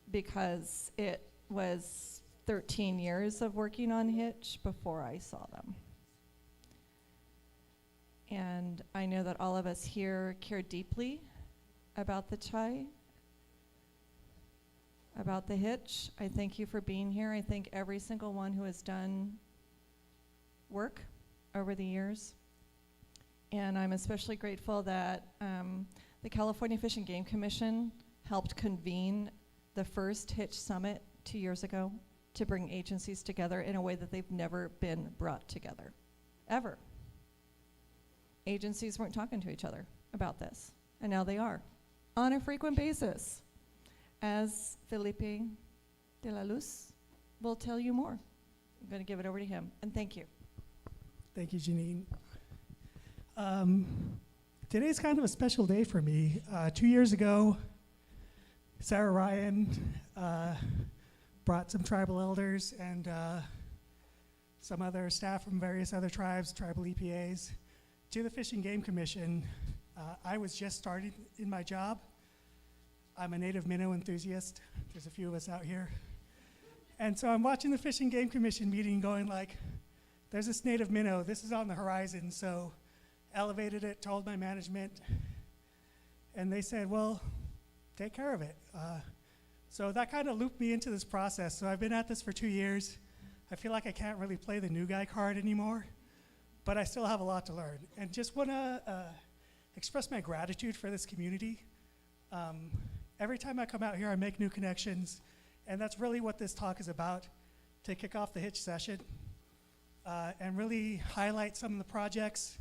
because it was 13 years of working on Hitch before I saw them. And I know that all of us here care deeply about the Chai, about the Hitch. I thank you for being here. I thank every single one who has done work over the years. And I'm especially grateful that the California Fish and Game Commission helped convene the first Hitch Summit 2 years ago to bring agencies together in a way that they've never been brought together, ever. Agencies weren't talking to each other about this, and now they are, on a frequent basis, as Felipe de la Luz will tell you more. I'm going to give it over to him, and thank you. Thank you, Janine. Today's kind of a special day for me. 2 years ago, Sarah Ryan brought some tribal elders and some other staff from various other tribes, tribal EPAs, to the Fish and Game Commission. I was just starting in my job. I'm a native minnow enthusiast. There's a few of us out here. And so I'm watching the Fish and Game Commission meeting going like, there's this native minnow, this is on the horizon, so elevated it, told my management, and they said, well, take care of it. So that kind of looped me into this process. So I've been at this for 2 years. I feel like I can't really play the new guy card anymore, but I still have a lot to learn. And just want to express my gratitude for this community. Every time I come out here, I make new connections, and that's really what this talk is about, to kick off the Hitch session and really highlight some of the projects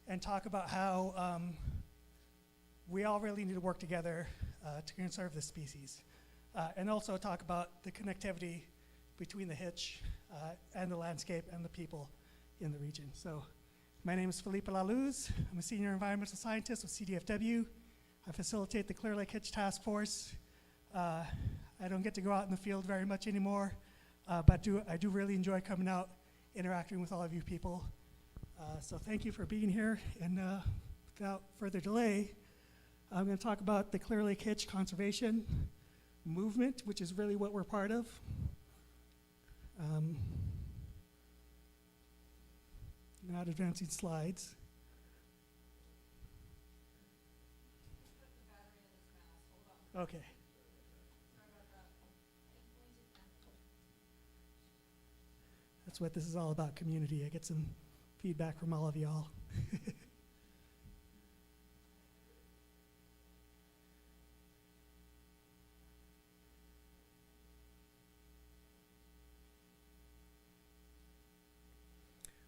and talk about how we all really need to work together to conserve the species. And also talk about the connectivity between the Hitch and the landscape and the people in the region. So my name is Felipe La Luz. I'm a senior environmental scientist with CDFW. I facilitate the Clear Lake Hitch Task Force. I don't get to go out in the field very much anymore, but I do really enjoy coming out, interacting with all of you people. So thank you for being here, and without further delay, I'm going to talk about the Clear Lake Hitch Conservation Movement, which is really what we're part of. Not advancing slides. Okay. That's what this is all about, community. I get some feedback from all of y'all.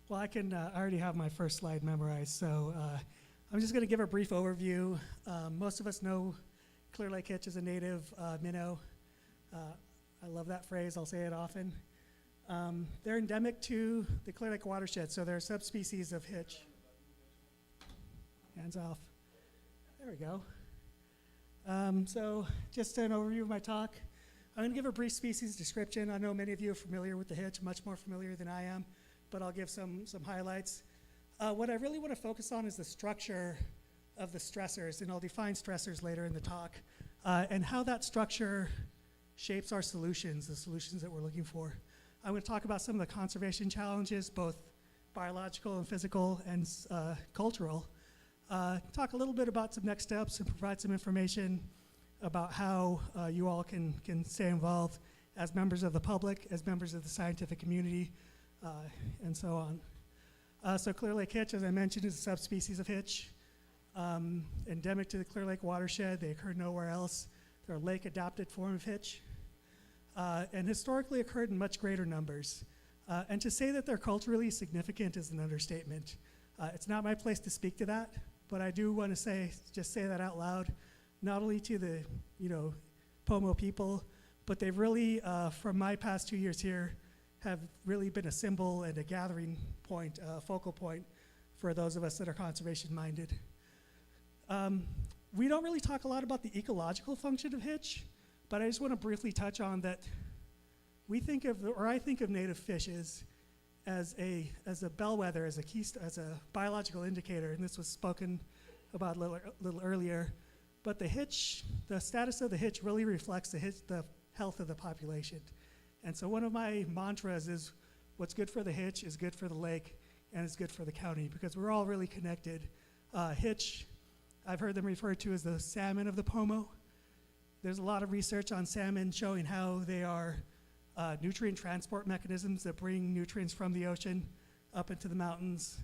Well, I already have my first slide memorized, so I'm just going to give a brief overview. Most of us know Clear Lake Hitch is a native minnow. I love that phrase, I'll say it often. They're endemic to the Clear Lake watershed, so they're a subspecies of hitch. Hands off. There we go. So just an overview of my talk. I'm going to give a brief species description. I know many of you are familiar with the hitch, much more familiar than I am, but I'll give some highlights. What I really want to focus on is the structure of the stressors, and I'll define stressors later in the talk, and how that structure shapes our solutions, the solutions that we're looking for. I'm going to talk about some of the conservation challenges, both biological and physical and cultural. Talk a little bit about some next steps and provide some information about how you all can stay involved as members of the public, as members of the scientific community, and so on. So Clear Lake Hitch, as I mentioned, is a subspecies of hitch. Endemic to the Clear Lake watershed. They occur nowhere else. They're a lake-adapted form of hitch. And historically occurred in much greater numbers. And to say that they're culturally significant is an understatement. It's not my place to speak to that, but I do want to just say that out loud, not only to the Pomo people, but they've really, from my past 2 years here, have really been a symbol and a gathering point, a focal point for those of us that are conservation-minded. We don't really talk a lot about the ecological function of hitch, but I just want to briefly touch on that. I think of native fishes as a bellwether, as a biological indicator, and this was spoken about a little earlier. But the hitch, the status of the hitch really reflects the health of the population. And so one of my mantras is what's good for the hitch is good for the lake and it's good for the county, because we're all really connected. Hitch, I've heard them referred to as the salmon of the Pomo. There's a lot of research on salmon showing how they are nutrient transport mechanisms that bring nutrients from the ocean up into the mountains.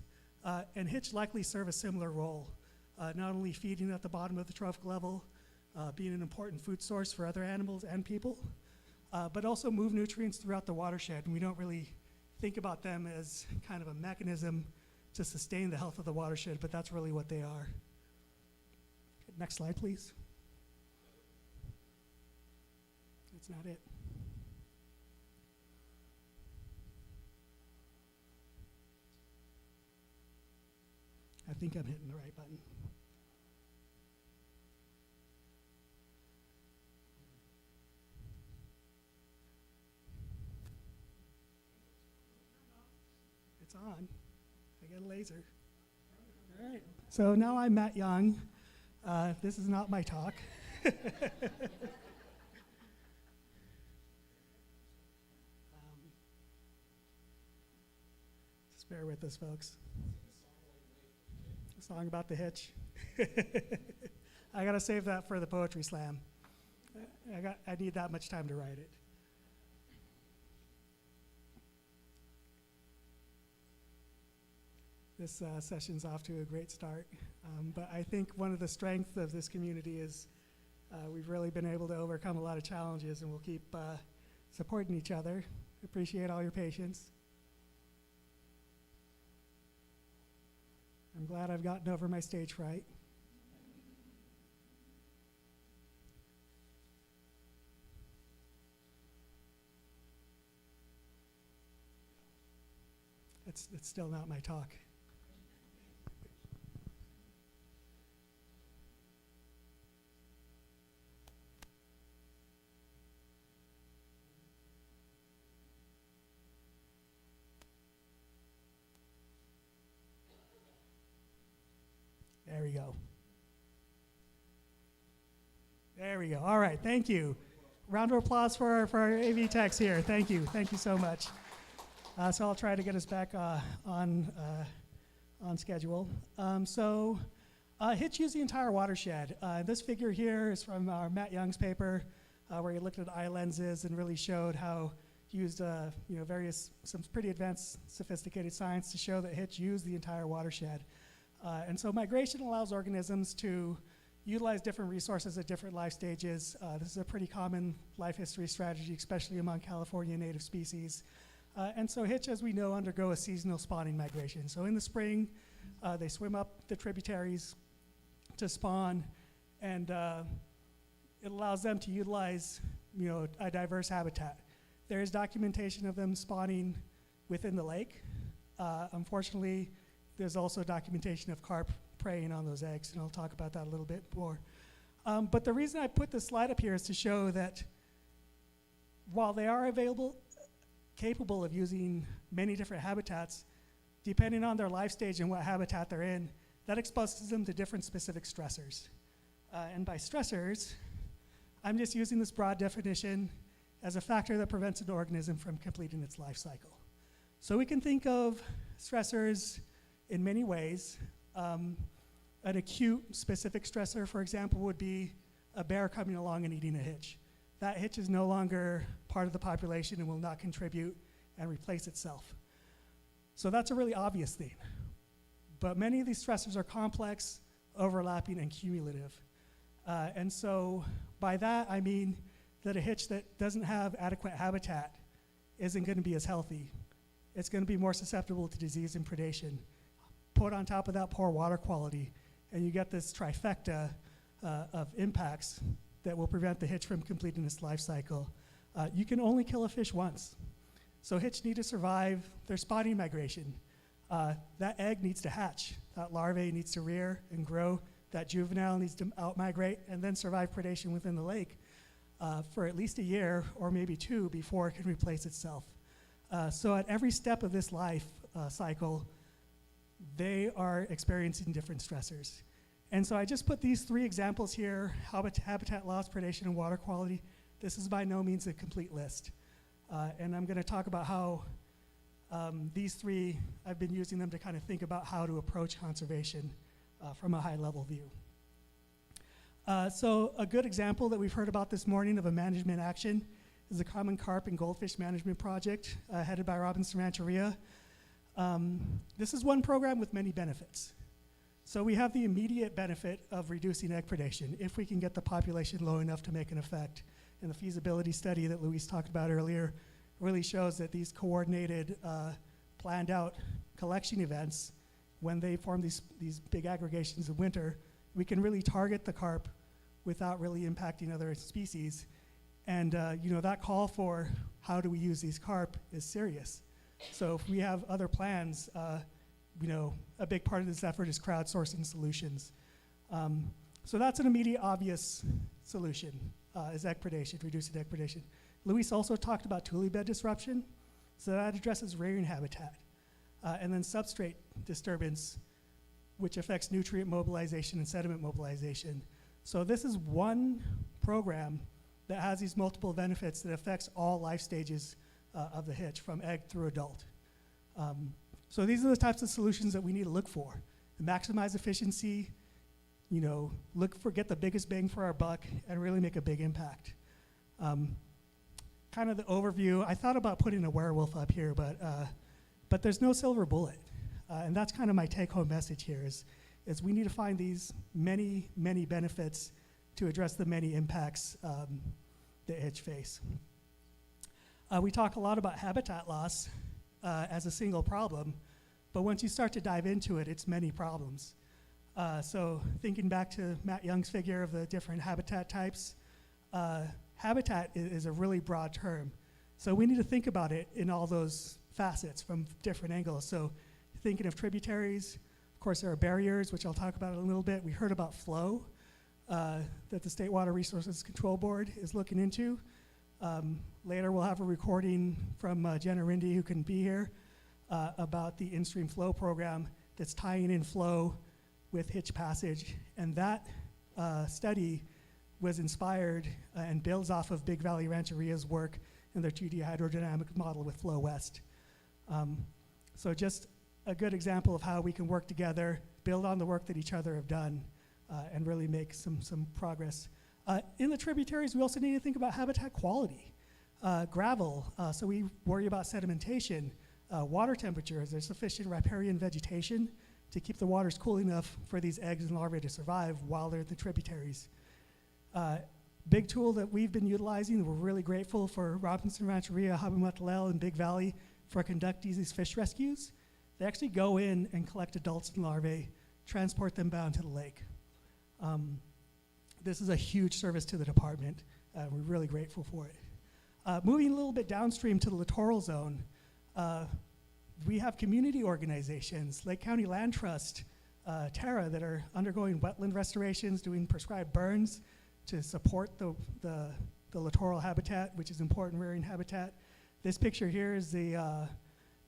And hitch likely serve a similar role, not only feeding at the bottom of the trophic level, being an important food source for other animals and people, but also move nutrients throughout the watershed. And we don't really think about them as kind of a mechanism to sustain the health of the watershed, but that's really what they are. Next slide, please. That's not it. I think I'm hitting the right button. It's on. I got a laser. All right. So now I'm Matt Young. This is not my talk. Just bear with us, folks. A song about the hitch. I gotta save that for the poetry slam. I need that much time to write it. This session's off to a great start, but I think one of the strengths of this community is we've really been able to overcome a lot of challenges, and we'll keep supporting each other. Appreciate all your patience. I'm glad I've gotten over my stage fright. It's still not my talk. There we go. There we go. All right, thank you. Round of applause for our AV techs here. Thank you so much. So I'll try to get us back on schedule. Hitch use the entire watershed. This figure here is from Matt Young's paper, where he looked at eye lenses and really showed how he used some pretty advanced, sophisticated science to show that hitch use the entire watershed. And so migration allows organisms to utilize different resources at different life stages. This is a pretty common life history strategy, especially among California native species. And so hitch, as we know, undergo a seasonal spawning migration. So in the spring, they swim up the tributaries to spawn, and it allows them to utilize a diverse habitat. There is documentation of them spawning within the lake. Unfortunately, there's also documentation of carp preying on those eggs, and I'll talk about that a little bit more. But the reason I put this slide up here is to show that while they are capable of using many different habitats, depending on their life stage and what habitat they're in, that exposes them to different specific stressors. And by stressors, I'm just using this broad definition as a factor that prevents an organism from completing its life cycle. So we can think of stressors in many ways. An acute specific stressor, for example, would be a bear coming along and eating a hitch. That hitch is no longer part of the population and will not contribute and replace itself. So that's a really obvious thing. But many of these stressors are complex, overlapping, and cumulative. And so by that, I mean that a hitch that doesn't have adequate habitat isn't going to be as healthy. It's going to be more susceptible to disease and predation. Put on top of that poor water quality, and you get this trifecta of impacts that will prevent the hitch from completing its life cycle. You can only kill a fish once. So hitch need to survive their spawning migration. That egg needs to hatch. That larvae needs to rear and grow. That juvenile needs to outmigrate and then survive predation within the lake for at least a year or maybe two before it can replace itself. So at every step of this life cycle, they are experiencing different stressors. And so I just put these 3 examples here: habitat loss, predation, and water quality. This is by no means a complete list. And I'm going to talk about how these 3, I've been using them to kind of think about how to approach conservation from a high-level view. So a good example that we've heard about this morning of a management action is the Common Carp and Goldfish Management Project headed by Robinson Rancheria. This is one program with many benefits. So we have the immediate benefit of reducing egg predation if we can get the population low enough to make an effect. And the feasibility study that Luis talked about earlier really shows that these coordinated, planned out collection events, when they form these big aggregations in winter, we can really target the carp without really impacting other species. And that call for how do we use these carp is serious. So if we have other plans, a big part of this effort is crowdsourcing solutions. So that's an immediate, obvious solution, is egg predation, reducing egg predation. Luis also talked about tule bed disruption, so that addresses rearing habitat. And then substrate disturbance, which affects nutrient mobilization and sediment mobilization. So this is one program that has these multiple benefits that affects all life stages of the hitch, from egg through adult. So these are the types of solutions that we need to look for. To maximize efficiency, get the biggest bang for our buck, and really make a big impact. Kind of the overview, I thought about putting a werewolf up here, but there's no silver bullet. And that's kind of my take-home message here is we need to find these many, many benefits to address the many impacts that hitch face. We talk a lot about habitat loss as a single problem, but once you start to dive into it, it's many problems. So thinking back to Matt Young's figure of the different habitat types, habitat is a really broad term. So we need to think about it in all those facets from different angles. So thinking of tributaries, of course there are barriers, which I'll talk about in a little bit. We heard about flow that the State Water Resources Control Board is looking into. Later we'll have a recording from Jenna Rindy, who can be here, about the in-stream flow program that's tying in flow with hitch passage. And that study was inspired and builds off of Big Valley Rancheria's work in their 2D hydrodynamic model with Flow West. So just a good example of how we can work together, build on the work that each other have done, and really make some progress. In the tributaries, we also need to think about habitat quality. Gravel, so we worry about sedimentation. Water temperature, is there sufficient riparian vegetation to keep the waters cool enough for these eggs and larvae to survive while they're in the tributaries? Big tool that we've been utilizing, we're really grateful for Robinson Rancheria, Habimatalel, and Big Valley for conducting these fish rescues. They actually go in and collect adults and larvae, transport them down to the lake. This is a huge service to the department. We're really grateful for it. Moving a little bit downstream to the littoral zone, we have community organizations, Lake County Land Trust, Terra, that are undergoing wetland restorations, doing prescribed burns to support the littoral habitat, which is important rearing habitat. This picture here is the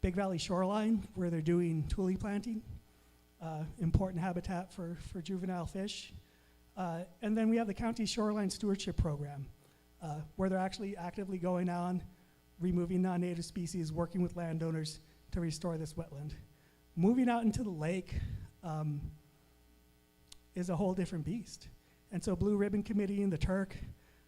Big Valley shoreline, where they're doing tule planting, important habitat for juvenile fish. And then we have the county shoreline stewardship program, where they're actually actively going on, removing non-native species, working with landowners to restore this wetland. Moving out into the lake is a whole different beast. And so Blue Ribbon Committee and the Turk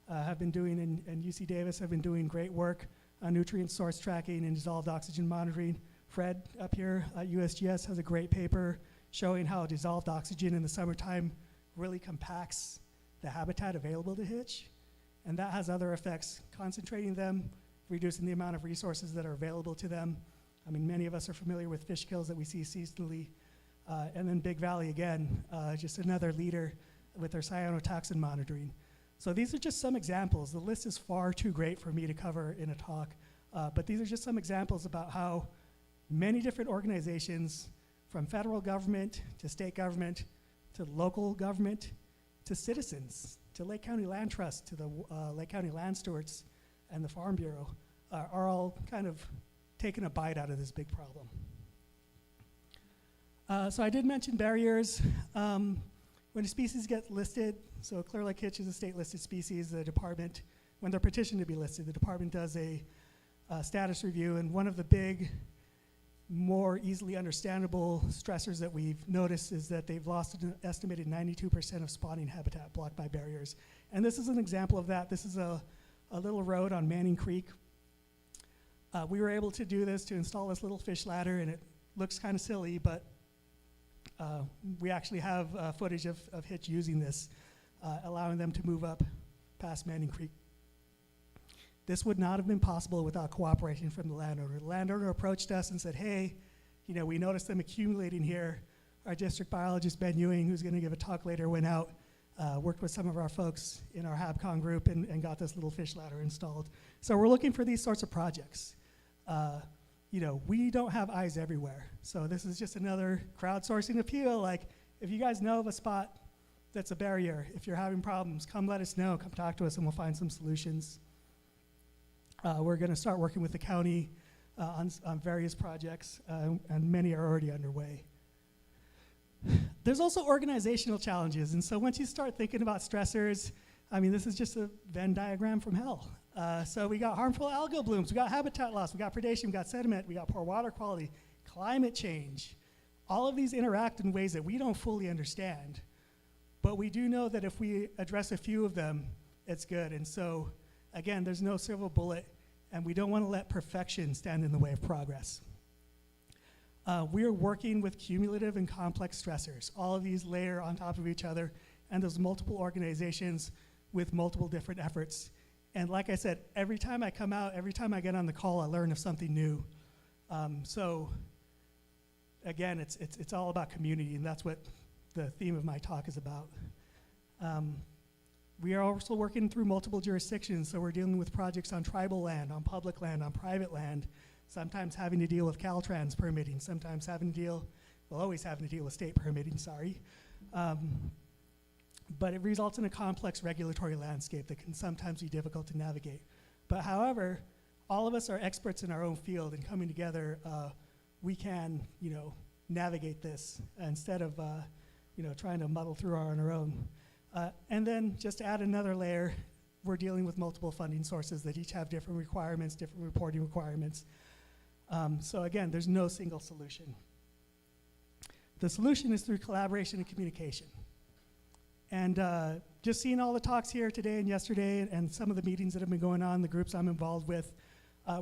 have been doing, and UC Davis have been doing great work on nutrient source tracking and dissolved oxygen monitoring. Fred up here at USGS has a great paper showing how dissolved oxygen in the summertime really compacts the habitat available to hitch. And that has other effects, concentrating them, reducing the amount of resources that are available to them. I mean, many of us are familiar with fish kills that we see seasonally. And then Big Valley, again, just another leader with their cyanotoxin monitoring. So these are just some examples. The list is far too great for me to cover in a talk, but these are just some examples about how many different organizations, from federal government to state government to local government to citizens, to Lake County Land Trust, to the Lake County Land Stewards and the Farm Bureau, are all kind of taking a bite out of this big problem. So I did mention barriers. when a species gets listed, so clear lake hitch is a state listed species, the department, when they're petitioned to be listed, the department does a status review, and one of the big, more easily understandable stressors that we've noticed is that they've lost an estimated 92% of spawning habitat blocked by barriers. And this is an example of that. This is a little road on Manning Creek. We were able to do this, to install this little fish ladder, and it looks kind of silly, but we actually have footage of hitch using this, allowing them to move up past Manning Creek. This would not have been possible without cooperation from the landowner. The landowner approached us and said, hey, you know, we noticed them accumulating here. Our district biologist, Ben Ewing, who's going to give a talk later, went out, worked with some of our folks in our HabCon group and got this little fish ladder installed. So we're looking for these sorts of projects. You know, we don't have eyes everywhere. So this is just another crowdsourcing appeal. Like, if you guys know of a spot that's a barrier, if you're having problems, come let us know, come talk to us, and we'll find some solutions. We're going to start working with the county on various projects, and many are already underway. There's also organizational challenges, and so once you start thinking about stressors, I mean, this is just a Venn diagram from hell. So we got harmful algal blooms, we got habitat loss, we got predation, we got sediment, we got poor water quality, climate change. All of these interact in ways that we don't fully understand, but we do know that if we address a few of them, it's good. And so, again, there's no silver bullet, and we don't want to let perfection stand in the way of progress. We are working with cumulative and complex stressors. All of these layer on top of each other, and there's multiple organizations with multiple different efforts. And like I said, every time I come out, every time I get on the call, I learn of something new. So again, it's all about community, and that's what the theme of my talk is about. We are also working through multiple jurisdictions, so we're dealing with projects on tribal land, on public land, on private land, sometimes having to deal with Caltrans permitting, sometimes having to deal, well, always having to deal with state permitting, sorry. But it results in a complex regulatory landscape that can sometimes be difficult to navigate. But however, all of us are experts in our own field, and coming together, we can, you know, navigate this instead of, you know, trying to muddle through on our own. And then just to add another layer, we're dealing with multiple funding sources that each have different requirements, different reporting requirements. So again, there's no single solution. The solution is through collaboration and communication. And just seeing all the talks here today and yesterday, and some of the meetings that have been going on, the groups I'm involved with,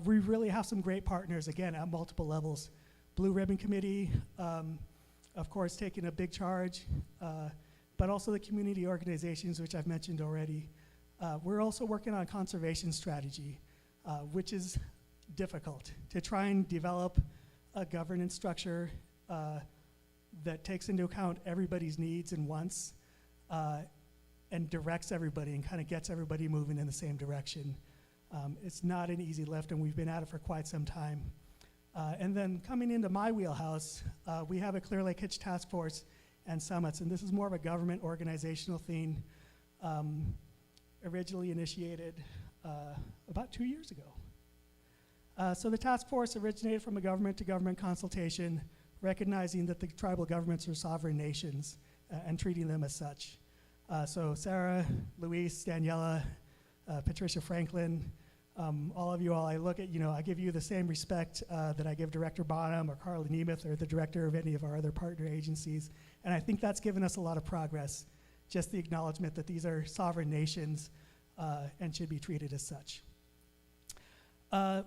we really have some great partners, again, at multiple levels. Blue Ribbon Committee, of course, taking a big charge, but also the community organizations, which I've mentioned already. We're also working on conservation strategy, which is difficult, to try and develop a governance structure that takes into account everybody's needs and wants, and directs everybody and kind of gets everybody moving in the same direction. It's not an easy lift, and we've been at it for quite some time. And then coming into my wheelhouse, we have a Clear Lake Hitch Task Force and summits, and this is more of a government organizational theme, originally initiated about 2 years ago. So the task force originated from a government-to-government consultation, recognizing that the tribal governments are sovereign nations and treating them as such. So Sarah, Luis, Daniela, Patricia Franklin, all of you all, I look at, you know, I give you the same respect that I give Director Bonham or Carla Nemeth or the director of any of our other partner agencies. And I think that's given us a lot of progress, just the acknowledgement that these are sovereign nations and should be treated as such.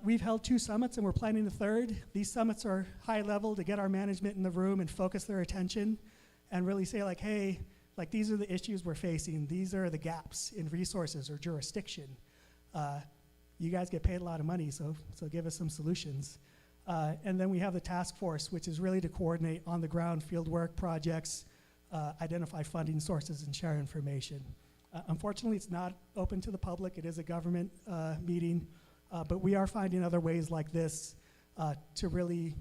We've held 2 summits, and we're planning a 3rd. These summits are high level to get our management in the room and focus their attention and really say, like, hey, like, these are the issues we're facing. These are the gaps in resources or jurisdiction. You guys get paid a lot of money, so give us some solutions. And then we have the task force, which is really to coordinate on the ground field work projects, identify funding sources, and share information. Unfortunately, it's not open to the public. It is a government meeting, but we are finding other ways like this to really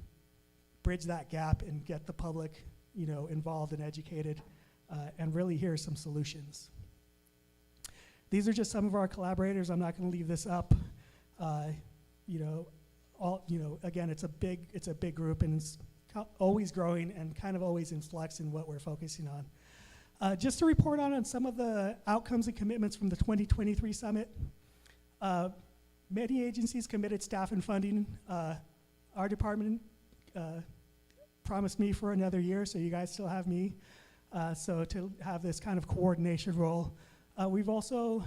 bridge that gap and get the public, you know, involved and educated, and really hear some solutions. These are just some of our collaborators. I'm not going to leave this up. Again, it's a big group, and it's always growing and kind of always in flux in what we're focusing Just to report on some of the outcomes and commitments from the 2023 summit. Many agencies committed staff and funding. Our department promised me for another year, so you guys still have me. So to have this kind of coordination role. We've also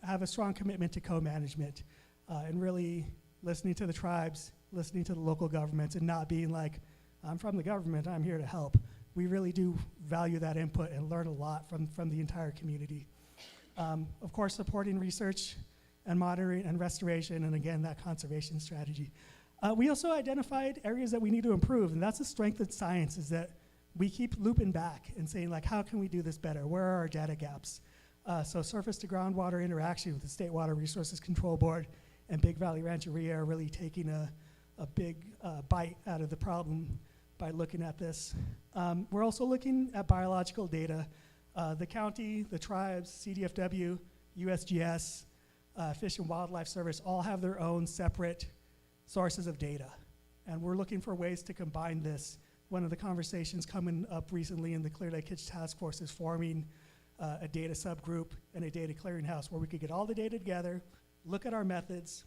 have a strong commitment to co-management and really listening to the tribes, listening to the local governments, and not being like, I'm from the government, I'm here to help. We really do value that input and learn a lot from the entire community. Of course, supporting research and monitoring and restoration, and again, that conservation strategy. We also identified areas that we need to improve, and that's the strength of science, is that we keep looping back and saying, like, how can we do this better? Where are our data gaps? So surface to groundwater interaction with the State Water Resources Control Board and Big Valley Rancheria are really taking a big bite out of the problem by looking at this. We're also looking at biological data. The county, the tribes, CDFW, USGS, Fish and Wildlife Service all have their own separate sources of data. And we're looking for ways to combine this. One of the conversations coming up recently in the Clear Lake Hitch Task Force is forming a data subgroup and a data clearinghouse where we could get all the data together, look at our methods,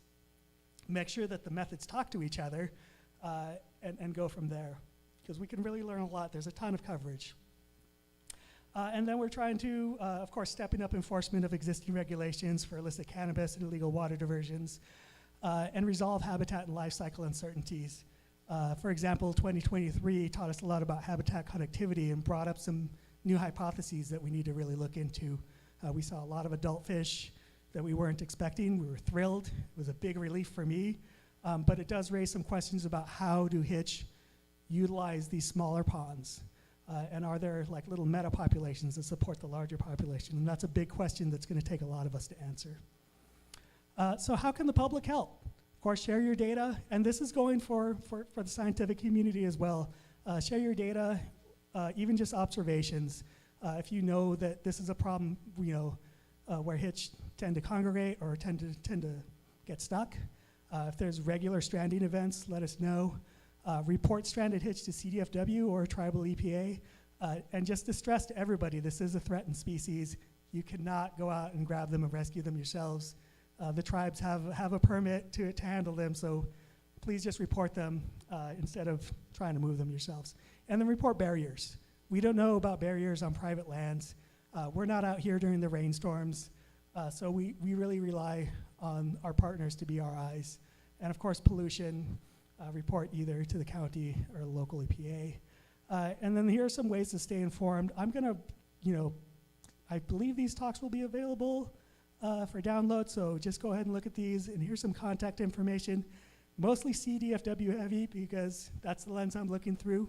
make sure that the methods talk to each other, and go from there. Because we can really learn a lot. There's a ton of coverage. And then we're trying to, of course, stepping up enforcement of existing regulations for illicit cannabis and illegal water diversions, and resolve habitat and life cycle uncertainties. For example, 2023 taught us a lot about habitat connectivity and brought up some new hypotheses that we need to really look into. We saw a lot of adult fish that we weren't expecting. We were thrilled. It was a big relief for me. But it does raise some questions about how do hitch utilize these smaller ponds? And are there like little meta populations that support the larger population? And that's a big question that's going to take a lot of us to answer. So how can the public help? Of course, share your data. And this is going for the scientific community as well. Share your data, even just observations. If you know that this is a problem, where hitch tend to congregate or tend to get stuck. If there's regular stranding events, let us know. Report stranded hitch to CDFW or tribal EPA. And just to stress to everybody, this is a threatened species. You cannot go out and grab them and rescue them yourselves. The tribes have a permit to handle them, so please just report them instead of trying to move them yourselves. And then report barriers. We don't know about barriers on private lands. We're not out here during the rainstorms, so we really rely on our partners to be our eyes. And of course, pollution, report either to the county or the local EPA. And then here are some ways to stay informed. I'm gonna, I believe these talks will be available for download, so just go ahead and look at these, and here's some contact information. Mostly CDFW heavy because that's the lens I'm looking through.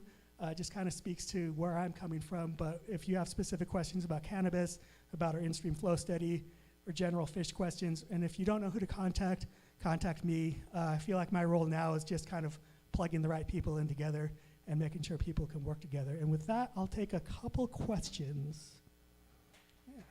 Just kind of speaks to where I'm coming from, but if you have specific questions about cannabis, about our in-stream flow study, or general fish questions, and if you don't know who to contact me. I feel like my role now is just kind of plugging the right people in together and making sure people can work together. And with that, I'll take a couple questions. Yeah.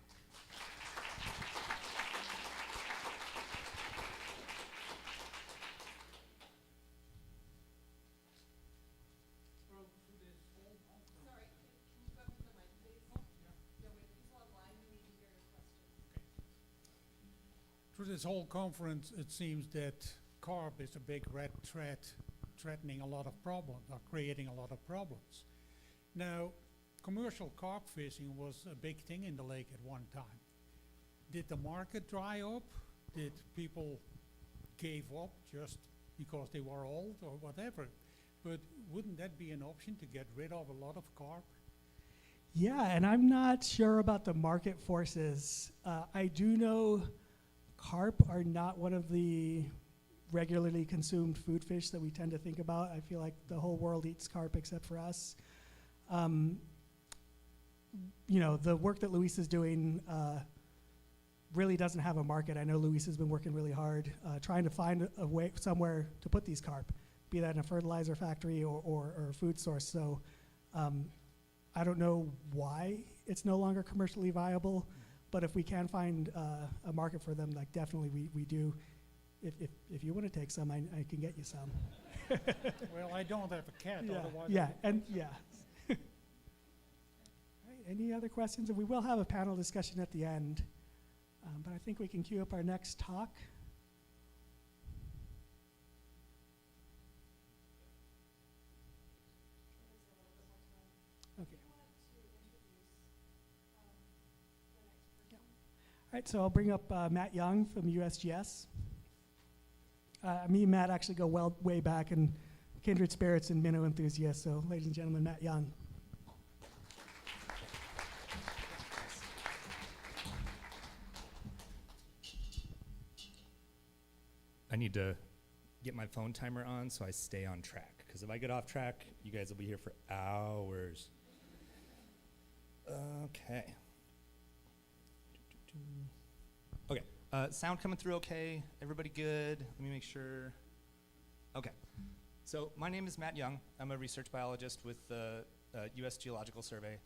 Through this whole conference, it seems that carp is a big red threat, threatening a lot of problems, or creating a lot of problems. Now, commercial carp fishing was a big thing in the lake at one time. Did the market dry up? Did people give up just because they were old or whatever? But wouldn't that be an option to get rid of a lot of carp? Yeah, and I'm not sure about the market forces. I do know carp are not one of the regularly consumed food fish that we tend to think about. I feel like the whole world eats carp except for us. The work that Luis is doing really doesn't have a market. I know Luis has been working really hard trying to find a way somewhere to put these carp, be that in a fertilizer factory or a food source. So I don't know why it's no longer commercially viable. But if we can find a market for them, like definitely we do. If you want to take some, I can get you some. Well, I don't have a cat, Yeah, otherwise. yeah, and yeah. Any other questions? And we will have a panel discussion at the end. But I think we can queue up our next talk. Okay. All right, so I'll bring up Matt Young from USGS. Me and Matt actually go way back, and kindred spirits and minnow enthusiasts. So, ladies and gentlemen, Matt Young. I need to get my phone timer on so I stay on track. Because if I get off track, you guys will be here for hours. Okay. Okay. Sound coming through okay? Everybody good? Let me make sure. Okay. So my name is Matt Young. I'm a research biologist with the U.S. Geological Survey.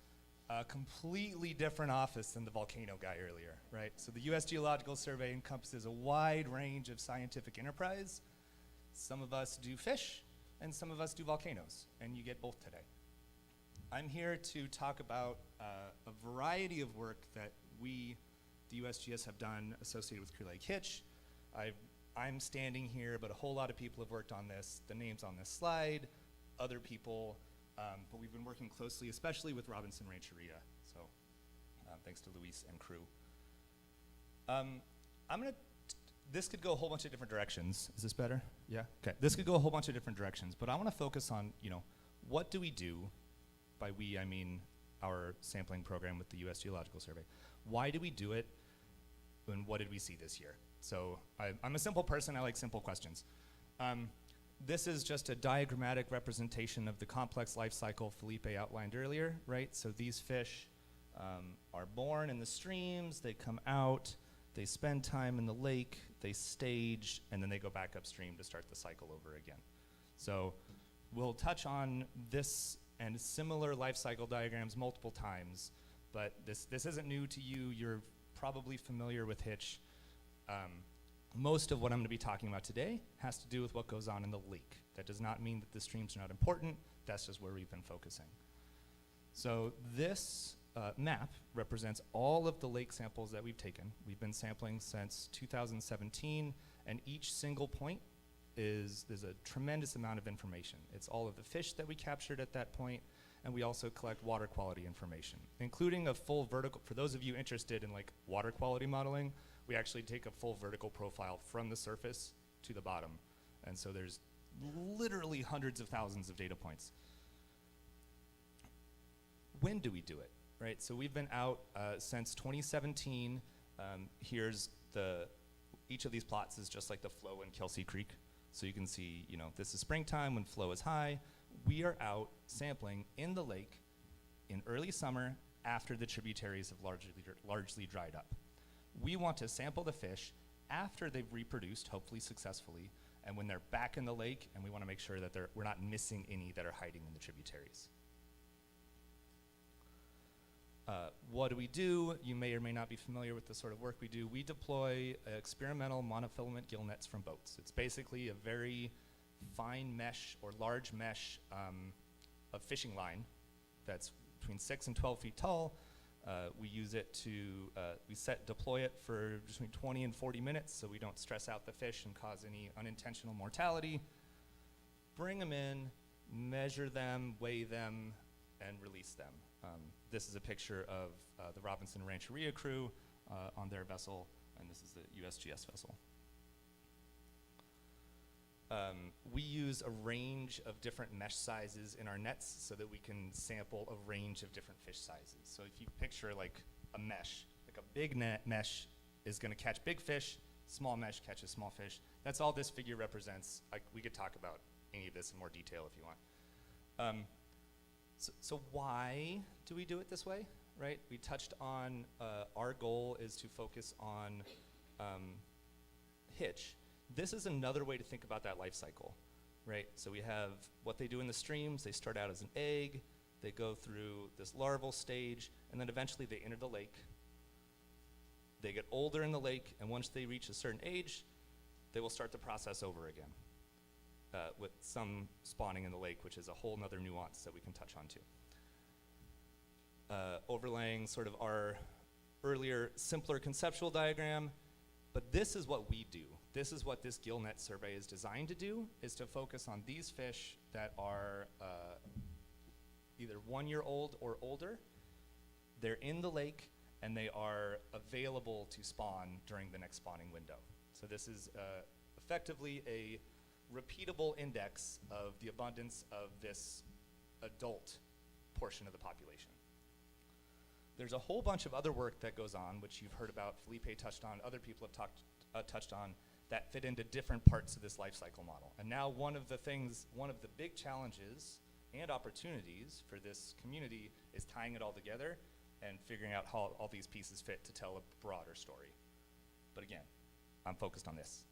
A completely different office than the volcano guy earlier, right? So the U.S. Geological Survey encompasses a wide range of scientific enterprise. Some of us do fish, and some of us do volcanoes, and you get both today. I'm here to talk about a variety of work that we, the USGS, have done associated with Clear Lake Hitch. I'm standing here, but a whole lot of people have worked on this. The names on this slide, other people, but we've been working closely, especially with Robinson Rancheria. So thanks to Luis and crew. This could go a whole bunch of different directions. Is this better? Yeah? Okay. This could go a whole bunch of different directions, but I want to focus on, what do we do? By we, I mean our sampling program with the U.S. Geological Survey. Why do we do it, and what did we see this year? So I'm a simple person. I like simple questions. This is just a diagrammatic representation of the complex life cycle Felipe outlined earlier, right? So these fish are born in the streams, they come out, they spend time in the lake, they stage, and then they go back upstream to start the cycle over again. So we'll touch on this and similar life cycle diagrams multiple times, but this isn't new to you. You're probably familiar with Hitch. Most of what I'm going to be talking about today has to do with what goes on in the lake. That does not mean that the streams are not important. That's just where we've been focusing. So this map represents all of the lake samples that we've taken. We've been sampling since 2017, and each single point there's a tremendous amount of information. It's all of the fish that we captured at that point, and we also collect water quality information, including a full vertical. For those of you interested in like water quality modeling, we actually take a full vertical profile from the surface to the bottom. And so there's literally hundreds of thousands of data points. When do we do it, right? So we've been out since 2017. Here's each of these plots is just like the flow in Kelsey Creek. So you can see, this is springtime when flow is high. We are out sampling in the lake in early summer after the tributaries have largely dried up. We want to sample the fish after they've reproduced, hopefully successfully, and when they're back in the lake, and we want to make sure that we're not missing any that are hiding in the tributaries. What do we do? You may or may not be familiar with the sort of work we do. We deploy experimental monofilament gill nets from boats. It's basically a very fine mesh or large mesh of fishing line that's between 6 and 12 feet tall. We use it to, deploy it for between 20 and 40 minutes so we don't stress out the fish and cause any unintentional mortality. Bring them in, measure them, weigh them, and release them. This is a picture of the Robinson Rancheria crew on their vessel, and this is the USGS vessel. We use a range of different mesh sizes in our nets so that we can sample a range of different fish sizes. So if you picture like a mesh, like a big net mesh is going to catch big fish, small mesh catches small fish. That's all this figure represents. We could talk about any of this in more detail if you want. So why do we do it this way, right? We touched on our goal is to focus on Hitch. This is another way to think about that life cycle, right? So we have what they do in the streams. They start out as an egg. They go through this larval stage, and then eventually they enter the lake. They get older in the lake, and once they reach a certain age, they will start the process over again with some spawning in the lake, which is a whole nother nuance that we can touch on too. overlaying sort of our earlier, simpler conceptual diagram. But this is what we do. This is what this GillNet survey is designed to do, is to focus on these fish that are either 1 year old or older. They're in the lake, and they are available to spawn during the next spawning window. So this is effectively a repeatable index of the abundance of this adult portion of the population. There's a whole bunch of other work that goes on, which you've heard about, Felipe touched on, other people have touched on, that fit into different parts of this life cycle model. And now one of the big challenges and opportunities for this community is tying it all together and figuring out how all these pieces fit to tell a broader story. But again, I'm focused on this.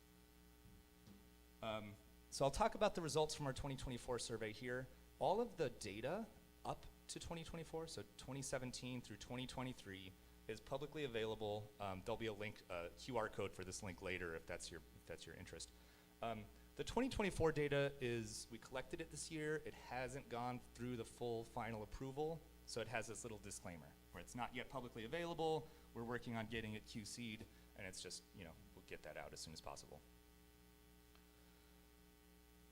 So I'll talk about the results from our 2024 survey here. All of the data up to 2024, so 2017 through 2023, is publicly available. There'll be a link, QR code for this link later if that's your interest. The 2024 data we collected it this year. It hasn't gone through the full final approval, so it has this little disclaimer where it's not yet publicly available. We're working on getting it QC'd, and it's just, we'll get that out as soon as possible.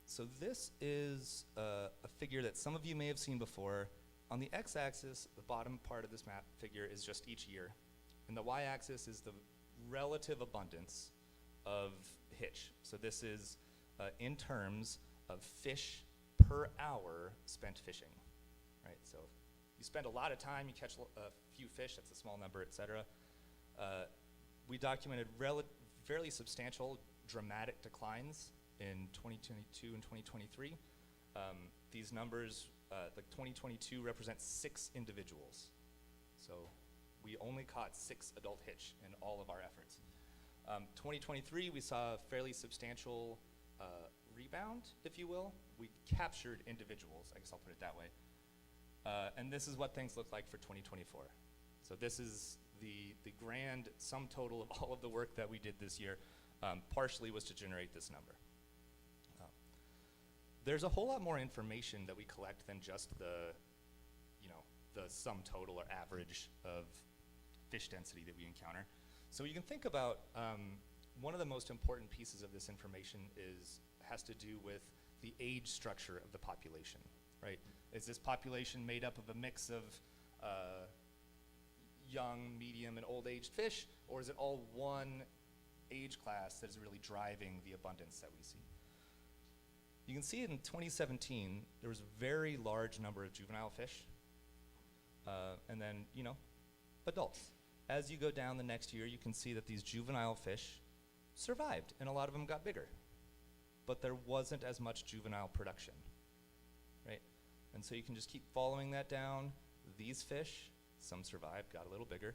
So this is a figure that some of you may have seen before. On the x-axis, the bottom part of this map figure is just each year. And the y-axis is the relative abundance of hitch. So this is in terms of fish per hour spent fishing, right? So you spend a lot of time, you catch a few fish, that's a small number, et cetera. We documented fairly substantial, dramatic declines in 2022 and 2023. These numbers, like 2022 represents 6 individuals. So we only caught 6 adult hitch in all of our efforts. 2023, we saw a fairly substantial rebound, if you will. We captured individuals, I guess I'll put it that way. And this is what things look like for 2024. So this is the grand sum total of all of the work that we did this year, partially was to generate this number. There's a whole lot more information that we collect than just the sum total or average of fish density that we encounter. So you can think about one of the most important pieces of this information has to do with the age structure of the population, right? Is this population made up of a mix of young, medium, and old-aged fish, or is it all one age class that is really driving the abundance that we see? You can see in 2017, there was a very large number of juvenile fish, and then, adults. As you go down the next year, you can see that these juvenile fish survived, and a lot of them got bigger. But there wasn't as much juvenile production, right? And so you can just keep following that down. These fish, some survived, got a little bigger.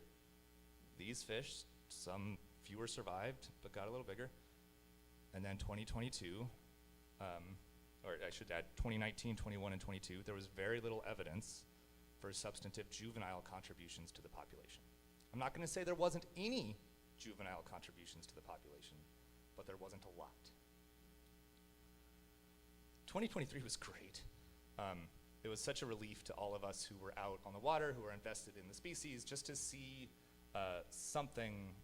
These fish, some fewer survived, but got a little bigger. And then 2022, or I should add 2019, 21, and 22, there was very little evidence for substantive juvenile contributions to the population. I'm not going to say there wasn't any juvenile contributions to the population, but there wasn't a lot. 2023 was great. It was such a relief to all of us who were out on the water, who were invested in the species, just to see something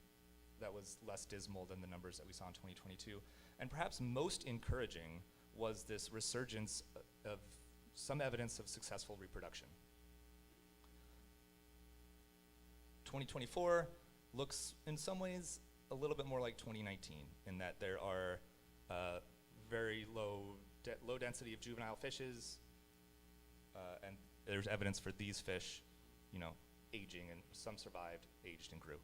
that was less dismal than the numbers that we saw in 2022. And perhaps most encouraging was this resurgence of some evidence of successful reproduction. 2024 looks in some ways a little bit more like 2019 in that there are very low density of juvenile fishes, and there's evidence for these fish, aging, and some survived, aged, and grew.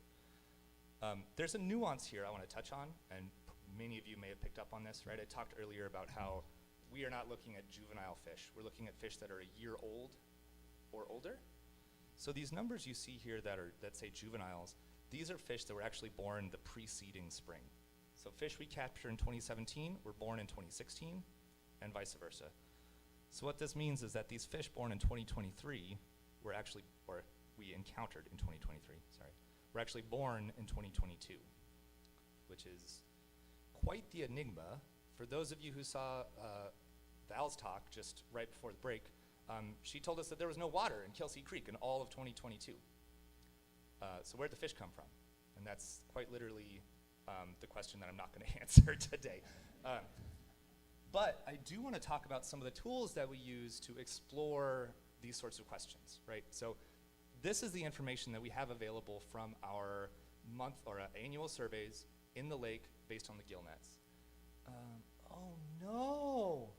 There's a nuance here I want to touch on, and many of you may have picked up on this, right? I talked earlier about how we are not looking at juvenile fish. We're looking at fish that are a year old or older. So these numbers you see here that say juveniles, these are fish that were actually born the preceding spring. So fish we captured in 2017 were born in 2016, and vice versa. So what this means is that these fish born in 2023 were actually, or we encountered in 2023, were actually born in 2022, which is quite the enigma. For those of you who saw Val's talk just right before the break, she told us that there was no water in Kelsey Creek in all of 2022. So where'd the fish come from? And that's quite literally the question that I'm not going to answer today. But I do want to talk about some of the tools that we use to explore these sorts of questions, right? So this is the information that we have available from our annual surveys in the lake based on the gill nets. Oh no!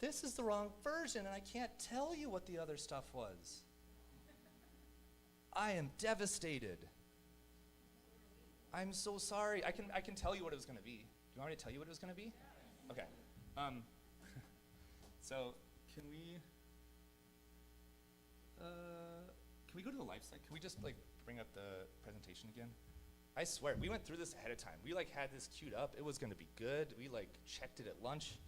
This is the wrong version, and I can't tell you what the other stuff was. I am devastated. I'm so sorry. I can tell you what it was going to be. Do you want me to tell you what it was going to be? Okay. So can we go to the life site? Can we just like bring up the presentation again? I swear, we went through this ahead of time. We like had this queued up. It was going to be good. We like checked it at lunch.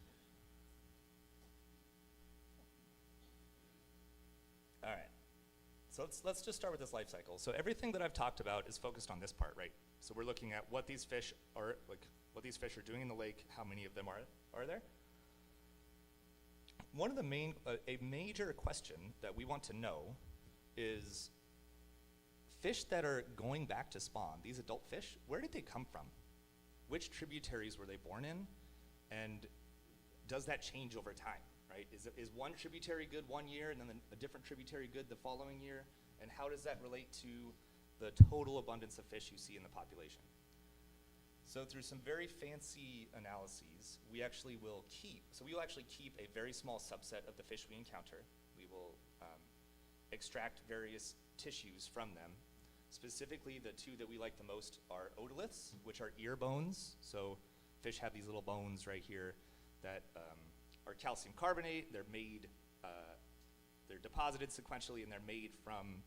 All right. So let's just start with this life cycle. So everything that I've talked about is focused on this part, right? So we're looking at what these fish are doing in the lake, how many of them are there. One of the a major question that we want to know is fish that are going back to spawn, these adult fish, where did they come from? Which tributaries were they born in? And does that change over time, right? Is one tributary good one year and then a different tributary good the following year? And how does that relate to the total abundance of fish you see in the population? So through some very fancy analyses, we will actually keep a very small subset of the fish we encounter. We will extract various tissues from them. Specifically, the two that we like the most are otoliths, which are ear bones. So fish have these little bones right here that are calcium carbonate. They're made, they're deposited sequentially, and they're made from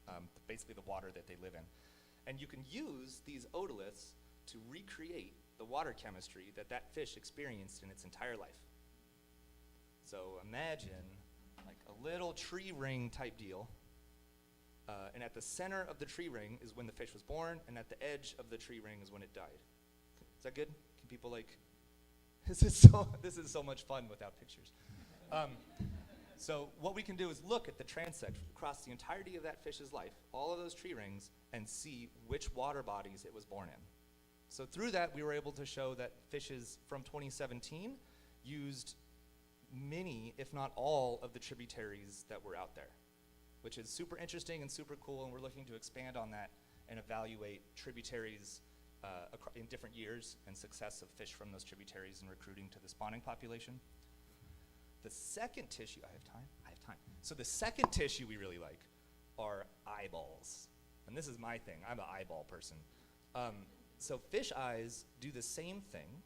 basically the water that they live in. And you can use these otoliths to recreate the water chemistry that fish experienced in its entire life. So imagine like a little tree ring type deal. And at the center of the tree ring is when the fish was born, and at the edge of the tree ring is when it died. Is that good? Can people like, this is so much fun without pictures. So what we can do is look at the transect across the entirety of that fish's life, all of those tree rings, and see which water bodies it was born in. So through that, we were able to show that fishes from 2017 used many, if not all, of the tributaries that were out there, which is super interesting and super cool, and we're looking to expand on that and evaluate tributaries in different years and success of fish from those tributaries and recruiting to the spawning population. The second tissue, I have time. So the second tissue we really like are eyeballs. And this is my thing, I'm an eyeball person. So fish eyes do the same thing.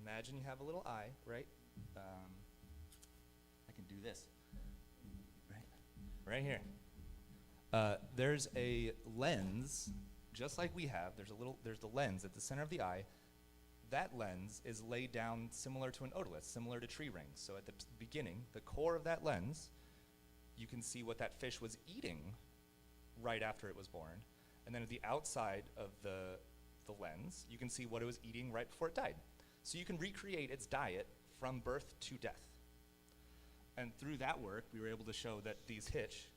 Imagine you have a little eye, right? I can do this, right here. There's a lens, just like we have. There's the lens at the center of the eye. That lens is laid down similar to an otolith, similar to tree rings. So at the beginning, the core of that lens, you can see what that fish was eating right after it was born. And then at the outside of the lens, you can see what it was eating right before it died. So you can recreate its diet from birth to death. And through that work, we were able to show that these hitch.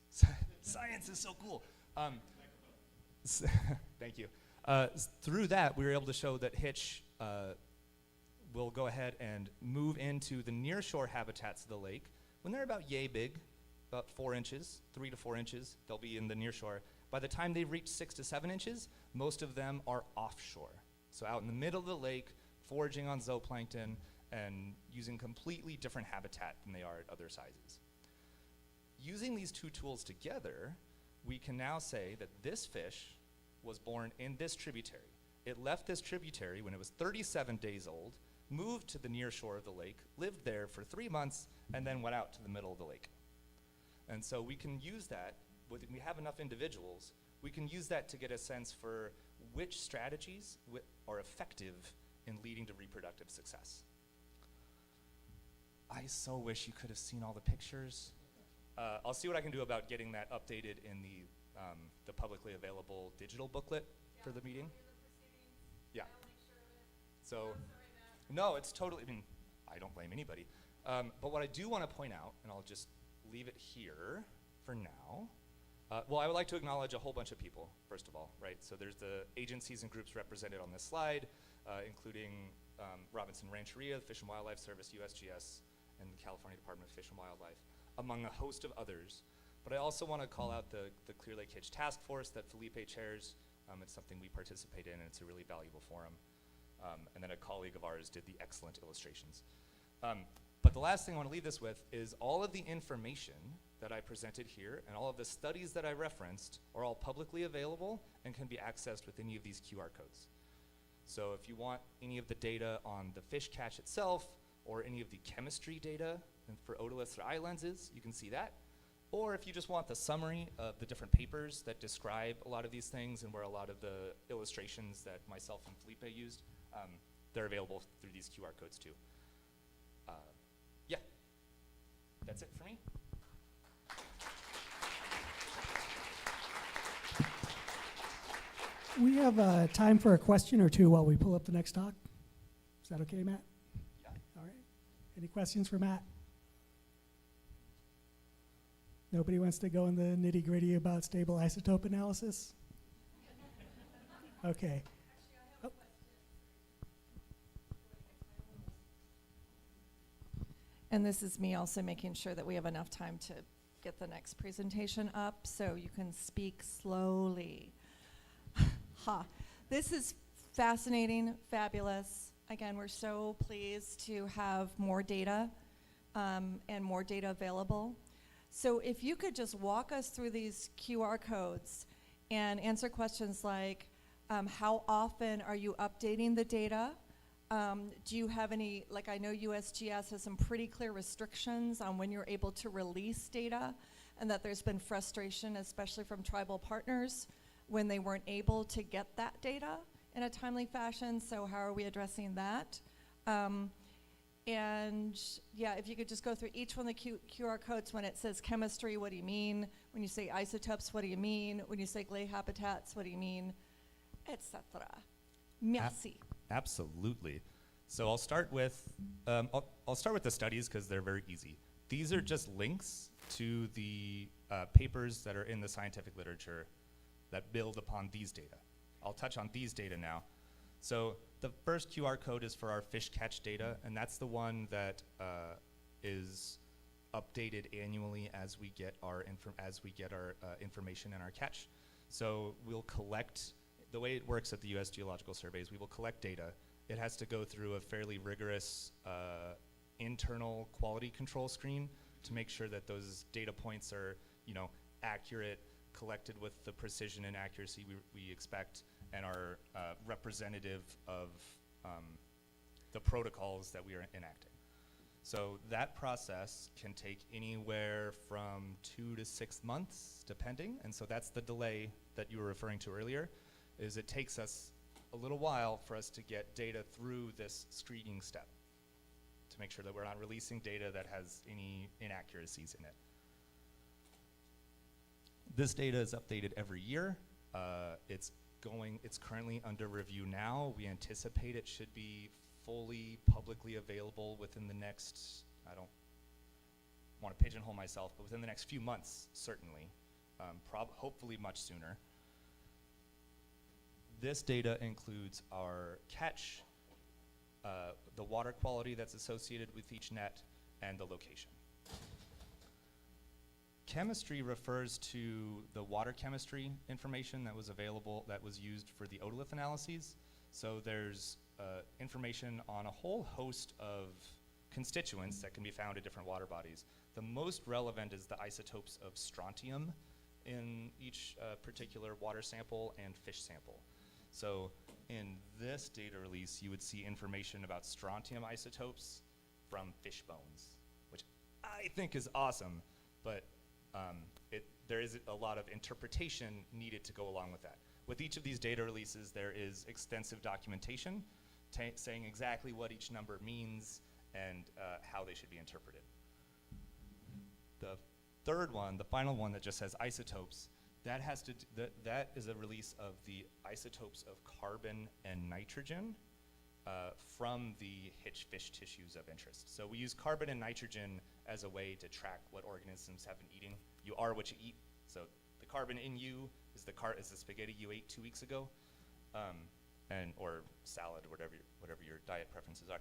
Sorry? Science is so cool. Thank you. Through that, we were able to show that hitch will go ahead and move into the nearshore habitats of the lake. When they're about yay big, about 4 inches, 3 to 4 inches, they'll be in the nearshore. By the time they reach 6 to 7 inches, most of them are offshore. So out in the middle of the lake, foraging on zooplankton and using completely different habitat than they are at other sizes. Using these two tools together, we can now say that this fish was born in this tributary. It left this tributary when it was 37 days old, moved to the near shore of the lake, lived there for 3 months, and then went out to the middle of the lake. And so we can use that, when we have enough individuals, we can use that to get a sense for which strategies are effective in leading to reproductive success. I so wish you could have seen all the pictures. I'll see what I can do about getting that updated in the publicly available digital booklet for the meeting. Yeah. So, no, it's totally, I mean, I don't blame anybody. But what I do want to point out, and I'll just leave it here for now, well, I would like to acknowledge a whole bunch of people, first of all, right? So there's the agencies and groups represented on this slide, including Robinson Rancheria, Fish and Wildlife Service, USGS, and the California Department of Fish and Wildlife, among a host of others. But I also want to call out the Clear Lake Hitch Task Force that Felipe chairs. It's something we participate in, and it's a really valuable forum. And then a colleague of ours did the excellent illustrations. But the last thing I want to leave this with is all of the information that I presented here and all of the studies that I referenced are all publicly available and can be accessed with any of these QR codes. So if you want any of the data on the fish catch itself or any of the chemistry data and for otoliths or eye lenses, you can see that. Or if you just want the summary of the different papers that describe a lot of these things and where a lot of the illustrations that myself and Felipe used, they're available through these QR codes too. Yeah, that's it for me. We have time for a question or two while we pull up the next talk. Is that okay, Matt? Yeah. All right. Any questions for Matt? Nobody wants to go in the nitty-gritty about stable isotope analysis? Okay. Oh. And this is me also making sure that we have enough time to get the next presentation up so you can speak slowly. Ha. This is fascinating, fabulous. Again, we're so pleased to have more data and more data available. So if you could just walk us through these QR codes and answer questions like, how often are you updating the data? Do you have any, like I know USGS has some pretty clear restrictions on when you're able to release data, and that there's been frustration, especially from tribal partners, when they weren't able to get that data in a timely fashion. So how are we addressing that? And yeah, if you could just go through each one of the QR codes. When it says chemistry, what do you mean? When you say isotopes, what do you mean? When you say clay habitats, what do you mean? Etc. Merci. Absolutely. So I'll start with I'll start with the studies because they're very easy. These are just links to the papers that are in the scientific literature that build upon these data. I'll touch on these data now. So the first QR code is for our fish catch data, and that's the one that is updated annually as we get our information and our catch. So we'll collect, the way it works at the U.S. Geological Surveys, we will collect data. It has to go through a fairly rigorous internal quality control screen to make sure that those data points are, accurate, collected with the precision and accuracy we expect, and are representative of the protocols that we are enacting. So that process can take anywhere from 2 to 6 months, depending, and so that's the delay that you were referring to earlier, is it takes us a little while for us to get data through this screening step to make sure that we're not releasing data that has any inaccuracies in it. This data is updated every year. It's currently under review now. We anticipate it should be fully publicly available within the next, I don't want to pigeonhole myself, but within the next few months, certainly. Hopefully much sooner. This data includes our catch, the water quality that's associated with each net, and the location. Chemistry refers to the water chemistry information that was available, that was used for the otolith analyses. So there's information on a whole host of constituents that can be found in different water bodies. The most relevant is the isotopes of strontium in each particular water sample and fish sample. So in this data release, you would see information about strontium isotopes from fish bones, which I think is awesome, but there is a lot of interpretation needed to go along with that. With each of these data releases, there is extensive documentation saying exactly what each number means and how they should be interpreted. The third one, the final one that just says isotopes, that is a release of the isotopes of carbon and nitrogen. from the hitch fish tissues of interest. So we use carbon and nitrogen as a way to track what organisms have been eating. You are what you eat. So the carbon in you is the spaghetti you ate 2 weeks ago, or salad, whatever your diet preferences are.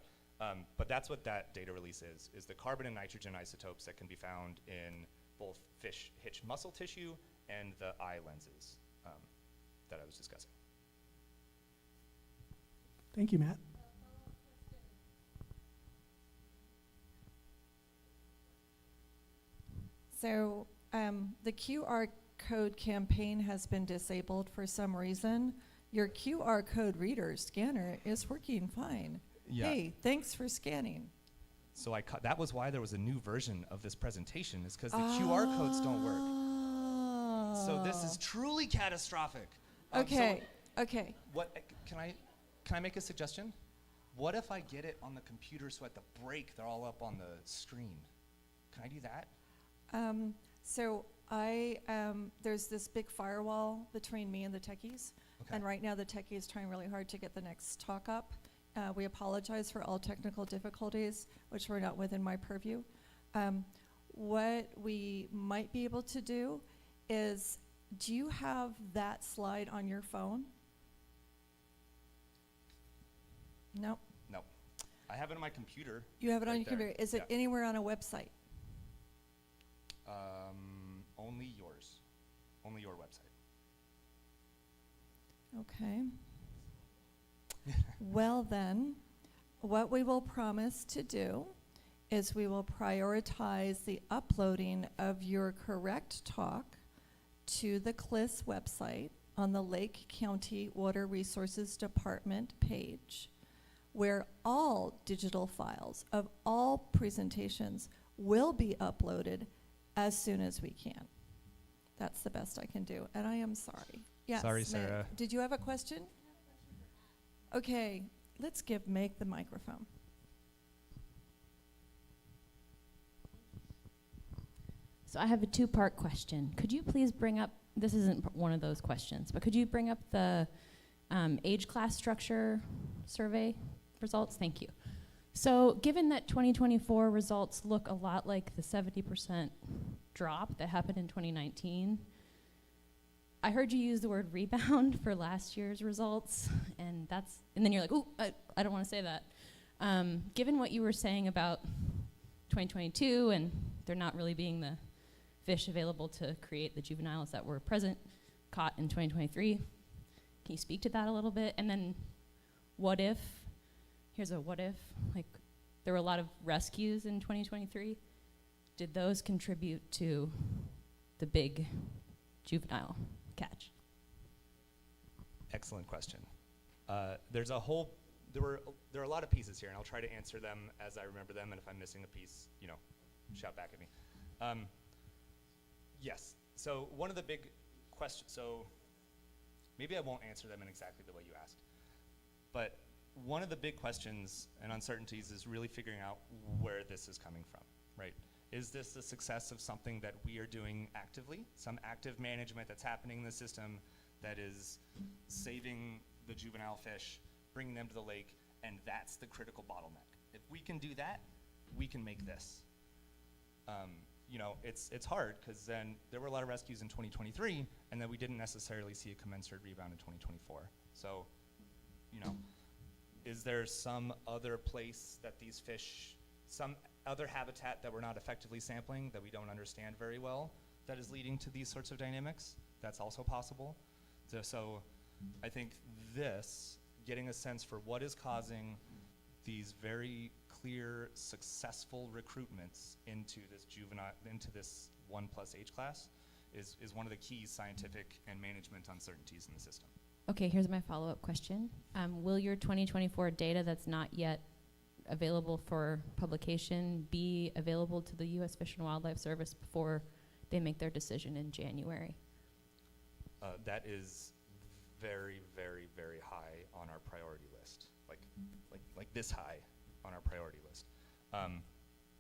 But that's what that data release is the carbon and nitrogen isotopes that can be found in both fish hitch muscle tissue and the eye lenses that I was discussing. Thank you, Matt. So the QR code campaign has been disabled for some reason. Your QR code reader scanner is working fine. Yeah. Hey, thanks for scanning. So that was why there was a new version of this presentation, is because the QR codes don't work. So this is truly catastrophic. Okay, okay. What can I make a suggestion? What if I get it on the computer so at the break they're all up on the screen? Can I do that? So there's this big firewall between me and the techies. Okay. And right now the techie is trying really hard to get the next talk up. We apologize for all technical difficulties, which were not within my purview. What we might be able to do is, do you have that slide on your phone? No. No. I have it on my computer. You have it on right your there. computer. Is it Yeah. anywhere on a website? Only yours. Only your website. Okay. Well then, what we will promise to do is we will prioritize the uploading of your correct talk to the CLIS website on the Lake County Water Resources Department page, where all digital files of all presentations will be uploaded as soon as we can. That's the best I can do, and I am sorry. Yes, Sorry, Meg, Sarah. did you have a question? Okay, let's give Meg the microphone. So I have a two-part question. Could you please bring up, this isn't one of those questions, but could you bring up the age class structure survey results? Thank you. So given that 2024 results look a lot like the 70% drop that happened in 2019, I heard you use the word rebound for last year's results, and then you're like, ooh, I don't want to say that. Given what you were saying about 2022 and there not really being the fish available to create the juveniles that were caught in 2023, can you speak to that a little bit? And then what if, here's a what if, like there were a lot of rescues in 2023. Did those contribute to the big juvenile catch? Excellent question. There are a lot of pieces here, and I'll try to answer them as I remember them, and if I'm missing a piece, shout back at me. Yes, so one of the big questions, so maybe I won't answer them in exactly the way you asked, but one of the big questions and uncertainties is really figuring out where this is coming from, right? Is this the success of something that we are doing actively, some active management that's happening in the system that is saving the juvenile fish, bringing them to the lake, and that's the critical bottleneck? If we can do that, we can make this. It's hard because then there were a lot of rescues in 2023, and then we didn't necessarily see a commensurate rebound in 2024. So, is there some other place that these fish, some other habitat that we're not effectively sampling that we don't understand very well that is leading to these sorts of dynamics? That's also possible. So I think getting a sense for what is causing these very clear, successful recruitments into this 1+ age class is one of the key scientific and management uncertainties in the system. Okay, here's my follow-up question. Will your 2024 data that's not yet available for publication be available to the U.S. Fish and Wildlife Service before they make their decision in January? That is very, very, very high on our priority list, like this high on our priority list.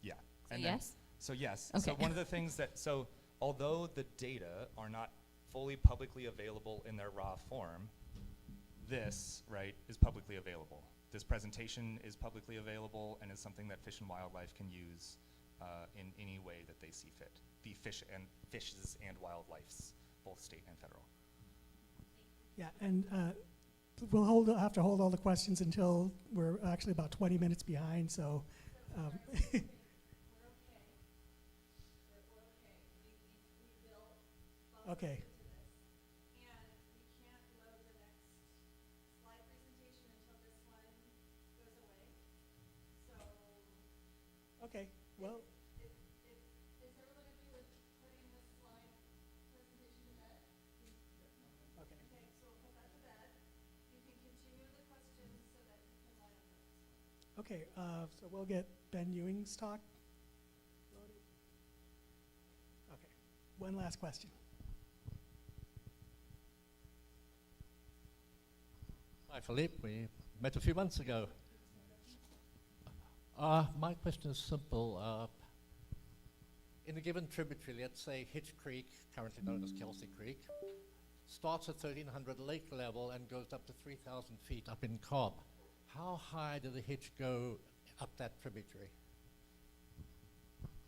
Yeah. So yes? So yes. Okay. So one of the things although the data are not fully publicly available in their raw form, this, right, is publicly available. this presentation is publicly available and is something that Fish and Wildlife can use in any way that they see fit. The fishes and wildlifes, both state and federal. Yeah, and we'll have to hold all the questions until we're actually about 20 minutes behind, so. Okay. Okay, well. Okay, so we'll get Ben Ewing's talk. Okay, one last question. Hi, Philippe. We met a few months ago. My question is simple. In a given tributary, let's say Hitch Creek, currently known as Kelsey Creek, starts at 1,300 lake level and goes up to 3,000 feet up in Cobb. How high did the Hitch go up that tributary?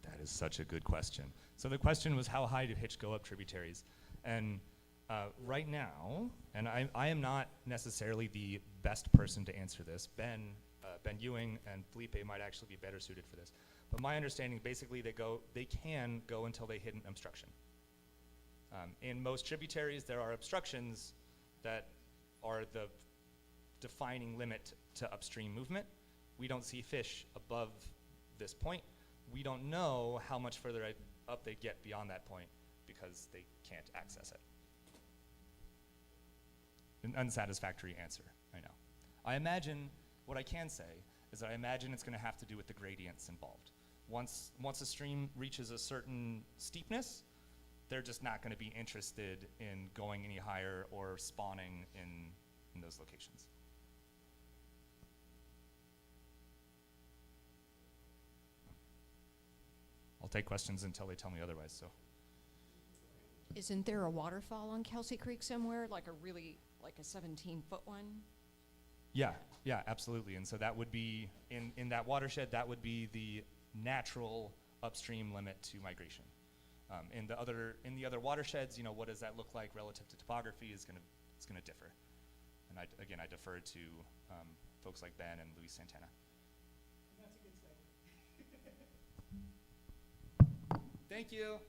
That is such a good question. So the question was, how high do Hitch go up tributaries? And right now, and I am not necessarily the best person to answer this. Ben Ewing and Felipe might actually be better suited for this. But my understanding, basically, they can go until they hit an obstruction. In most tributaries, there are obstructions that are the defining limit to upstream movement. We don't see fish above this point. We don't know how much further up they get beyond that point because they can't access it. An unsatisfactory answer, I know. I imagine, what I can say is that I imagine it's going to have to do with the gradients involved. Once a stream reaches a certain steepness, they're just not going to be interested in going any higher or spawning in those locations. I'll take questions until they tell me otherwise, so. Isn't there a waterfall on Kelsey Creek somewhere, like a 17-foot one? Yeah, absolutely. And so that would be, in that watershed, that would be the natural upstream limit to migration. In the other watersheds, what does that look like relative to topography is gonna differ. And I defer to folks like Ben and Luis Santana. That's a good segue. Thank you.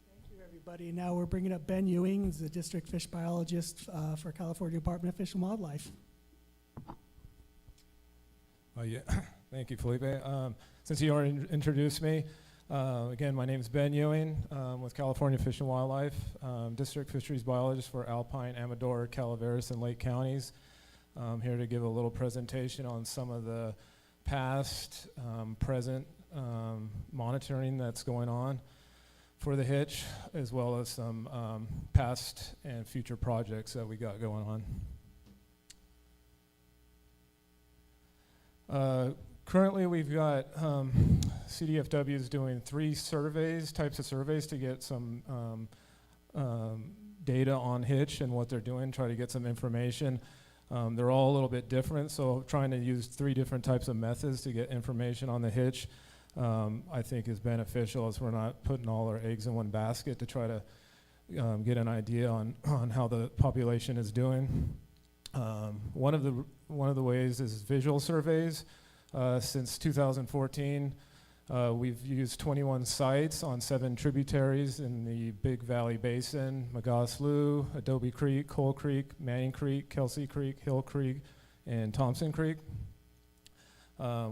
Thank you, everybody. Now we're bringing up Ben Ewing, who's the district fish biologist for California Department of Fish and Wildlife. Yeah. Thank you, Felipe. Since you already introduced me, again, my name is Ben Ewing with California Fish and Wildlife, district fisheries biologist for Alpine, Amador, Calaveras, and Lake counties. I'm here to give a little presentation on some of the past, present monitoring that's going on for the Hitch, as well as some past and future projects that we got going on. Currently, we've got CDFWs doing 3 types of surveys to get some data on Hitch and what they're doing, try to get some information. They're all a little bit different, so trying to use 3 different types of methods to get information on the Hitch, I think is beneficial, as we're not putting all our eggs in one basket to try to get an idea on how the population is doing. One of the ways is visual surveys. Since 2014, we've used 21 sites on 7 tributaries in the Big Valley Basin: McGaw Slough, Adobe Creek, Coal Creek, Manning Creek, Kelsey Creek, Hill Creek, and Thompson Creek.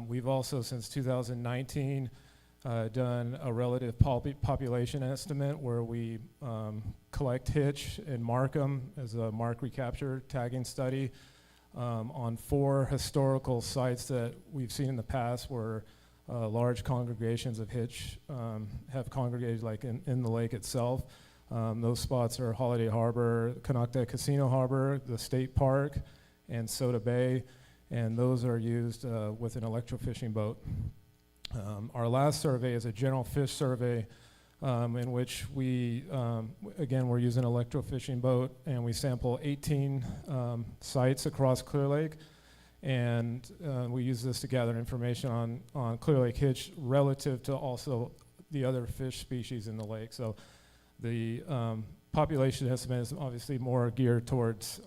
We've also, since 2019, done a relative population estimate where we collect Hitch and mark them as a mark recapture tagging study on 4 historical sites that we've seen in the past where large congregations of Hitch have congregated, like in the lake itself. Those spots are Holiday Harbor, Canocta Casino Harbor, the State Park, and Soda Bay, and those are used with an electrofishing boat. Our last survey is a general fish survey in which we, again, we're using an electrofishing boat, and we sample 18 sites across Clear Lake, and we use this to gather information on Clear Lake hitch relative to also the other fish species in the lake. So the population estimate is obviously more geared towards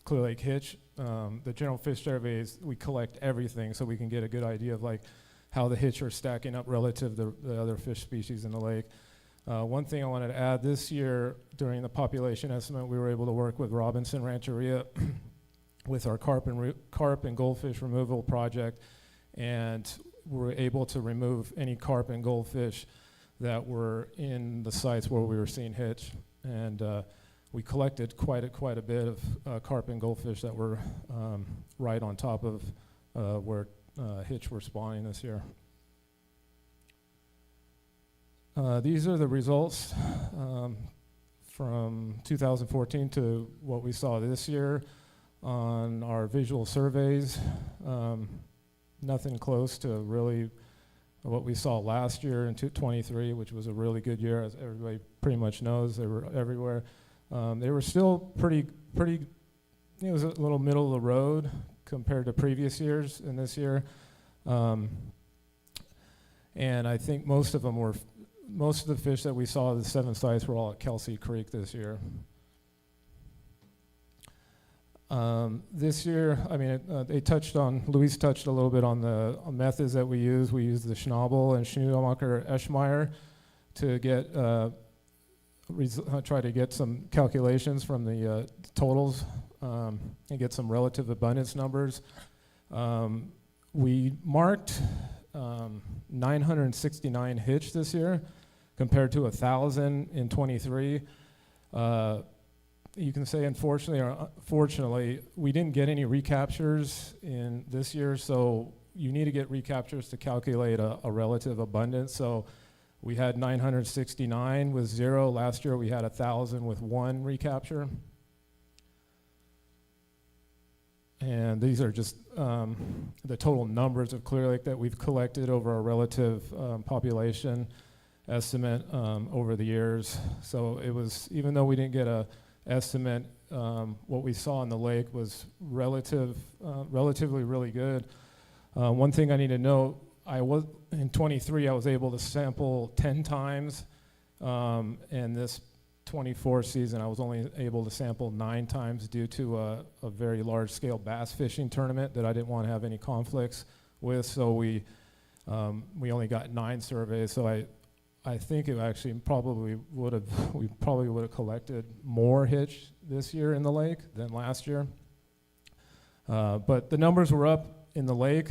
Clear Lake hitch. The general fish survey is we collect everything so we can get a good idea of like how the hitch are stacking up relative to the other fish species in the lake. One thing I wanted to add, this year during the population estimate, we were able to work with Robinson Rancheria with our carp and goldfish removal project, and we were able to remove any carp and goldfish that were in the sites where we were seeing hitch. And we collected quite a bit of carp and goldfish that were right on top of where hitch were spawning this year. These are the results from 2014 to what we saw this year on our visual surveys. Nothing close to really what we saw last year in 23, which was a really good year, as everybody pretty much knows. They were everywhere. They were still pretty, it was a little middle of the road compared to previous years and this year. And I think most of the fish that we saw at the 7 sites were all at Kelsey Creek this year. This year, I mean, Luis touched a little bit on the methods that we use. We use the Schnabel and Schneemacher-Eschmeyer to get, try to get some calculations from the totals and get some relative abundance numbers. We marked 969 hitch this year compared to 1,000 in 23. You can say unfortunately or fortunately, we didn't get any recaptures in this year, so you need to get recaptures to calculate a relative abundance. So we had 969 with 0. Last year we had 1,000 with 1 recapture. And these are just the total numbers of Clear Lake that we've collected over a relative population estimate over the years. So it was, even though we didn't get a estimate, what we saw in the lake was relatively really good. One thing I need to note, in 23 I was able to sample 10 times, and this 24 season I was only able to sample 9 times due to a very large scale bass fishing tournament that I didn't want to have any conflicts with, so we only got 9 surveys. So I think it actually we probably would have collected more hitch this year in the lake than last year. But the numbers were up in the lake,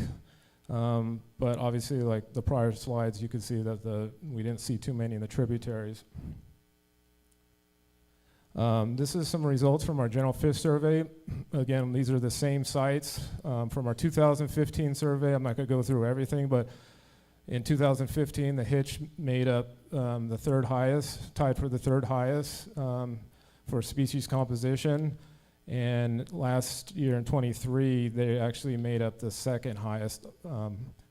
but obviously like the prior slides, you could see that we didn't see too many in the tributaries. This is some results from our general fish survey. Again, these are the same sites from our 2015 survey. I'm not going to go through everything, but in 2015, the hitch made up the 3rd highest, tied for the 3rd highest for species composition. And last year in 23, they actually made up the 2nd highest.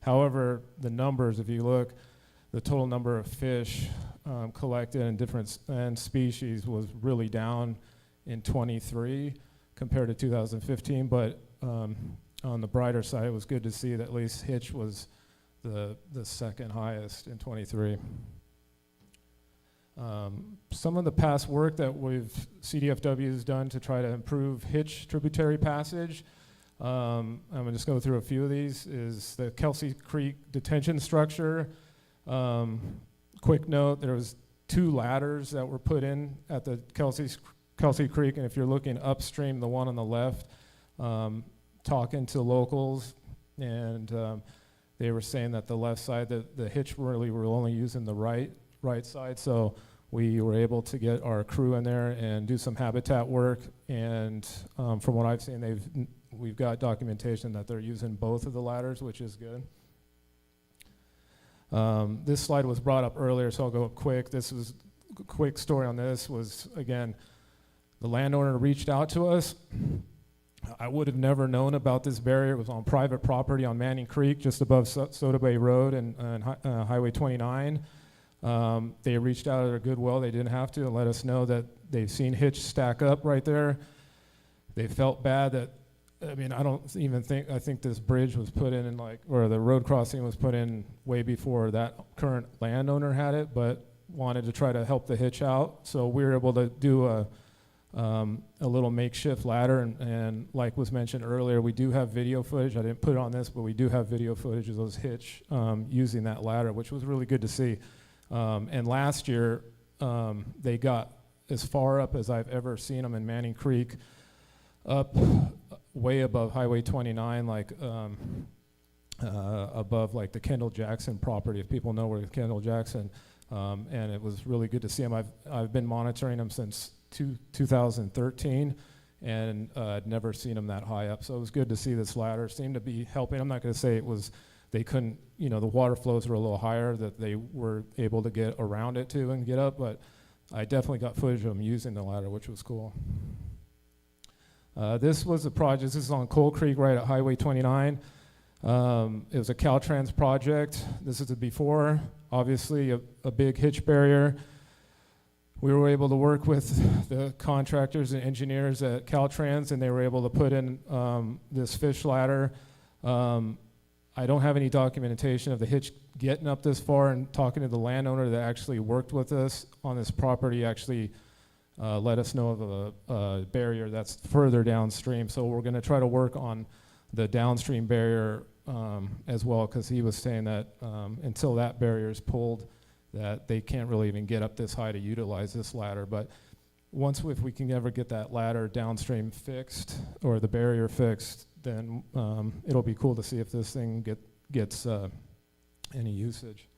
However, the numbers, if you look, the total number of fish collected in different species was really down in 23 compared to 2015. But on the brighter side, it was good to see that at least hitch was the 2nd highest in 23. Some of the past work that CDFW has done to try to improve hitch tributary passage, I'm going to just go through a few of these, is the Kelsey Creek detention structure. Quick note, there was 2 ladders that were put in at the Kelsey Creek, and if you're looking upstream, the one on the left, talking to locals, and they were saying that the left side, the hitch really were only using the right side, so we were able to get our crew in there and do some habitat work, and from what I've seen, we've got documentation that they're using both of the ladders, which is good. This slide was brought up earlier, so I'll go quick. This was quick story on this was, again, the landowner reached out to us. I would have never known about this barrier. It was on private property on Manning Creek, just above Soda Bay Road and Highway 29. They reached out at their goodwill. They didn't have to, and let us know that they've seen hitch stack up right there. They felt bad that, I mean, I don't even think, I think this bridge was put in like, or the road crossing was put in way before that current landowner had it, but wanted to try to help the hitch out. So we were able to do a little makeshift ladder, and like was mentioned earlier, we do have video footage. I didn't put it on this, but we do have video footage of those hitch using that ladder, which was really good to see. And last year, they got as far up as I've ever seen them in Manning Creek, up way above Highway 29, like above like the Kendall Jackson property, if people know where Kendall Jackson, and it was really good to see them. I've been monitoring them since 2013, and I'd never seen them that high up, so it was good to see this ladder. Seemed to be helping. I'm not going to say it was, they couldn't, you know, the water flows were a little higher, that they were able to get around it too and get up, but I definitely got footage of them using the ladder, which was cool. This was a project, this is on Coal Creek right at Highway 29. It was a Caltrans project. This is the before, obviously a big hitch barrier. We were able to work with the contractors and engineers at Caltrans, and they were able to put in this fish ladder. I don't have any documentation of the hitch getting up this far, and talking to the landowner that actually worked with us on this property actually let us know of a barrier that's further downstream. So we're going to try to work on the downstream barrier as well, because he was saying that until that barrier is pulled, that they can't really even get up this high to utilize this ladder. But once, if we can ever get that ladder downstream fixed, or the barrier fixed, then it'll be cool to see if this thing gets any usage.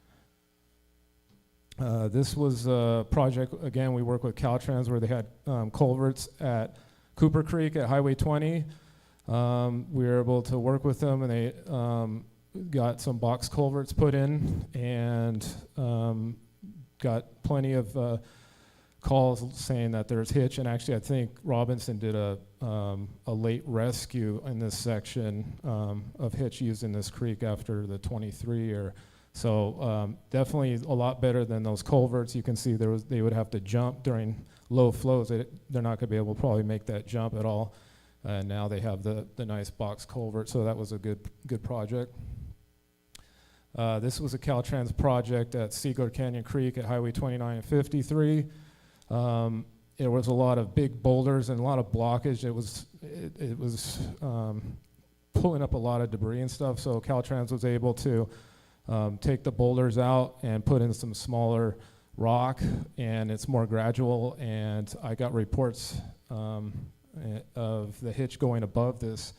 This was a project, again, we work with Caltrans, where they had culverts at Cooper Creek at Highway 20. We were able to work with them, and they got some box culverts put in, and got plenty of calls saying that there's hitch. And actually, I think Robinson did a late rescue in this section of hitch using this creek after the 23 year. So definitely a lot better than those culverts. You can see they would have to jump during low flows. They're not going to be able to probably make that jump at all. And now they have the nice box culvert, so that was a good project. This was a Caltrans project at Seagull Canyon Creek at Highway 29 and 53. There was a lot of big boulders and a lot of blockage. It was pulling up a lot of debris and stuff, so Caltrans was able to take the boulders out and put in some smaller rock, and it's more gradual. And I got reports of the hitch going above this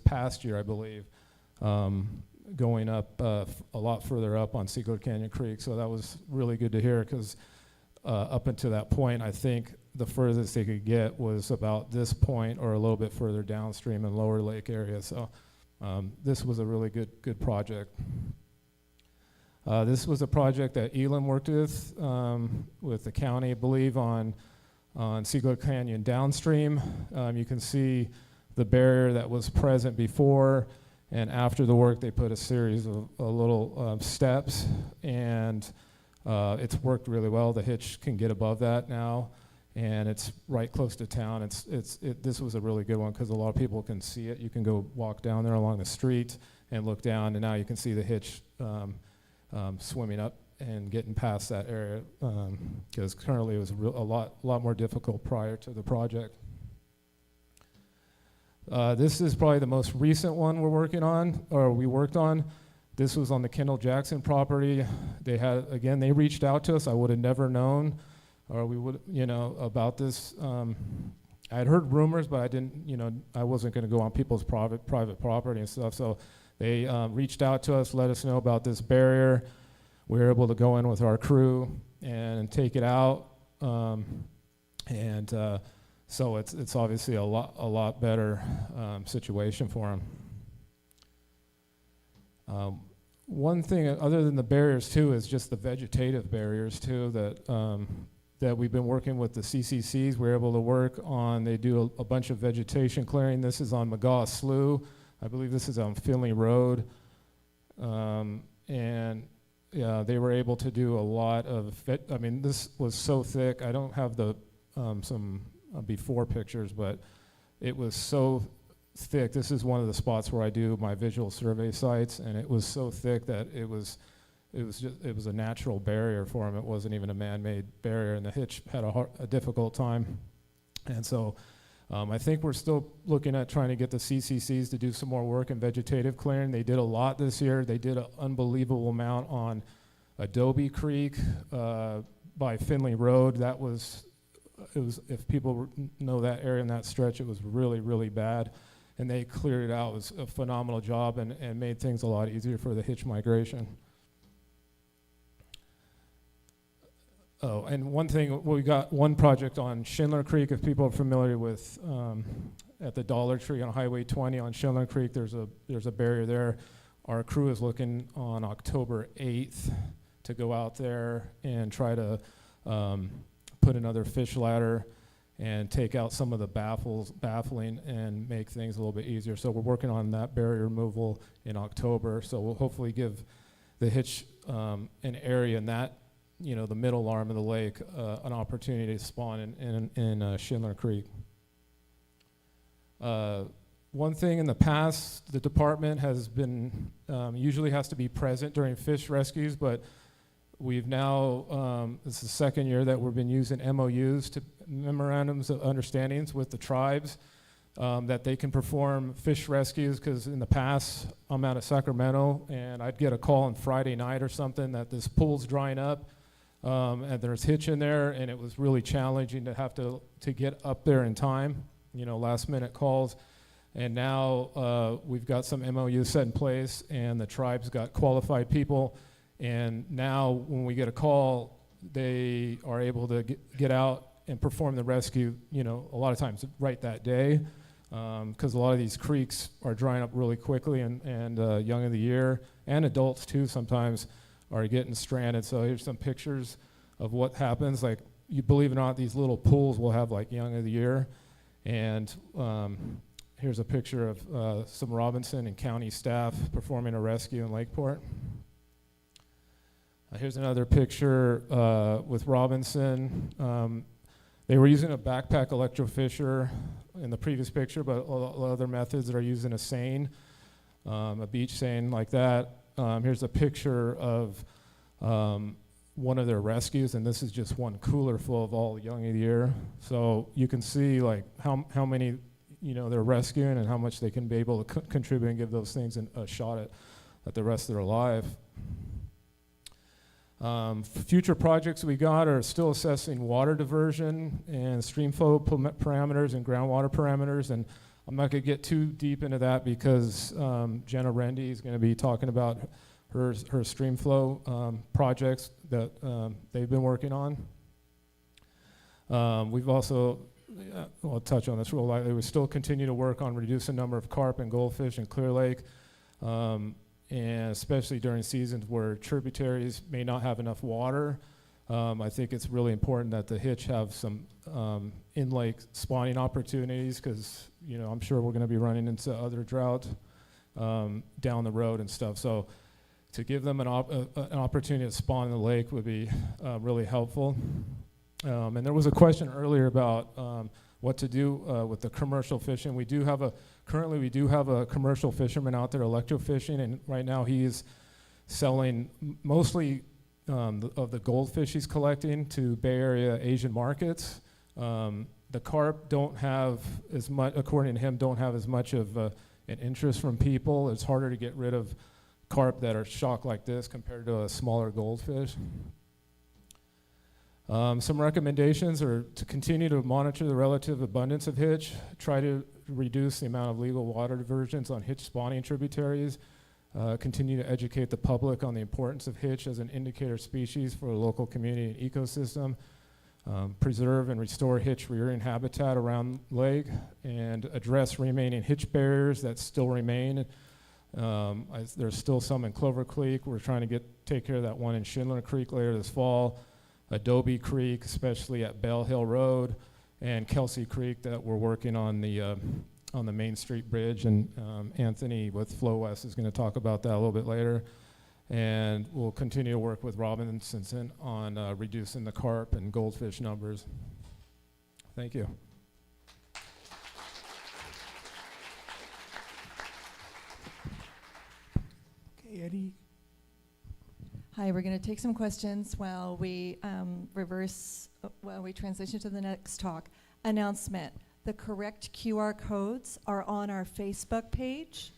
past year, I believe, going up a lot further up on Seagull Canyon Creek. So that was really good to hear, because up until that point, I think the furthest they could get was about this point or a little bit further downstream in Lower Lake area. So this was a really good project. This was a project that Elam worked with the county, I believe, on Seagull Canyon downstream. You can see the barrier that was present before, and after the work they put a series of little steps, and it's worked really well. The hitch can get above that now, and it's right close to town. This was a really good one, because a lot of people can see it. You can go walk down there along the street and look down, and now you can see the hitch swimming up and getting past that area, because currently it was a lot more difficult prior to the project. This is probably the most recent one we worked on. This was on the Kendall Jackson property. They reached out to us. I would have never known, or we would, about this. I had heard rumors, but I wasn't going to go on people's private property and stuff. So they reached out to us, let us know about this barrier. We were able to go in with our crew and take it out, so it's obviously a lot better situation for them. One thing other than the barriers too is just the vegetative barriers too that that we've been working with the CCCs. We're able to work on, they do a bunch of vegetation clearing. This is on McGaw Slough. I believe this is on Finley Road. And yeah, they were able to do a lot of, I mean, this was so thick. I don't have the some before pictures, but it was so thick. This is one of the spots where I do my visual survey sites, and it was so thick that it was a natural barrier for them. It wasn't even a man-made barrier, and the hitch had a difficult time. And so I think we're still looking at trying to get the CCCs to do some more work in vegetative clearing. They did a lot this year. They did an unbelievable amount on Adobe Creek by Finley Road. That was, if people know that area and that stretch, it was really, really bad. And they cleared it out. It was a phenomenal job and made things a lot easier for the hitch migration. Oh, and one thing, we got one project on Schindler Creek. If people are familiar with at the Dollar Tree on Highway 20 on Schindler Creek, there's a barrier there. Our crew is looking on October 8th to go out there and try to put another fish ladder and take out some of the baffling and make things a little bit easier. So we're working on that barrier removal in October. So we'll hopefully give the hitch an area in that, you know, the middle arm of the lake, an opportunity to spawn in Schindler Creek. One thing in the past, the department has been, usually has to be present during fish rescues, but we've now, this is the second year that we've been using MOUs, to memorandums of understandings with the tribes, that they can perform fish rescues, because in the past, I'm out of Sacramento, and I'd get a call on Friday night or something that this pool's drying up, and there's hitch in there, and it was really challenging to have to get up there in time, you know, last minute calls. And now we've got some MOUs set in place, and the tribe's got qualified people. And now when we get a call, they are able to get out and perform the rescue, you know, a lot of times right that day, because a lot of these creeks are drying up really quickly, and young of the year, and adults too sometimes, are getting stranded. So here's some pictures of what happens. Like, you believe it or not, these little pools will have like young of the year. And here's a picture of some Robinson and county staff performing a rescue in Lakeport. Here's another picture with Robinson. They were using a backpack electrofisher in the previous picture, but other methods that are using a seine, a beach seine like that. Here's a picture of one of their rescues, and this is just one cooler full of all young of the year. So you can see like how many, you know, they're rescuing and how much they can be able to contribute and give those things a shot at the rest of their life. Future projects we got are still assessing water diversion and stream flow parameters and groundwater parameters, and I'm not going to get too deep into that because Jenna Rendy is going to be talking about her stream flow projects that they've been working on. We've also, I'll touch on this real lightly, we still continue to work on reducing the number of carp and goldfish in Clear Lake, and especially during seasons where tributaries may not have enough water. I think it's really important that the hitch have some in-lake spawning opportunities, because, you know, I'm sure we're going to be running into other drought down the road and stuff. So to give them an opportunity to spawn in the lake would be really helpful. And there was a question earlier about what to do with the commercial fishing. Currently we do have a commercial fisherman out there electrofishing, and right now he's selling mostly of the goldfish he's collecting to Bay Area Asian markets. The carp don't have as much, according to him, don't have as much of an interest from people. It's harder to get rid of carp that are shocked like this compared to a smaller goldfish. Some recommendations are to continue to monitor the relative abundance of hitch, try to reduce the amount of legal water diversions on hitch spawning tributaries, continue to educate the public on the importance of hitch as an indicator species for a local community and ecosystem, preserve and restore hitch rearing habitat around lake, and address remaining hitch barriers that still remain. There's still some in Clover Creek. We're trying to take care of that one in Schindler Creek later this fall. Adobe Creek, especially at Bell Hill Road, and Kelsey Creek that we're working on the Main Street Bridge, and Anthony with Flow West is going to talk about that a little bit later. And we'll continue to work with Robinson on reducing the carp and goldfish numbers. Thank you. Okay, Eddie. Hi, we're going to take some questions while we transition to the next talk. Announcement. The correct QR codes are on our Facebook page,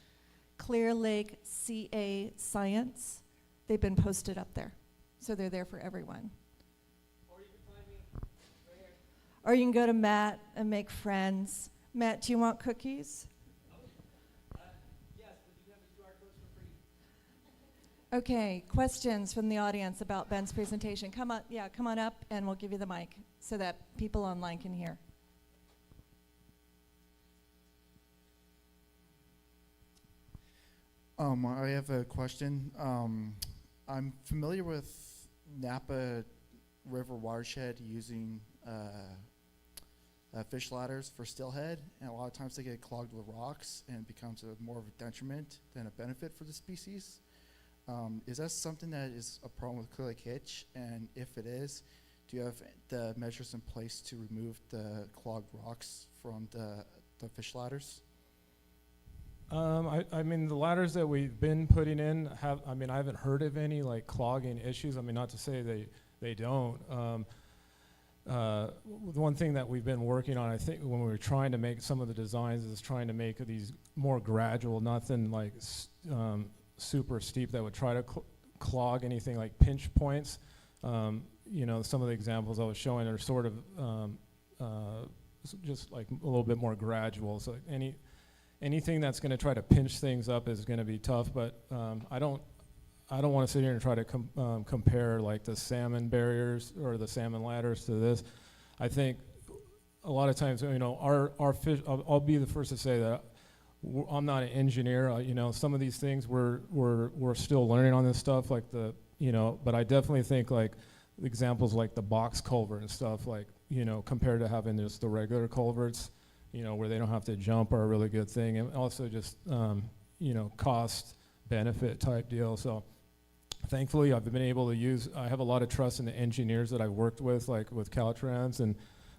Clear Lake CA Science. They've been posted up there, so they're there for everyone. Or you can find me right here. Or you can go to Matt and make friends. Matt, do you want cookies? Yes, but you have the QR codes for free. Okay, questions from the audience about Ben's presentation. Come on up, and we'll give you the mic so that people online can hear. I have a question. I'm familiar with Napa River watershed using fish ladders for stillhead, and a lot of times they get clogged with rocks and it becomes more of a detriment than a benefit for the species. Is that something that is a problem with Clear Lake Hitch? And if it is, do you have the measures in place to remove the clogged rocks from the fish ladders? I mean, the ladders that we've been putting in I haven't heard of any like clogging issues. I mean, not to say they don't. The one thing that we've been working on, I think, when we were trying to make some of the designs, is trying to make these more gradual, nothing like super steep that would try to clog anything like pinch points. You know, some of the examples I was showing are sort of just like a little bit more gradual. So anything that's going to try to pinch things up is going to be tough, but I don't want to sit here and try to compare like the salmon barriers or the salmon ladders to this. I think a lot of times, you know, our fish, I'll be the first to say that I'm not an engineer. You know, some of these things we're still learning on this stuff, like but I definitely think like examples like the box culvert and stuff, like, you know, compared to having just the regular culverts, you know, where they don't have to jump, are a really good thing. And also just, you know, cost benefit type deal. So thankfully I've been able to I have a lot of trust in the engineers that I've worked with, like with Caltrans and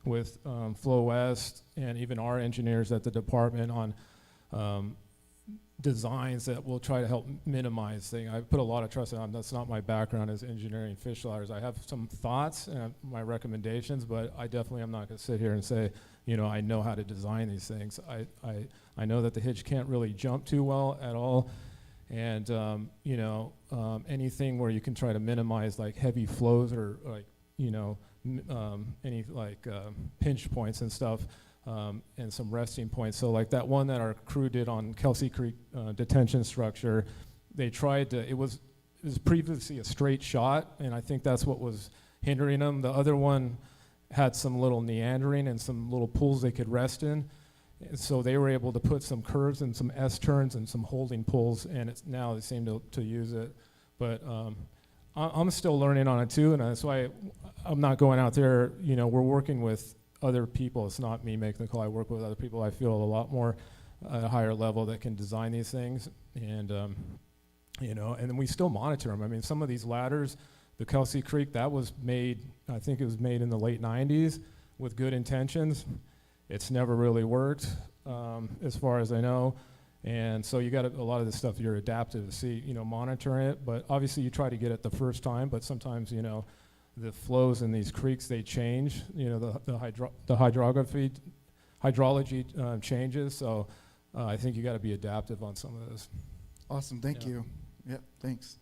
with Flow West, and even our engineers at the department on designs that will try to help minimize things. I put a lot of trust in them. That's not my background as engineering fish ladders. I have some thoughts and my recommendations, but I definitely am not going to sit here and say, you know, I know how to design these things. I know that the hitch can't really jump too well at all, and you know, anything where you can try to minimize like heavy flows or like, you know, any like pinch points and stuff. And some resting points. So like that one that our crew did on Kelsey Creek detention structure, they tried to, it was previously a straight shot, and I think that's what was hindering them. The other one had some little meandering and some little pools they could rest in. And so they were able to put some curves and some S-turns and some holding pulls, and now they seem to use it. But I'm still learning on it too, and that's why I'm not going out there. You know, we're working with other people. It's not me making the call. I work with other people I feel a lot more at a higher level that can design these things, and you know, and then we still monitor them. I mean, some of these ladders, the Kelsey Creek, that was made, I think it was made in the late 90s with good intentions. It's never really worked, as far as I know. And so you got a lot of this stuff you're adaptive to see, you know, monitor it, but obviously you try to get it the first time, but sometimes, you know, the flows in these creeks, they change, you know, the hydrology changes, so I think you got to be adaptive on some of this. Awesome, thank you. Yep, thanks.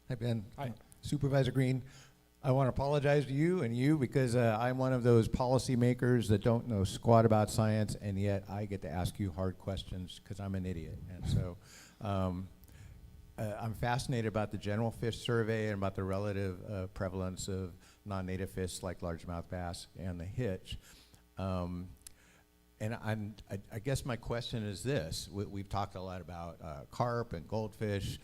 Hi, Ben. Hi. Supervisor Green. I want to apologize to you because I'm one of those policymakers that don't know squat about science, and yet I get to ask you hard questions because I'm an idiot. And so I'm fascinated about the general fish survey and about the relative prevalence of non-native fish like largemouth bass and the hitch. And I guess my question is this. We've talked a lot about carp and goldfish.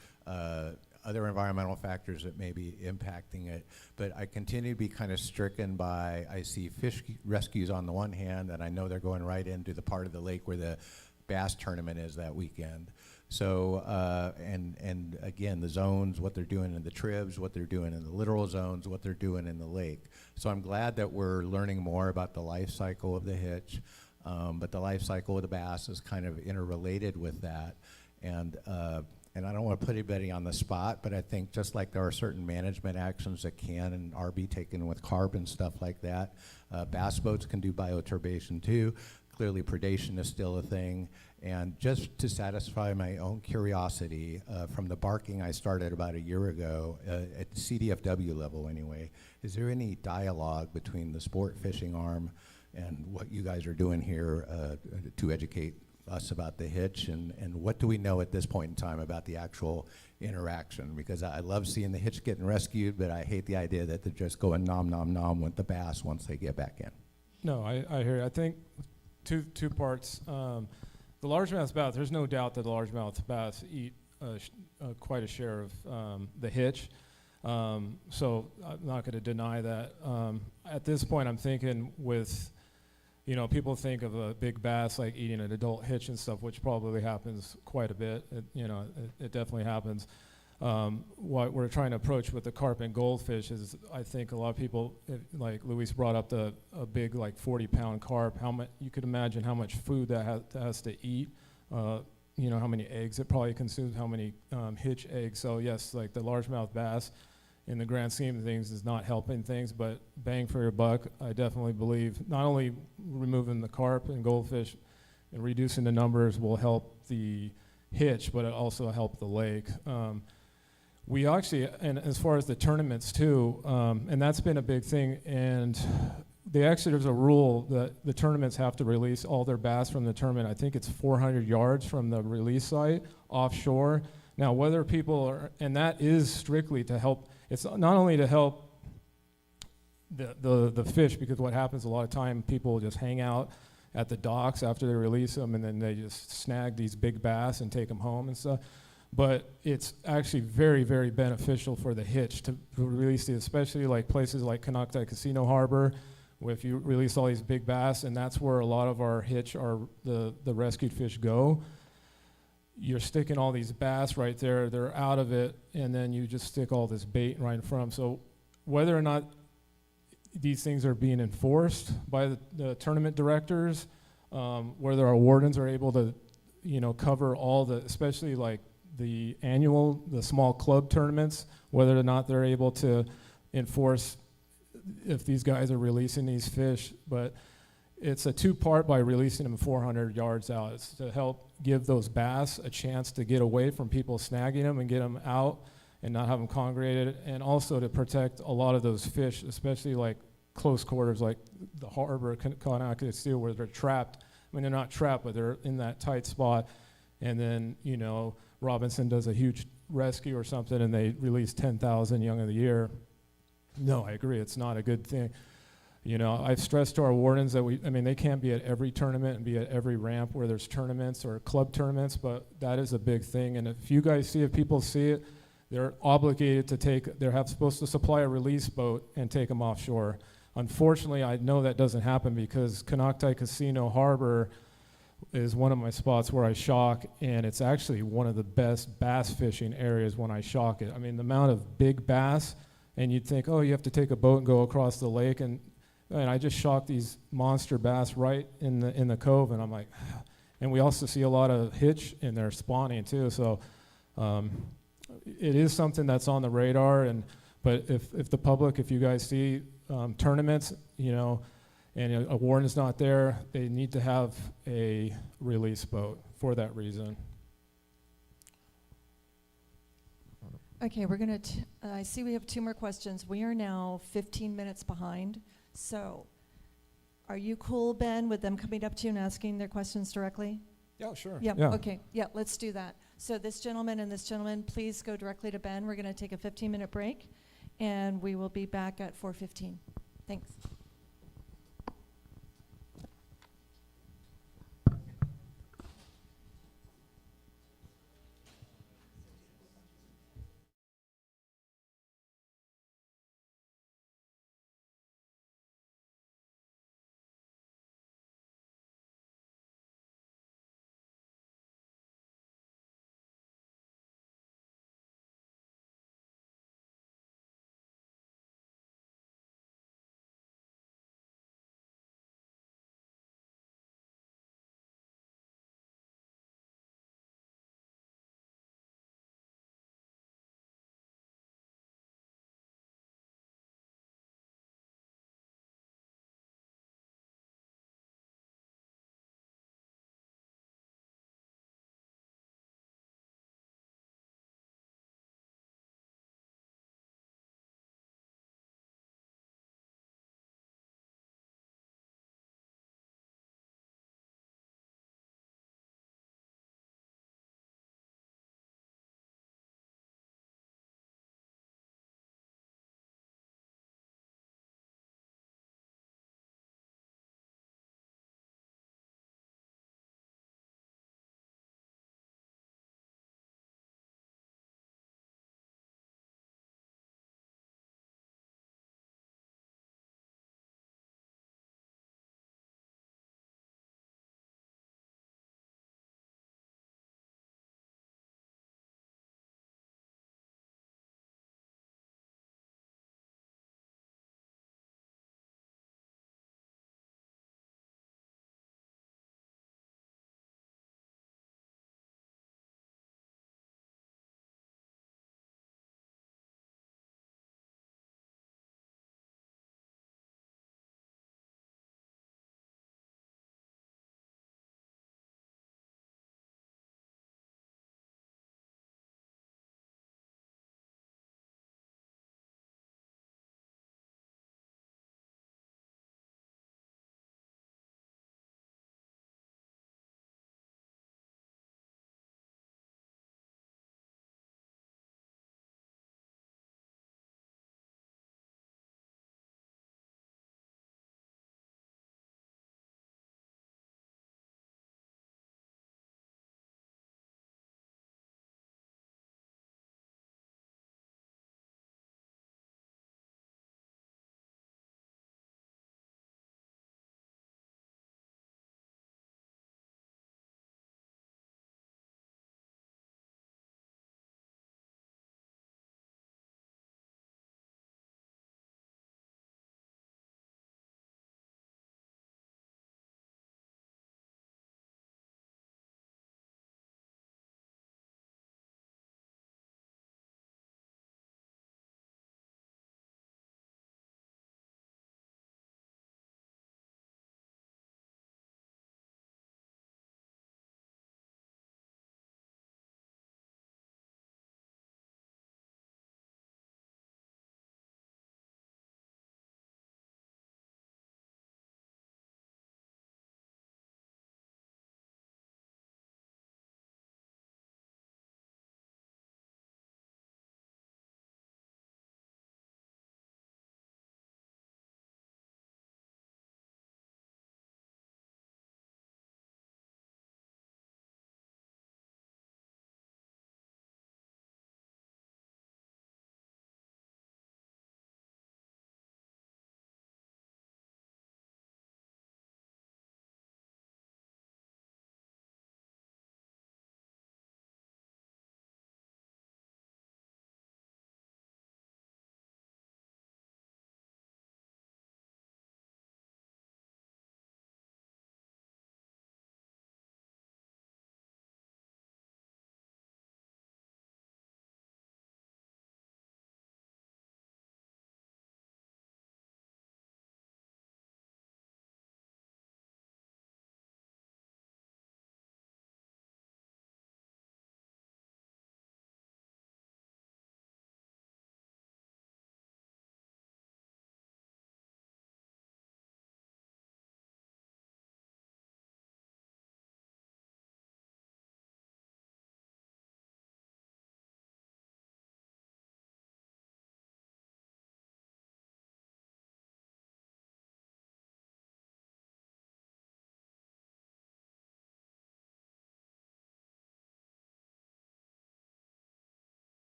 other environmental factors that may be impacting it. But I continue to be kind of stricken by, I see fish rescues on the one hand, and I know they're going right into the part of the lake where the bass tournament is that weekend. So, and again, the zones, what they're doing in the tribs, what they're doing in the littoral zones, what they're doing in the lake. So I'm glad that we're learning more about the life cycle of the hitch, but the life cycle of the bass is kind of interrelated with that. And I don't want to put anybody on the spot, but I think just like there are certain management actions that can and are be taken with carp and stuff like that, bass boats can do bioturbation too. Clearly predation is still a thing. And just to satisfy my own curiosity, from the barking I started about a year ago, at CDFW level anyway, is there any dialogue between the sport fishing arm and what you guys are doing here to educate us about the hitch, and what do we know at this point in time about the actual interaction? Because I love seeing the hitch getting rescued, but I hate the idea that they're just going nom nom nom with the bass once they get back in. No, I hear you. I think two parts. The largemouth bass, there's no doubt that the largemouth bass eat quite a share of the hitch. So I'm not going to deny that. At this point, I'm thinking with, people think of a big bass like eating an adult hitch and stuff, which probably happens quite a bit. It definitely happens. What we're trying to approach with the carp and goldfish is, I think a lot of people, like Luis brought up a big, like 40-pound carp. You could imagine how much food that has to eat. How many eggs it probably consumes, how many hitch eggs. So yes, like the largemouth bass, in the grand scheme of things, is not helping things, but bang for your buck, I definitely believe not only removing the carp and goldfish and reducing the numbers will help the hitch, but it also help the lake. We actually, and as far as the tournaments too, and that's been a big thing, and there's a rule that the tournaments have to release all their bass from the tournament. I think it's 400 yards from the release site offshore. Now, whether people are, and that is strictly to help, it's not only to help the fish, because what happens a lot of time, people just hang out at the docks after they release them, and then they just snag these big bass and take them home and stuff. But it's actually very, very beneficial for the hitch to release these, especially like places like Canocti Casino Harbor, where if you release all these big bass, and that's where a lot of our hitch, the rescued fish go. You're sticking all these bass right there, they're out of it, and then you just stick all this bait right in front of them. So whether or not these things are being enforced by the tournament directors, whether our wardens are able to, cover all the, especially like the small club tournaments, whether or not they're able to enforce if these guys are releasing these fish. But it's a two-part by releasing them 400 yards out. It's to help give those bass a chance to get away from people snagging them and get them out and not have them congregated, and also to protect a lot of those fish, especially like close quarters, like the harbor, Kanaka Steel, where they're trapped. I mean, they're not trapped, but they're in that tight spot. And then, Robinson does a huge rescue or something, and they release 10,000 young of the year. No, I agree. It's not a good thing. I've stressed to our wardens that they can't be at every tournament and be at every ramp where there's tournaments or club tournaments, but that is a big thing. And if people see it, they're obligated to they're supposed to supply a release boat and take them offshore. Unfortunately, I know that doesn't happen because Canocti Casino Harbor is one of my spots where I shock, and it's actually one of the best bass fishing areas when I shock it. I mean, the amount of big bass, and you'd think, oh, you have to take a boat and go across the lake, and I just shocked these monster bass right in the cove, and I'm like, and we also see a lot of hitch in there spawning too. So it is something that's on the radar, but if the public, if you guys see tournaments, and a warden's not there, they need to have a release boat for that reason. Okay, I see we have 2 more questions. We are now 15 minutes behind. So are you cool, Ben, with them coming up to you and asking their questions directly? Yeah, sure. Yeah, Yeah. okay. Yeah, let's do that. So this gentleman and this gentleman, please go directly to Ben. We're going to take a 15-minute break, and we will be back at 4:15. Thanks.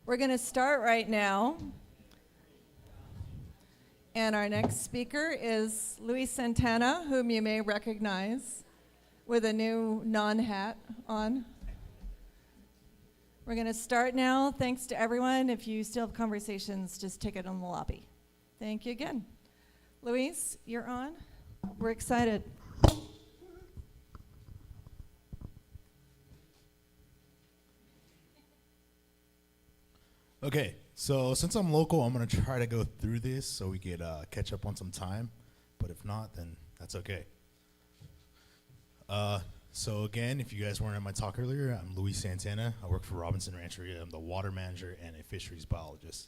We're going to start right now. And our next speaker is Luis Santana, whom you may recognize with a new non-hat on. We're going to start now. Thanks to everyone. If you still have conversations, just take it in the lobby. Thank you again. Luis, you're on. We're excited. Okay, so since I'm local, I'm going to try to go through this so we could catch up on some time. But if not, then that's okay. So again, if you guys weren't at my talk earlier, I'm Luis Santana. I work for Robinson Rancheria. I'm the water manager and a fisheries biologist.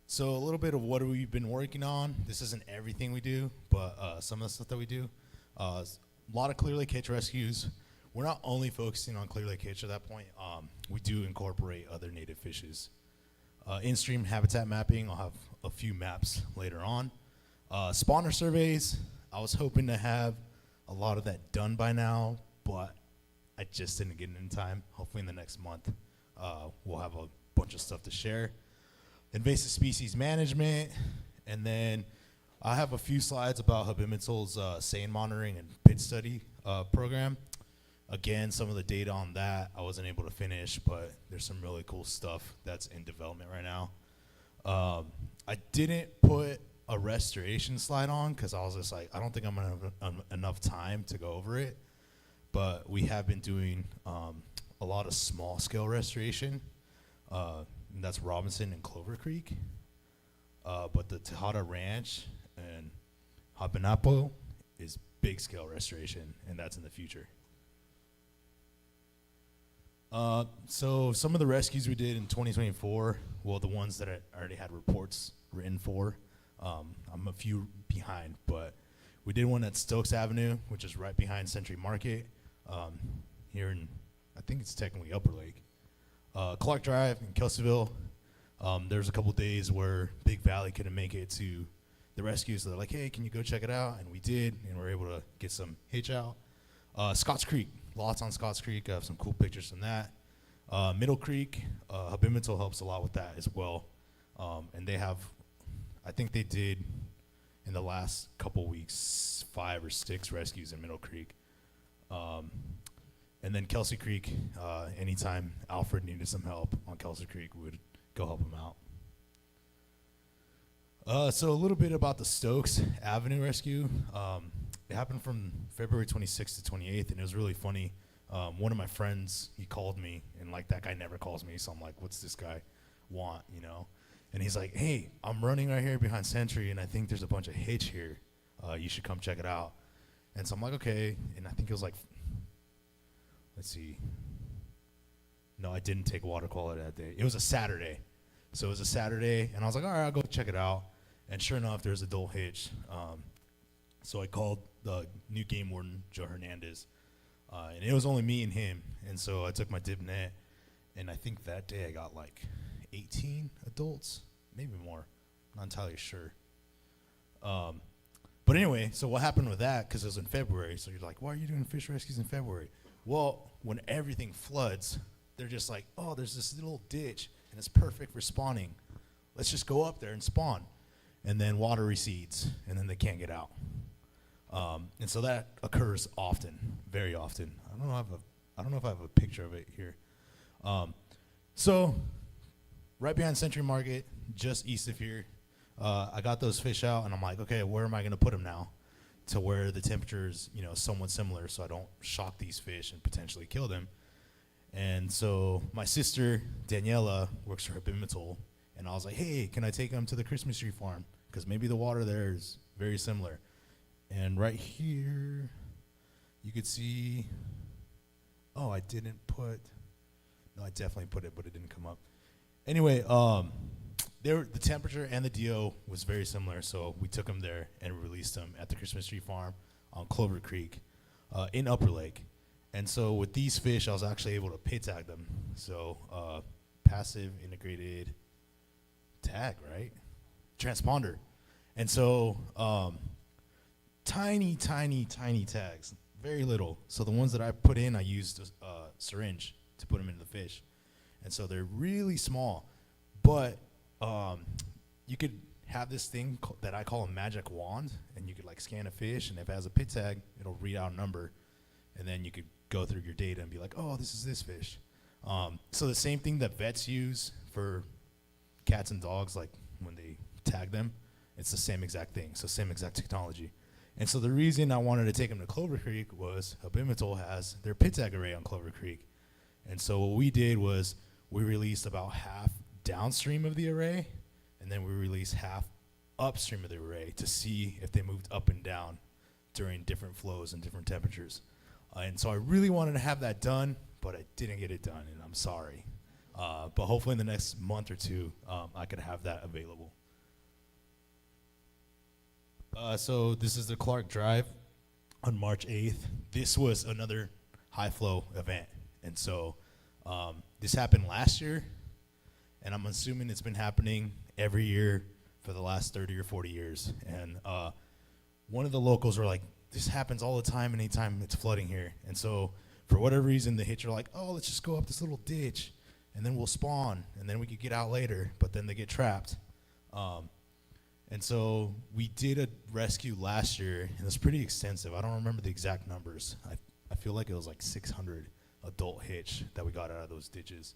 So a little bit of what we've been working on. This isn't everything we do, but some of the stuff that we do. A lot of Clear Lake hitch rescues. We're not only focusing on Clear Lake hitch at that point. We do incorporate other native fishes. In-stream habitat mapping, I'll have a few maps later on. Spawner surveys, I was hoping to have a lot of that done by now, but I just didn't get it in time. Hopefully in the next month, we'll have a bunch of stuff to share. Invasive species management, and then I have a few slides about Habimitol's seine monitoring and pit study program. Again, some of the data on that I wasn't able to finish, but there's some really cool stuff that's in development right now. I didn't put a restoration slide on because I was just like, I don't think I'm gonna have enough time to go over it. But we have been doing a lot of small scale restoration. And that's Robinson and Clover Creek. But the Tejada Ranch and Hapinapo is big scale restoration, and that's in the future. So some of the rescues we did in 2024, well, the ones that I already had reports written for, I'm a few behind, but we did one at Stokes Avenue, which is right behind Century Market, here in, I think it's technically Upper Lake. Clark Drive in Kelseyville, there's a couple days where Big Valley couldn't make it to the rescue, so they're like, hey, can you go check it out? And we did, and we were able to get some hitch out. Scotts Creek, lots on Scotts Creek. I have some cool pictures from that. Middle Creek, Habimitol helps a lot with that as well. And they have, I think they did in the last couple weeks 5 or 6 rescues in Middle Creek. And then Kelsey Creek, anytime Alfred needed some help on Kelsey Creek, we would go help him out. So a little bit about the Stokes Avenue rescue. It happened from February 26th to 28th, and it was really funny. One of my friends, he called me, and like that guy never calls me, so I'm like, what's this guy want, you know? And he's like, hey, I'm running right here behind Century, and I think there's a bunch of hitch here. You should come check it out. And so I'm like, okay, and I think it was like, let's see. No, I didn't take water quality that day. It was a Saturday. So it was a Saturday, and I was like, all right, I'll go check it out. And sure enough, there's a adult hitch. So I called the new game warden, Joe Hernandez, and it was only me and him. And so I took my dip net, and I think that day I got like 18 adults, maybe more. Not entirely sure. But anyway, so what happened with that, because it was in February, so you're like, why are you doing fish rescues in February? Well, when everything floods, they're just like, oh, there's this little ditch, and it's perfect for spawning. Let's just go up there and spawn. And then water recedes, and then they can't get out. And so that occurs often, very often. I don't know if I have a picture of it here. So right behind Century Market, just east of here, I got those fish out, and I'm like, okay, where am I going to put them now to where the temperature is, you know, somewhat similar, so I don't shock these fish and potentially kill them. And so my sister, Daniela, works for Habimitol, and I was like, hey, can I take them to the Christmas tree farm? Because maybe the water there is very similar. And right here, you could see, oh, I didn't put, no, I definitely put it, but it didn't come up. Anyway, the temperature and the DO was very similar, so we took them there and released them at the Christmas tree farm on Clover Creek in Upper Lake. And so with these fish, I was actually able to pit tag them. So passive integrated tag, right? Transponder. And so tiny, tiny, tiny tags, very little. So the ones that I put in, I used a syringe to put them into the fish. And so they're really small. But you could have this thing that I call a magic wand, and you could like scan a fish, and if it has a pit tag, it'll read out a number, and then you could go through your data and be like, oh, this is this fish. So the same thing that vets use for cats and dogs, like when they tag them, it's the same exact thing, so same exact technology. And so the reason I wanted to take them to Clover Creek was Abimatol has their pit tag array on Clover Creek. And so what we did was we released about half downstream of the array, and then we released half upstream of the array to see if they moved up and down during different flows and different temperatures. And so I really wanted to have that done, but I didn't get it done, and I'm sorry. But hopefully in the next month or two, I could have that available. So this is the Clark Drive on March 8th. This was another high flow event. And so this happened last year, and I'm assuming it's been happening every year for the last 30 or 40 years. And one of the locals were like, this happens all the time anytime it's flooding here. And so for whatever reason, the hitch are like, oh, let's just go up this little ditch, and then we'll spawn, and then we could get out later, but then they get trapped. And so we did a rescue last year, and it was pretty extensive. I don't remember the exact numbers. I feel like it was like 600 adult hitch that we got out of those ditches.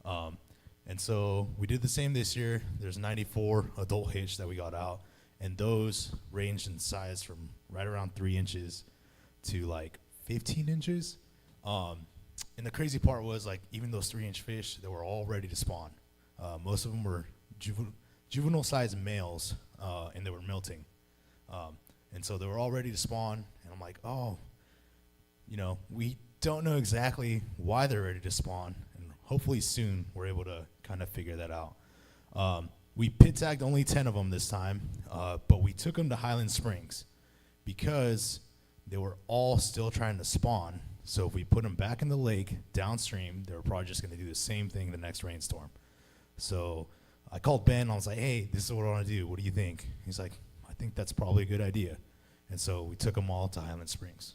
And so we did the same this year. There's 94 adult hitch that we got out, and those ranged in size from right around 3 inches to like 15 inches. And the crazy part was, like, even those 3-inch fish, they were all ready to spawn. Most of them were juvenile-sized males, and they were milting. And so they were all ready to spawn, and I'm like, oh, you know, we don't know exactly why they're ready to spawn, and hopefully soon we're able to kind of figure that out. We pit tagged only 10 of them this time, but we took them to Highland Springs because they were all still trying to spawn. So if we put them back in the lake downstream, they were probably just going to do the same thing the next rainstorm. So I called Ben, and I was like, hey, this is what I want to do. What do you think? He's like, I think that's probably a good idea. And so we took them all to Highland Springs.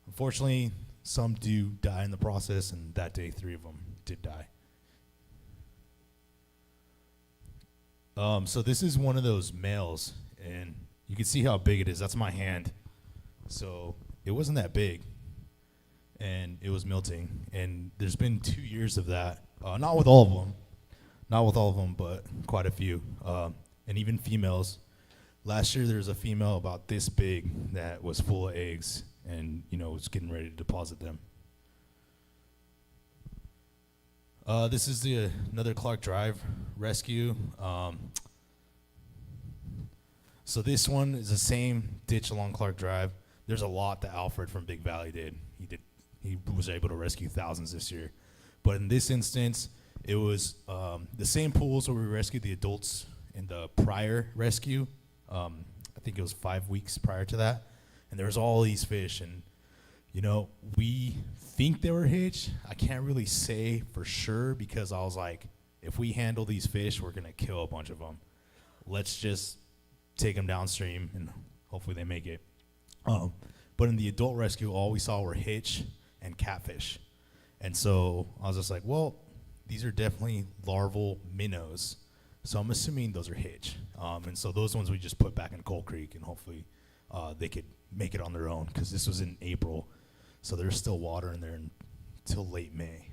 Unfortunately, some do die in the process, and that day 3 of them did die. So this is one of those males, and you can see how big it is. That's my hand. So it wasn't that big, and it was milting. And there's been 2 years of that. Not with all of them, but quite a few. And even females. Last year there was a female about this big that was full of eggs, and was getting ready to deposit them. This is another Clark Drive rescue. So this one is the same ditch along Clark Drive. There's a lot that Alfred from Big Valley did. He was able to rescue thousands this year. But in this instance, it was the same pools where we rescued the adults in the prior rescue. I think it was 5 weeks prior to that. And there was all these fish, and we think they were hitch. I can't really say for sure, because I was like, if we handle these fish, we're gonna kill a bunch of them. Let's just take them downstream, and hopefully they make it. But in the adult rescue, all we saw were hitch and catfish. And so I was just like, well, these are definitely larval minnows, so I'm assuming those are hitch. And so those ones we just put back in Coal Creek, and hopefully they could make it on their own, because this was in April, so there's still water in there until late May.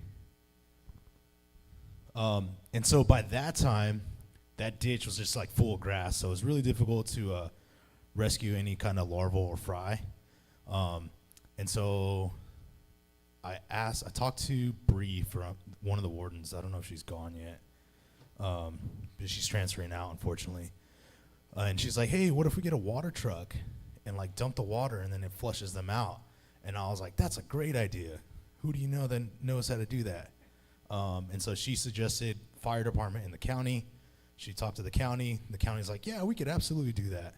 And so by that time, that ditch was just like full of grass, so it was really difficult to rescue any kind of larval or fry. And so I talked to Bree from one of the wardens. I don't know if she's gone yet, but she's transferring out, unfortunately. And she's like, hey, what if we get a water truck and like dump the water, and then it flushes them out? And I was like, that's a great idea. Who do you know that knows how to do that? And so she suggested fire department in the county. She talked to the county. The county's like, yeah, we could absolutely do that.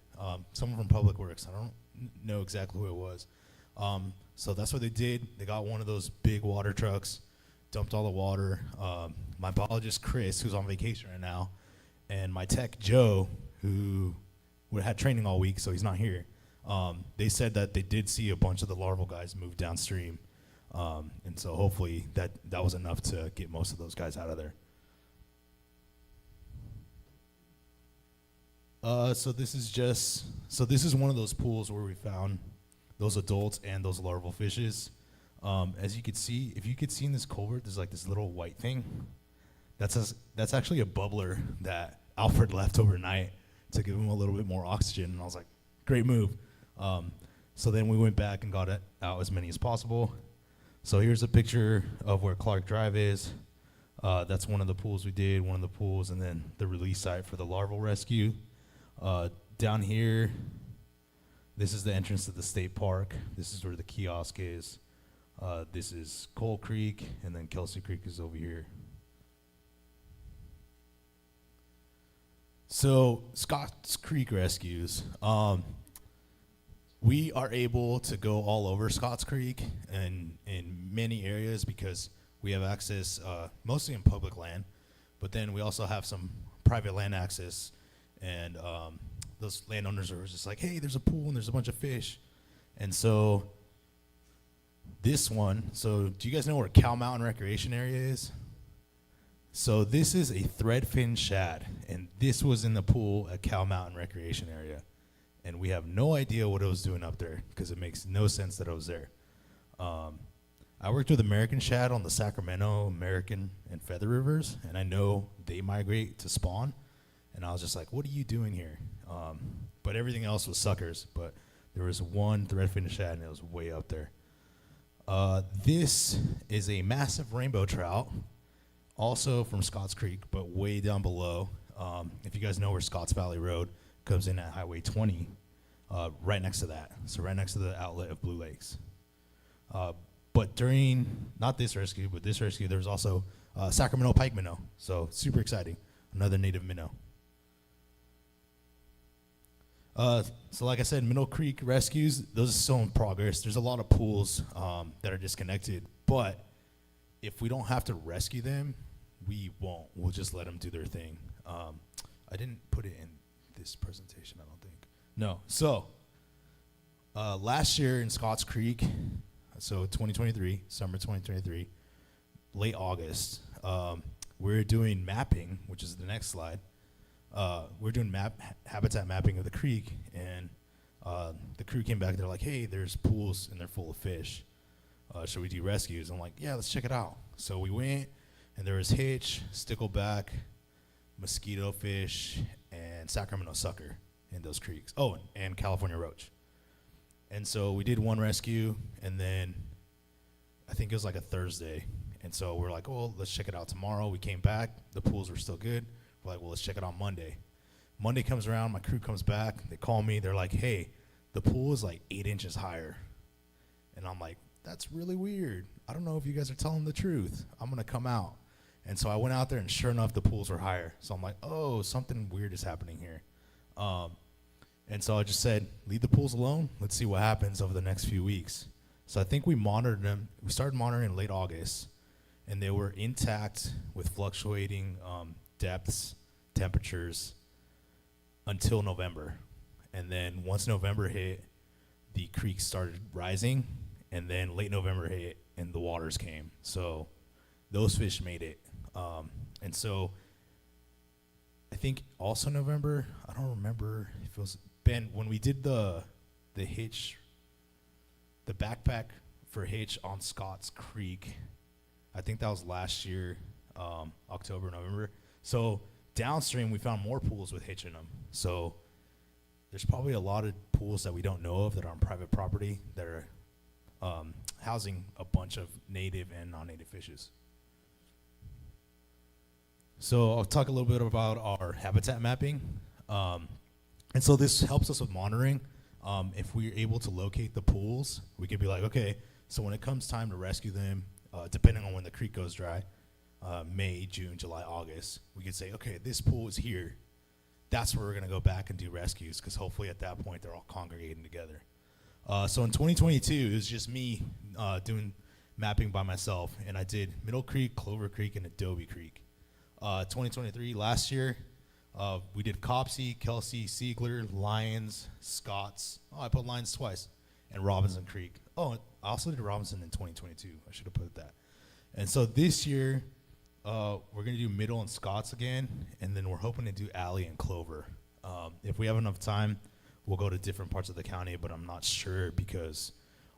Someone from Public Works. I don't know exactly who it was. So that's what they did. They got one of those big water trucks, dumped all the water. My biologist, Chris, who's on vacation right now, and my tech, Joe, who had training all week, so he's not here. They said that they did see a bunch of the larval guys move downstream. And so hopefully that was enough to get most of those guys out of there. So this is one of those pools where we found those adults and those larval fishes. As you could see, if you could see in this culvert, there's like this little white thing. That's actually a bubbler that Alfred left overnight to give him a little bit more oxygen. And I was like, great move. So then we went back and got it out as many as possible. So here's a picture of where Clark Drive is. That's one of the pools we did, and then the release site for the larval rescue. Down here, this is the entrance to the state park. This is where the kiosk is. This is Coal Creek, and then Kelsey Creek is over here. So Scotts Creek rescues. We are able to go all over Scotts Creek and in many areas because we have access mostly in public land, but then we also have some private land access, and those landowners are just like, hey, there's a pool and there's a bunch of fish. And so this one, so do you guys know where Cow Mountain Recreation Area is? So this is a threadfin shad, and this was in the pool at Cow Mountain Recreation Area. And we have no idea what it was doing up there because it makes no sense that it was there. I worked with American shad on the Sacramento, American, and Feather Rivers, and I know they migrate to spawn. And I was just like, what are you doing here? But everything else was suckers. But there was one threadfin shad, and it was way up there. This is a massive rainbow trout, also from Scotts Creek, but way down below. If you guys know where Scotts Valley Road comes in at Highway 20, right next to that. So right next to the outlet of Blue Lakes. But during, not this rescue, but this rescue, there was also Sacramento pike minnow. So super exciting, another native minnow. So like I said, Middle Creek rescues, those are still in progress. There's a lot of pools that are disconnected, but if we don't have to rescue them, we won't. We'll just let them do their thing. I didn't put it in this presentation, I don't think. No. So last year in Scotts Creek, so 2023, summer 2023, late August, we're doing mapping, which is the next slide. We're doing habitat mapping of the creek, and the crew came back. They're like, hey, there's pools and they're full of fish. Should we do rescues? I'm like, yeah, let's check it out. So we went, and there was hitch, stickleback, mosquito fish, and Sacramento sucker in those creeks. Oh, and California roach. And so we did one rescue, and then I think it was like a Thursday. And so we're like, oh, let's check it out tomorrow. We came back. The pools were still good. We're like, well, let's check it out Monday. Monday comes around. My crew comes back. They call me. They're like, hey, the pool is like 8 inches higher. And I'm like, that's really weird. I don't know if you guys are telling the truth. I'm going to come out. And so I went out there, and sure enough, the pools were higher. So I'm like, oh, something weird is happening here. And so I just said, leave the pools alone. Let's see what happens over the next few weeks. So I think we monitored them. We started monitoring in late August, and they were intact with fluctuating depths, temperatures until November. And then once November hit, the creek started rising, and then late November hit, and the waters came. So those fish made it. And so I think also November, I don't remember if it was, Ben, when we did the hitch, the backpack for hitch on Scotts Creek, I think that was last year, October, November. So downstream, we found more pools with hitch in them. So there's probably a lot of pools that we don't know of that are on private property that are housing a bunch of native and non-native fishes. So I'll talk a little bit about our habitat mapping. And so this helps us with monitoring. If we're able to locate the pools, we could be like, okay, so when it comes time to rescue them, depending on when the creek goes dry, May, June, July, August, we could say, okay, this pool is here. That's where we're going to go back and do rescues, because hopefully at that point they're all congregating together. So in 2022, it was just me doing mapping by myself, and I did Middle Creek, Clover Creek, and Adobe Creek. 2023, last year, We did Copsey, Kelsey, Siegler, Lyons, Scotts. Oh, I put Lyons twice. And Robinson Creek. Oh, I also did Robinson in 2022. I should have put that. And so this year, we're going to do Middle and Scotts again, and then we're hoping to do Alley and Clover. If we have enough time, we'll go to different parts of the county, but I'm not sure because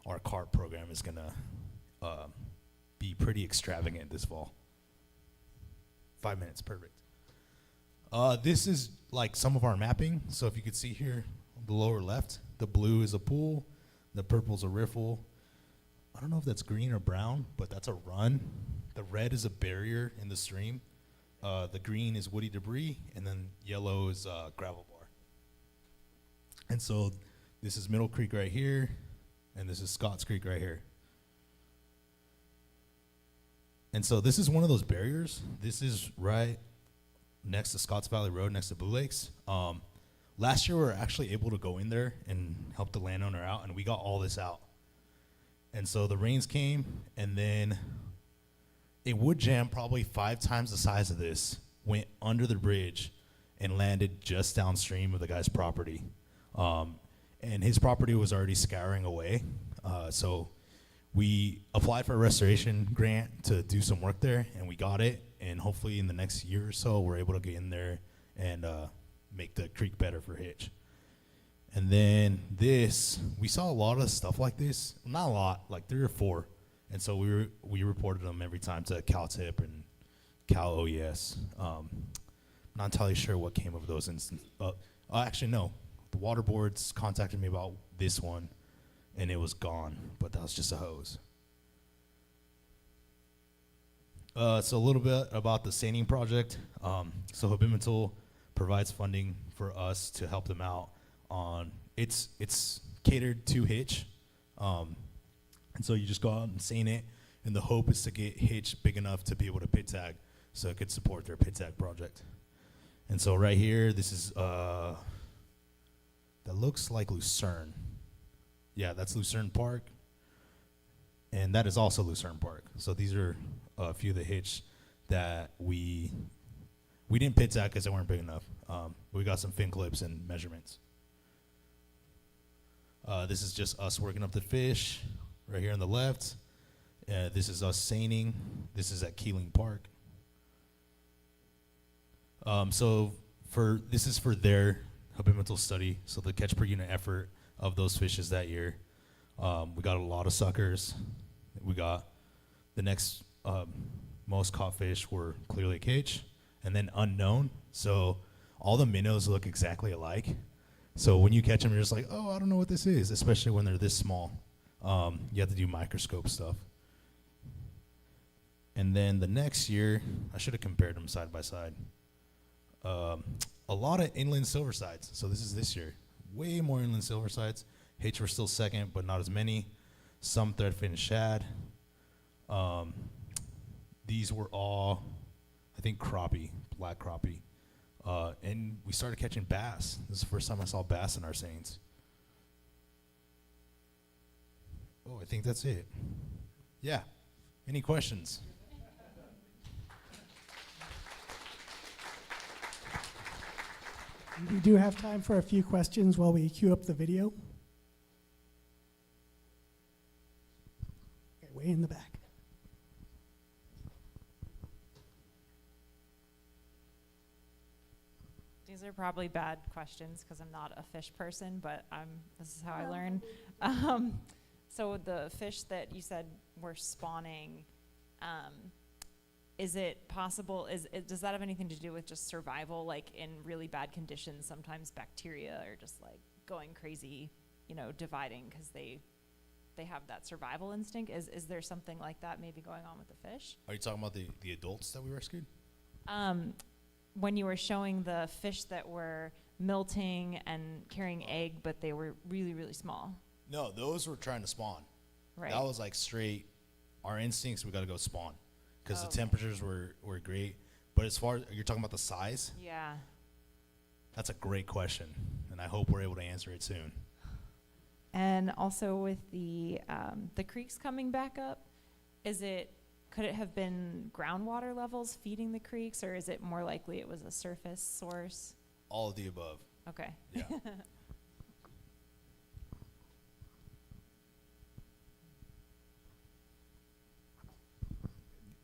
our CART program is going to be pretty extravagant this fall. 5 minutes, perfect. This is like some of our mapping. So if you could see here on the lower left, the blue is a pool, the purple's a riffle. I don't know if that's green or brown, but that's a run. The red is a barrier in the stream. The green is woody debris, and then yellow is gravel bar. And so this is Middle Creek right here, and this is Scotts Creek right here. And so this is one of those barriers. This is right next to Scotts Valley Road, next to Blue Lakes. Last year we were actually able to go in there and help the landowner out, and we got all this out. And so the rains came, and then a wood jam probably 5 times the size of this went under the bridge and landed just downstream of the guy's property. And his property was already scouring away. So we applied for a restoration grant to do some work there, and we got it. And hopefully in the next year or so, we're able to get in there and make the creek better for hitch. And then this, we saw a lot of stuff like this. Not a lot, like 3 or 4. And so we reported them every time to CalTIP and Cal OES. Not entirely sure what came of those instances. Actually, no. The water boards contacted me about this one, and it was gone, but that was just a hose. So a little bit about the sanding project. So Habimatul provides funding for us to help them out on, it's catered to hitch. And so you just go out and sand it, and the hope is to get hitch big enough to be able to pit tag so it could support their pit tag project. And so right here, this is, that looks like Lucerne. Yeah, that's Lucerne Park. And that is also Lucerne Park. So these are a few of the hitch that we didn't pit tag because they weren't big enough. We got some fin clips and measurements. This is just us working up the fish right here on the left. This is us seining. This is at Keeling Park. So this is for their Habimatul study, so the catch per unit effort of those fishes that year. We got a lot of suckers. We got the next most caught fish were Clear Lake Hitch, and then unknown. So all the minnows look exactly alike. So when you catch them, you're just like, oh, I don't know what this is, especially when they're this small. You have to do microscope stuff. And then the next year, I should have compared them side by side. A lot of inland silver sides. So this is this year. Way more inland silver sides. Hitch were still second, but not as many. Some threadfin shad. These were all, I think, crappie, black crappie. And we started catching bass. This is the first time I saw bass in our seines. Oh, I think that's it. Yeah. Any questions? We do have time for a few questions while we queue up the video. Okay, way in the back. These are probably bad questions because I'm not a fish person, but this is how I learn. So the fish that you said were spawning, is it possible, does that have anything to do with just survival? Like in really bad conditions, sometimes bacteria are just like going crazy, dividing because they have that survival instinct. Is there something like that maybe going on with the fish? Are you talking about the adults that we rescued? When you were showing the fish that were milting and carrying egg, but they were really, really small. No, those were trying to spawn. Right. That was like straight, our instincts, we got to go spawn. Because the temperatures were great. But as far as, you're talking about the size? Yeah. That's a great question. And I hope we're able to answer it soon. And also with the creeks coming back up, is it could it have been groundwater levels feeding the creeks, or is it more likely it was a surface source? All of the above. Okay. Yeah.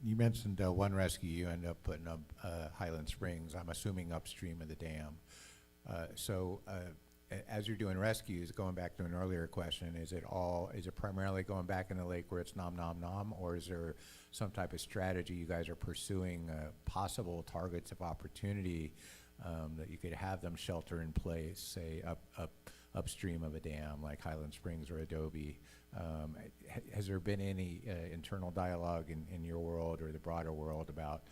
You mentioned one rescue you ended up putting up Highland Springs, I'm assuming upstream of the dam. As you're doing rescues, going back to an earlier question, is it primarily going back in the lake where it's nom, or is there some type of strategy you guys are pursuing, possible targets of opportunity that you could have them shelter in place, say upstream of a dam like Highland Springs or Adobe? Has there been any internal dialogue in your world or the broader world about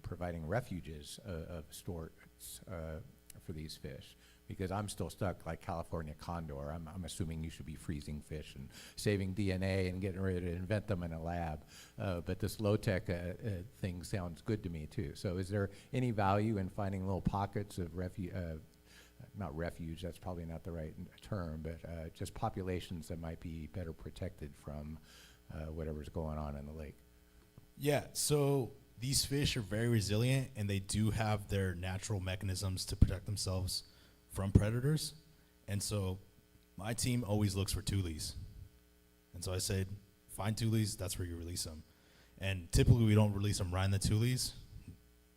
providing refuges of sorts for these fish? Because I'm still stuck like California condor. I'm assuming you should be freezing fish and saving DNA and getting ready to invent them in a lab. But this low-tech thing sounds good to me too. So is there any value in finding little pockets of not refuge, that's probably not the right term, but just populations that might be better protected from whatever's going on in the lake? Yeah, so these fish are very resilient, and they do have their natural mechanisms to protect themselves from predators. And so my team always looks for tules. And so I said, find tules, that's where you release them. And typically we don't release them right in the tules.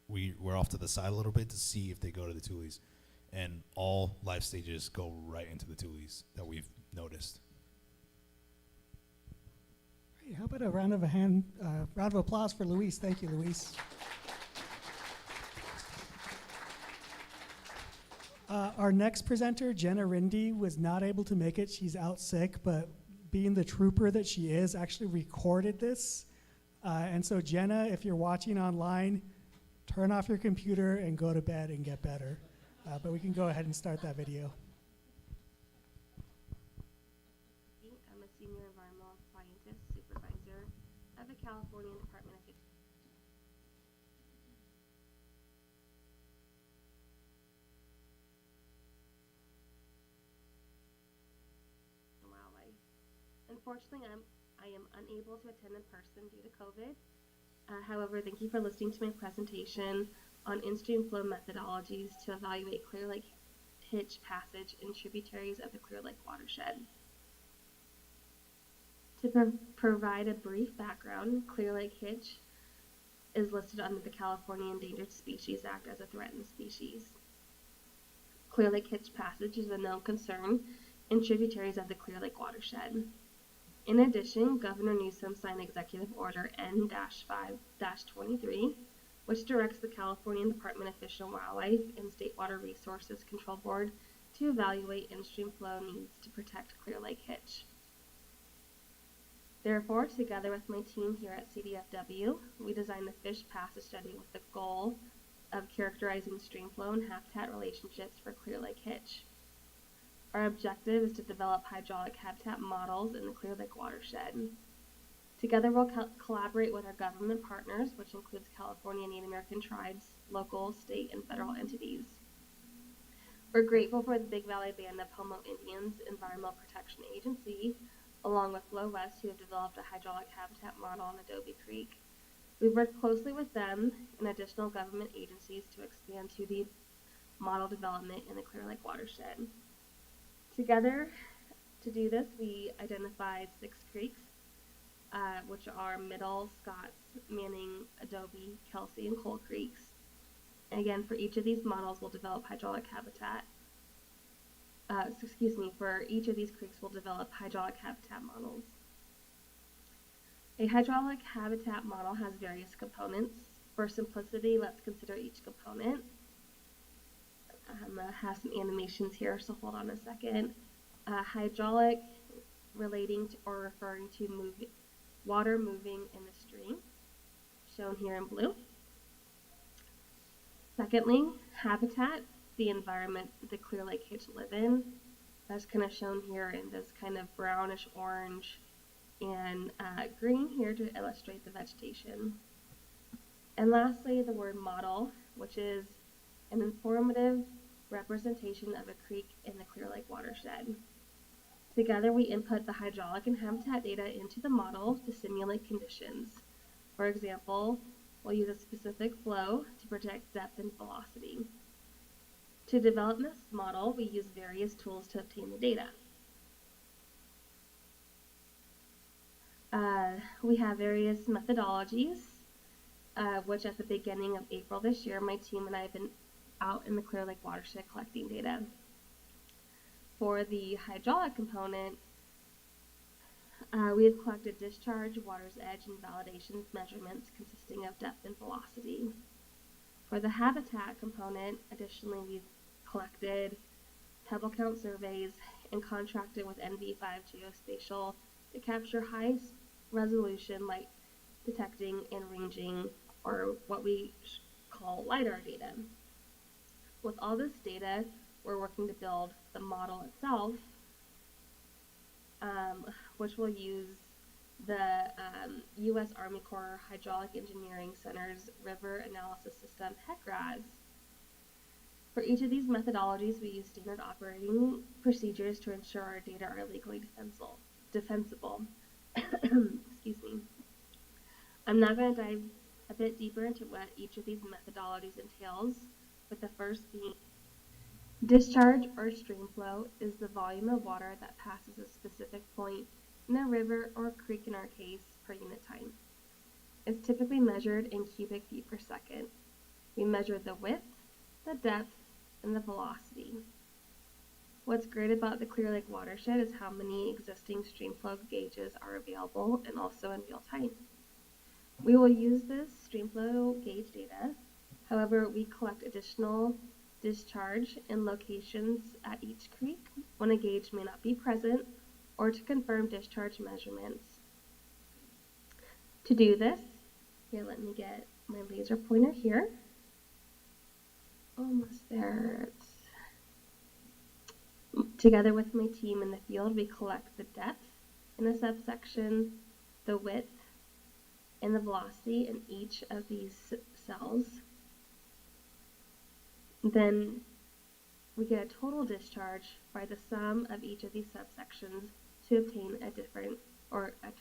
We're off to the side a little bit to see if they go to the tules. And all life stages go right into the tules that we've noticed. Great. How about a round of applause for Luis? Thank you, Luis. Our next presenter, Jenna Rindy, was not able to make it. She's out sick, but being the trooper that she is, actually recorded this. And so Jenna, if you're watching online, turn off your computer and go to bed and get better. But we can go ahead and start that video. I'm a senior environmental scientist supervisor at the California Department of Wildlife. Unfortunately, I am unable to attend in person due to COVID. However, thank you for listening to my presentation on in-stream flow methodologies to evaluate Clear Lake Hitch passage and tributaries of the Clear Lake watershed. To provide a brief background, Clear Lake Hitch is listed under the California Endangered Species Act as a threatened species. Clear Lake Hitch passage is a known concern in tributaries of the Clear Lake watershed. In addition, Governor Newsom signed Executive Order N-5-23, which directs the California Department of Fish and Wildlife and State Water Resources Control Board to evaluate in-stream flow needs to protect Clear Lake Hitch. Therefore, together with my team here at CDFW, we designed the fish passage study with the goal of characterizing stream flow and habitat relationships for Clear Lake Hitch. Our objective is to develop hydraulic habitat models in the Clear Lake watershed. Together, we'll collaborate with our government partners, which includes California Native American tribes, local, state, and federal entities. We're grateful for the Big Valley Band of Pomo Indians Environmental Protection Agency, along with Flow West, who have developed a hydraulic habitat model on Adobe Creek. We've worked closely with them and additional government agencies to expand 2D model development in the Clear Lake watershed. Together, to do this, we identified 6 creeks, which are Middle, Scotts, Manning, Adobe, Kelsey, and Coal Creeks. Again, for each of these models, we'll develop hydraulic habitat. For each of these creeks, we'll develop hydraulic habitat models. A hydraulic habitat model has various components. For simplicity, let's consider each component. I'm going to have some animations here, so hold on a second. Hydraulic relating to or referring to water moving in the stream, shown here in blue. Secondly, habitat, the environment the Clear Lake Hitch live in. That's kind of shown here in this kind of brownish orange and green here to illustrate the vegetation. And lastly, the word model, which is an informative representation of a creek in the Clear Lake watershed. Together, we input the hydraulic and habitat data into the model to simulate conditions. For example, we'll use a specific flow to project depth and velocity. To develop this model, we use various tools to obtain the data. We have various methodologies, which at the beginning of April this year, my team and I have been out in the Clear Lake watershed collecting data. For the hydraulic component, we have collected discharge, water's edge, and validation measurements consisting of depth and velocity. For the habitat component, additionally, we've collected pebble count surveys and contracted with NV5 Geospatial to capture high resolution light detecting and ranging, or what we call LiDAR data. With all this data, we're working to build the model itself, which will use the U.S. Army Corps Hydraulic Engineering Center's River Analysis System, HECRAS. For each of these methodologies, we use standard operating procedures to ensure our data are legally defensible. Excuse me. I'm now going to dive a bit deeper into what each of these methodologies entails, with the first being discharge or stream flow is the volume of water that passes a specific point in a river or creek in our case per unit time. It's typically measured in cubic feet per second. We measure the width, the depth, and the velocity. What's great about the Clear Lake watershed is how many existing stream flow gauges are available and also in real time. We will use this stream flow gauge data. However, we collect additional discharge in locations at each creek when a gauge may not be present, or to confirm discharge measurements. To do this, here, let me get my laser pointer here. Almost there. Together with my team in the field, we collect the depth in a subsection, the width, and the velocity in each of these cells. Then we get a total discharge by the sum of each of these subsections to obtain a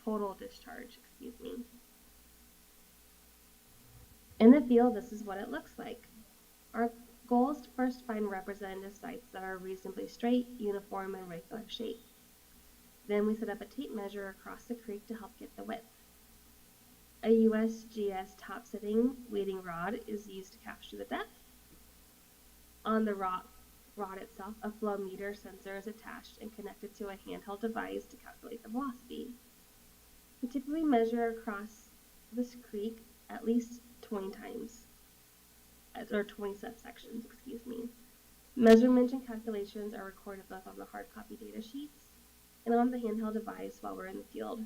total discharge, excuse me. In the field, this is what it looks like. Our goal is to first find representative sites that are reasonably straight, uniform, and regular shape. Then we set up a tape measure across the creek to help get the width. A USGS top-sitting weighting rod is used to capture the depth. On the rod itself, a flow meter sensor is attached and connected to a handheld device to calculate the velocity. We typically measure across this creek at least 20 times, or 20 subsections, excuse me. Measurements and calculations are recorded both on the hard copy data sheets and on the handheld device while we're in the field.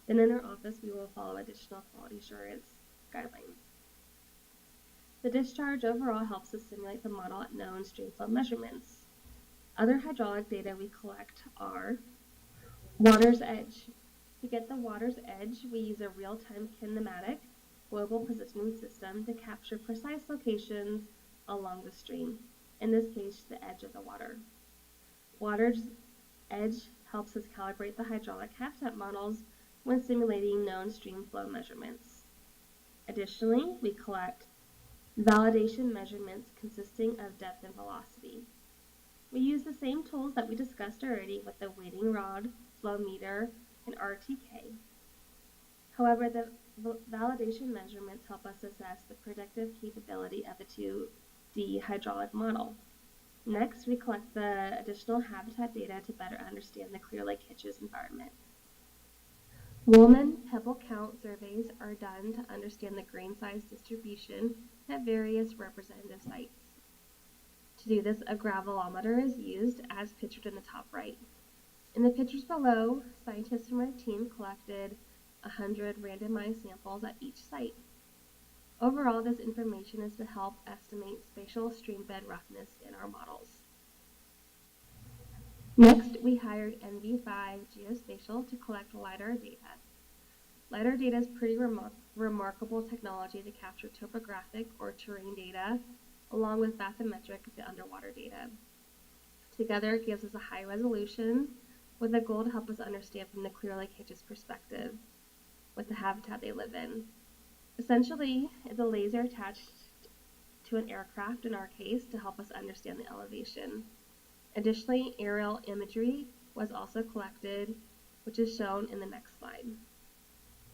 Then in our office, we will follow additional quality assurance guidelines. The discharge overall helps us simulate the model at known streamflow measurements. Other hydraulic data we collect are water's edge. To get the water's edge, we use a real-time kinematic global positioning system to capture precise locations along the stream, in this case, the edge of the water. Water's edge helps us calibrate the hydraulic habitat models when simulating known stream flow measurements. Additionally, we collect validation measurements consisting of depth and velocity. We use the same tools that we discussed already with the weighting rod, flow meter, and RTK. However, the validation measurements help us assess the predictive capability of a 2D hydraulic model. Next, we collect the additional habitat data to better understand the Clear Lake Hitch's environment. Woolman pebble count surveys are done to understand the grain size distribution at various representative sites. To do this, a gravelometer is used as pictured in the top right. In the pictures below, scientists from our team collected 100 randomized samples at each site. Overall, this information is to help estimate spatial streambed roughness in our models. Next, we hired NV5 Geospatial to collect LiDAR data. LiDAR data is pretty remarkable technology to capture topographic or terrain data, along with bathymetric underwater data. Together, it gives us a high resolution with a goal to help us understand from the Clear Lake Hitch's perspective. with the habitat they live in. Essentially, it's a laser attached to an aircraft in our case to help us understand the elevation. Additionally, aerial imagery was also collected, which is shown in the next slide.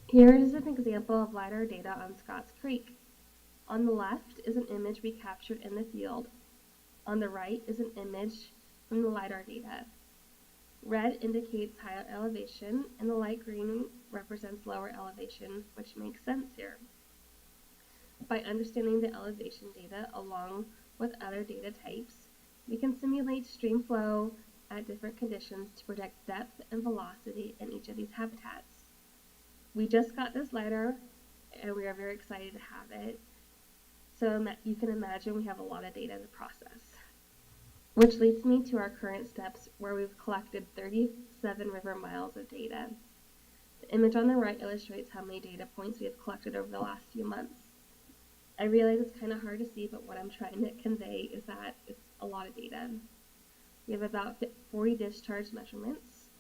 Here is an example of LiDAR data on Scotts Creek. On the left is an image we captured in the field. On the right is an image from the LiDAR data. Red indicates higher elevation, and the light green represents lower elevation, which makes sense here. By understanding the elevation data along with other data types, we can simulate stream flow at different conditions to predict depth and velocity in each of these habitats. We just got this LiDAR, and we are very excited to have it. So you can imagine we have a lot of data in the process. Which leads me to our current steps, where we've collected 37 river miles of data. The image on the right illustrates how many data points we have collected over the last few months. I realize it's kind of hard to see, but what I'm trying to convey is that it's a lot of data. We have about 40 discharge measurements,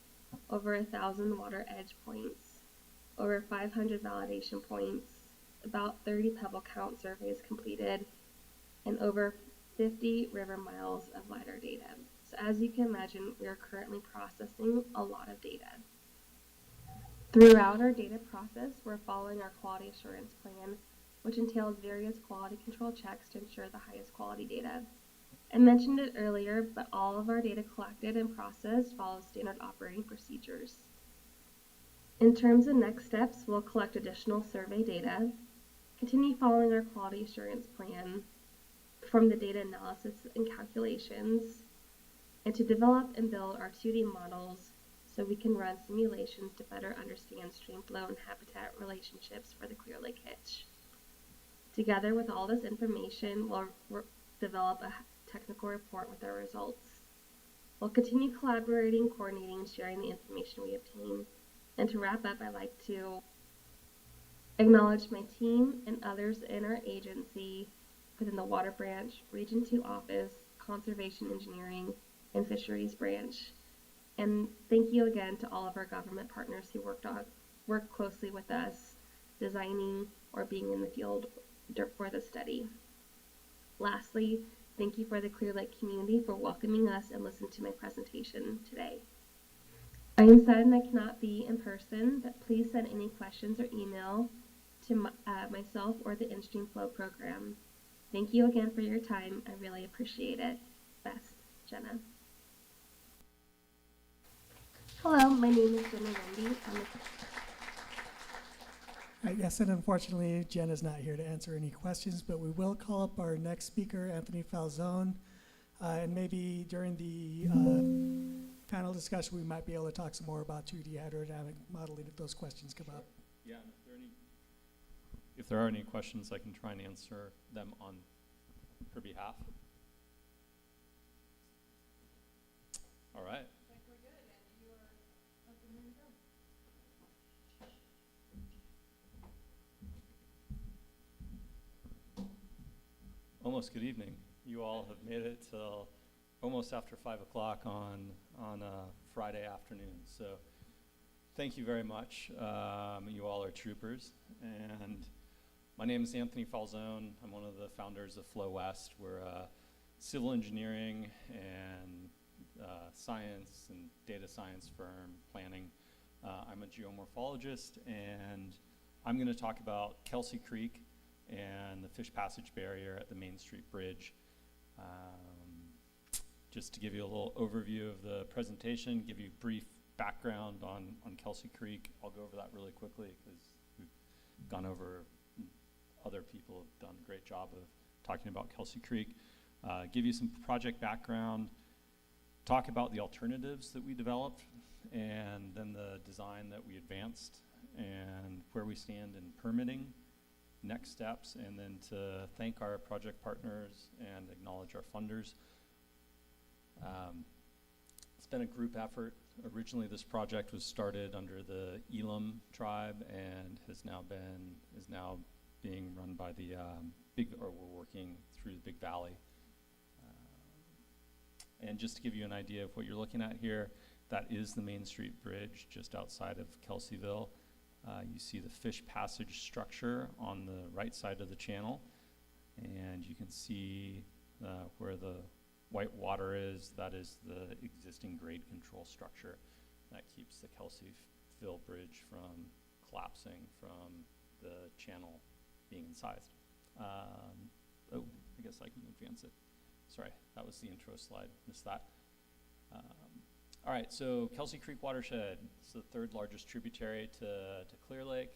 over 1,000 water edge points, over 500 validation points, about 30 pebble count surveys completed, and over 50 river miles of LiDAR data. So as you can imagine, we are currently processing a lot of data. Throughout our data process, we're following our quality assurance plan, which entails various quality control checks to ensure the highest quality data. I mentioned it earlier, but all of our data collected and processed follows standard operating procedures. In terms of next steps, we'll collect additional survey data, continue following our quality assurance plan, perform the data analysis and calculations, and to develop and build our 2D models so we can run simulations to better understand stream flow and habitat relationships for the Clear Lake Hitch. Together with all this information, we'll develop a technical report with our results. We'll continue collaborating, coordinating, and sharing the information we obtain. And to wrap up, I'd like to acknowledge my team and others in our agency within the Water Branch, Region 2 Office, Conservation Engineering, and Fisheries Branch. And thank you again to all of our government partners who worked closely with us, designing or being in the field for the study. Lastly, thank you for the Clear Lake community for welcoming us and listening to my presentation today. I am saddened I cannot be in person, but please send any questions or email to myself or the InStream Flow program. Thank you again for your time. I really appreciate it. Best, Jenna. Hello, my name is Jenna Wendy. Yes, and unfortunately, Jen is not here to answer any questions, but we will call up our next speaker, Anthony Falzone, and maybe during the panel discussion, we might be able to talk some more about 2D hydrodynamic modeling if those questions come up. Yeah, and if there are any questions, I can try and answer them on her behalf. All right. Almost good evening. You all have made it till almost after 5 o'clock on a Friday afternoon. So thank you very much. You all are troopers. And my name is Anthony Falzone. I'm one of the founders of Flow West. We're a civil engineering and science and data science firm, planning. I'm a geomorphologist, and I'm going to talk about Kelsey Creek and the fish passage barrier at the Main Street Bridge. Just to give you a little overview of the presentation, give you a brief background on Kelsey Creek. I'll go over that really quickly because we've gone over, other people have done a great job of talking about Kelsey Creek. Give you some project background, talk about the alternatives that we developed, and then the design that we advanced, and where we stand in permitting, next steps, and then to thank our project partners and acknowledge our funders. It's been a group effort. Originally, this project was started under the Elam tribe and is now being run by the we're working through the Big Valley. And just to give you an idea of what you're looking at here, that is the Main Street Bridge just outside of Kelseyville. You see the fish passage structure on the right side of the channel, and you can see where the white water is. That is the existing grade control structure that keeps the Kelseyville Bridge from collapsing from the channel being incised. Oh, I guess I can advance it. Sorry, that was the intro slide, missed that. All right, so Kelsey Creek watershed. It's the third largest tributary to Clear Lake.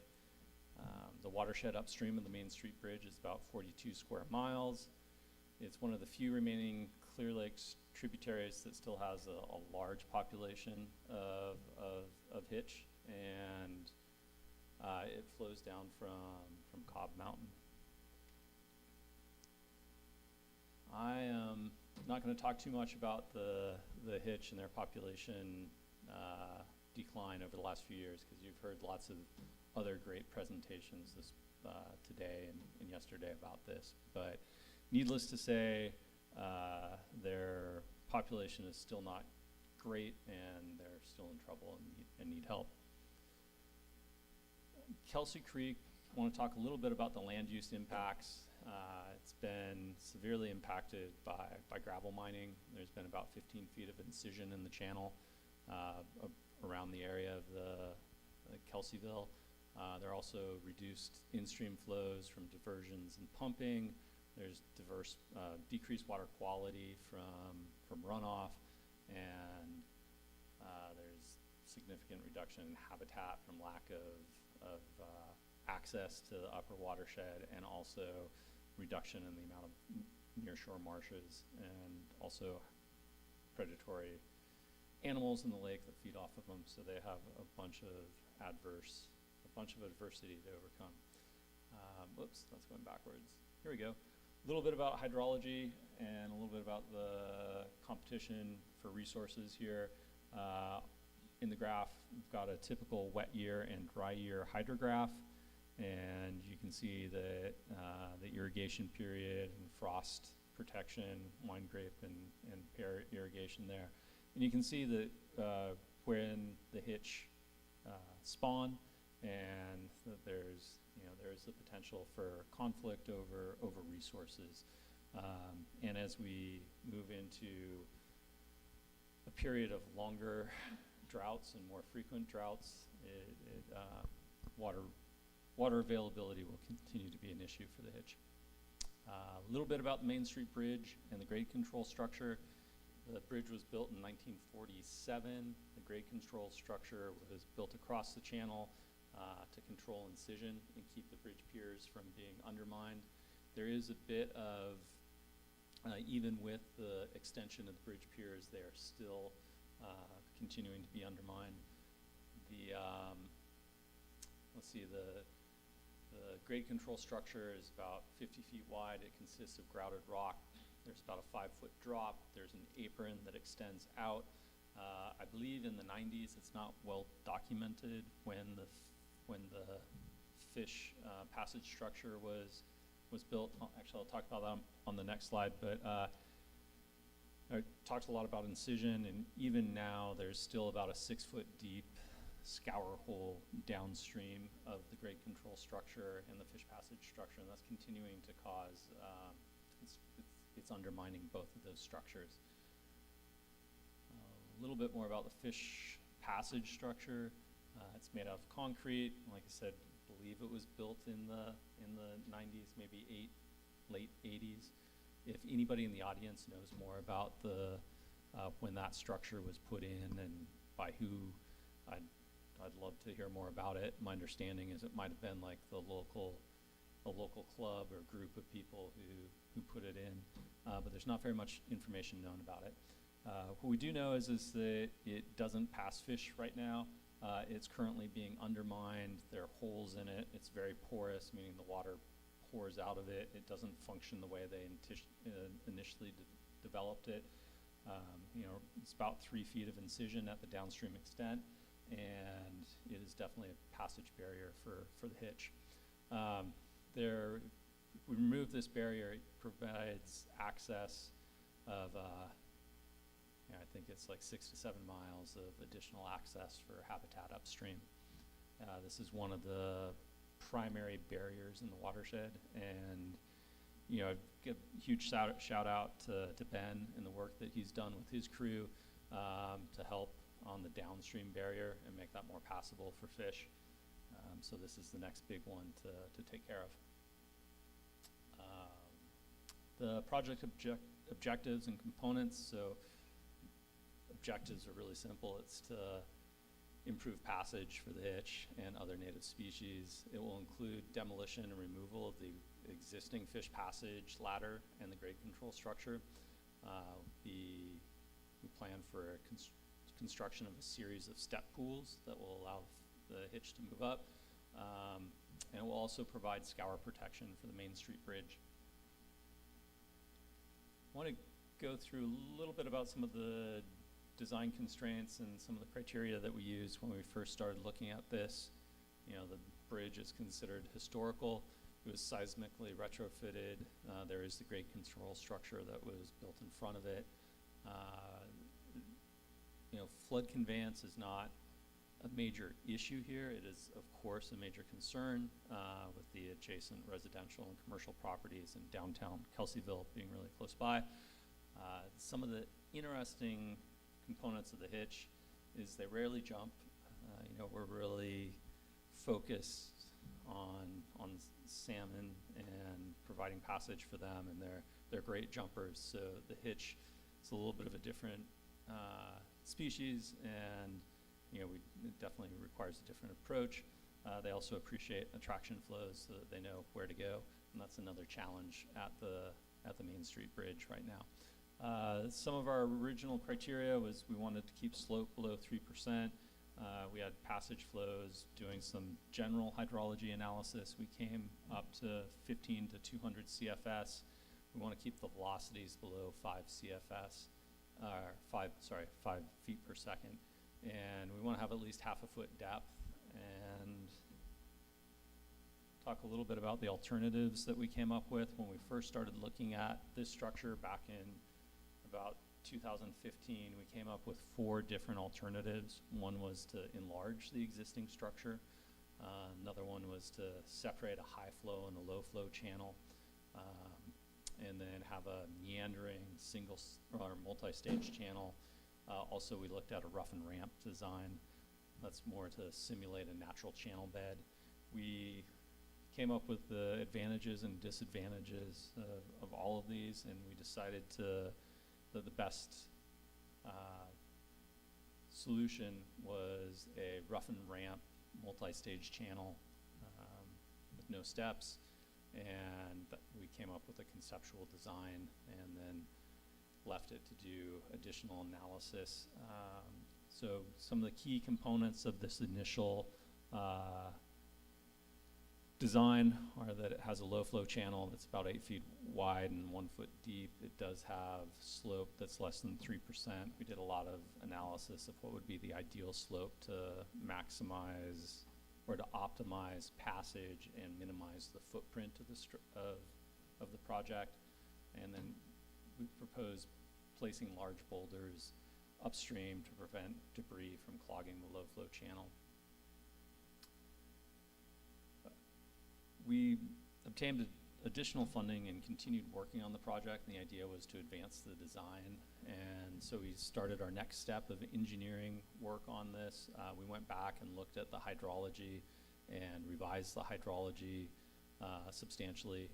The watershed upstream of the Main Street Bridge is about 42 square miles. It's one of the few remaining Clear Lakes tributaries that still has a large population of hitch, and it flows down from Cobb Mountain. I am not going to talk too much about the hitch and their population decline over the last few years, because you've heard lots of other great presentations this today and yesterday about this. But needless to say, their population is still not great, and they're still in trouble and need help. Kelsey Creek, I want to talk a little bit about the land use impacts. It's been severely impacted by gravel mining. There's been about 15 feet of incision in the channel around the area of the Kelseyville. There are also reduced in-stream flows from diversions and pumping. There's decreased water quality from runoff, and there's significant reduction in habitat from lack of access to the upper watershed, and also reduction in the amount of nearshore marshes, and also predatory animals in the lake that feed off of them. So they have a bunch of adversity to overcome. Whoops, that's going backwards. Here we go. A little bit about hydrology and a little bit about the competition for resources here. In the graph, we've got a typical wet year and dry year hydrograph, and you can see that the irrigation period and frost protection, wine grape and pear irrigation there. And you can see that when the hitch spawn, and that there's the potential for conflict over resources. And as we move into a period of longer droughts and more frequent droughts, water availability will continue to be an issue for the hitch. A little bit about the Main Street Bridge and the grade control structure. The bridge was built in 1947. The grade control structure was built across the channel to control incision and keep the bridge piers from being undermined. There is a bit of, even with the extension of the bridge piers, they are still continuing to be undermined. Let's see, the grade control structure is about 50 feet wide. It consists of grouted rock. There's about a 5-foot drop. There's an apron that extends out. I believe in the 90s, it's not well documented when the fish passage structure was built. Actually, I'll talk about that on the next slide, but I talked a lot about incision, and even now there's still about a 6-foot deep scour hole downstream of the grade control structure and the fish passage structure, and that's continuing to cause, it's undermining both of those structures. A little bit more about the fish passage structure. It's made out of concrete. Like I said, I believe it was built in the 90s, maybe late 80s. If anybody in the audience knows more about when that structure was put in and by who, I'd love to hear more about it. My understanding is it might have been like a local club or group of people who put it in, but there's not very much information known about it. What we do know is that it doesn't pass fish right now. It's currently being undermined. There are holes in it. It's very porous, meaning the water pours out of it. It doesn't function the way they initially developed it. It's about 3 feet of incision at the downstream extent, and it is definitely a passage barrier for the hitch. If we remove this barrier, it provides access of I think it's like 6 to 7 miles of additional access for habitat upstream. This is one of the primary barriers in the watershed, and you know, give a huge shout out to Ben and the work that he's done with his crew to help on the downstream barrier and make that more passable for fish. So this is the next big one to take care of. The project objectives and components. So objectives are really simple. It's to improve passage for the hitch and other native species. It will include demolition and removal of the existing fish passage ladder and the grade control structure. We plan for construction of a series of step pools that will allow the hitch to move up. And it will also provide scour protection for the Main Street Bridge. I want to go through a little bit about some of the design constraints and some of the criteria that we used when we first started looking at this. You know, the bridge is considered historical. It was seismically retrofitted. There is the grade control structure that was built in front of it. You know, flood conveyance is not a major issue here. It is, of course, a major concern with the adjacent residential and commercial properties in downtown Kelseyville being really close by. Some of the interesting components of the hitch is they rarely jump. You know, we're really focused on salmon and providing passage for them, and they're great jumpers. So the hitch is a little bit of a different species, and you know, it definitely requires a different approach. They also appreciate attraction flows so that they know where to go, and that's another challenge at the Main Street Bridge right now. Some of our original criteria was we wanted to keep slope below 3%. We had passage flows, doing some general hydrology analysis. We came up to 15 to 200 CFS. We want to keep the velocities below 5 CFS, 5 feet per second. And we want to have at least half a foot depth, and talk a little bit about the alternatives that we came up with when we first started looking at this structure back in about 2015. We came up with 4 different alternatives. One was to enlarge the existing structure. Another one was to separate a high flow and a low flow channel, and then have a meandering single or multi-stage channel. Also, we looked at a rough and ramp design. That's more to simulate a natural channel bed. We came up with the advantages and disadvantages of all of these, and we decided that the best solution was a rough and ramp multi-stage channel with no steps, and we came up with a conceptual design and then left it to do additional analysis. So some of the key components of this initial design are that it has a low flow channel that's about 8 feet wide and 1 foot deep. It does have slope that's less than 3%. We did a lot of analysis of what would be the ideal slope to maximize or to optimize passage and minimize the footprint of the project. And then we proposed placing large boulders upstream to prevent debris from clogging the low flow channel. We obtained additional funding and continued working on the project, and the idea was to advance the design. And so we started our next step of engineering work on this. We went back and looked at the hydrology and revised the hydrology substantially.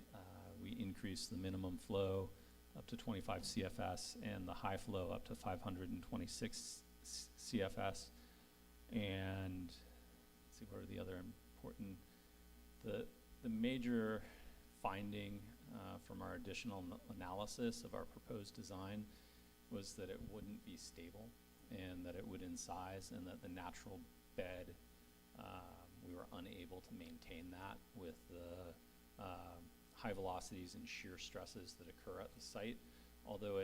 We increased the minimum flow up to 25 CFS and the high flow up to 526 CFS. And let's see, what are the other important, the major finding from our additional analysis of our proposed design was that it wouldn't be stable, and that it would incise, and that the natural bed, we were unable to maintain that with the high velocities and shear stresses that occur at the site. Although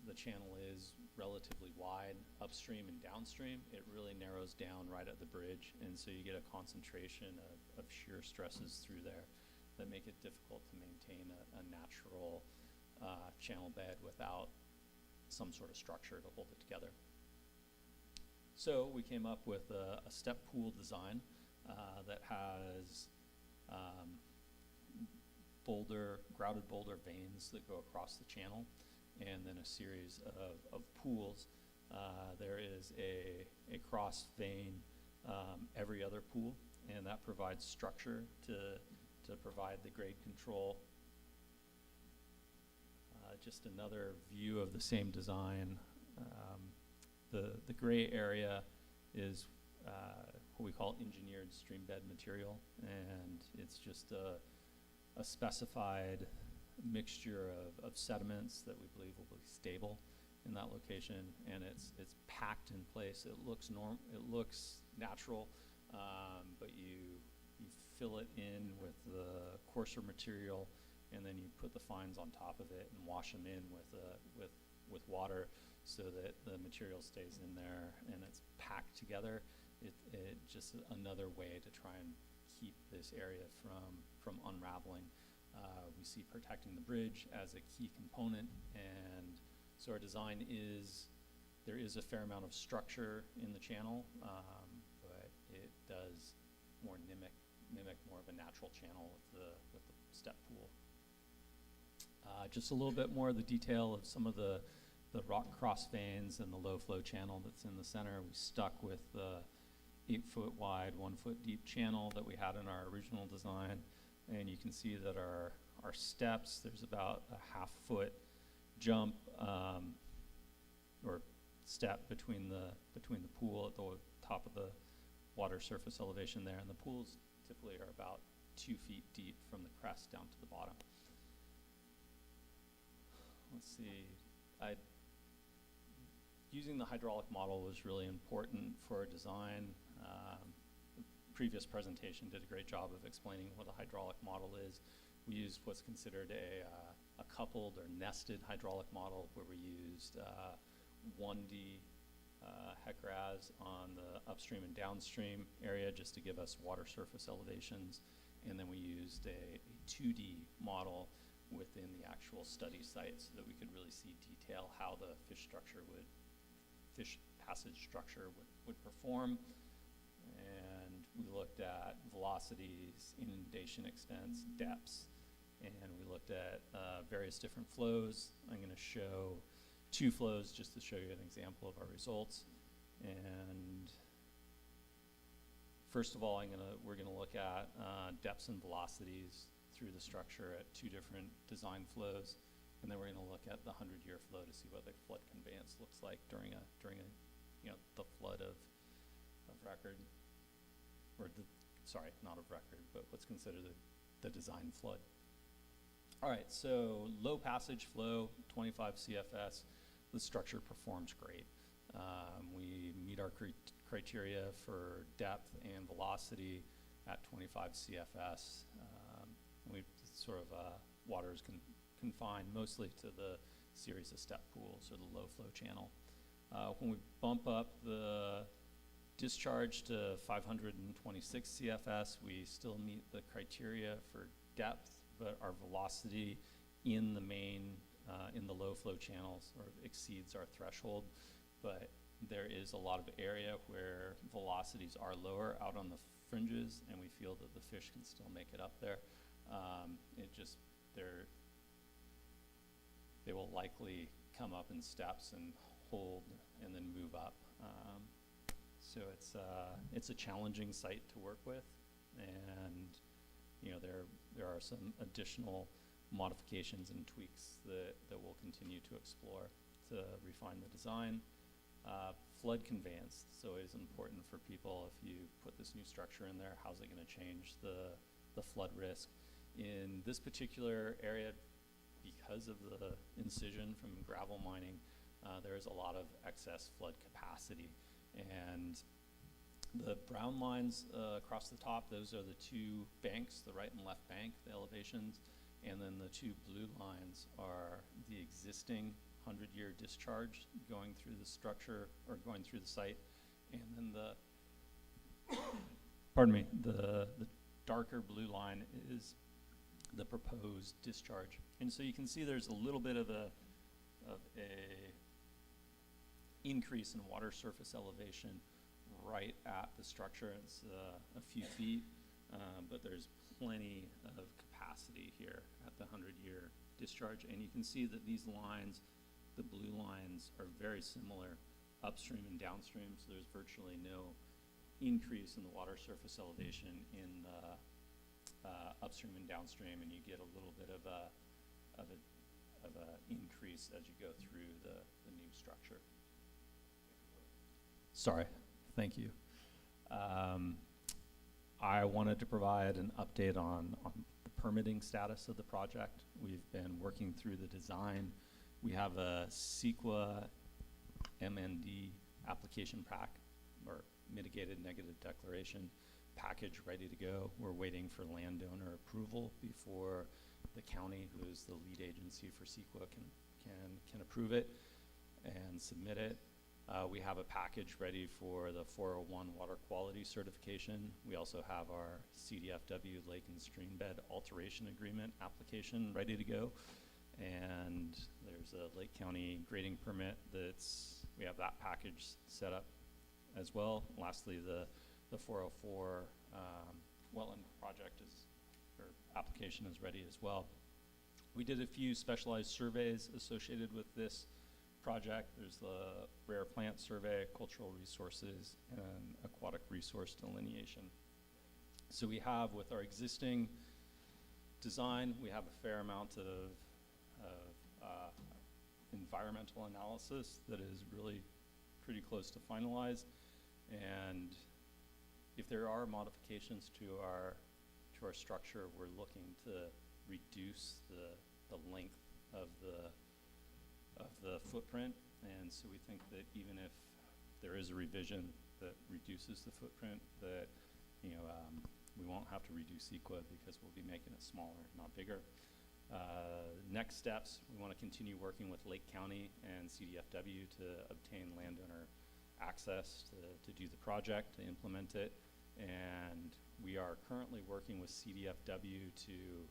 the channel is relatively wide upstream and downstream, it really narrows down right at the bridge, and so you get a concentration of shear stresses through there that make it difficult to maintain a natural channel bed without some sort of structure to hold it together. So we came up with a step pool design. that has grouted boulder veins that go across the channel, and then a series of pools. There is a cross vein every other pool, and that provides structure to provide the grade control. Just another view of the same design. The gray area is what we call engineered stream bed material, and it's just a specified mixture of sediments that we believe will be stable in that location, and it's packed in place. It looks natural, but you fill it in with the coarser material, and then you put the fines on top of it and wash them in with water so that the material stays in there and it's packed together. It just another way to try and keep this area from unraveling. We see protecting the bridge as a key component, and so our design there is a fair amount of structure in the channel, but it does more mimic more of a natural channel with the step pool. Just a little bit more of the detail of some of the rock cross veins and the low flow channel that's in the center. We stuck with the 8-foot wide, 1-foot deep channel that we had in our original design, and you can see that our steps, there's about a 1/2 foot jump or step between the pool at the top of the water surface elevation there, and the pools typically are about 2 feet deep from the crest down to the bottom. Let's see, using the hydraulic model was really important for our design. The previous presentation did a great job of explaining what a hydraulic model is. We used what's considered a coupled or nested hydraulic model, where we used 1D HEC-RAS on the upstream and downstream area just to give us water surface elevations, and then we used a 2D model within the actual study site so that we could really see detail how the fish passage structure would perform. And we looked at velocities, inundation extents, depths, and we looked at various different flows. I'm going to show 2 flows just to show you an example of our results. And first of all, we're going to look at depths and velocities through the structure at 2 different design flows, and then we're going to look at the 100-year flow to see what the flood conveyance looks like during the flood of record, or sorry, not of record, but what's considered the design flood. All right, so low passage flow, 25 CFS, the structure performs great. We meet our criteria for depth and velocity at 25 CFS. Water is confined mostly to the series of step pools or the low flow channel. When we bump up the discharge to 526 CFS, we still meet the criteria for depth, but our velocity in the main, in the low flow channels sort of exceeds our threshold. But there is a lot of area where velocities are lower out on the fringes, and we feel that the fish can still make it up there. They will likely come up in steps and hold and then move up. So it's a challenging site to work with, and there are some additional modifications and tweaks that we'll continue to explore to refine the design. Flood conveyance, so it is important for people, if you put this new structure in there, how's it going to change the flood risk? In this particular area, because of the incision from gravel mining, there is a lot of excess flood capacity. And the brown lines across the top, those are the 2 banks, the right and left bank, the elevations, and then the 2 blue lines are the existing 100-year discharge going through the structure or going through the site, and then the darker blue line is the proposed discharge. And so you can see there's a little bit of a increase in water surface elevation right at the structure. It's a few feet, but there's plenty of capacity here at the 100-year discharge. And you can see that these lines, the blue lines, are very similar upstream and downstream, so there's virtually no increase in the water surface elevation in the upstream and downstream, and you get a little bit of a increase as you go through the new structure. Sorry, thank you. I wanted to provide an update on the permitting status of the project. We've been working through the design. We have a CEQA MND application pack, or mitigated negative declaration package, ready to go. We're waiting for landowner approval before the county, who is the lead agency for CEQA, can approve it and submit it. We have a package ready for the 401 water quality certification. We also have our CDFW lake and stream bed alteration agreement application ready to go. And there's a Lake County grading permit we have that package set up as well. Lastly, the 404 wetland project application is ready as well. We did a few specialized surveys associated with this project. There's the rare plant survey, cultural resources, and aquatic resource delineation. So we have, with our existing design, we have a fair amount of environmental analysis that is really pretty close to finalized. And if there are modifications to our structure, we're looking to reduce the length of the footprint. And so we think that even if there is a revision that reduces the footprint, that we won't have to reduce CEQA because we'll be making it smaller, not bigger. Next steps, we want to continue working with Lake County and CDFW to obtain landowner access to do the project, to implement it. And we are currently working with CDFW to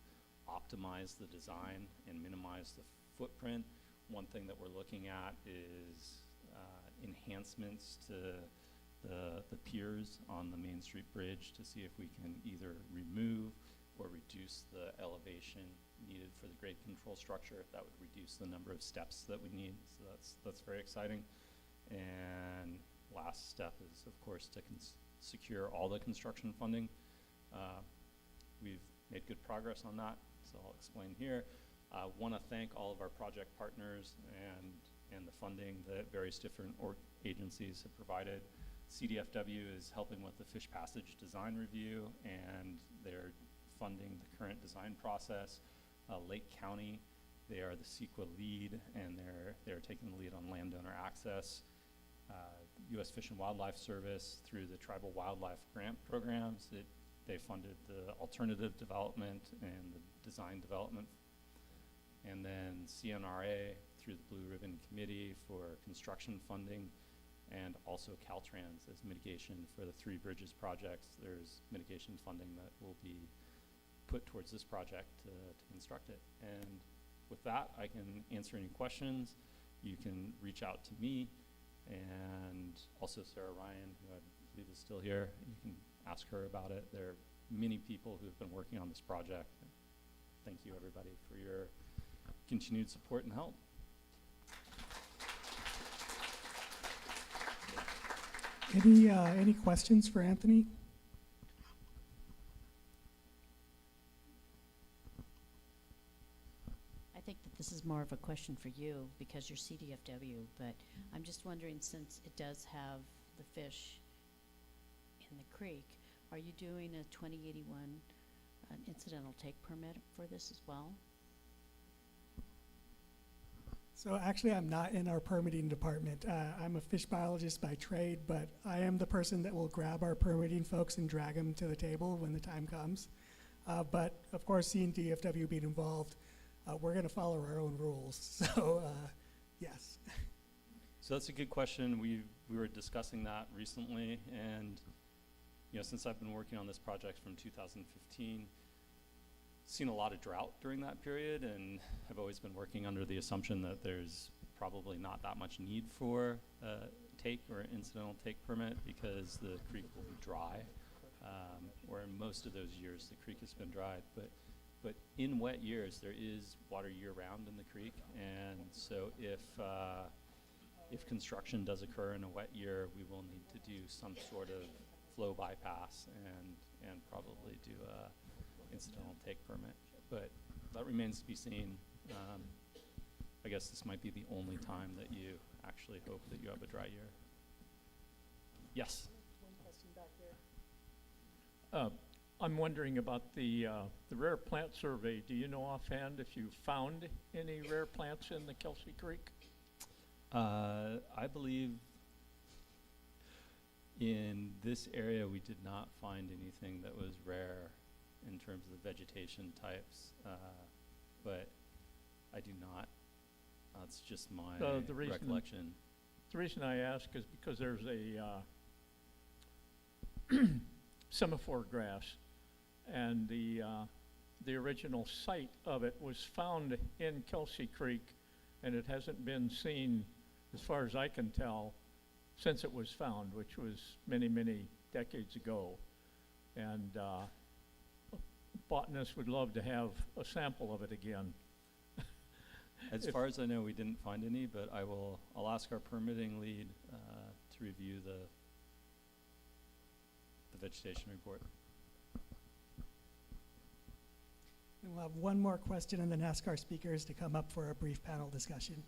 optimize the design and minimize the footprint. One thing that we're looking at is enhancements to the piers on the Main Street Bridge to see if we can either remove or reduce the elevation needed for the grade control structure. That would reduce the number of steps that we need. So that's very exciting. And last step is, of course, to secure all the construction funding. We've made good progress on that, so I'll explain here. I want to thank all of our project partners and the funding that various different agencies have provided. CDFW is helping with the fish passage design review, and they're funding the current design process. Lake County, they are the CEQA lead, and they're taking the lead on landowner access. U.S. Fish and Wildlife Service, through the Tribal Wildlife Grant Programs, they funded the alternative development and the design development. And then CNRA, through the Blue Ribbon Committee, for construction funding, and also Caltrans as mitigation for the Three Bridges projects. There's mitigation funding that will be put towards this project to construct it. And with that, I can answer any questions. You can reach out to me, and also Sarah Ryan, who I believe is still here. You can ask her about it. There are many people who have been working on this project. Thank you, everybody, for your continued support and help. Any questions for Anthony? I think that this is more of a question for you because you're CDFW, but I'm just wondering, since it does have the fish in the creek, are you doing a 2081 incidental take permit for this as well? So actually, I'm not in our permitting department. I'm a fish biologist by trade, but I am the person that will grab our permitting folks and drag them to the table when the time comes. But of course, seeing DFW being involved, we're going to follow our own rules. So yes. So that's a good question. We were discussing that recently, and since I've been working on this project from 2015, seen a lot of drought during that period, and have always been working under the assumption that there's probably not that much need for take or incidental take permit because the creek will be dry, or in most of those years the creek has been dried. But in wet years there is water year-round in the creek, and so if construction does occur in a wet year, we will need to do some sort of flow bypass and probably do a incidental take permit. But that remains to be seen. I guess this might be the only time that you actually hope that you have a dry year. Yes? One question back there. I'm wondering about the rare plant survey. Do you know offhand if you found any rare plants in the Kelsey Creek? I believe in this area we did not find anything that was rare in terms of the vegetation types, but I do not. That's just my recollection. The reason I ask is because there's a semaphore grass, and the original site of it was found in Kelsey Creek, and it hasn't been seen, as far as I can tell, since it was found, which was many, many decades ago. And botanists would love to have a sample of it again. As far as I know, we didn't find any, but I'll ask our permitting lead to review the vegetation report. And we'll have one more question and then ask our speakers to come up for a brief panel discussion.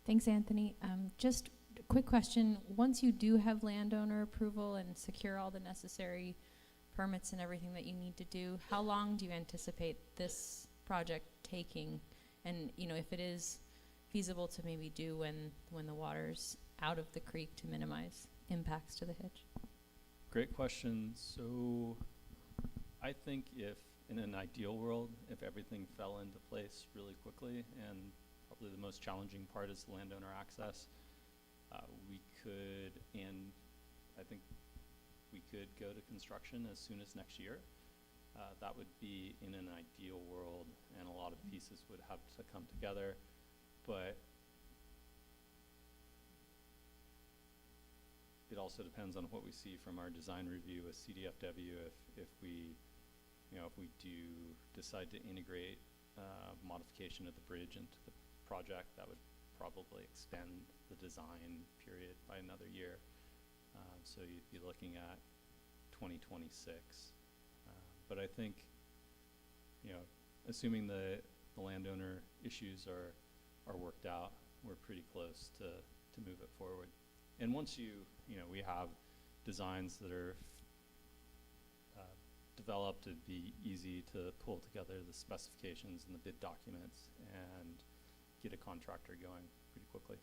Thanks, Anthony. Just a quick question. Once you do have landowner approval and secure all the necessary permits and everything that you need to do, how long do you anticipate this project taking? And if it is feasible to maybe do when the water's out of the creek to minimize impacts to the hitch? Great question. So I think if in an ideal world, if everything fell into place really quickly, and probably the most challenging part is landowner access, we could, and I think we could go to construction as soon as next year. That would be in an ideal world, and a lot of pieces would have to come together. But it also depends on what we see from our design review with CDFW. If we do decide to integrate modification of the bridge into the project, that would probably extend the design period by another year. So you'd be looking at 2026. But I think, assuming the landowner issues are worked out, we're pretty close to move it forward. And once we have designs that are developed, it'd be easy to pull together the specifications and the bid documents and get a contractor going pretty quickly.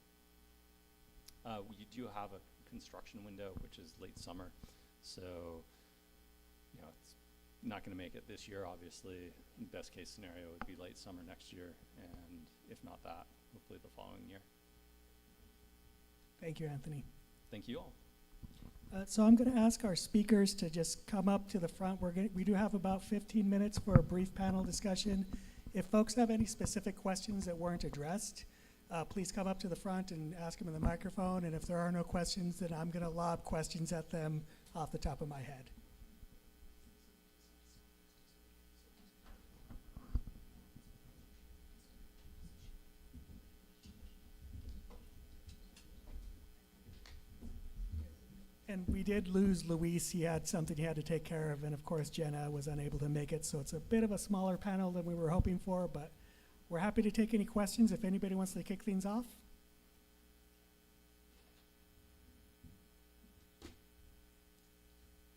We do have a construction window, which is late summer, so it's not going to make it this year, obviously. Best case scenario would be late summer next year, and if not that, hopefully the following year. Thank you, Anthony. Thank you all. So I'm going to ask our speakers to just come up to the front. We do have about 15 minutes for a brief panel discussion. If folks have any specific questions that weren't addressed, please come up to the front and ask them in the microphone. And if there are no questions, then I'm going to lob questions at them off the top of my head. And we did lose Luis. He had something he had to take care of, and of course Jenna was unable to make it, so it's a bit of a smaller panel than we were hoping for, but we're happy to take any questions if anybody wants to kick things off.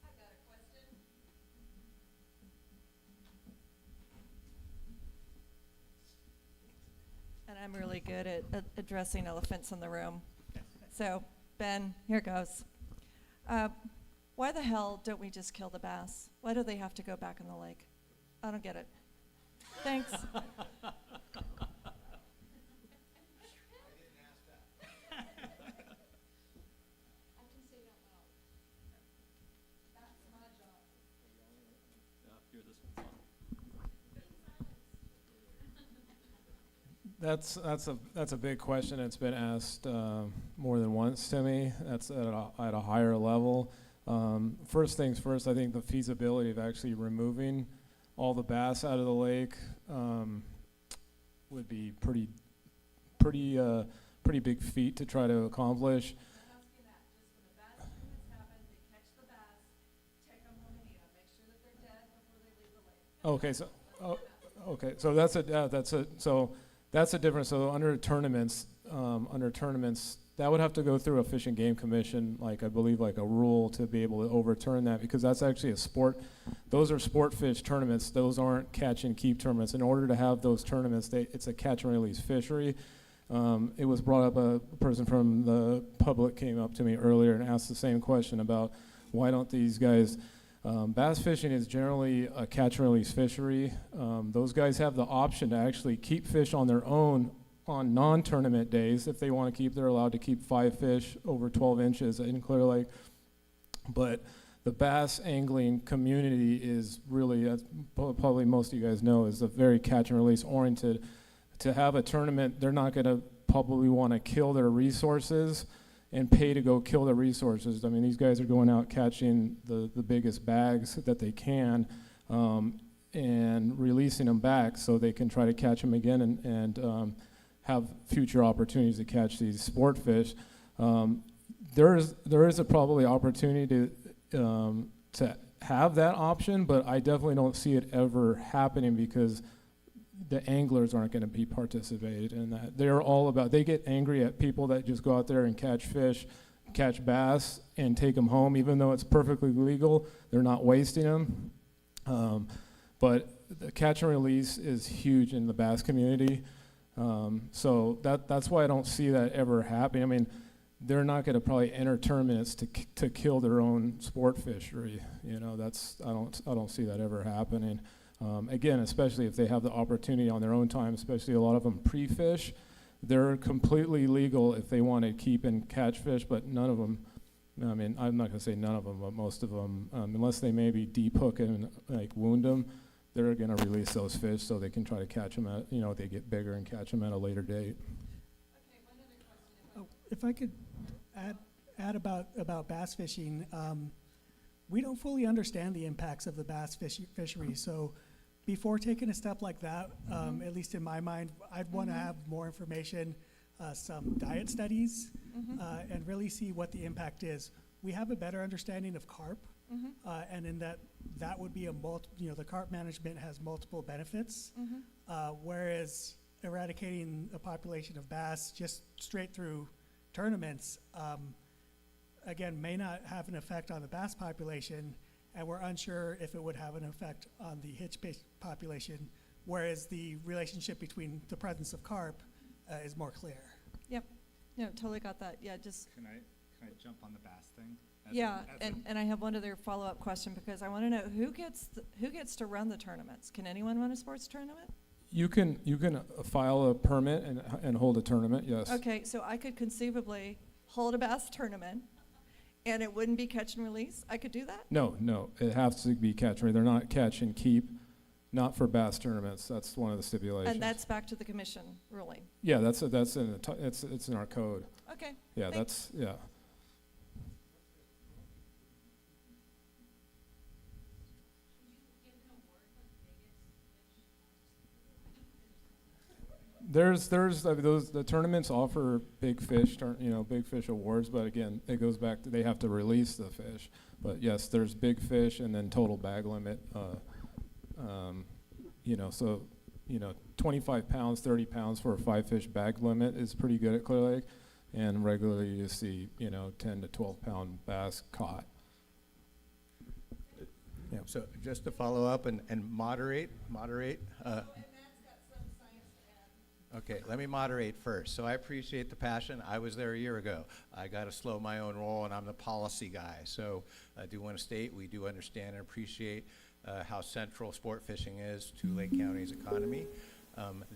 I've got a question. And I'm really good at addressing elephants in the room. So, Ben, here goes. Why the hell don't we just kill the bass? Why do they have to go back in the lake? I don't get it. Thanks. That's a big question. It's been asked more than once to me. That's at a higher level. First things first, I think the feasibility of actually removing all the bass out of the lake would be pretty big feat to try to accomplish. Okay, so that's a difference. So under tournaments, that would have to go through a Fish and Game Commission, like I believe, like a rule to be able to overturn that, because that's actually a sport. Those are sport fish tournaments. Those aren't catch and keep tournaments. In order to have those tournaments, it's a catch and release fishery. It was brought up, a person from the public came up to me earlier and asked the same question about why don't these guys. Bass fishing is generally a catch and release fishery. Those guys have the option to actually keep fish on their own on non-tournament days. If they want to keep, they're allowed to keep 5 fish over 12 inches in Clear Lake. But the bass angling community is really, as probably most of you guys know, is a very catch and release oriented. To have a tournament, they're not going to probably want to kill their resources and pay to go kill the resources. I mean, these guys are going out catching the biggest bags that they can and releasing them back so they can try to catch them again and have future opportunities to catch these sport fish. There is a probably opportunity to have that option, but I definitely don't see it ever happening because the anglers aren't going to be participating in that. They're all about, they get angry at people that just go out there and catch fish, catch bass, and take them home, even though it's perfectly legal. They're not wasting them. But the catch and release is huge in the bass community. So that's why I don't see that ever happening. I mean, they're not going to probably enter tournaments to kill their own sport fishery. You know, I don't see that ever happening. Again, especially if they have the opportunity on their own time, especially a lot of them pre-fish, they're completely legal if they want to keep and catch fish, but none of them, I mean, I'm not going to say none of them, but most of them, unless they maybe deep hook and like wound them, they're going to release those fish so they can try to catch them at, you know, they get bigger and catch them at a later date. Oh, if I could add about bass fishing, we don't fully understand the impacts of the bass fishery. So before taking a step like that, at least in my mind, I'd want to have more information, some diet studies, and really see what the impact is. We have a better understanding of carp, and in that would be the carp management has multiple benefits, whereas eradicating a population of bass just straight through tournaments, again, may not have an effect on the bass population, and we're unsure if it would have an effect on the hitch-based population, whereas the relationship between the presence of carp is more clear. Yep. No, totally got that. Yeah, just. Can I jump on the bass thing? And I have one other follow-up question because I want to know who gets to run the tournaments. Can anyone run a sports tournament? You can file a permit and hold a tournament, yes. Okay, so I could conceivably hold a bass tournament, and it wouldn't be catch and release? I could do that? No, it has to be catch and release. They're not catch and keep, not for bass tournaments. That's one of the stipulations. And that's back to the commission ruling? Yeah, it's in our code. Okay. Yeah, thanks. yeah. The tournaments offer big fish awards, but again, it goes back to they have to release the fish. But yes, there's big fish and then total bag limit. 25 pounds, 30 pounds for a 5-fish bag limit is pretty good at Clear Lake, and regularly you see 10 to 12 pound bass caught. Yeah. So just to follow up and moderate. Okay, let me moderate first. So I appreciate the passion. I was there a year ago. I got to slow my own roll, and I'm the policy guy. So I do want to state we do understand and appreciate how central sport fishing is to Lake County's economy.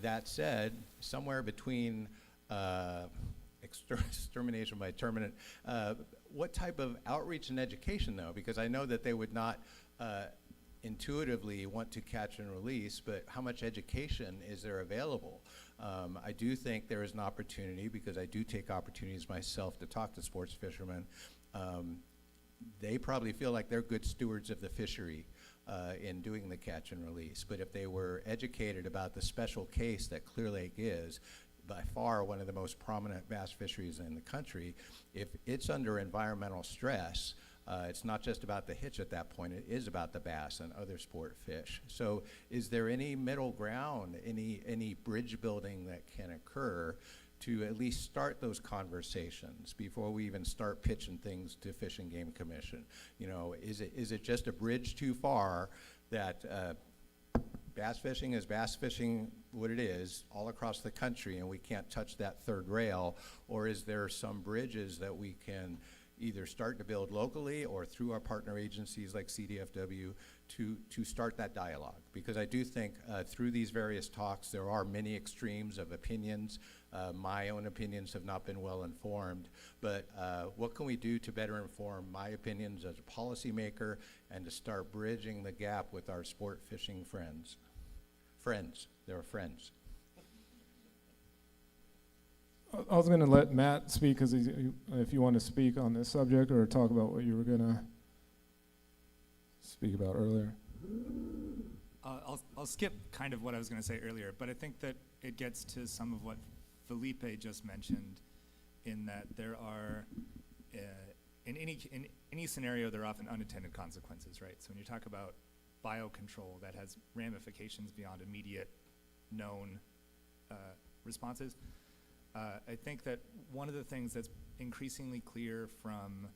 That said, somewhere between extermination by terminate, what type of outreach and education, though? Because I know that they would not intuitively want to catch and release, but how much education is there available? I do think there is an opportunity, because I do take opportunities myself to talk to sports fishermen. They probably feel like they're good stewards of the fishery in doing the catch and release. But if they were educated about the special case that Clear Lake is, by far one of the most prominent bass fisheries in the country, if it's under environmental stress, it's not just about the hitch at that point, it is about the bass and other sport fish. So is there any middle ground, any bridge building that can occur to at least start those conversations before we even start pitching things to Fish and Game Commission? You know, is it just a bridge too far that bass fishing is bass fishing what it is all across the country and we can't touch that third rail? Or is there some bridges that we can either start to build locally or through our partner agencies like CDFW to start that dialogue? Because I do think through these various talks there are many extremes of opinions. My own opinions have not been well informed, but what can we do to better inform my opinions as a policymaker and to start bridging the gap with our sport fishing friends? They're friends. I was going to let Matt speak, because if you want to speak on this subject or talk about what you were going to speak about earlier. I'll skip kind of what I was going to say earlier, but I think that it gets to some of what Felipe just mentioned, in that there are, in any scenario, there are often unintended consequences, right? So when you talk about biocontrol that has ramifications beyond immediate known responses, I think that one of the things that's increasingly clear from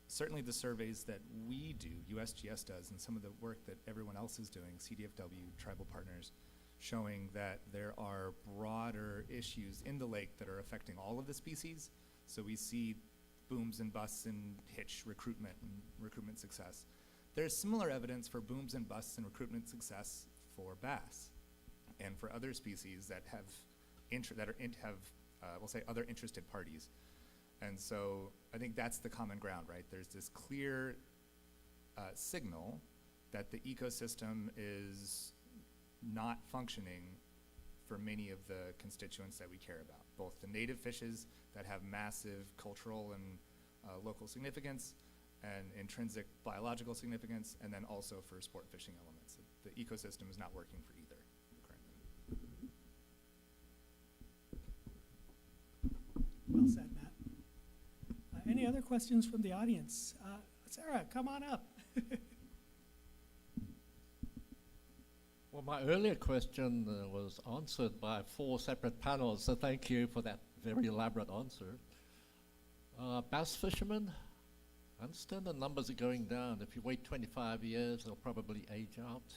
certainly the surveys that we do, USGS does, and some of the work that everyone else is doing, CDFW, tribal partners, showing that there are broader issues in the lake that are affecting all of the species. So we see booms and busts in hitch recruitment and recruitment success. There's similar evidence for booms and busts in recruitment success for bass and for other species that have we'll say other interested parties. And so I think that's the common ground, right? There's this clear signal that the ecosystem is not functioning for many of the constituents that we care about, both the native fishes that have massive cultural and local significance and intrinsic biological significance, and then also for sport fishing elements. The ecosystem is not working for either currently. Well said, Matt. Any other questions from the audience? Sarah, come on up. Well, my earlier question was answered by 4 separate panels, so thank you for that very elaborate answer. Bass fishermen, I understand the numbers are going down. If you wait 25 years, they'll probably age out.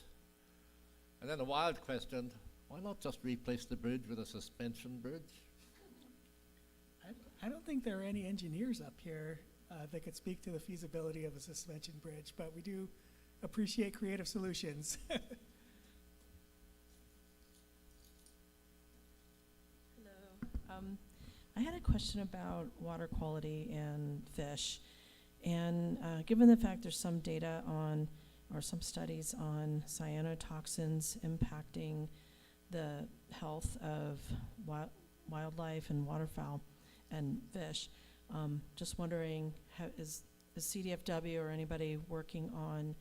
And then a wild question, why not just replace the bridge with a suspension bridge? I don't think there are any engineers up here that could speak to the feasibility of a suspension bridge, but we do appreciate creative solutions. I had a question about water quality and fish. And given the fact there's some data on, or some studies on cyanotoxins impacting the health of wildlife and waterfowl and fish, just wondering, is CDFW or anybody working on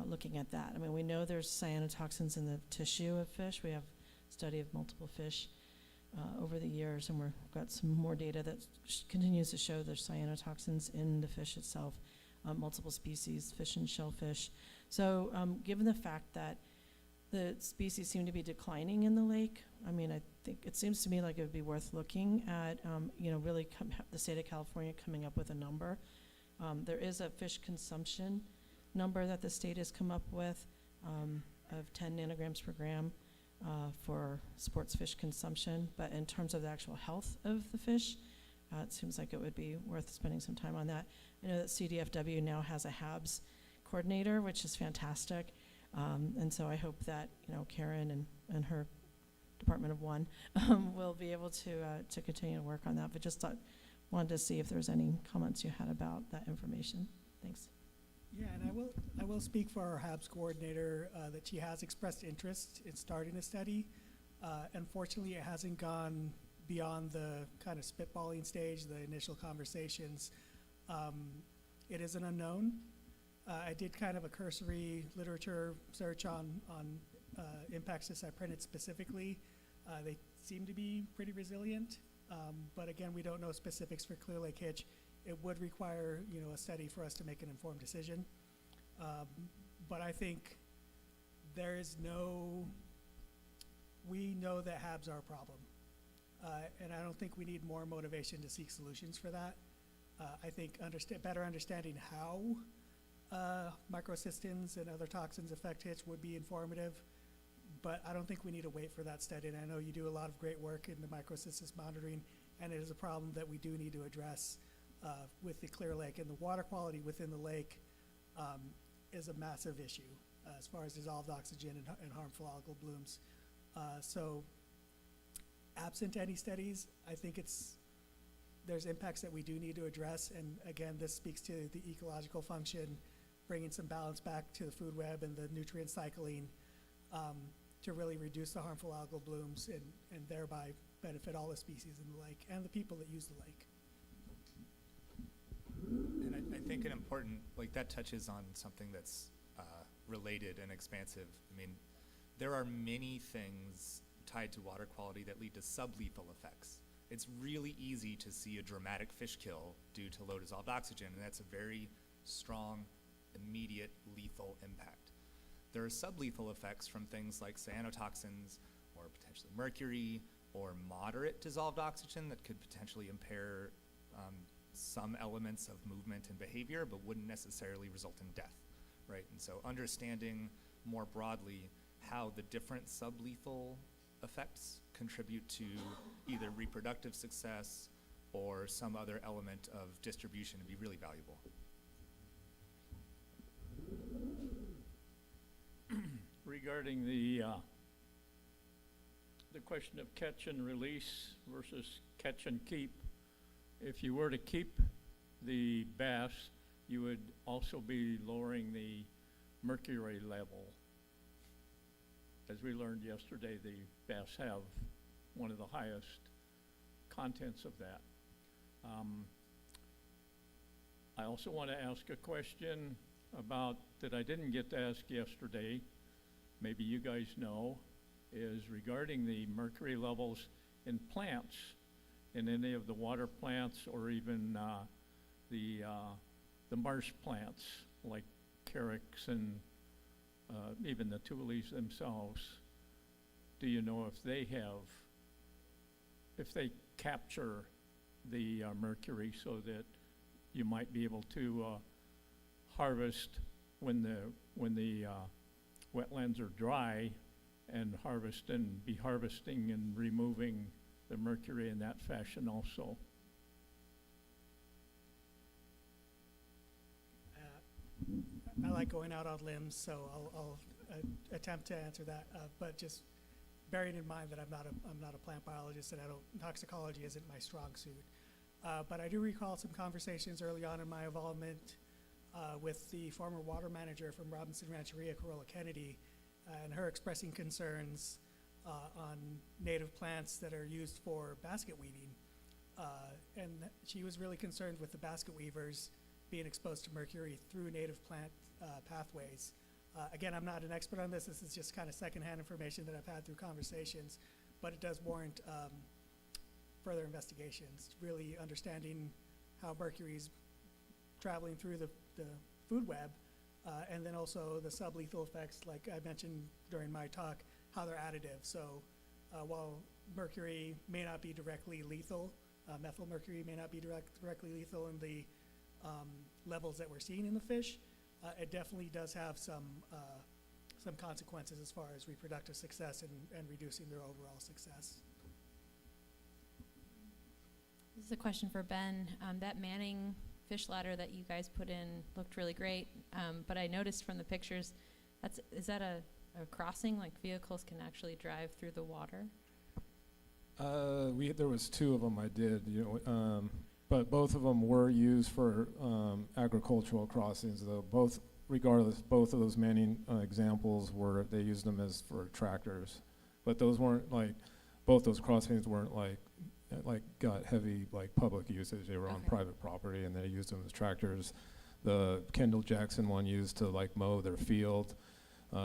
looking at that? I mean, we know there's cyanotoxins in the tissue of fish. We have a study of multiple fish over the years, and we've got some more data that continues to show there's cyanotoxins in the fish itself, multiple species, fish and shellfish. So given the fact that the species seem to be declining in the lake, I mean, I think it seems to me like it would be worth looking at, really the state of California coming up with a number. There is a fish consumption number that the state has come up with of 10 nanograms per gram for sports fish consumption, but in terms of the actual health of the fish, it seems like it would be worth spending some time on that. I know that CDFW now has a HABS coordinator, which is fantastic, and so I hope that Karen and her Department of One will be able to continue to work on that. But just wanted to see if there's any comments you had about that information. Thanks. Yeah, and I will speak for our HABS coordinator that she has expressed interest in starting a study Unfortunately, it hasn't gone beyond the kind of spitballing stage, the initial conversations. It is an unknown. I did kind of a cursory literature search on impacts to cyprinid specifically. They seem to be pretty resilient, but again, we don't know specifics for Clear Lake Hitch. It would require, a study for us to make an informed decision. But I think there is we know that HABs are a problem. And I don't think we need more motivation to seek solutions for that. I think better understanding how microcystins and other toxins affect hitch would be informative, but I don't think we need to wait for that study. And I know you do a lot of great work in the microcystis monitoring, and it is a problem that we do need to address with the Clear Lake. And the water quality within the lake is a massive issue as far as dissolved oxygen and harmful algal blooms. So absent any studies, I think there's impacts that we do need to address. And again, this speaks to the ecological function, bringing some balance back to the food web and the nutrient cycling to really reduce the harmful algal blooms and thereby benefit all the species in the lake and the people that use the lake. And I think an important, that touches on something that's related and expansive. I mean, there are many things tied to water quality that lead to sublethal effects. It's really easy to see a dramatic fish kill due to low dissolved oxygen, and that's a very strong, immediate, lethal impact. There are sublethal effects from things like cyanotoxins or potentially mercury or moderate dissolved oxygen that could potentially impair some elements of movement and behavior, but wouldn't necessarily result in death, right? And so understanding more broadly how the different sublethal effects contribute to either reproductive success or some other element of distribution would be really valuable. Regarding the question of catch and release versus catch and keep, if you were to keep the bass, you would also be lowering the mercury level. As we learned yesterday, the bass have one of the highest contents of that. I also want to ask a question about that I didn't get to ask yesterday, maybe you guys know, is regarding the mercury levels in plants, in any of the water plants or even the marsh plants like carex and even the tules themselves. Do you know if they capture the mercury so that you might be able to harvest when the wetlands are dry and be harvesting and removing the mercury in that fashion also? I like going out on limbs, so I'll attempt to answer that, but just bearing in mind that I'm not a plant biologist and toxicology isn't my strong suit. But I do recall some conversations early on in my involvement with the former water manager from Robinson Rancheria, Corolla Kennedy, and her expressing concerns on native plants that are used for basket weaving. And she was really concerned with the basket weavers being exposed to mercury through native plant pathways. Again, I'm not an expert on this. This is just kind of secondhand information that I've had through conversations, but it does warrant further investigations, really understanding how mercury is traveling through the food web, and then also the sublethal effects, like I mentioned during my talk, how they're additive. So while mercury may not be directly lethal, methyl mercury may not be directly lethal in the levels that we're seeing in the fish, it definitely does have some consequences as far as reproductive success and reducing their overall success. This is a question for Ben. That Manning fish ladder that you guys put in looked really great, but I noticed from the pictures, is that a crossing, like vehicles can actually drive through the water? There was two of them I did, but both of them were used for agricultural crossings, though. Both of those Manning examples they used them for tractors But those weren't like, both those crossings weren't like got heavy like public usage. They were on Okay. private property and they used them as tractors. The Kendall Jackson one used to like mow their field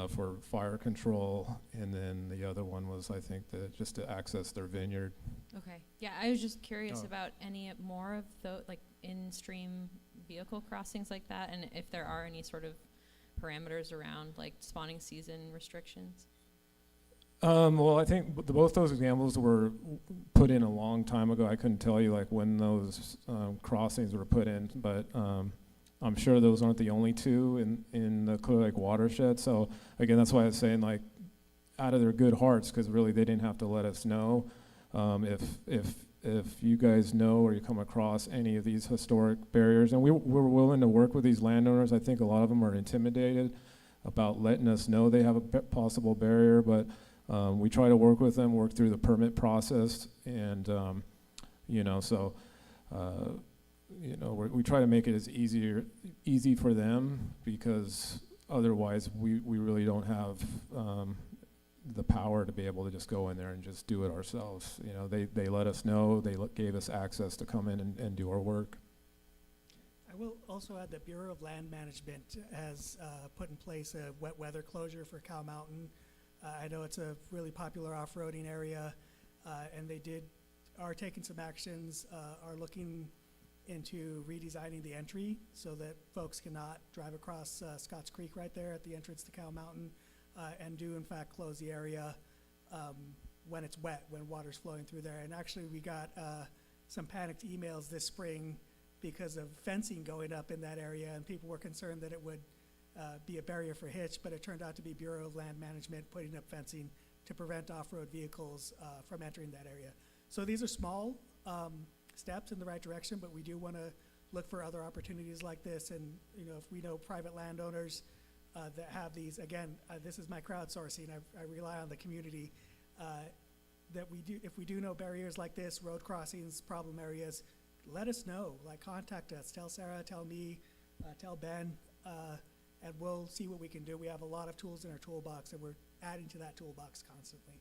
for fire control, and then the other one was, I think, just to access their vineyard. Okay. Yeah, I was just curious Oh. about any more of the like in-stream vehicle crossings like that, and if there are any sort of parameters around like spawning season restrictions. Well, I think both those examples were put in a long time ago. I couldn't tell you like when those crossings were put in, but I'm sure those aren't the only two in the Clear Lake watershed. So again, that's why I was saying like out of their good hearts, because really they didn't have to let us know. If you guys know or you come across any of these historic barriers, and we're willing to work with these landowners. I think a lot of them are intimidated about letting us know they have a possible barrier, but we try to work with them, work through the permit process, and we try to make it as easy for them, because otherwise we really don't have the power to be able to just go in there and just do it ourselves. They let us know, gave us access to come in and do our work. I will also add that Bureau of Land Management has put in place a wet weather closure for Cow Mountain. I know it's a really popular off-roading area, and they are taking some actions, are looking into redesigning the entry so that folks cannot drive across Scotts Creek right there at the entrance to Cow Mountain, and do in fact close the area when it's wet, when water's flowing through there. And actually we got some panicked emails this spring because of fencing going up in that area, and people were concerned that it would be a barrier for hitch, but it turned out to be Bureau of Land Management putting up fencing to prevent off-road vehicles from entering that area. So these are small steps in the right direction, but we do want to look for other opportunities like this. And if we know private landowners that have these, again, this is my crowdsourcing. I rely on the community that if we do know barriers like this, road crossings, problem areas, let us know. Like, contact us. Tell Sarah, tell me, tell Ben, and we'll see what we can do. We have a lot of tools in our toolbox, and we're adding to that toolbox constantly.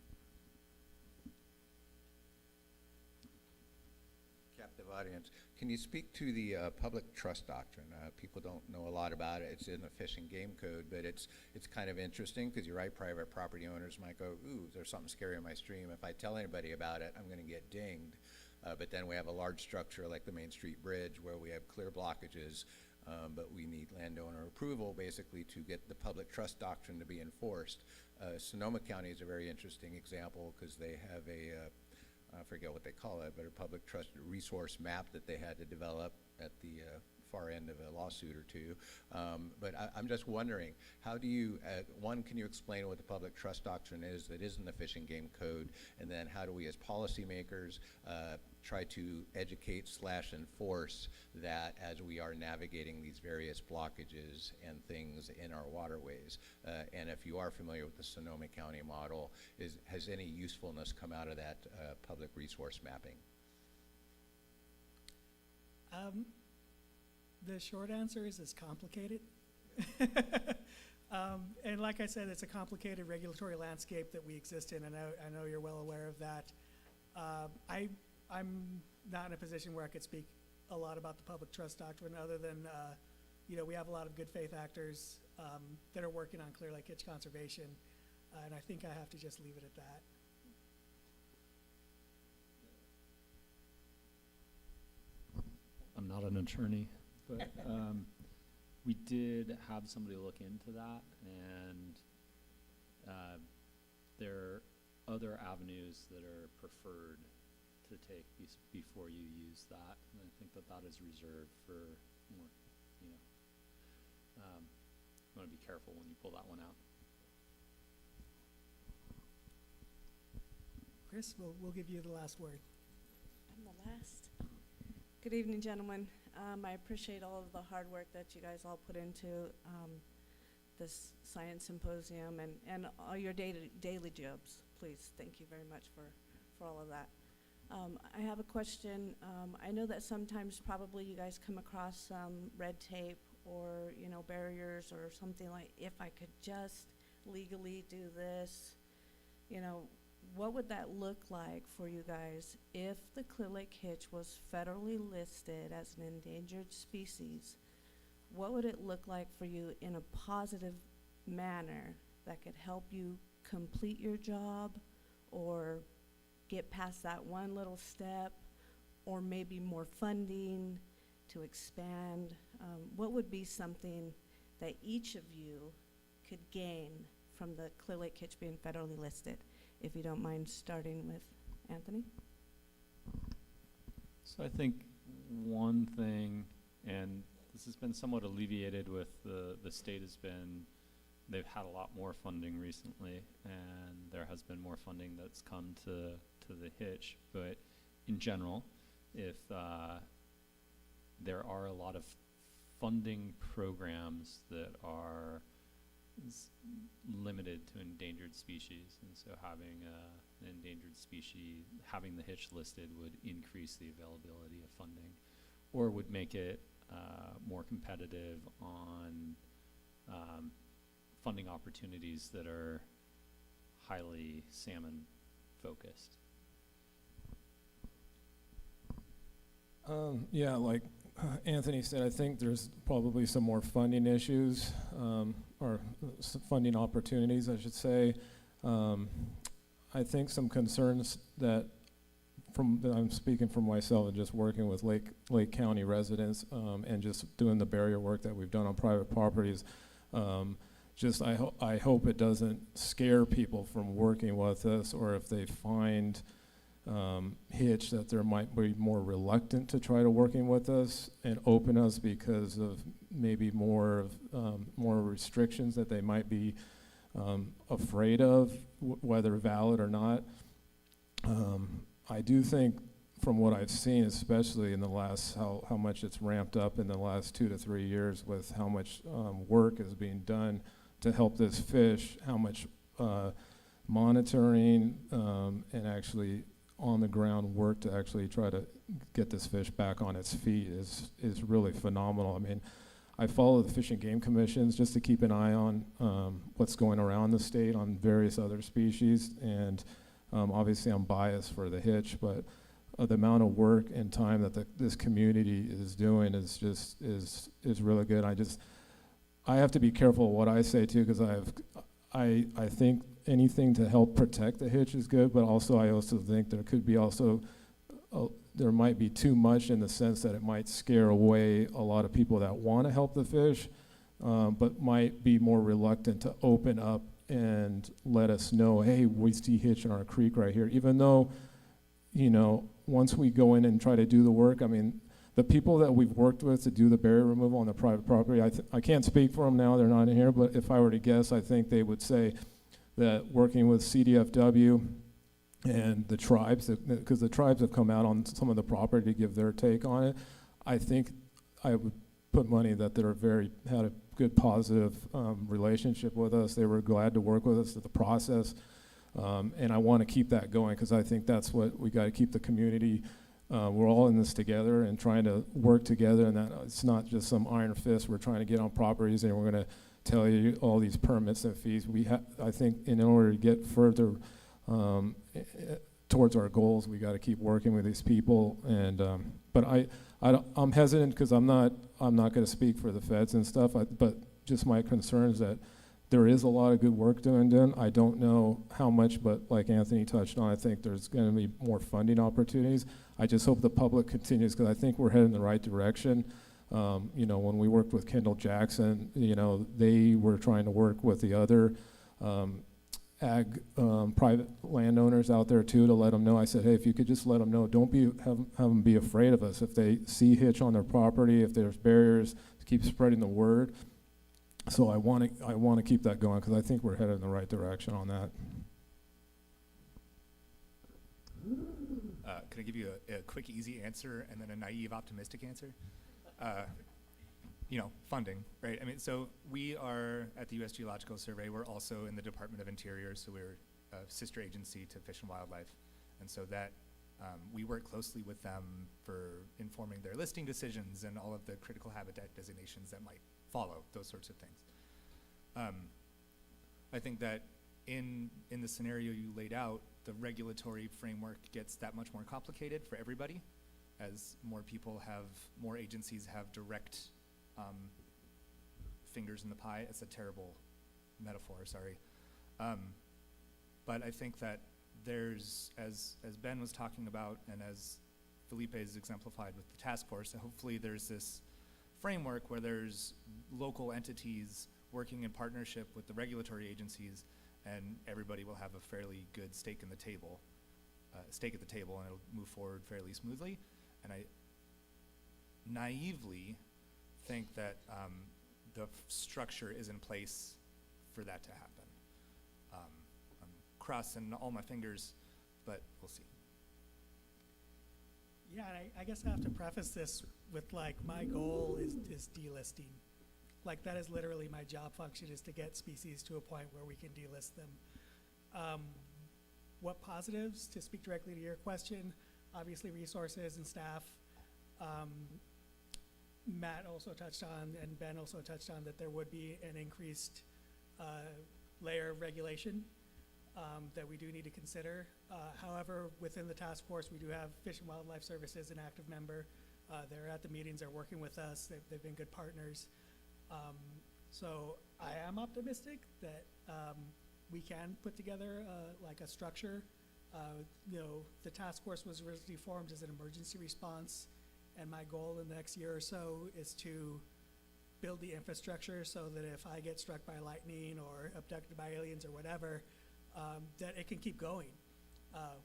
Captive audience, can you speak to the public trust doctrine? People don't know a lot about it. It's in the Fish and Game Code, but it's kind of interesting, because you're right, private property owners might go, ooh, there's something scary in my stream. If I tell anybody about it, I'm going to get dinged. But then we have a large structure like the Main Street Bridge where we have clear blockages, but we need landowner approval basically to get the public trust doctrine to be enforced. Sonoma County is a very interesting example, because they have I forget what they call it, but a public trust resource map that they had to develop at the far end of a lawsuit or two. But I'm just wondering, how do you, one, can you explain what the public trust doctrine is that is in the Fish and Game Code? And then how do we as policymakers try to educate / enforce that as we are navigating these various blockages and things in our waterways? And if you are familiar with the Sonoma County model, has any usefulness come out of that public resource mapping? The short answer is it's complicated. And like I said, it's a complicated regulatory landscape that we exist in, and I know you're well aware of that. I'm not in a position where I could speak a lot about the public trust doctrine, other than we have a lot of good faith actors that are working on Clear Lake Hitch conservation, and I think I have to just leave it at that. I'm not an attorney, but we did have somebody look into that, and there are other avenues that are preferred to take before you use that, and I think that is reserved for more, you want to be careful when you pull that one out. Chris, we'll give you the last word. I'm the last. Good evening, gentlemen. I appreciate all of the hard work that you guys all put into this science symposium and all your daily jobs. Please, thank you very much for all of that. I have a question. I know that sometimes probably you guys come across some red tape or barriers or something like, if I could just legally do this, what would that look like for you guys if the Clear Lake hitch was federally listed as an endangered species? What would it look like for you in a positive manner that could help you complete your job or get past that one little step, or maybe more funding to expand? What would be something that each of you could gain from the Clear Lake hitch being federally listed? If you don't mind starting with Anthony. So I think one thing, and this has been somewhat alleviated with the state, has been they've had a lot more funding recently, and there has been more funding that's come to the hitch. But in general, if there are a lot of funding programs that are limited to endangered species, and so having an endangered species, having the hitch listed would increase the availability of funding, or would make it more competitive on funding opportunities that are highly salmon focused. Yeah, like Anthony said, I think there's probably some more funding issues, or funding opportunities, I should say. I think some concerns that I'm speaking for myself and just working with Lake County residents, and just doing the barrier work that we've done on private properties. I hope it doesn't scare people from working with us, or if they find hitch, that there might be more reluctant to try to working with us and open us because of maybe more restrictions that they might be afraid of, whether valid or not. I do think, from what I've seen, especially in the last, how much it's ramped up in the last 2 to 3 years with how much work is being done to help this fish, how much monitoring and actually on the ground work to actually try to get this fish back on its feet is really phenomenal. I mean, I follow the Fish and Game Commissions just to keep an eye on what's going around the state on various other species, and obviously I'm biased for the hitch, but the amount of work and time that this community is doing is just is really good. I have to be careful what I say too, because I think anything to help protect the hitch is good, but also I also think there could be there might be too much in the sense that it might scare away a lot of people that want to help the fish, but might be more reluctant to open up and let us know, hey, we see hitch in our creek right here. Even though, once we go in and try to do the work, I mean, the people that we've worked with to do the barrier removal on the private property, I can't speak for them now, they're not in here, but if I were to guess, I think they would say that working with CDFW and the tribes, because the tribes have come out on some of the property to give their take on it, I think I would put money that they're had a good positive relationship with us. They were glad to work with us through the process, and I want to keep that going, because I think that's what we got to keep the community. We're all in this together and trying to work together, and that it's not just some iron fist we're trying to get on properties and we're going to tell you all these permits and fees. I think in order to get further towards our goals, we got to keep working with these people. And but I'm hesitant because I'm not going to speak for the feds and stuff. But just my concern is that there is a lot of good work doing done. I don't know how much, but like Anthony touched on, I think there's going to be more funding opportunities. I just hope the public continues, because I think we're heading in the right direction. When we worked with Kendall Jackson, they were trying to work with the other private landowners out there too, to let them know. I said, hey, if you could just let them know, don't have them be afraid of us. If they see hitch on their property, if there's barriers, to keep spreading the word. So I want to keep that going, because I think we're headed in the right direction on that. Can I give you a quick, easy answer and then a naive, optimistic answer? Funding, right? I mean, so we are at the U.S. Geological Survey. We're also in the Department of Interior, so we're a sister agency to Fish and Wildlife. And so that we work closely with them for informing their listing decisions and all of the critical habitat designations that might follow, those sorts of things. I think that in the scenario you laid out, the regulatory framework gets that much more complicated for everybody, as more agencies have direct fingers in the pie. It's a terrible metaphor, sorry. But I think that there's, as Ben was talking about, and as Felipe has exemplified with the task force, hopefully there's this framework where there's local entities working in partnership with the regulatory agencies, and everybody will have a fairly good stake at the table, and it'll move forward fairly smoothly. And I naively think that the structure is in place for that to happen. I'm crossing all my fingers, but we'll see. Yeah, and I guess I have to preface this with, like, my goal is delisting. Like, that is literally my job function, is to get species to a point where we can delist them. What positives, to speak directly to your question, obviously resources and staff. Matt also touched on, and Ben also touched on, that there would be an increased layer of regulation that we do need to consider. However, within the task force, we do have Fish and Wildlife Services, an active member. They're at the meetings, they're working with us, they've been good partners. So I am optimistic that we can put together like a structure. The task force was originally formed as an emergency response, and my goal in the next year or so is to build the infrastructure so that if I get struck by lightning or abducted by aliens or whatever, that it can keep going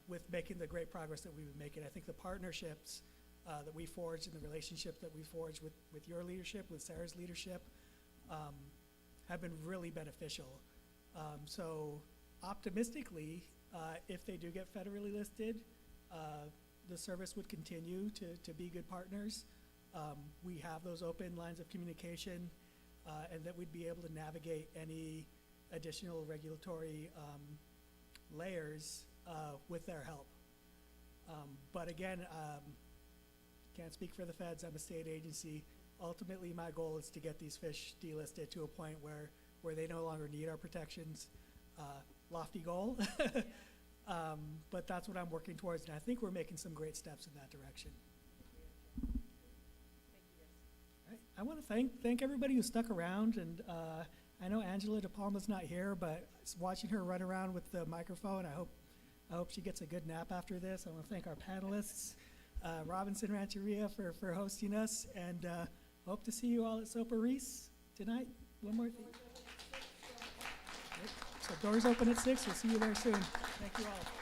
with making the great progress that we've been making. I think the partnerships that we forged and the relationship that we forged with your leadership, with Sarah's leadership, have been really beneficial. So optimistically, if they do get federally listed, the service would continue to be good partners. We have those open lines of communication, and that we'd be able to navigate any additional regulatory layers with their help. But again, can't speak for the feds. I'm a state agency. Ultimately, my goal is to get these fish delisted to a point where they no longer need our protections. Lofty goal, but that's what I'm working towards, and I think we're making some great steps in that direction. All right. I want to thank everybody who stuck around, and I know Angela De Palma's not here, but watching her run around with the microphone, I hope she gets a good nap after this. I want to thank our panelists, Robinson Rancheria for hosting us, and hope to see you all at Sopa Reese tonight. One more thing. So doors open at 6. We'll see you there soon. Thank you all.